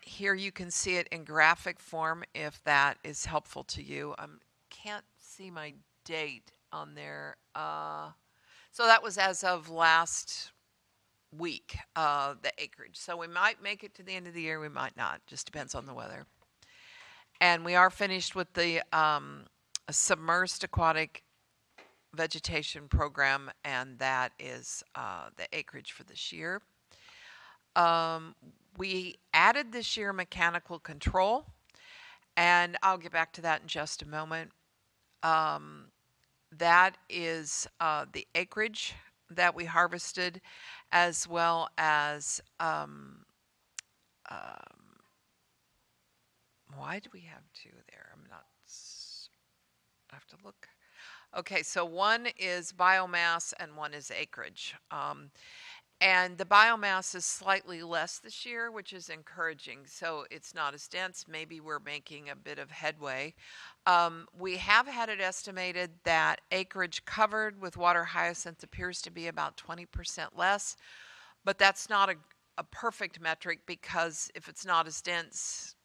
Here you can see it in graphic form if that is helpful to you. I can't see my date on there. So that was as of last week, the acreage. So we might make it to the end of the year, we might not. Just depends on the weather. And we are finished with the submersed aquatic vegetation program, and that is the acreage for this year. We added this year mechanical control, and I'll get back to that in just a moment. That is the acreage that we harvested, as well as why do we have two there? I'm not, I have to look. Okay, so one is biomass and one is acreage. And the biomass is slightly less this year, which is encouraging. So it's not as dense. Maybe we're making a bit of headway. We have had it estimated that acreage covered with water hyacinth appears to be about 20% less, but that's not a perfect metric, because if it's not as dense,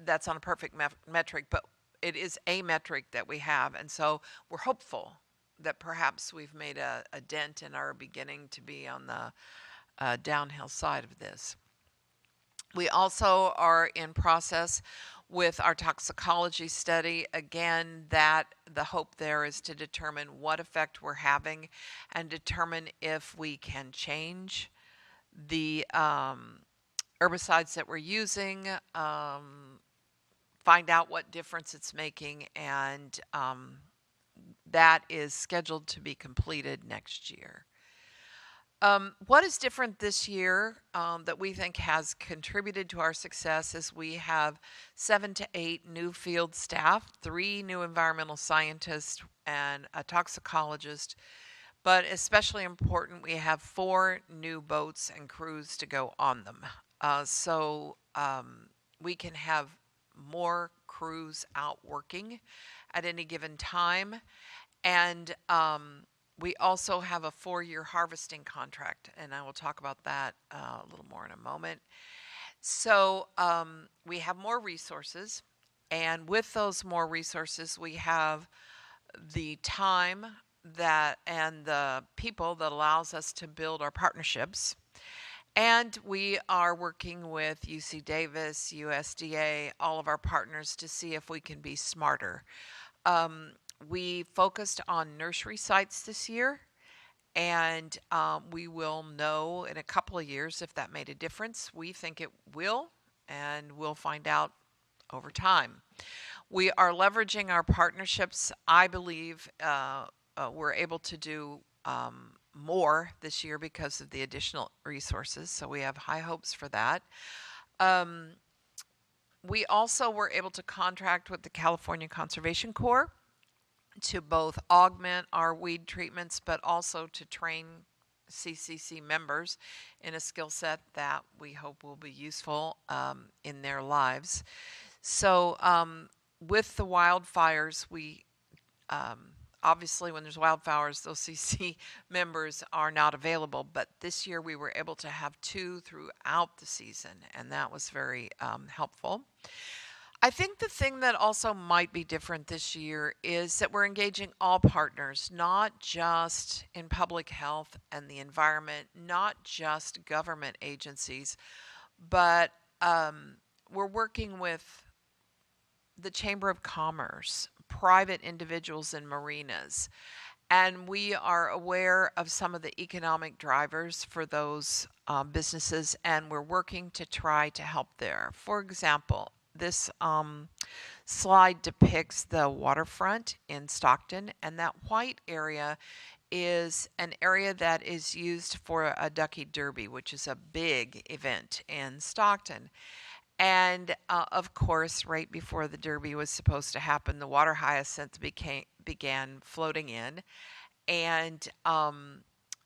that's not a perfect metric, but it is a metric that we have. And so we're hopeful that perhaps we've made a dent and are beginning to be on the downhill side of this. We also are in process with our toxicology study. Again, that the hope there is to determine what effect we're having and determine if we can change the herbicides that we're using, find out what difference it's making, and that is scheduled to be completed next year. What is different this year that we think has contributed to our success is we have 7 to 8 new field staff, 3 new environmental scientists, and a toxicologist. But especially important, we have 4 new boats and crews to go on them. So we can have more crews out working at any given time. And we also have a 4-year harvesting contract, and I will talk about that a little more in a moment. So we have more resources, and with those more resources, we have the time that and the people that allows us to build our partnerships. And we are working with UC Davis, USDA, all of our partners to see if we can be smarter. We focused on nursery sites this year, and we will know in a couple of years if that made a difference. We think it will, and we'll find out over time. We are leveraging our partnerships. I believe we're able to do more this year because of the additional resources, so we have high hopes for that. We also were able to contract with the California Conservation Corps to both augment our weed treatments, but also to train CCC members in a skill set that we hope will be useful in their lives. So with the wildfires, we obviously when there's wildfires, those CC members are not available, but this year we were able to have 2 throughout the season, and that was very helpful. I think the thing that also might be different this year is that we're engaging all partners, not just in public health and the environment, not just government agencies, but we're working with the Chamber of Commerce, private individuals in marinas, and we are aware of some of the economic drivers for those businesses, and we're working to try to help there. For example, this slide depicts the waterfront in Stockton, and that white area is an area that is used for a Ducky Derby, which is a big event in Stockton. And of course, right before the Derby was supposed to happen, the water hyacinth began floating in, and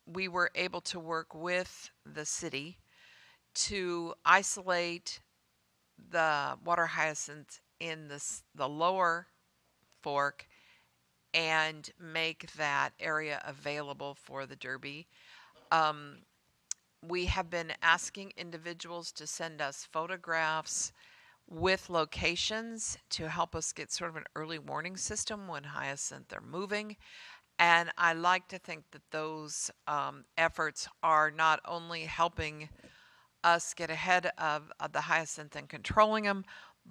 we were able to work with the city to isolate the water hyacinth in the lower fork and make that area available for the Derby. We have been asking individuals to send us photographs with locations to help us get sort of an early warning system when hyacinth are moving. And I like to think that those efforts are not only helping us get ahead of the hyacinth and controlling them,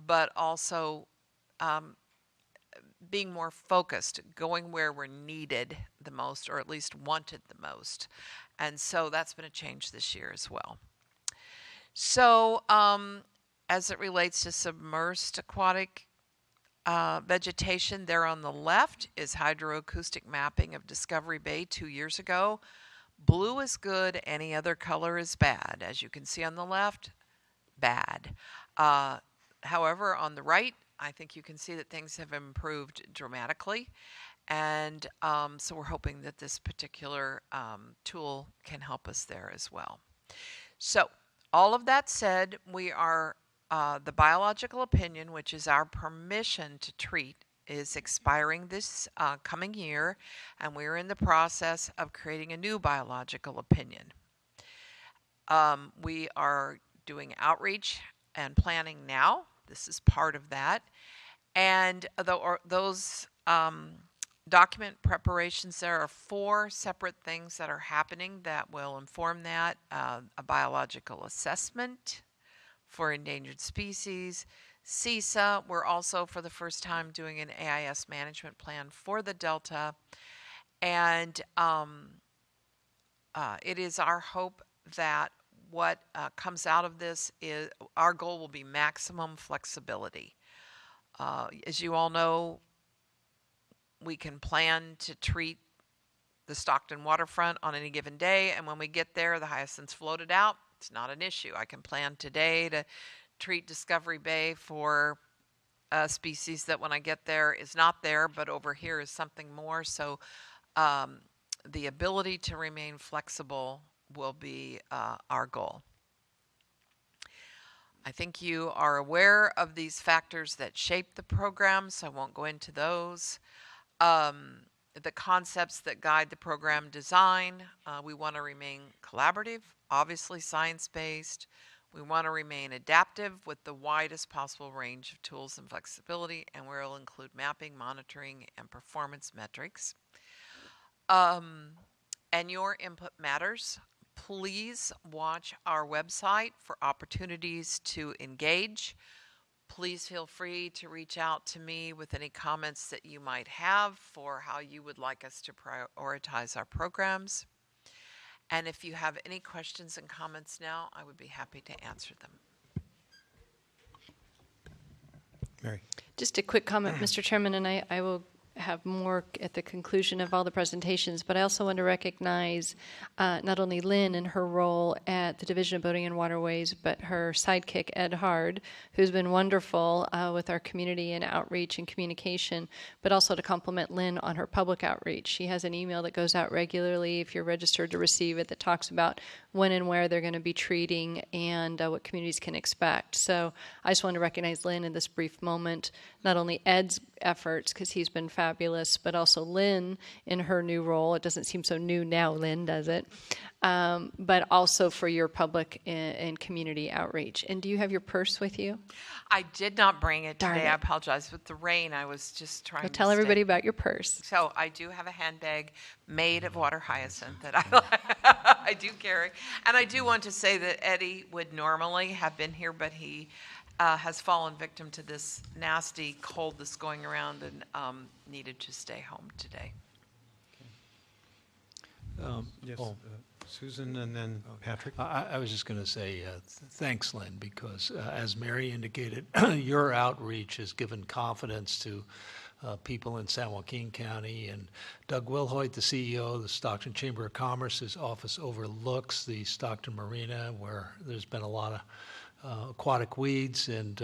but also being more focused, going where we're needed the most, or at least wanted the most. And so that's been a change this year as well. So as it relates to submersed aquatic vegetation, there on the left is hydroacoustic mapping of Discovery Bay 2 years ago. Blue is good, any other color is bad. As you can see on the left, bad. However, on the right, I think you can see that things have improved dramatically. And so we're hoping that this particular tool can help us there as well. So all of that said, we are, the biological opinion, which is our permission to treat, is expiring this coming year, and we're in the process of creating a new biological opinion. We are doing outreach and planning now. This is part of that. And those document preparations, there are 4 separate things that are happening that will inform that. A biological assessment for endangered species. CISA, we're also for the first time doing an AIS management plan for the Delta. And it is our hope that what comes out of this is, our goal will be maximum flexibility. As you all know, we can plan to treat the Stockton waterfront on any given day, and when we get there, the hyacinths floated out. It's not an issue. I can plan today to treat Discovery Bay for a species that when I get there is not there, but over here is something more. So the ability to remain flexible will be our goal. I think you are aware of these factors that shape the program, so I won't go into those. The concepts that guide the program design, we want to remain collaborative, obviously science-based. We want to remain adaptive with the widest possible range of tools and flexibility, and we'll include mapping, monitoring, and performance metrics. And your input matters. Please watch our website for opportunities to engage. Please feel free to reach out to me with any comments that you might have for how you would like us to prioritize our programs. And if you have any questions and comments now, I would be happy to answer them. Mary. Just a quick comment, Mr. Chairman, and I will have more at the conclusion of all the presentations, but I also want to recognize not only Lynn in her role at the Division of Boating and Waterways, but her sidekick, Ed Hard, who's been wonderful with our community and outreach and communication, but also to compliment Lynn on her public outreach. She has an email that goes out regularly if you're registered to receive it that talks about when and where they're going to be treating and what communities can expect. So I just want to recognize Lynn in this brief moment, not only Ed's efforts, because he's been fabulous, but also Lynn in her new role. It doesn't seem so new now, Lynn, does it? But also for your public and community outreach. And do you have your purse with you? I did not bring it Darn today. it. I apologize. With the rain, I was just trying Go to tell everybody about your purse. So I do have a handbag made of water hyacinth that I do carry. And I do want to say that Eddie would normally have been here, but he has fallen victim to this nasty cold that's going around and needed to stay home today. Yes, Susan and then Patrick. I was just going to say thanks, Lynn, because as Mary indicated, your outreach has given confidence to people in San Joaquin County. And Doug Wilhoit, the CEO of the Stockton Chamber of Commerce's office overlooks the Stockton Marina, where there's been a lot of aquatic weeds, and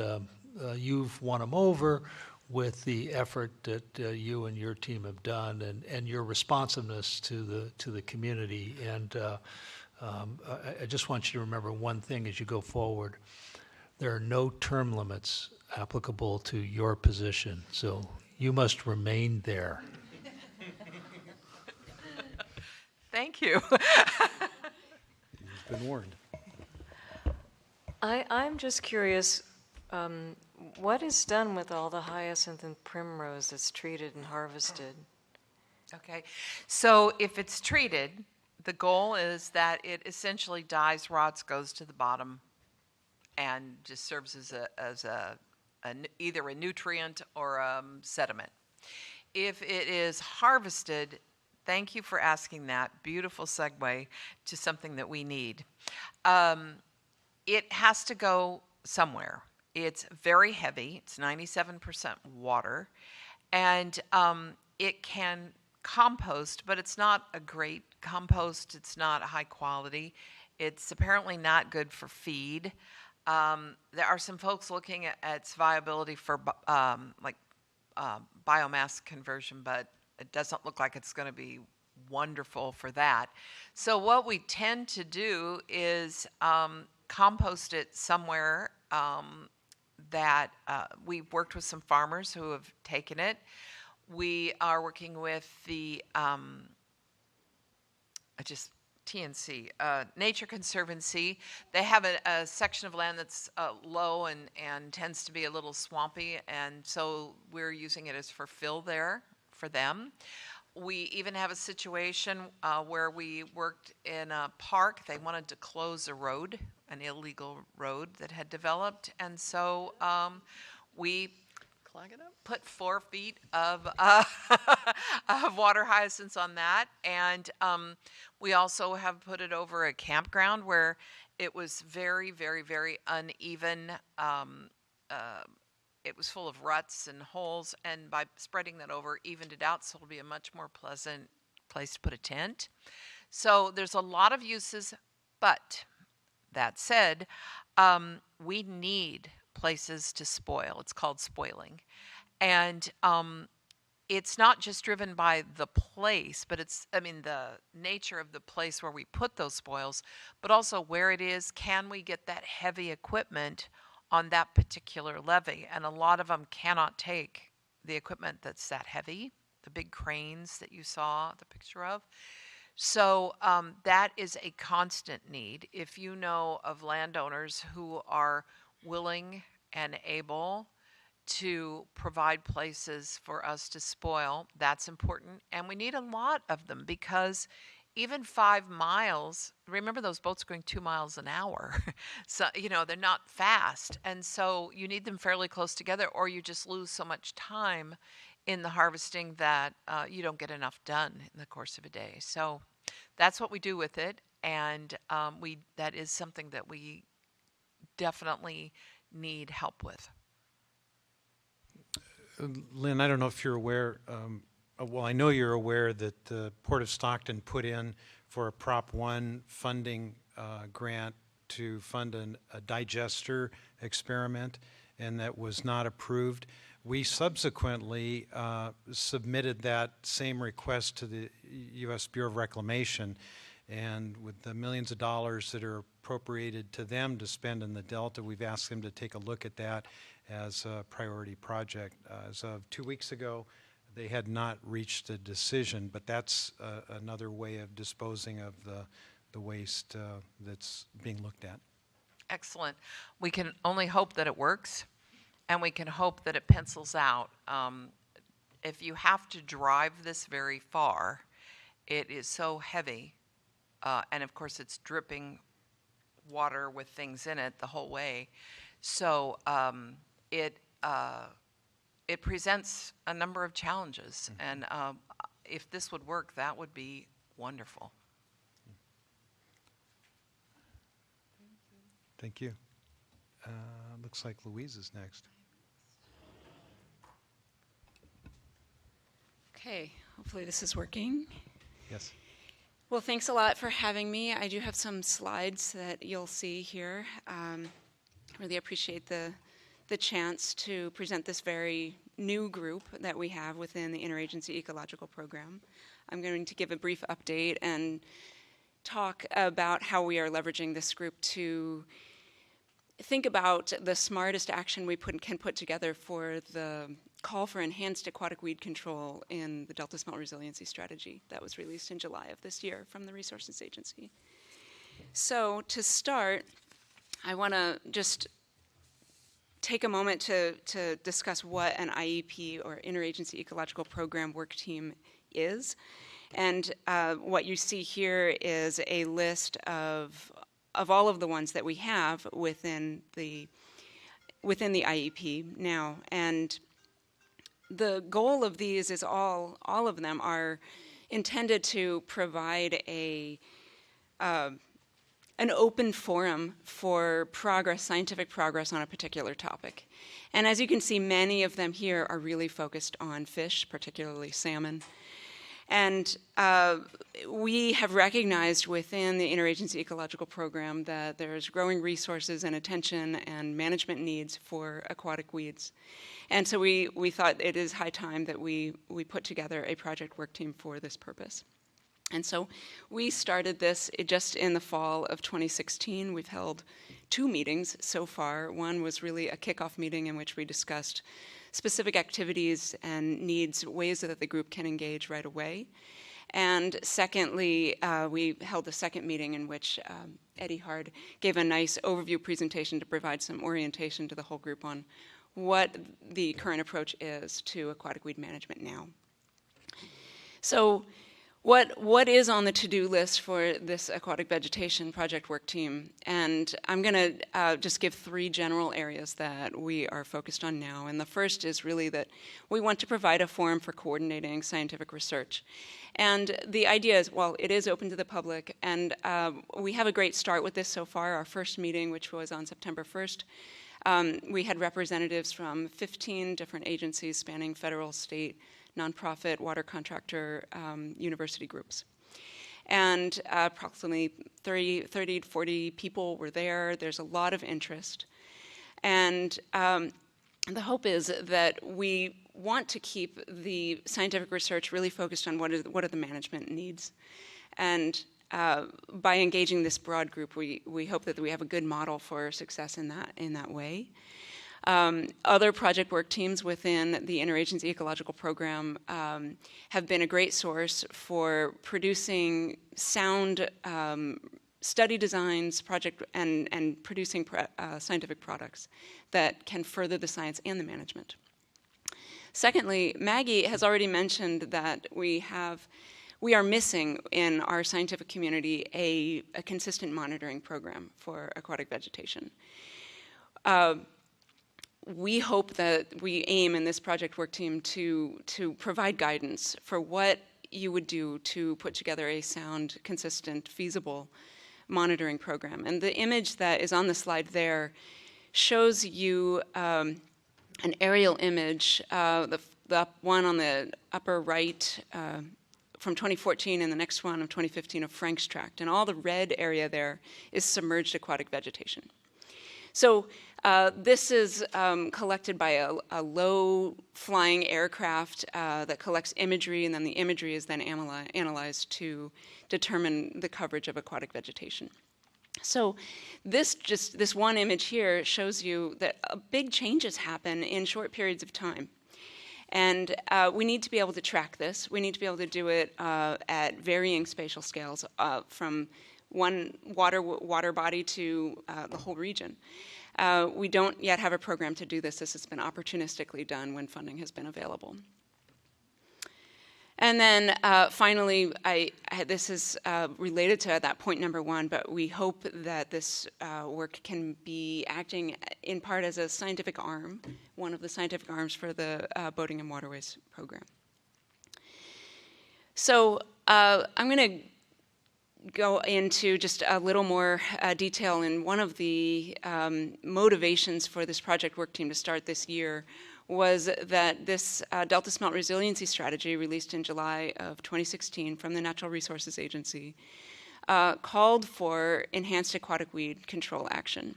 you've won them over with the effort that you and your team have done, and your responsiveness to the community. And I just want you to remember one thing as you go forward. There are no term limits applicable to your position, so you must remain there. Thank you. You've been warned. I'm just curious, what is done with all the hyacinth and primrose that's treated and harvested? Okay, so if it's treated, the goal is that it essentially dies, rots, goes to the bottom, and just serves as either a nutrient or a sediment. If it is harvested, thank you for asking that. Beautiful segue to something that we need. It has to go somewhere. It's very heavy. It's 97% water. And it can compost, but it's not a great compost. It's not high quality. It's apparently not good for feed. There are some folks looking at its viability for biomass conversion, but it doesn't look like it's going to be wonderful for that. So what we tend to do is compost it somewhere that we've worked with some farmers who have taken it. We are working with the TNC, Nature Conservancy. They have a section of land that's low and tends to be a little swampy, and so we're using it as for fill there for them. We even have a situation where we worked in a park. They wanted to close a road, an illegal road that had developed, and so we put 4 feet of water hyacinths on that, and we also have put it over a campground where it was very, very, very uneven. It was full of ruts and holes, and by spreading that over, evened it out, so it'll be a much more pleasant place to put a tent. So there's a lot of uses, but that said, we need places to spoil. It's called spoiling. And it's not just driven by the place, but the nature of the place where we put those spoils, but also where it is. Can we get that heavy equipment on that particular levee? And a lot of them cannot take the equipment that's that heavy, the big cranes that you saw the picture of. So that is a constant need. If you know of landowners who are willing and able to provide places for us to spoil, that's important. And we need a lot of them, because even 5 miles, remember those boats going 2 miles an hour. So, they're not fast. And so you need them fairly close together, or you just lose so much time in the harvesting that you don't get enough done in the course of a day. So that's what we do with it. And that is something that we definitely need help with. Lynn, I don't know if you're aware, well, I know you're aware that the Port of Stockton put in for a Prop 1 funding grant to fund a digester experiment, and that was not approved. We subsequently submitted that same request to the U.S. Bureau of Reclamation, and with the millions of dollars that are appropriated to them to spend in the Delta, we've asked them to take a look at that as a priority project. As of 2 weeks ago, they had not reached a decision, but that's another way of disposing of the waste that's being looked at. Excellent. We can only hope that it works, and we can hope that it pencils out. If you have to drive this very far, it is so heavy, and of course it's dripping water with things in it the whole way. So it presents a number of challenges, and if this would work, that would be wonderful. Thank you. Looks like Louise is next. Okay, hopefully this is working. Yes. Well, thanks a lot for having me. I do have some slides that you'll see here. Really appreciate the chance to present this very new group that we have within the Interagency Ecological Program. I'm going to give a brief update and talk about how we are leveraging this group to think about the smartest action we can put together for the call for enhanced aquatic weed control in the Delta Smelt Resiliency Strategy that was released in July of this year from the Resources Agency. So to start, I want to just take a moment to discuss what an IEP, or Interagency Ecological Program Work Team, is. And what you see here is a list of all of the ones that we have within the IEP now. And the goal of these is all of them are intended to provide an open forum for progress, scientific progress on a particular topic. And as you can see, many of them here are really focused on fish, particularly salmon. And we have recognized within the Interagency Ecological Program that there's growing resources and attention and management needs for aquatic weeds. And so we thought it is high time that we put together a project work team for this purpose. And so we started this just in the fall of 2016. We've held 2 meetings so far. One was really a kickoff meeting in which we discussed specific activities and needs, ways that the group can engage right away. And secondly, we held a second meeting in which Eddie Hard gave a nice overview presentation to provide some orientation to the whole group on what the current approach is to aquatic weed management now. So what is on the to-do list for this aquatic vegetation project work team? And I'm going to just give 3 general areas that we are focused on now. And the first is really that we want to provide a forum for coordinating scientific research. And the idea is, well, it is open to the public, and we have a great start with this so far. Our first meeting, which was on September 1st, we had representatives from 15 different agencies spanning federal, state, nonprofit, water contractor, university groups. And approximately 30 to 40 people were there. There's a lot of interest. And the hope is that we want to keep the scientific research really focused on what are the management needs. And by engaging this broad group, we hope that we have a good model for success in that way. Other project work teams within the Interagency Ecological Program have been a great source for producing sound study designs, and producing scientific products that can further the science and the management. Secondly, Maggie has already mentioned that we are missing in our scientific community a consistent monitoring program for aquatic vegetation. We hope that we aim in this project work team to provide guidance for what you would do to put together a sound, consistent, feasible monitoring program. And the image that is on the slide there shows you an aerial image, the one on the upper right from 2014 and the next one of 2015 of Frank's Tract. And all the red area there is submerged aquatic vegetation. So this is collected by a low-flying aircraft that collects imagery, and then the imagery is then analyzed to determine the coverage of aquatic vegetation. So this one image here shows you that big changes happen in short periods of time. And we need to be able to track this. We need to be able to do it at varying spatial scales from one water body to the whole region. We don't yet have a program to do this. This has been opportunistically done when funding has been available. And then finally, this is related to that point number one, but we hope that this work can be acting in part as a scientific arm, one of the scientific arms for the Boating and Waterways program. So I'm going to go into just a little more detail in one of the motivations for this project work team to start this year was that this Delta Smelt Resiliency Strategy, released in July of 2016 from the Natural Resources Agency, called for enhanced aquatic weed control action.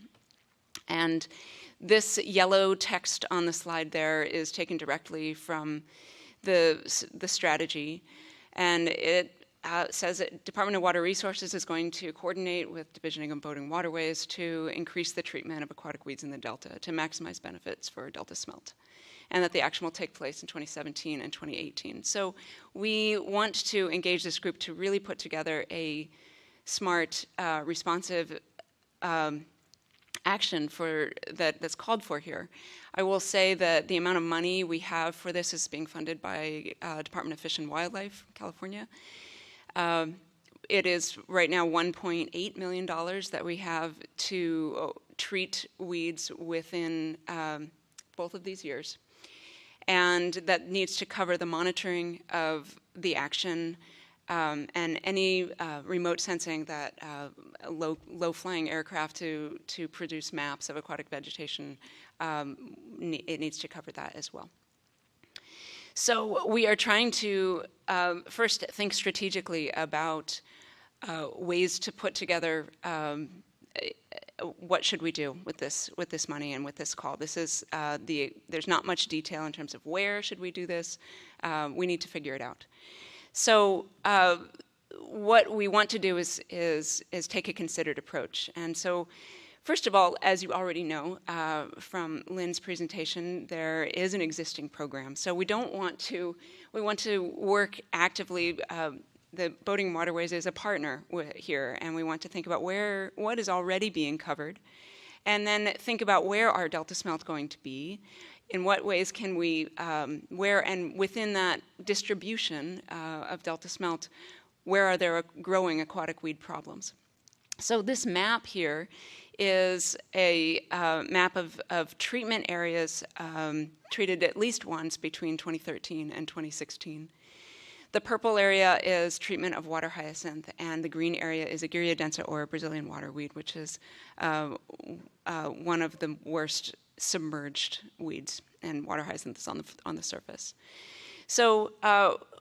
And this yellow text on the slide there is taken directly from the strategy, and it says that Department of Water Resources is going to coordinate with Division of Boating Waterways to increase the treatment of aquatic weeds in the Delta to maximize benefits for Delta smelt, and that the action will take place in 2017 and 2018. So we want to engage this group to really put together a smart, responsive action that's called for here. I will say that the amount of money we have for this is being funded by Department of Fish and Wildlife, California. It is right now $1.8 million that we have to treat weeds within both of these years. And that needs to cover the monitoring of the action and any remote sensing that low-flying aircraft to produce maps of aquatic vegetation, it needs to cover that as well. So we are trying to first think strategically about ways to put together what should we do with this money and with this call. This is there's not much detail in terms of where should we do this. We need to figure it out. So what we want to do is take a considered approach. And so first of all, as you already know from Lynn's presentation, there is an existing program. So we want to work actively. The Boating and Waterways is a partner here, and we want to think about what is already being covered, and then think about where are Delta smelt going to be, in what ways can we, where and within that distribution of Delta smelt, where are there growing aquatic weed problems. So this map here is a map of treatment areas treated at least once between 2013 and 2016. The purple area is treatment of water hyacinth, and the green area is Aguirrea densa or Brazilian waterweed, which is one of the worst submerged weeds, and water hyacinth is on the surface. So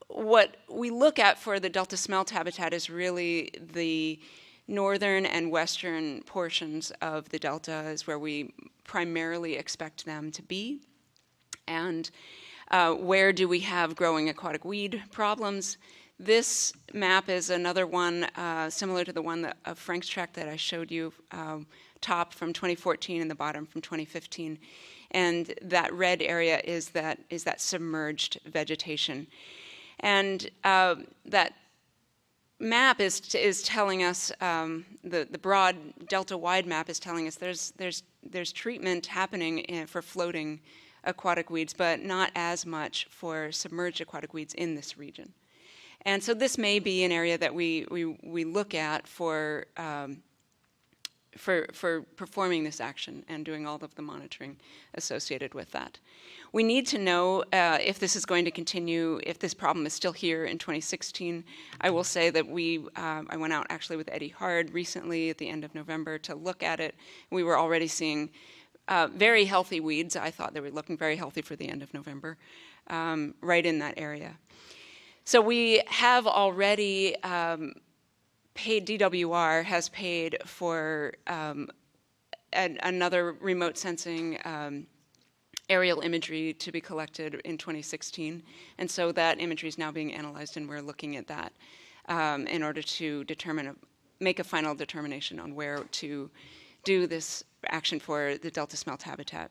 what we look at for the Delta smelt habitat is really the northern and western portions of the Delta is where we primarily expect them to be. And where do we have growing aquatic weed problems? This map is another one similar to the one of Frank's Tract that I showed you, top from 2014 and the bottom from 2015. And that red area is that submerged vegetation. And that map is telling us, the broad Delta-wide map is telling us there's treatment happening for floating aquatic weeds, but not as much for submerged aquatic weeds in this region. And so this may be an area that we look at for performing this action and doing all of the monitoring associated with that. We need to know if this is going to continue, if this problem is still here in 2016. I will say that I went out actually with Eddie Hard recently at the end of November to look at it. We were already seeing very healthy weeds. I thought they were looking very healthy for the end of November, right in that area. So we have already paid, DWR has paid for another remote sensing aerial imagery to be collected in 2016. And so that imagery is now being analyzed, and we're looking at that in order to make a final determination on where to do this action for the Delta smelt habitat.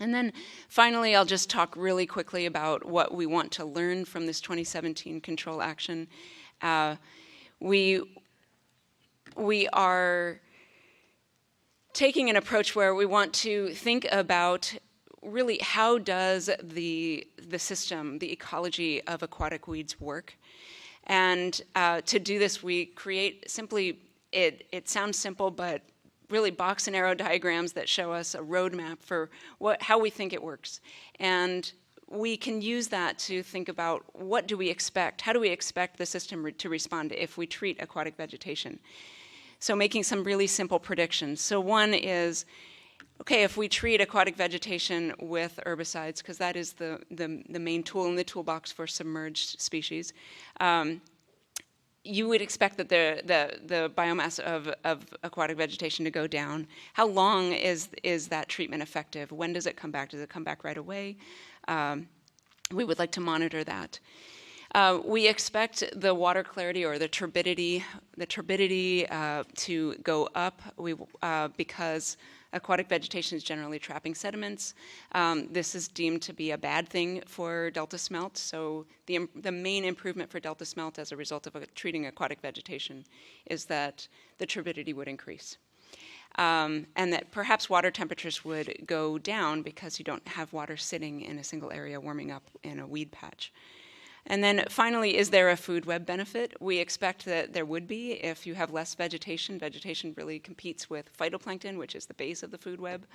And then finally, I'll just talk really quickly about what we want to learn from this 2017 control action. We are taking an approach where we want to think about really how does the system, the ecology of aquatic weeds work. And to do this, we create simply, it sounds simple, but really box and arrow diagrams that show us a roadmap for how we think it works. And we can use that to think about what do we expect, how do we expect the system to respond if we treat aquatic vegetation. So making some really simple predictions. So one is, okay, if we treat aquatic vegetation with herbicides, because that is the main tool in the toolbox for submerged species, you would expect that the biomass of aquatic vegetation to go down. How long is that treatment effective? When does it come back? Does it come back right away? We would like to monitor that. We expect the water clarity or the turbidity to go up because aquatic vegetation is generally trapping sediments. This is deemed to be a bad thing for Delta smelt. So the main improvement for Delta smelt as a result of treating aquatic vegetation is that the turbidity would increase. And that perhaps water temperatures would go down because you don't have water sitting in a single area warming up in a weed patch. And then finally, is there a food web benefit? We expect that there would be if you have less vegetation. Vegetation really competes with phytoplankton, which is the base of the food web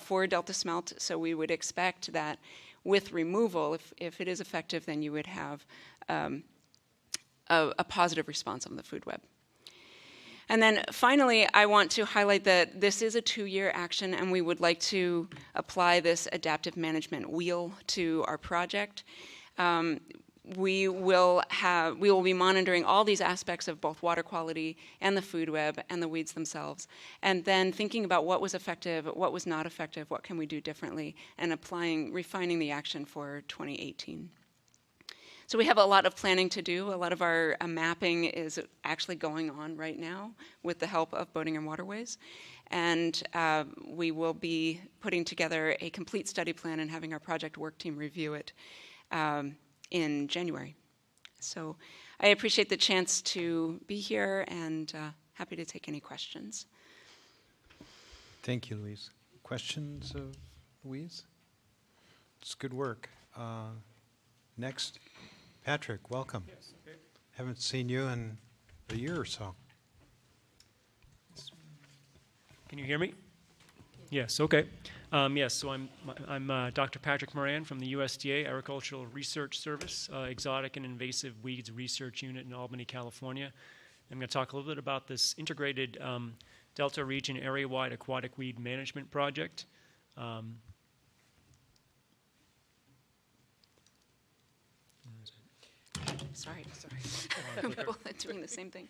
for Delta smelt. So we would expect that with removal, if it is effective, then you would have a positive response on the food web. And then finally, I want to highlight that this is a 2-year action, and we would like to apply this adaptive management wheel to our project. We will be monitoring all these aspects of both water quality and the food web and the weeds themselves, and then thinking about what was effective, what was not effective, what can we do differently, and refining the action for 2018. So we have a lot of planning to do. A lot of our mapping is actually going on right now with the help of Boating and Waterways. And we will be putting together a complete study plan and having our project work team review it in January. So I appreciate the chance to be here and happy to take any questions. Thank you, Louise. Questions of Louise? It's good work. Next, Patrick, welcome. Yes, okay. Haven't seen you in a year or so. Can you hear me? Yes, okay. Yes, so I'm Dr. Patrick Moran from the USDA Agricultural Research Service, Exotic and Invasive Weeds Research Unit in Albany, California. I'm going to talk a little bit about this integrated Delta Region Area-Wide Aquatic Weed Management Project. Sorry. We're both doing the same thing.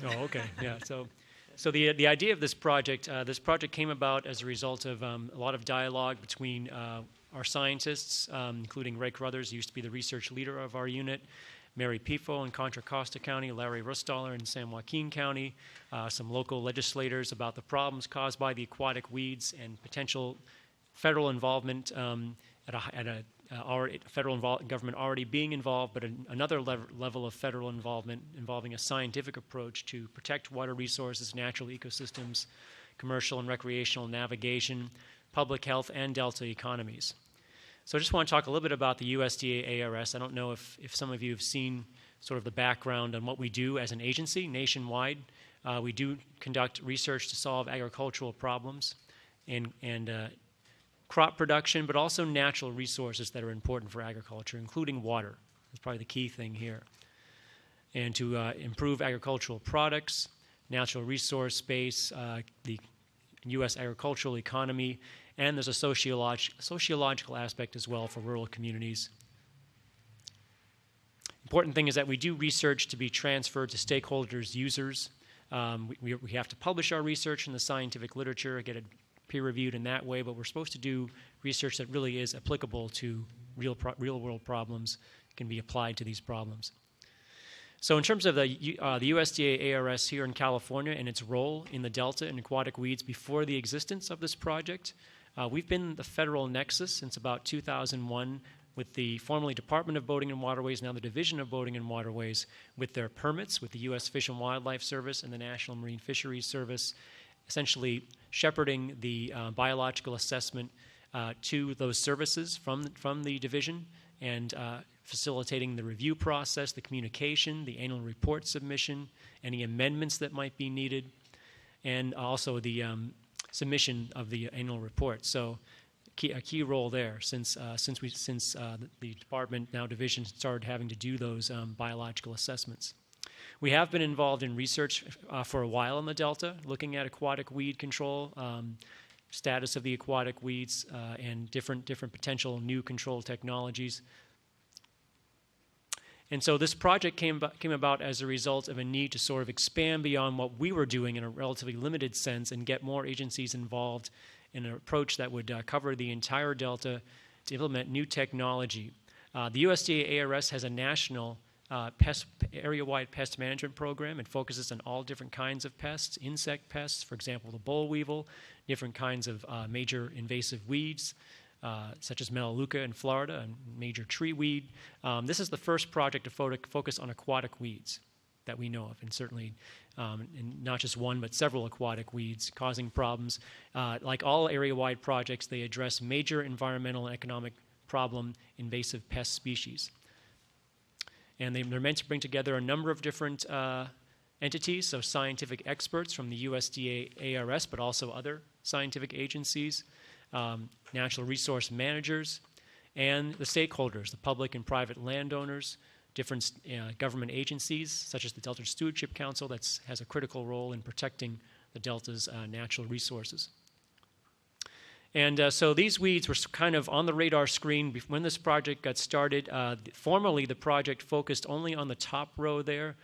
Oh, okay, yeah. So the idea of this project came about as a result of a lot of dialogue between our scientists, including Ray Carruthers, who used to be the research leader of our unit, Mary Pifo in Contra Costa County, Larry Rustaller in San Joaquin County, some local legislators about the problems caused by the aquatic weeds and potential federal involvement federal government already being involved, but another level of federal involvement involving a scientific approach to protect water resources, natural ecosystems, commercial and recreational navigation, public health, and Delta economies. So I just want to talk a little bit about the USDA ARS. I don't know if some of you have seen sort of the background on what we do as an agency nationwide. We do conduct research to solve agricultural problems and crop production, but also natural resources that are important for agriculture, including water. That's probably the key thing here. And to improve agricultural products, natural resource space, the U.S. agricultural economy, and there's a sociological aspect as well for rural communities. Important thing is that we do research to be transferred to stakeholders, users. We have to publish our research in the scientific literature, get it peer-reviewed in that way, but we're supposed to do research that really is applicable to real-world problems, can be applied to these problems. So in terms of the USDA ARS here in California and its role in the Delta and aquatic weeds before the existence of this project, we've been the federal nexus since about 2001 with the formerly Department of Boating and Waterways, now the Division of Boating and Waterways, with their permits with the U.S. Fish and Wildlife Service and the National Marine Fisheries Service, essentially shepherding the biological assessment to those services from the division and facilitating the review process, the communication, the annual report submission, any amendments that might be needed, and also the submission of the annual report. So a key role there since the department, now division, started having to do those biological assessments. We have been involved in research for a while in the Delta, looking at aquatic weed control, status of the aquatic weeds, and different potential new control technologies. And so this project came about as a result of a need to sort of expand beyond what we were doing in a relatively limited sense and get more agencies involved in an approach that would cover the entire Delta to implement new technology. The USDA ARS has a national area-wide pest management program. It focuses on all different kinds of pests, insect pests, for example, the boll weevil, different kinds of major invasive weeds, such as Melaleuca in Florida, and major tree weed. This is the first project to focus on aquatic weeds that we know of, and certainly and not just one, but several aquatic weeds causing problems. Like all area-wide projects, they address major environmental and economic problem invasive pest species. And they're meant to bring together a number of different entities, so scientific experts from the USDA ARS, but also other scientific agencies, natural resource managers, and the stakeholders, the public and private landowners, different government agencies, such as the Delta Stewardship Council that has a critical role in protecting the Delta's natural resources. And so these weeds were kind of on the radar screen when this project got started. Formerly, the project focused only on the top row there,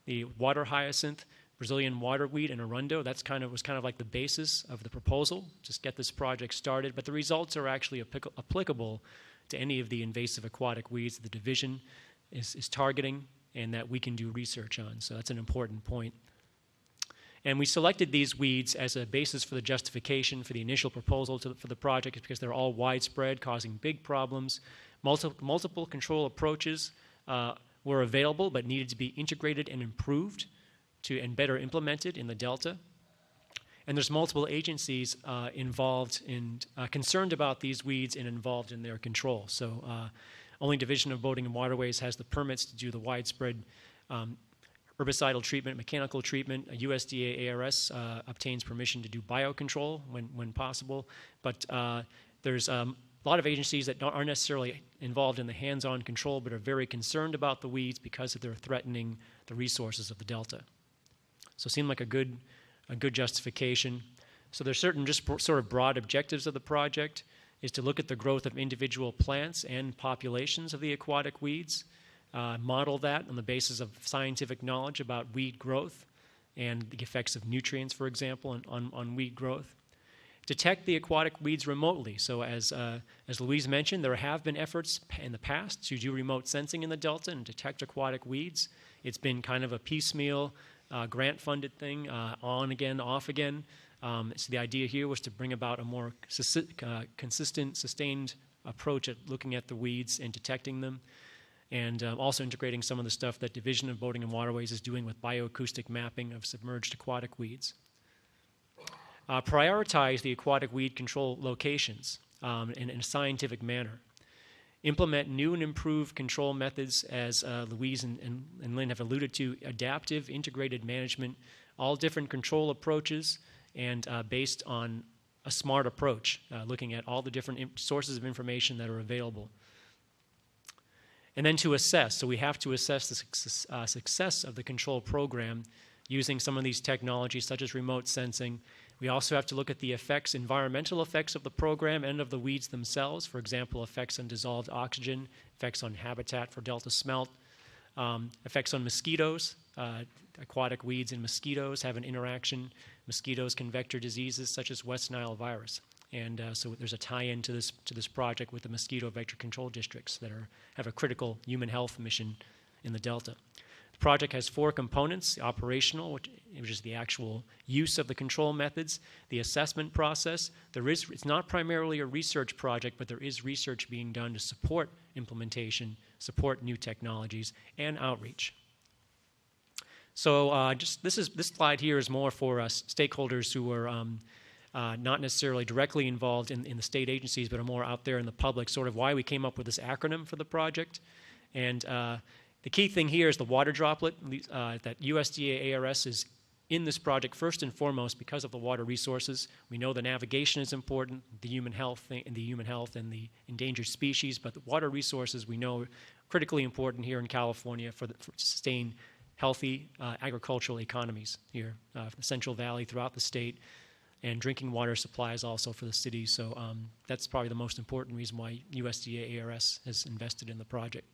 the water hyacinth, Brazilian waterweed, and arundo. That's was kind of like the basis of the proposal, just get this project started. But the results are actually applicable to any of the invasive aquatic weeds that the division is targeting and that we can do research on. So that's an important point. And we selected these weeds as a basis for the justification for the initial proposal for the project because they're all widespread, causing big problems. Multiple control approaches were available but needed to be integrated and improved and better implemented in the Delta. And there's multiple agencies involved and concerned about these weeds and involved in their control. So only Division of Boating and Waterways has the permits to do the widespread herbicidal treatment, mechanical treatment. A USDA ARS obtains permission to do biocontrol when possible. But there's a lot of agencies that aren't necessarily involved in the hands-on control but are very concerned about the weeds because they're threatening the resources of the Delta. So it seemed like a good justification. So there's certain just sort of broad objectives of the project is to look at the growth of individual plants and populations of the aquatic weeds, model that on the basis of scientific knowledge about weed growth and the effects of nutrients, for example, on weed growth. Detect the aquatic weeds remotely. So as Louise mentioned, there have been efforts in the past to do remote sensing in the Delta and detect aquatic weeds. It's been kind of a piecemeal, grant-funded thing, on again, off again. So the idea here was to bring about a more consistent, sustained approach at looking at the weeds and detecting them, and also integrating some of the stuff that Division of Boating and Waterways is doing with bioacoustic mapping of submerged aquatic weeds. Prioritize the aquatic weed control locations in a scientific manner. Implement new and improved control methods, as Louise and Lynn have alluded to, adaptive, integrated management, all different control approaches, and based on a smart approach, looking at all the different sources of information that are available. And then to assess. So we have to assess the success of the control program using some of these technologies such as remote sensing. We also have to look at the effects, environmental effects of the program and of the weeds themselves. For example, effects on dissolved oxygen, effects on habitat for delta smelt, effects on mosquitoes. Aquatic weeds and mosquitoes have an interaction. Mosquitoes can vector diseases such as West Nile virus. And so there's a tie-in to this project with the mosquito vector control districts that have a critical human health mission in the Delta. The project has 4 components: the operational, which is the actual use of the control methods, the assessment process. It's not primarily a research project, but there is research being done to support implementation, support new technologies, and outreach. So this slide here is more for stakeholders who are not necessarily directly involved in the state agencies, but are more out there in the public, sort of why we came up with this acronym for the project. And the key thing here is the water droplet, that USDA ARS is in this project first and foremost because of the water resources. We know the navigation is important, the human health and the endangered species, but the water resources we know are critically important here in California for sustain healthy agricultural economies here, the Central Valley, throughout the state, and drinking water supplies also for the city. So that's probably the most important reason why USDA ARS has invested in the project.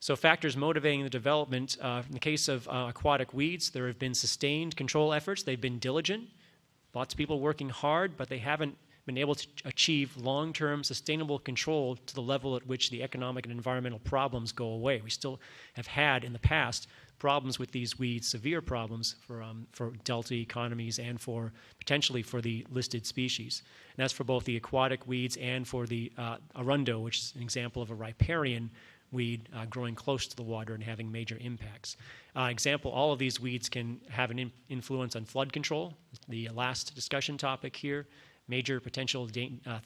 So factors motivating the development, in the case of aquatic weeds, there have been sustained control efforts. They've been diligent, lots of people working hard, but they haven't been able to achieve long-term sustainable control to the level at which the economic and environmental problems go away. We still have had in the past problems with these weeds, severe problems for delta economies and potentially for the listed species. And that's for both the aquatic weeds and for the arundo, which is an example of a riparian weed growing close to the water and having major impacts. All of these weeds can have an influence on flood control, the last discussion topic here. Major potential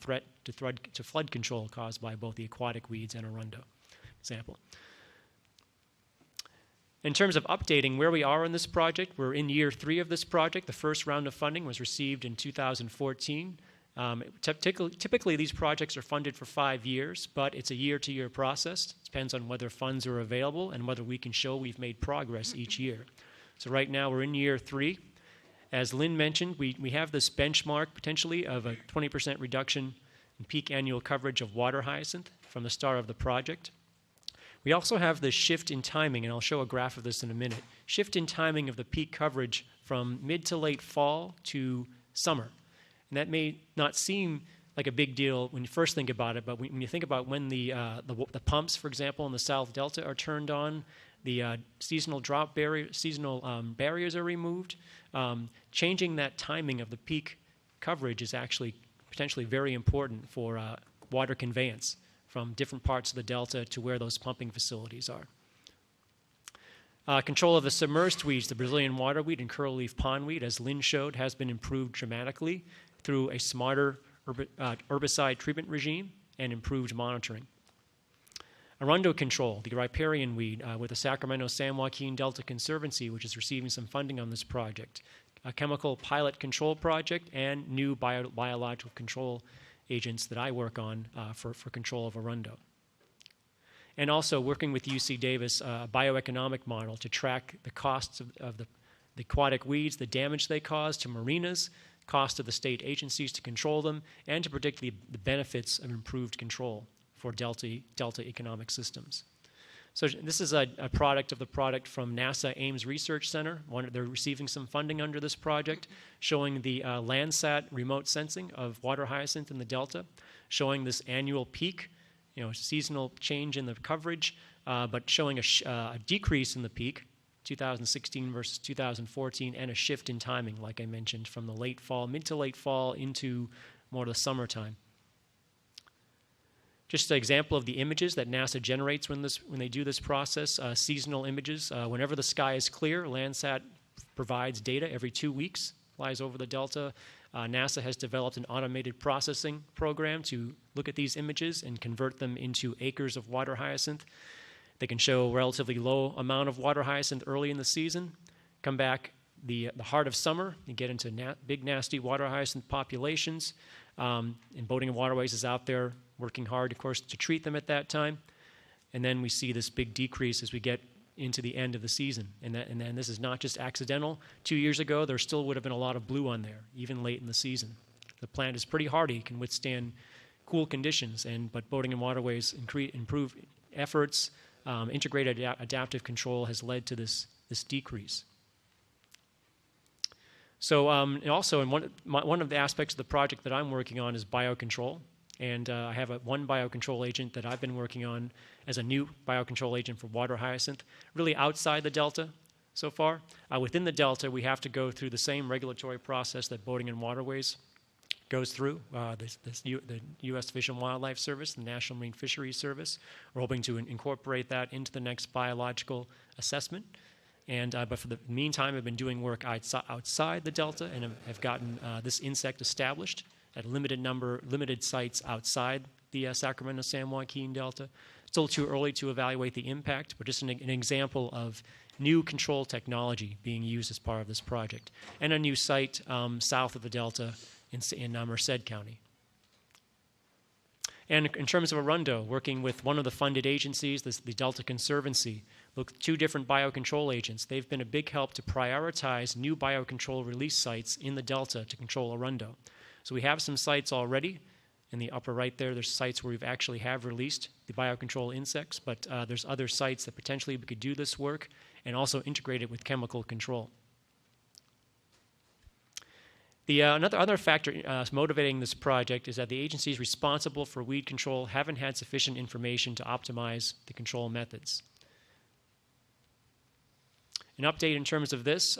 threat to flood control caused by both the aquatic weeds and arundo example. In terms of updating where we are in this project, we're in year 3 of this project. The first round of funding was received in 2014. Typically, these projects are funded for 5 years, but it's a year-to-year process. It depends on whether funds are available and whether we can show we've made progress each year. So right now, we're in year 3. As Lynn mentioned, we have this benchmark potentially of a 20% reduction in peak annual coverage of water hyacinth from the start of the project. We also have the shift in timing, and I'll show a graph of this in a minute, shift in timing of the peak coverage from mid to late fall to summer. And that may not seem like a big deal when you first think about it, but when you think about when the pumps, for example, in the South Delta are turned on, the seasonal barriers are removed. Changing that timing of the peak coverage is actually potentially very important for water conveyance from different parts of the Delta to where those pumping facilities are. Control of the submerged weeds, the Brazilian waterweed and curlleaf pondweed, as Lynn showed, has been improved dramatically through a smarter herbicide treatment regime and improved monitoring. Arundo control, the riparian weed with the Sacramento San Joaquin Delta Conservancy, which is receiving some funding on this project, a chemical pilot control project, and new biological control agents that I work on for control of arundo. And also working with UC Davis, a bioeconomic model to track the costs of the aquatic weeds, the damage they cause to marinas, cost of the state agencies to control them, and to predict the benefits of improved control for delta economic systems. So this is a product from NASA Ames Research Center. They're receiving some funding under this project, showing the Landsat remote sensing of water hyacinth in the Delta, showing this annual peak, seasonal change in the coverage, but showing a decrease in the peak, 2016 versus 2014, and a shift in timing, like I mentioned, from the late fall, mid to late fall, into more of the summertime. Just an example of the images that NASA generates when they do this process, seasonal images. Whenever the sky is clear, Landsat provides data every 2 weeks, flies over the Delta. NASA has developed an automated processing program to look at these images and convert them into acres of water hyacinth. They can show a relatively low amount of water hyacinth early in the season, come back the heart of summer, you get into big, nasty water hyacinth populations, and Boating and Waterways is out there working hard, of course, to treat them at that time. And then we see this big decrease as we get into the end of the season. And then this is not just accidental. 2 years ago, there still would have been a lot of blue on there, even late in the season. The plant is pretty hardy, can withstand cool conditions, but Boating and Waterways improve efforts, integrated adaptive control has led to this decrease. So also, one of the aspects of the project that I'm working on is biocontrol. And I have one biocontrol agent that I've been working on as a new biocontrol agent for water hyacinth, really outside the Delta so far. Within the Delta, we have to go through the same regulatory process that Boating and Waterways goes through, the U.S. Fish and Wildlife Service, the National Marine Fisheries Service. We're hoping to incorporate that into the next biological assessment. But for the meantime, I've been doing work outside the Delta and have gotten this insect established at limited sites outside the Sacramento San Joaquin Delta. Still too early to evaluate the impact, but just an example of new control technology being used as part of this project. And a new site south of the Delta in Merced County. And in terms of Arundo, working with one of the funded agencies, the Delta Conservancy, look, 2 different biocontrol agents. They've been a big help to prioritize new biocontrol release sites in the Delta to control Arundo. So we have some sites already. In the upper right there's sites where we've actually have released the biocontrol insects, but there's other sites that potentially we could do this work and also integrate it with chemical control. Another factor motivating this project is that the agencies responsible for weed control haven't had sufficient information to optimize the control methods. An update in terms of this,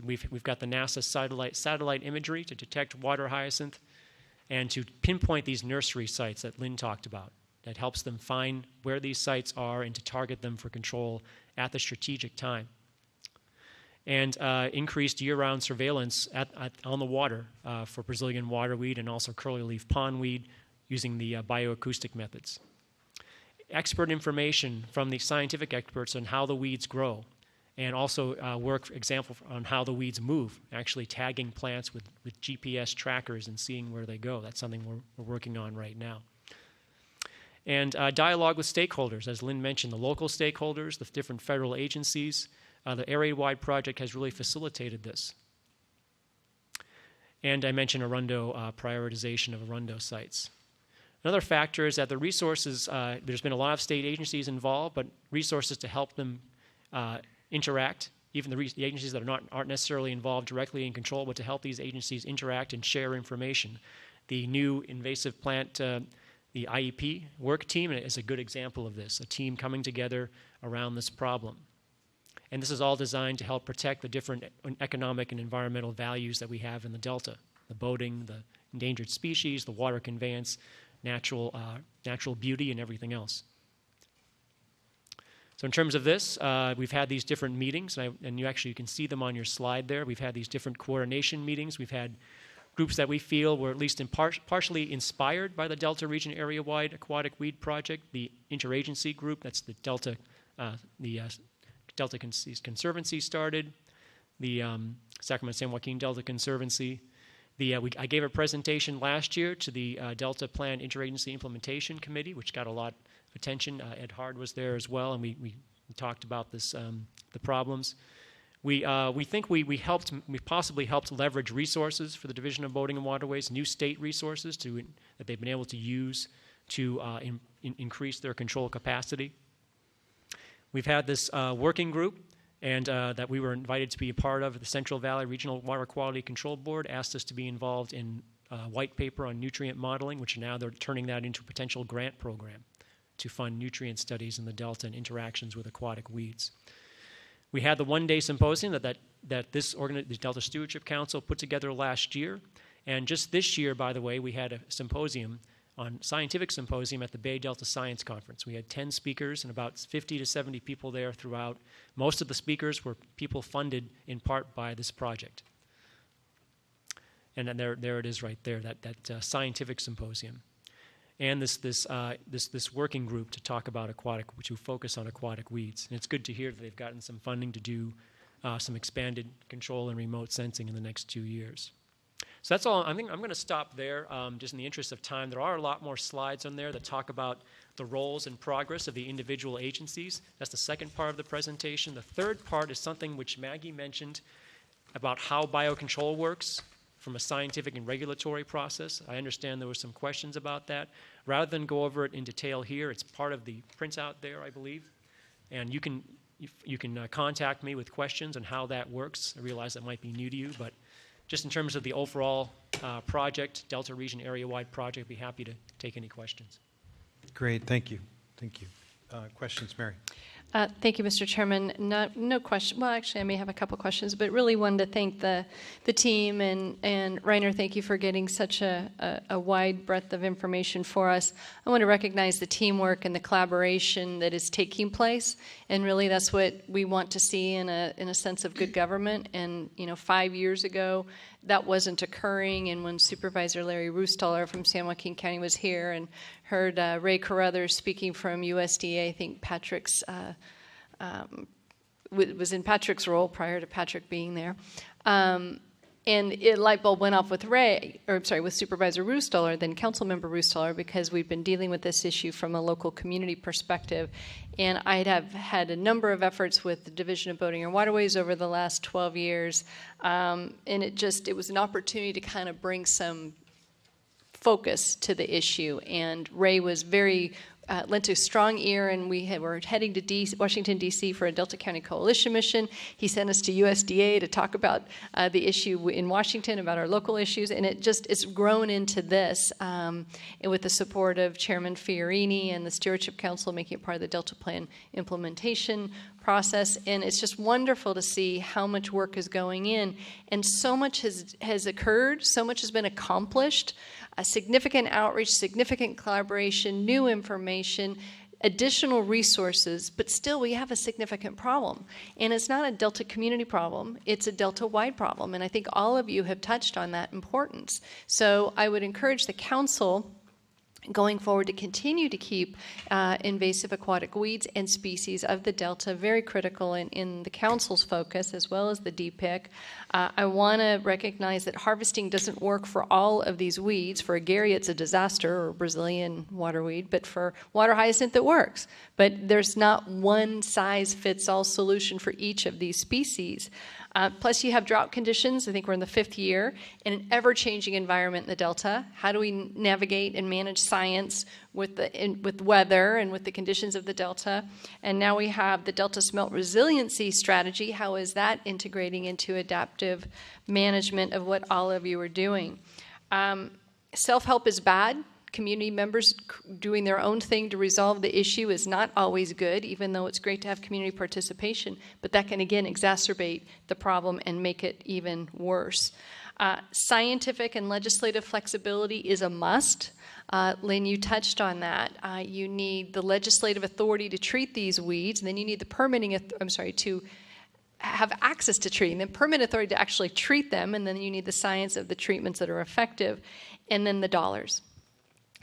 we've got the NASA satellite imagery to detect water hyacinth and to pinpoint these nursery sites that Lynn talked about. That helps them find where these sites are and to target them for control at the strategic time. And increased year-round surveillance on the water for Brazilian waterweed and also curly-leaf pondweed using the bioacoustic methods. Expert information from the scientific experts on how the weeds grow, and also work, for example, on how the weeds move, actually tagging plants with GPS trackers and seeing where they go. That's something we're working on right now. And dialogue with stakeholders, as Lynn mentioned, the local stakeholders, the different federal agencies. The area-wide project has really facilitated this. And I mentioned Arundo, prioritization of Arundo sites. Another factor is that the resources, there's been a lot of state agencies involved, but resources to help them interact, even the agencies that aren't necessarily involved directly in control, but to help these agencies interact and share information. The new invasive plant, the IEP work team is a good example of this, a team coming together around this problem. And this is all designed to help protect the different economic and environmental values that we have in the Delta, the boating, the endangered species, the water conveyance, natural beauty, and everything else. So in terms of this, we've had these different meetings, and you can see them on your slide there. We've had these different coordination meetings. We've had groups that we feel were at least partially inspired by the Delta Region Area-Wide Aquatic Weed Project, the interagency group, that's the Delta Conservancy started, the Sacramento San Joaquin Delta Conservancy. I gave a presentation last year to the Delta Plan Interagency Implementation Committee, which got a lot of attention. Ed Hard was there as well, and we talked about this, the problems. We think we possibly helped leverage resources for the Division of Boating and Waterways, new state resources that they've been able to use to increase their control capacity. We've had this working group, and that we were invited to be a part of. The Central Valley Regional Water Quality Control Board asked us to be involved in a white paper on nutrient modeling, which now they're turning that into a potential grant program to fund nutrient studies in the Delta and interactions with aquatic weeds. We had the one-day symposium that the Delta Stewardship Council put together last year, and just this year, by the way, we had a scientific symposium at the Bay Delta Science Conference. We had 10 speakers and about 50 to 70 people there throughout. Most of the speakers were people funded in part by this project. And then there it is right there, that scientific symposium. And this working group to talk about which will focus on aquatic weeds. And it's good to hear that they've gotten some funding to do some expanded control and remote sensing in the next 2 years. So that's all. I think I'm going to stop there, just in the interest of time. There are a lot more slides on there that talk about the roles and progress of the individual agencies. That's the second part of the presentation. The third part is something which Maggie mentioned about how biocontrol works from a scientific and regulatory process. I understand there were some questions about that. Rather than go over it in detail here, it's part of the printout there, I believe. And you can contact me with questions on how that works. I realize that might be new to you, but just in terms of the overall project, Delta Region area-wide project, I'd be happy to take any questions. Great, thank you. Thank you. Questions, Mary? Thank you, Mr. Chairman. No question. Well, actually, I may have a couple questions, but really wanted to thank the team and Reiner. Thank you for getting such a wide breadth of information for us. I want to recognize the teamwork and the collaboration that is taking place, and really that's what we want to see in a sense of good government. And 5 years ago, that wasn't occurring. And when Supervisor Larry Roostaller from San Joaquin County was here and heard Ray Carruthers speaking from USDA, I think Patrick's was in Patrick's role prior to Patrick being there. And a light bulb went off with with Supervisor Roostaller, then Councilmember Roostaller, because we've been dealing with this issue from a local community perspective. And I'd have had a number of efforts with the Division of Boating and Waterways over the last 12 years. And it was an opportunity to kind of bring some focus to the issue. And Ray was lent a strong ear, and were heading to Washington, D.C. for a Delta County Coalition mission. He sent us to USDA to talk about the issue in Washington, about our local issues, and it's grown into this, and with the support of Chairman Fiorini and the Stewardship Council making it part of the Delta Plan implementation process. And it's just wonderful to see how much work is going in, and so much has occurred, so much has been accomplished. A significant outreach, significant collaboration, new information, additional resources, but still we have a significant problem. And it's not a Delta community problem, it's a Delta-wide problem. And I think all of you have touched on that importance. So I would encourage the council going forward to continue to keep invasive aquatic weeds and species of the Delta very critical in the council's focus, as well as the DPIC. I want to recognize that harvesting doesn't work for all of these weeds. For Agary, it's a disaster, or Brazilian waterweed, but for water hyacinth, it works. But there's not one size-fits-all solution for each of these species. Plus, you have drought conditions. I think we're in the 5th year in an ever-changing environment in the Delta. How do we navigate and manage science with weather and with the conditions of the Delta? And now we have the Delta Smelt Resiliency Strategy. How is that integrating into adaptive management of what all of you are doing? Self-help is bad. Community members doing their own thing to resolve the issue is not always good, even though it's great to have community participation, but that can again exacerbate the problem and make it even worse. Scientific and legislative flexibility is a must. Lynn, you touched on that. You need the legislative authority to treat these weeds, and then you need the permitting, to have access to treating them, permit authority to actually treat them, and then you need the science of the treatments that are effective, and then the dollars.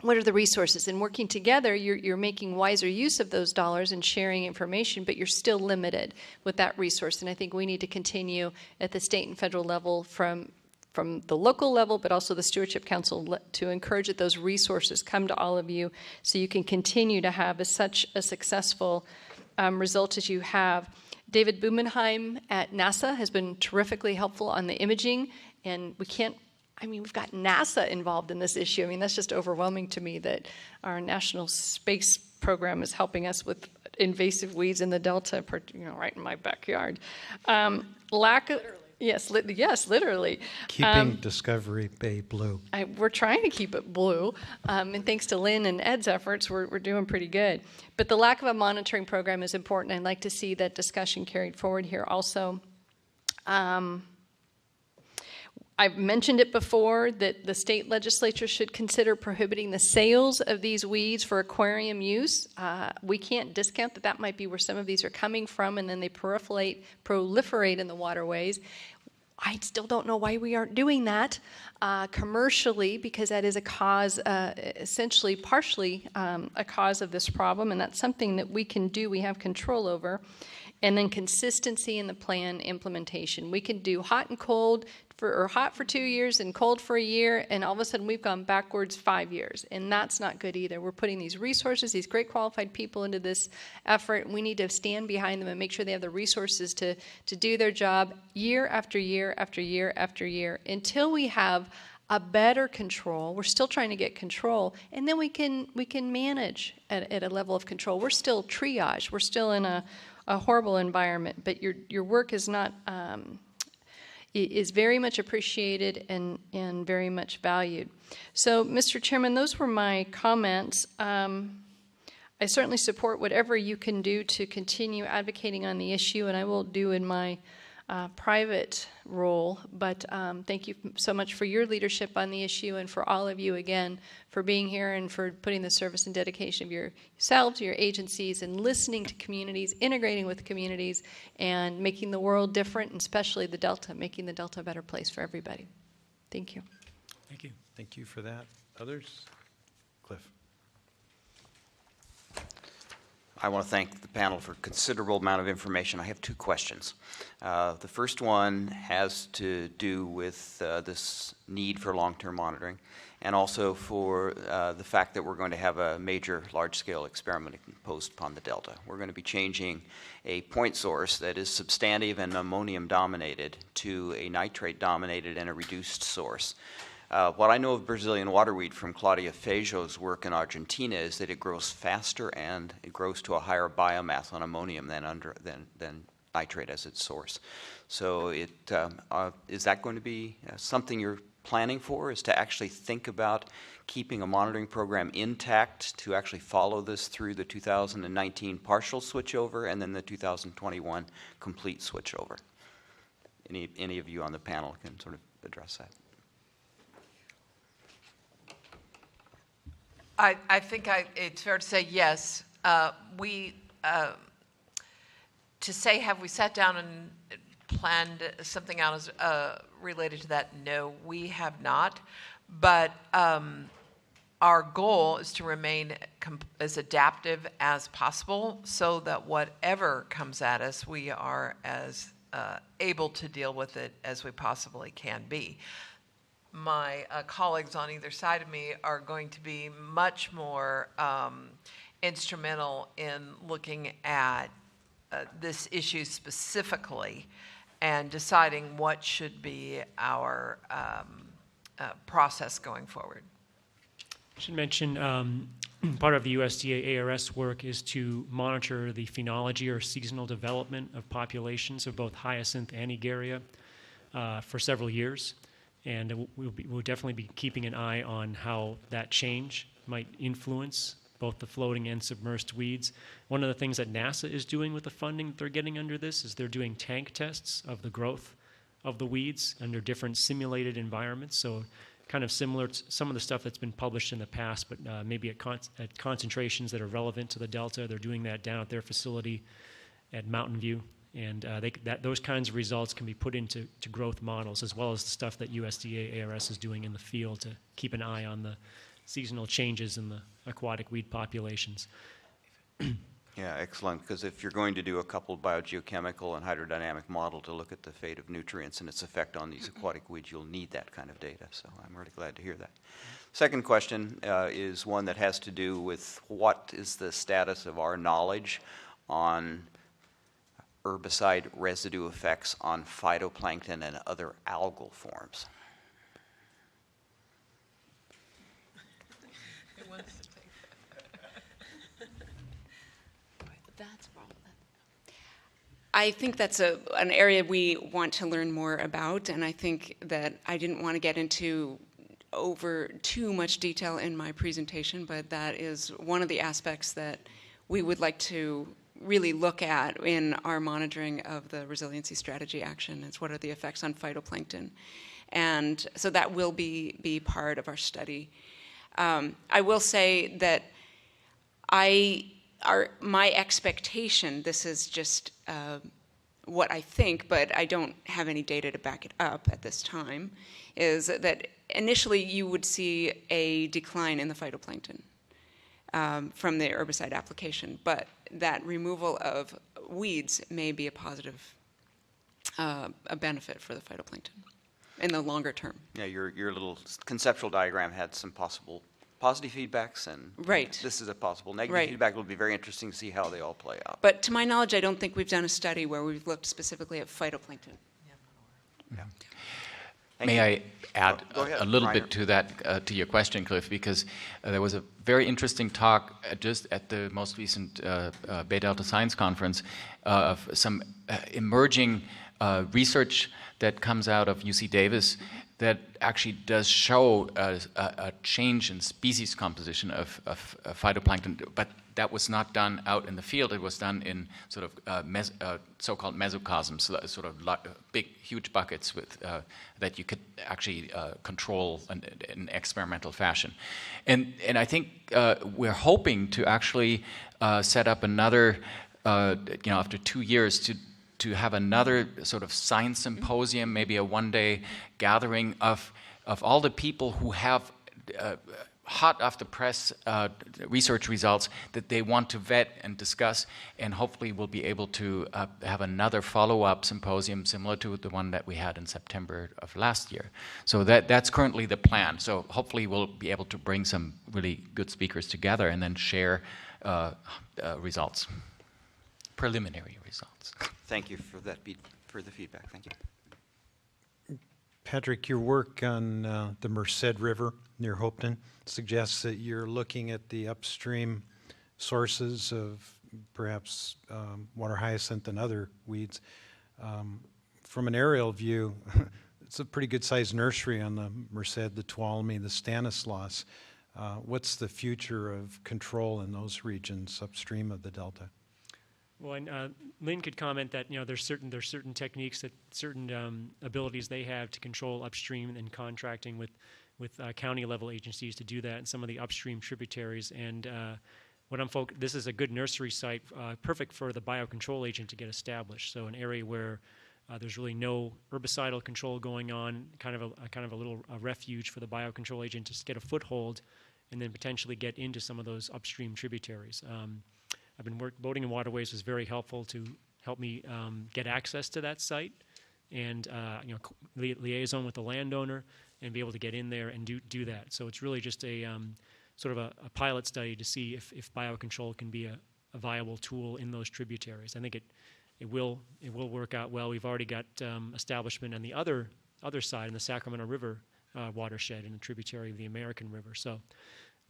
What are the resources? And working together, you're making wiser use of those dollars and sharing information, but you're still limited with that resource. And I think we need to continue at the state and federal level from the local level, but also the Stewardship Council, to encourage that those resources come to all of you so you can continue to have such a successful result as you have. David Bumenheim at NASA has been terrifically helpful on the imaging, and we've got NASA involved in this issue. I mean, that's just overwhelming to me that our National Space Program is helping us with invasive weeds in the Delta, right in my backyard. Yes, literally. Keeping Discovery Bay blue. We're trying to keep it blue, and thanks to Lynn and Ed's efforts, we're doing pretty good. But the lack of a monitoring program is important. I'd like to see that discussion carried forward here also. I've mentioned it before that the state legislature should consider prohibiting the sales of these weeds for aquarium use. We can't discount that might be where some of these are coming from, and then they proliferate in the waterways. I still don't know why we aren't doing that commercially, because that is a cause, essentially partially a cause of this problem, and that's something that we can do, we have control over. and then consistency in the plan implementation. We can do hot and cold, or hot for 2 years and cold for a year, and all of a sudden we've gone backwards 5 years, and that's not good either. We're putting these resources, these great qualified people into this effort. We need to stand behind them and make sure they have the resources to do their job year after year after year after year until we have a better control. We're still trying to get control, and then we can manage at a level of control. We're still triage. We're still in a horrible environment, but your work is not is very much appreciated and very much valued. So, Mr. Chairman, those were my comments. I certainly support whatever you can do to continue advocating on the issue, and I will do in my private role, but thank you so much for your leadership on the issue, and for all of you again for being here and for putting the service and dedication of yourselves, your agencies, and listening to communities, integrating with communities, and making the world different, and especially the Delta, making the Delta a better place for everybody. Thank you. Thank you. Thank you for that. Others? Cliff. I want to thank the panel for a considerable amount of information. I have 2 questions. The first one has to do with this need for long-term monitoring, and also for the fact that we're going to have a major large-scale experiment imposed upon the Delta. We're going to be changing a point source that is substantive and ammonium-dominated to a nitrate-dominated and a reduced source. What I know of Brazilian waterweed from Claudia Feijô's work in Argentina is that it grows faster and it grows to a higher biomass on ammonium than nitrate as its source. So is that going to be something you're planning for, is to actually think about keeping a monitoring program intact to actually follow this through the 2019 partial switchover and then the 2021 complete switchover? Any of you on the panel can sort of address that. I think it's fair to say yes. To say, have we sat down and planned something out as, related to that? No, we have not. But our goal is to remain as adaptive as possible so that whatever comes at us, we are as able to deal with it as we possibly can be. My colleagues on either side of me are going to be much more instrumental in looking at this issue specifically and deciding what should be our process going forward. I should mention part of the USDA ARS work is to monitor the phenology or seasonal development of populations of both hyacinth and Egeria for several years. And we'll definitely be keeping an eye on how that change might influence both the floating and submersed weeds. One of the things that NASA is doing with the funding that they're getting under this is they're doing tank tests of the growth of the weeds under different simulated environments. So kind of similar to some of the stuff that's been published in the past, but maybe at concentrations that are relevant to the Delta. They're doing that down at their facility at Mountain View. And those kinds of results can be put into growth models, as well as the stuff that USDA ARS is doing in the field to keep an eye on the seasonal changes in the aquatic weed populations. Yeah, excellent, because if you're going to do a coupled biogeochemical and hydrodynamic model to look at the fate of nutrients and its effect on these aquatic weeds, you'll need that kind of data, so I'm really glad to hear that. Second question is one that has to do with what is the status of our knowledge on herbicide residue effects on phytoplankton and other algal forms. I think that's an area we want to learn more about, and I think that I didn't want to get into over too much detail in my presentation, but that is one of the aspects that we would like to really look at in our monitoring of the resiliency strategy action, is what are the effects on phytoplankton. And so that will be part of our study. I will say that my expectation, this is just what I think, but I don't have any data to back it up at this time, is that initially you would see a decline in the phytoplankton from the herbicide application, but that removal of weeds may be a positive a benefit for the phytoplankton in the longer term. Yeah, your little conceptual diagram had some possible positive feedbacks, and right. This is a possible negative Right. feedback. It will be very interesting to see how they all play out. But to my knowledge, I don't think we've done a study where we've looked specifically at phytoplankton. Yeah. May I add Go ahead, a little Reiner. bit to that, to your question, Cliff, because there was a very interesting talk just at the most recent Bay Delta Science Conference of some emerging research that comes out of UC Davis that actually does show a change in species composition of phytoplankton, but that was not done out in the field. It was done in sort of so-called mesocosms, so sort of big, huge buckets with that you could actually control in experimental fashion. And I think we're hoping to actually set up another, after 2 years to have another sort of science symposium, maybe a one-day gathering of all the people who have hot off the press research results that they want to vet and discuss, and hopefully we'll be able to have another follow-up symposium similar to the one that we had in September of last year. So that's currently the plan. So hopefully we'll be able to bring some really good speakers together and then share results, preliminary results. Thank you for that for the feedback. Thank you. Patrick, your work on the Merced River near Hopeton suggests that you're looking at the upstream sources of perhaps water hyacinth and other weeds. From an aerial view, it's a pretty good-sized nursery on the Merced, the Tuolumne, the Stanislaus. What's the future of control in those regions upstream of the Delta? Well, and Lynn could comment that there's certain techniques, that certain abilities they have to control upstream, and contracting with county level agencies to do that in some of the upstream tributaries. And this is a good nursery site, perfect for the biocontrol agent to get established. So an area where there's really no herbicidal control going on, kind of a little refuge for the biocontrol agent to get a foothold, and then potentially get into some of those upstream tributaries. I've been boating in waterways was very helpful to help me get access to that site, and liaison with the landowner and be able to get in there and do that. So it's really just a sort of a pilot study to see if biocontrol can be a viable tool in those tributaries. I think it will work out well. We've already got establishment on the other side in the Sacramento River watershed in the tributary of the American River. So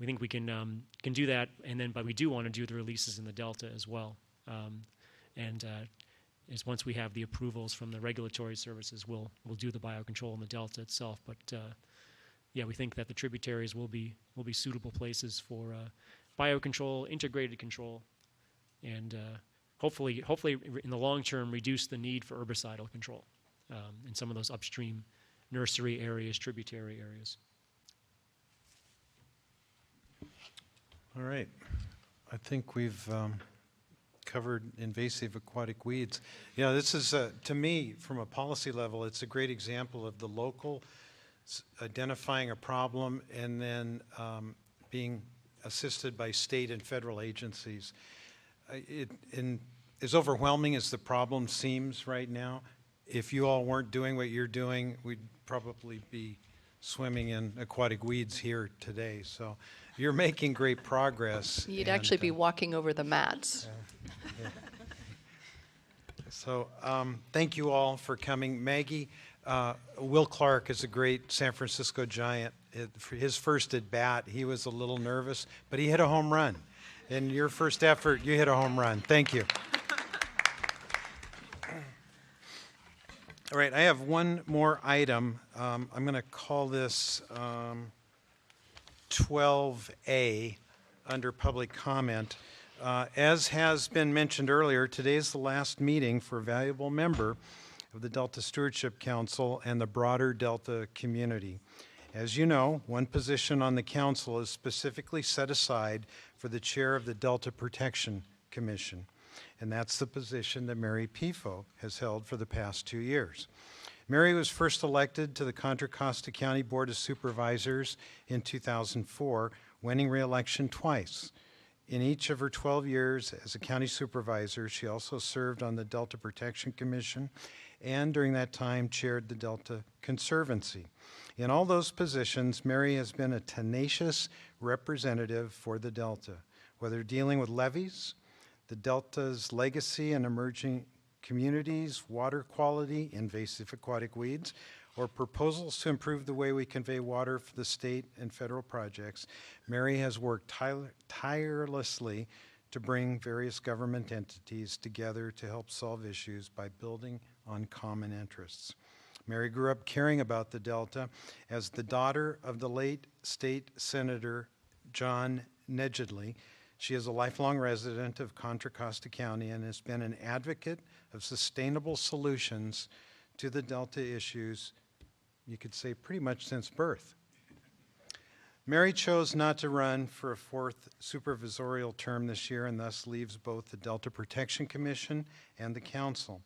we think we can do that, but we do want to do the releases in the Delta as well. Is once we have the approvals from the regulatory services, we'll do the biocontrol in the Delta itself. But we think that the tributaries will be suitable places for biocontrol, integrated control, and hopefully in the long term reduce the need for herbicidal control in some of those upstream nursery areas, tributary areas. All right. I think we've covered invasive aquatic weeds. Yeah, this is, to me, from a policy level, it's a great example of the local identifying a problem and then being assisted by state and federal agencies. As overwhelming as the problem seems right now, if you all weren't doing what you're doing, we'd probably be swimming in aquatic weeds here today. So you're making great progress. You'd actually be walking over the mats. Yeah. So thank you all for coming. Maggie, Will Clark is a great San Francisco Giant. For his first at bat, he was a little nervous, but he hit a home run. In your first effort, you hit a home run. Thank you. All right, I have one more item. I'm going to call this 12A under public comment. As has been mentioned earlier, today is the last meeting for a valuable member of the Delta Stewardship Council and the broader Delta community. As you know, one position on the council is specifically set aside for the chair of the Delta Protection Commission, and that's the position that Mary Pifo has held for the past 2 years. Mary was first elected to the Contra Costa County Board of Supervisors in 2004, winning re-election twice. In each of her 12 years as a county supervisor, she also served on the Delta Protection Commission and during that time chaired the Delta Conservancy. In all those positions, Mary has been a tenacious representative for the Delta, whether dealing with levees, the Delta's legacy and emerging communities, water quality, invasive aquatic weeds, or proposals to improve the way we convey water for the state and federal projects. Mary has worked tirelessly to bring various government entities together to help solve issues by building on common interests. Mary grew up caring about the Delta as the daughter of the late State Senator John Nedgedly. She is a lifelong resident of Contra Costa County and has been an advocate of sustainable solutions to the Delta issues, you could say pretty much since birth. Mary chose not to run for a fourth supervisorial term this year and thus leaves both the Delta Protection Commission and the Council.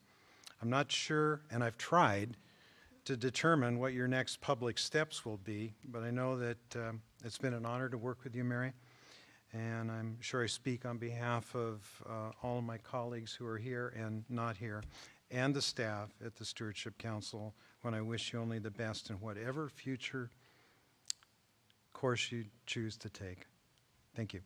I'm not sure, and I've tried, to determine what your next public steps will be, but I know that it's been an honor to work with you, Mary, and I'm sure I speak on behalf of all of my colleagues who are here and not here, and the staff at the Stewardship Council when I wish you only the best in whatever future course you choose to take. Thank you.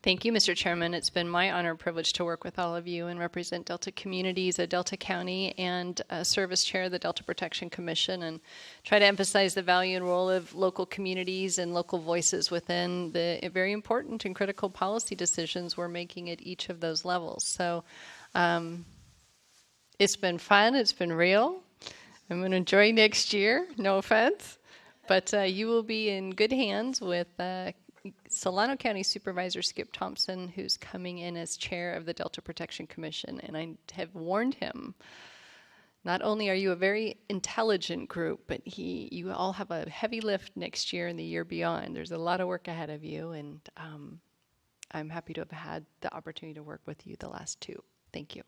Thank you, Mr. Chairman. It's been my honor and privilege to work with all of you and represent Delta communities at Delta County and serve as chair of the Delta Protection Commission and try to emphasize the value and role of local communities and local voices within the very important and critical policy decisions we're making at each of those levels. So it's been fun. It's been real. I'm going to enjoy next year. No offense. But you will be in good hands with Solano County Supervisor Skip Thompson, who's coming in as chair of the Delta Protection Commission. And I have warned him, not only are you a very intelligent group, but you all have a heavy lift next year and the year beyond. There's a lot of work ahead of you, and I'm happy to have had the opportunity to work with you the last two. Thank you.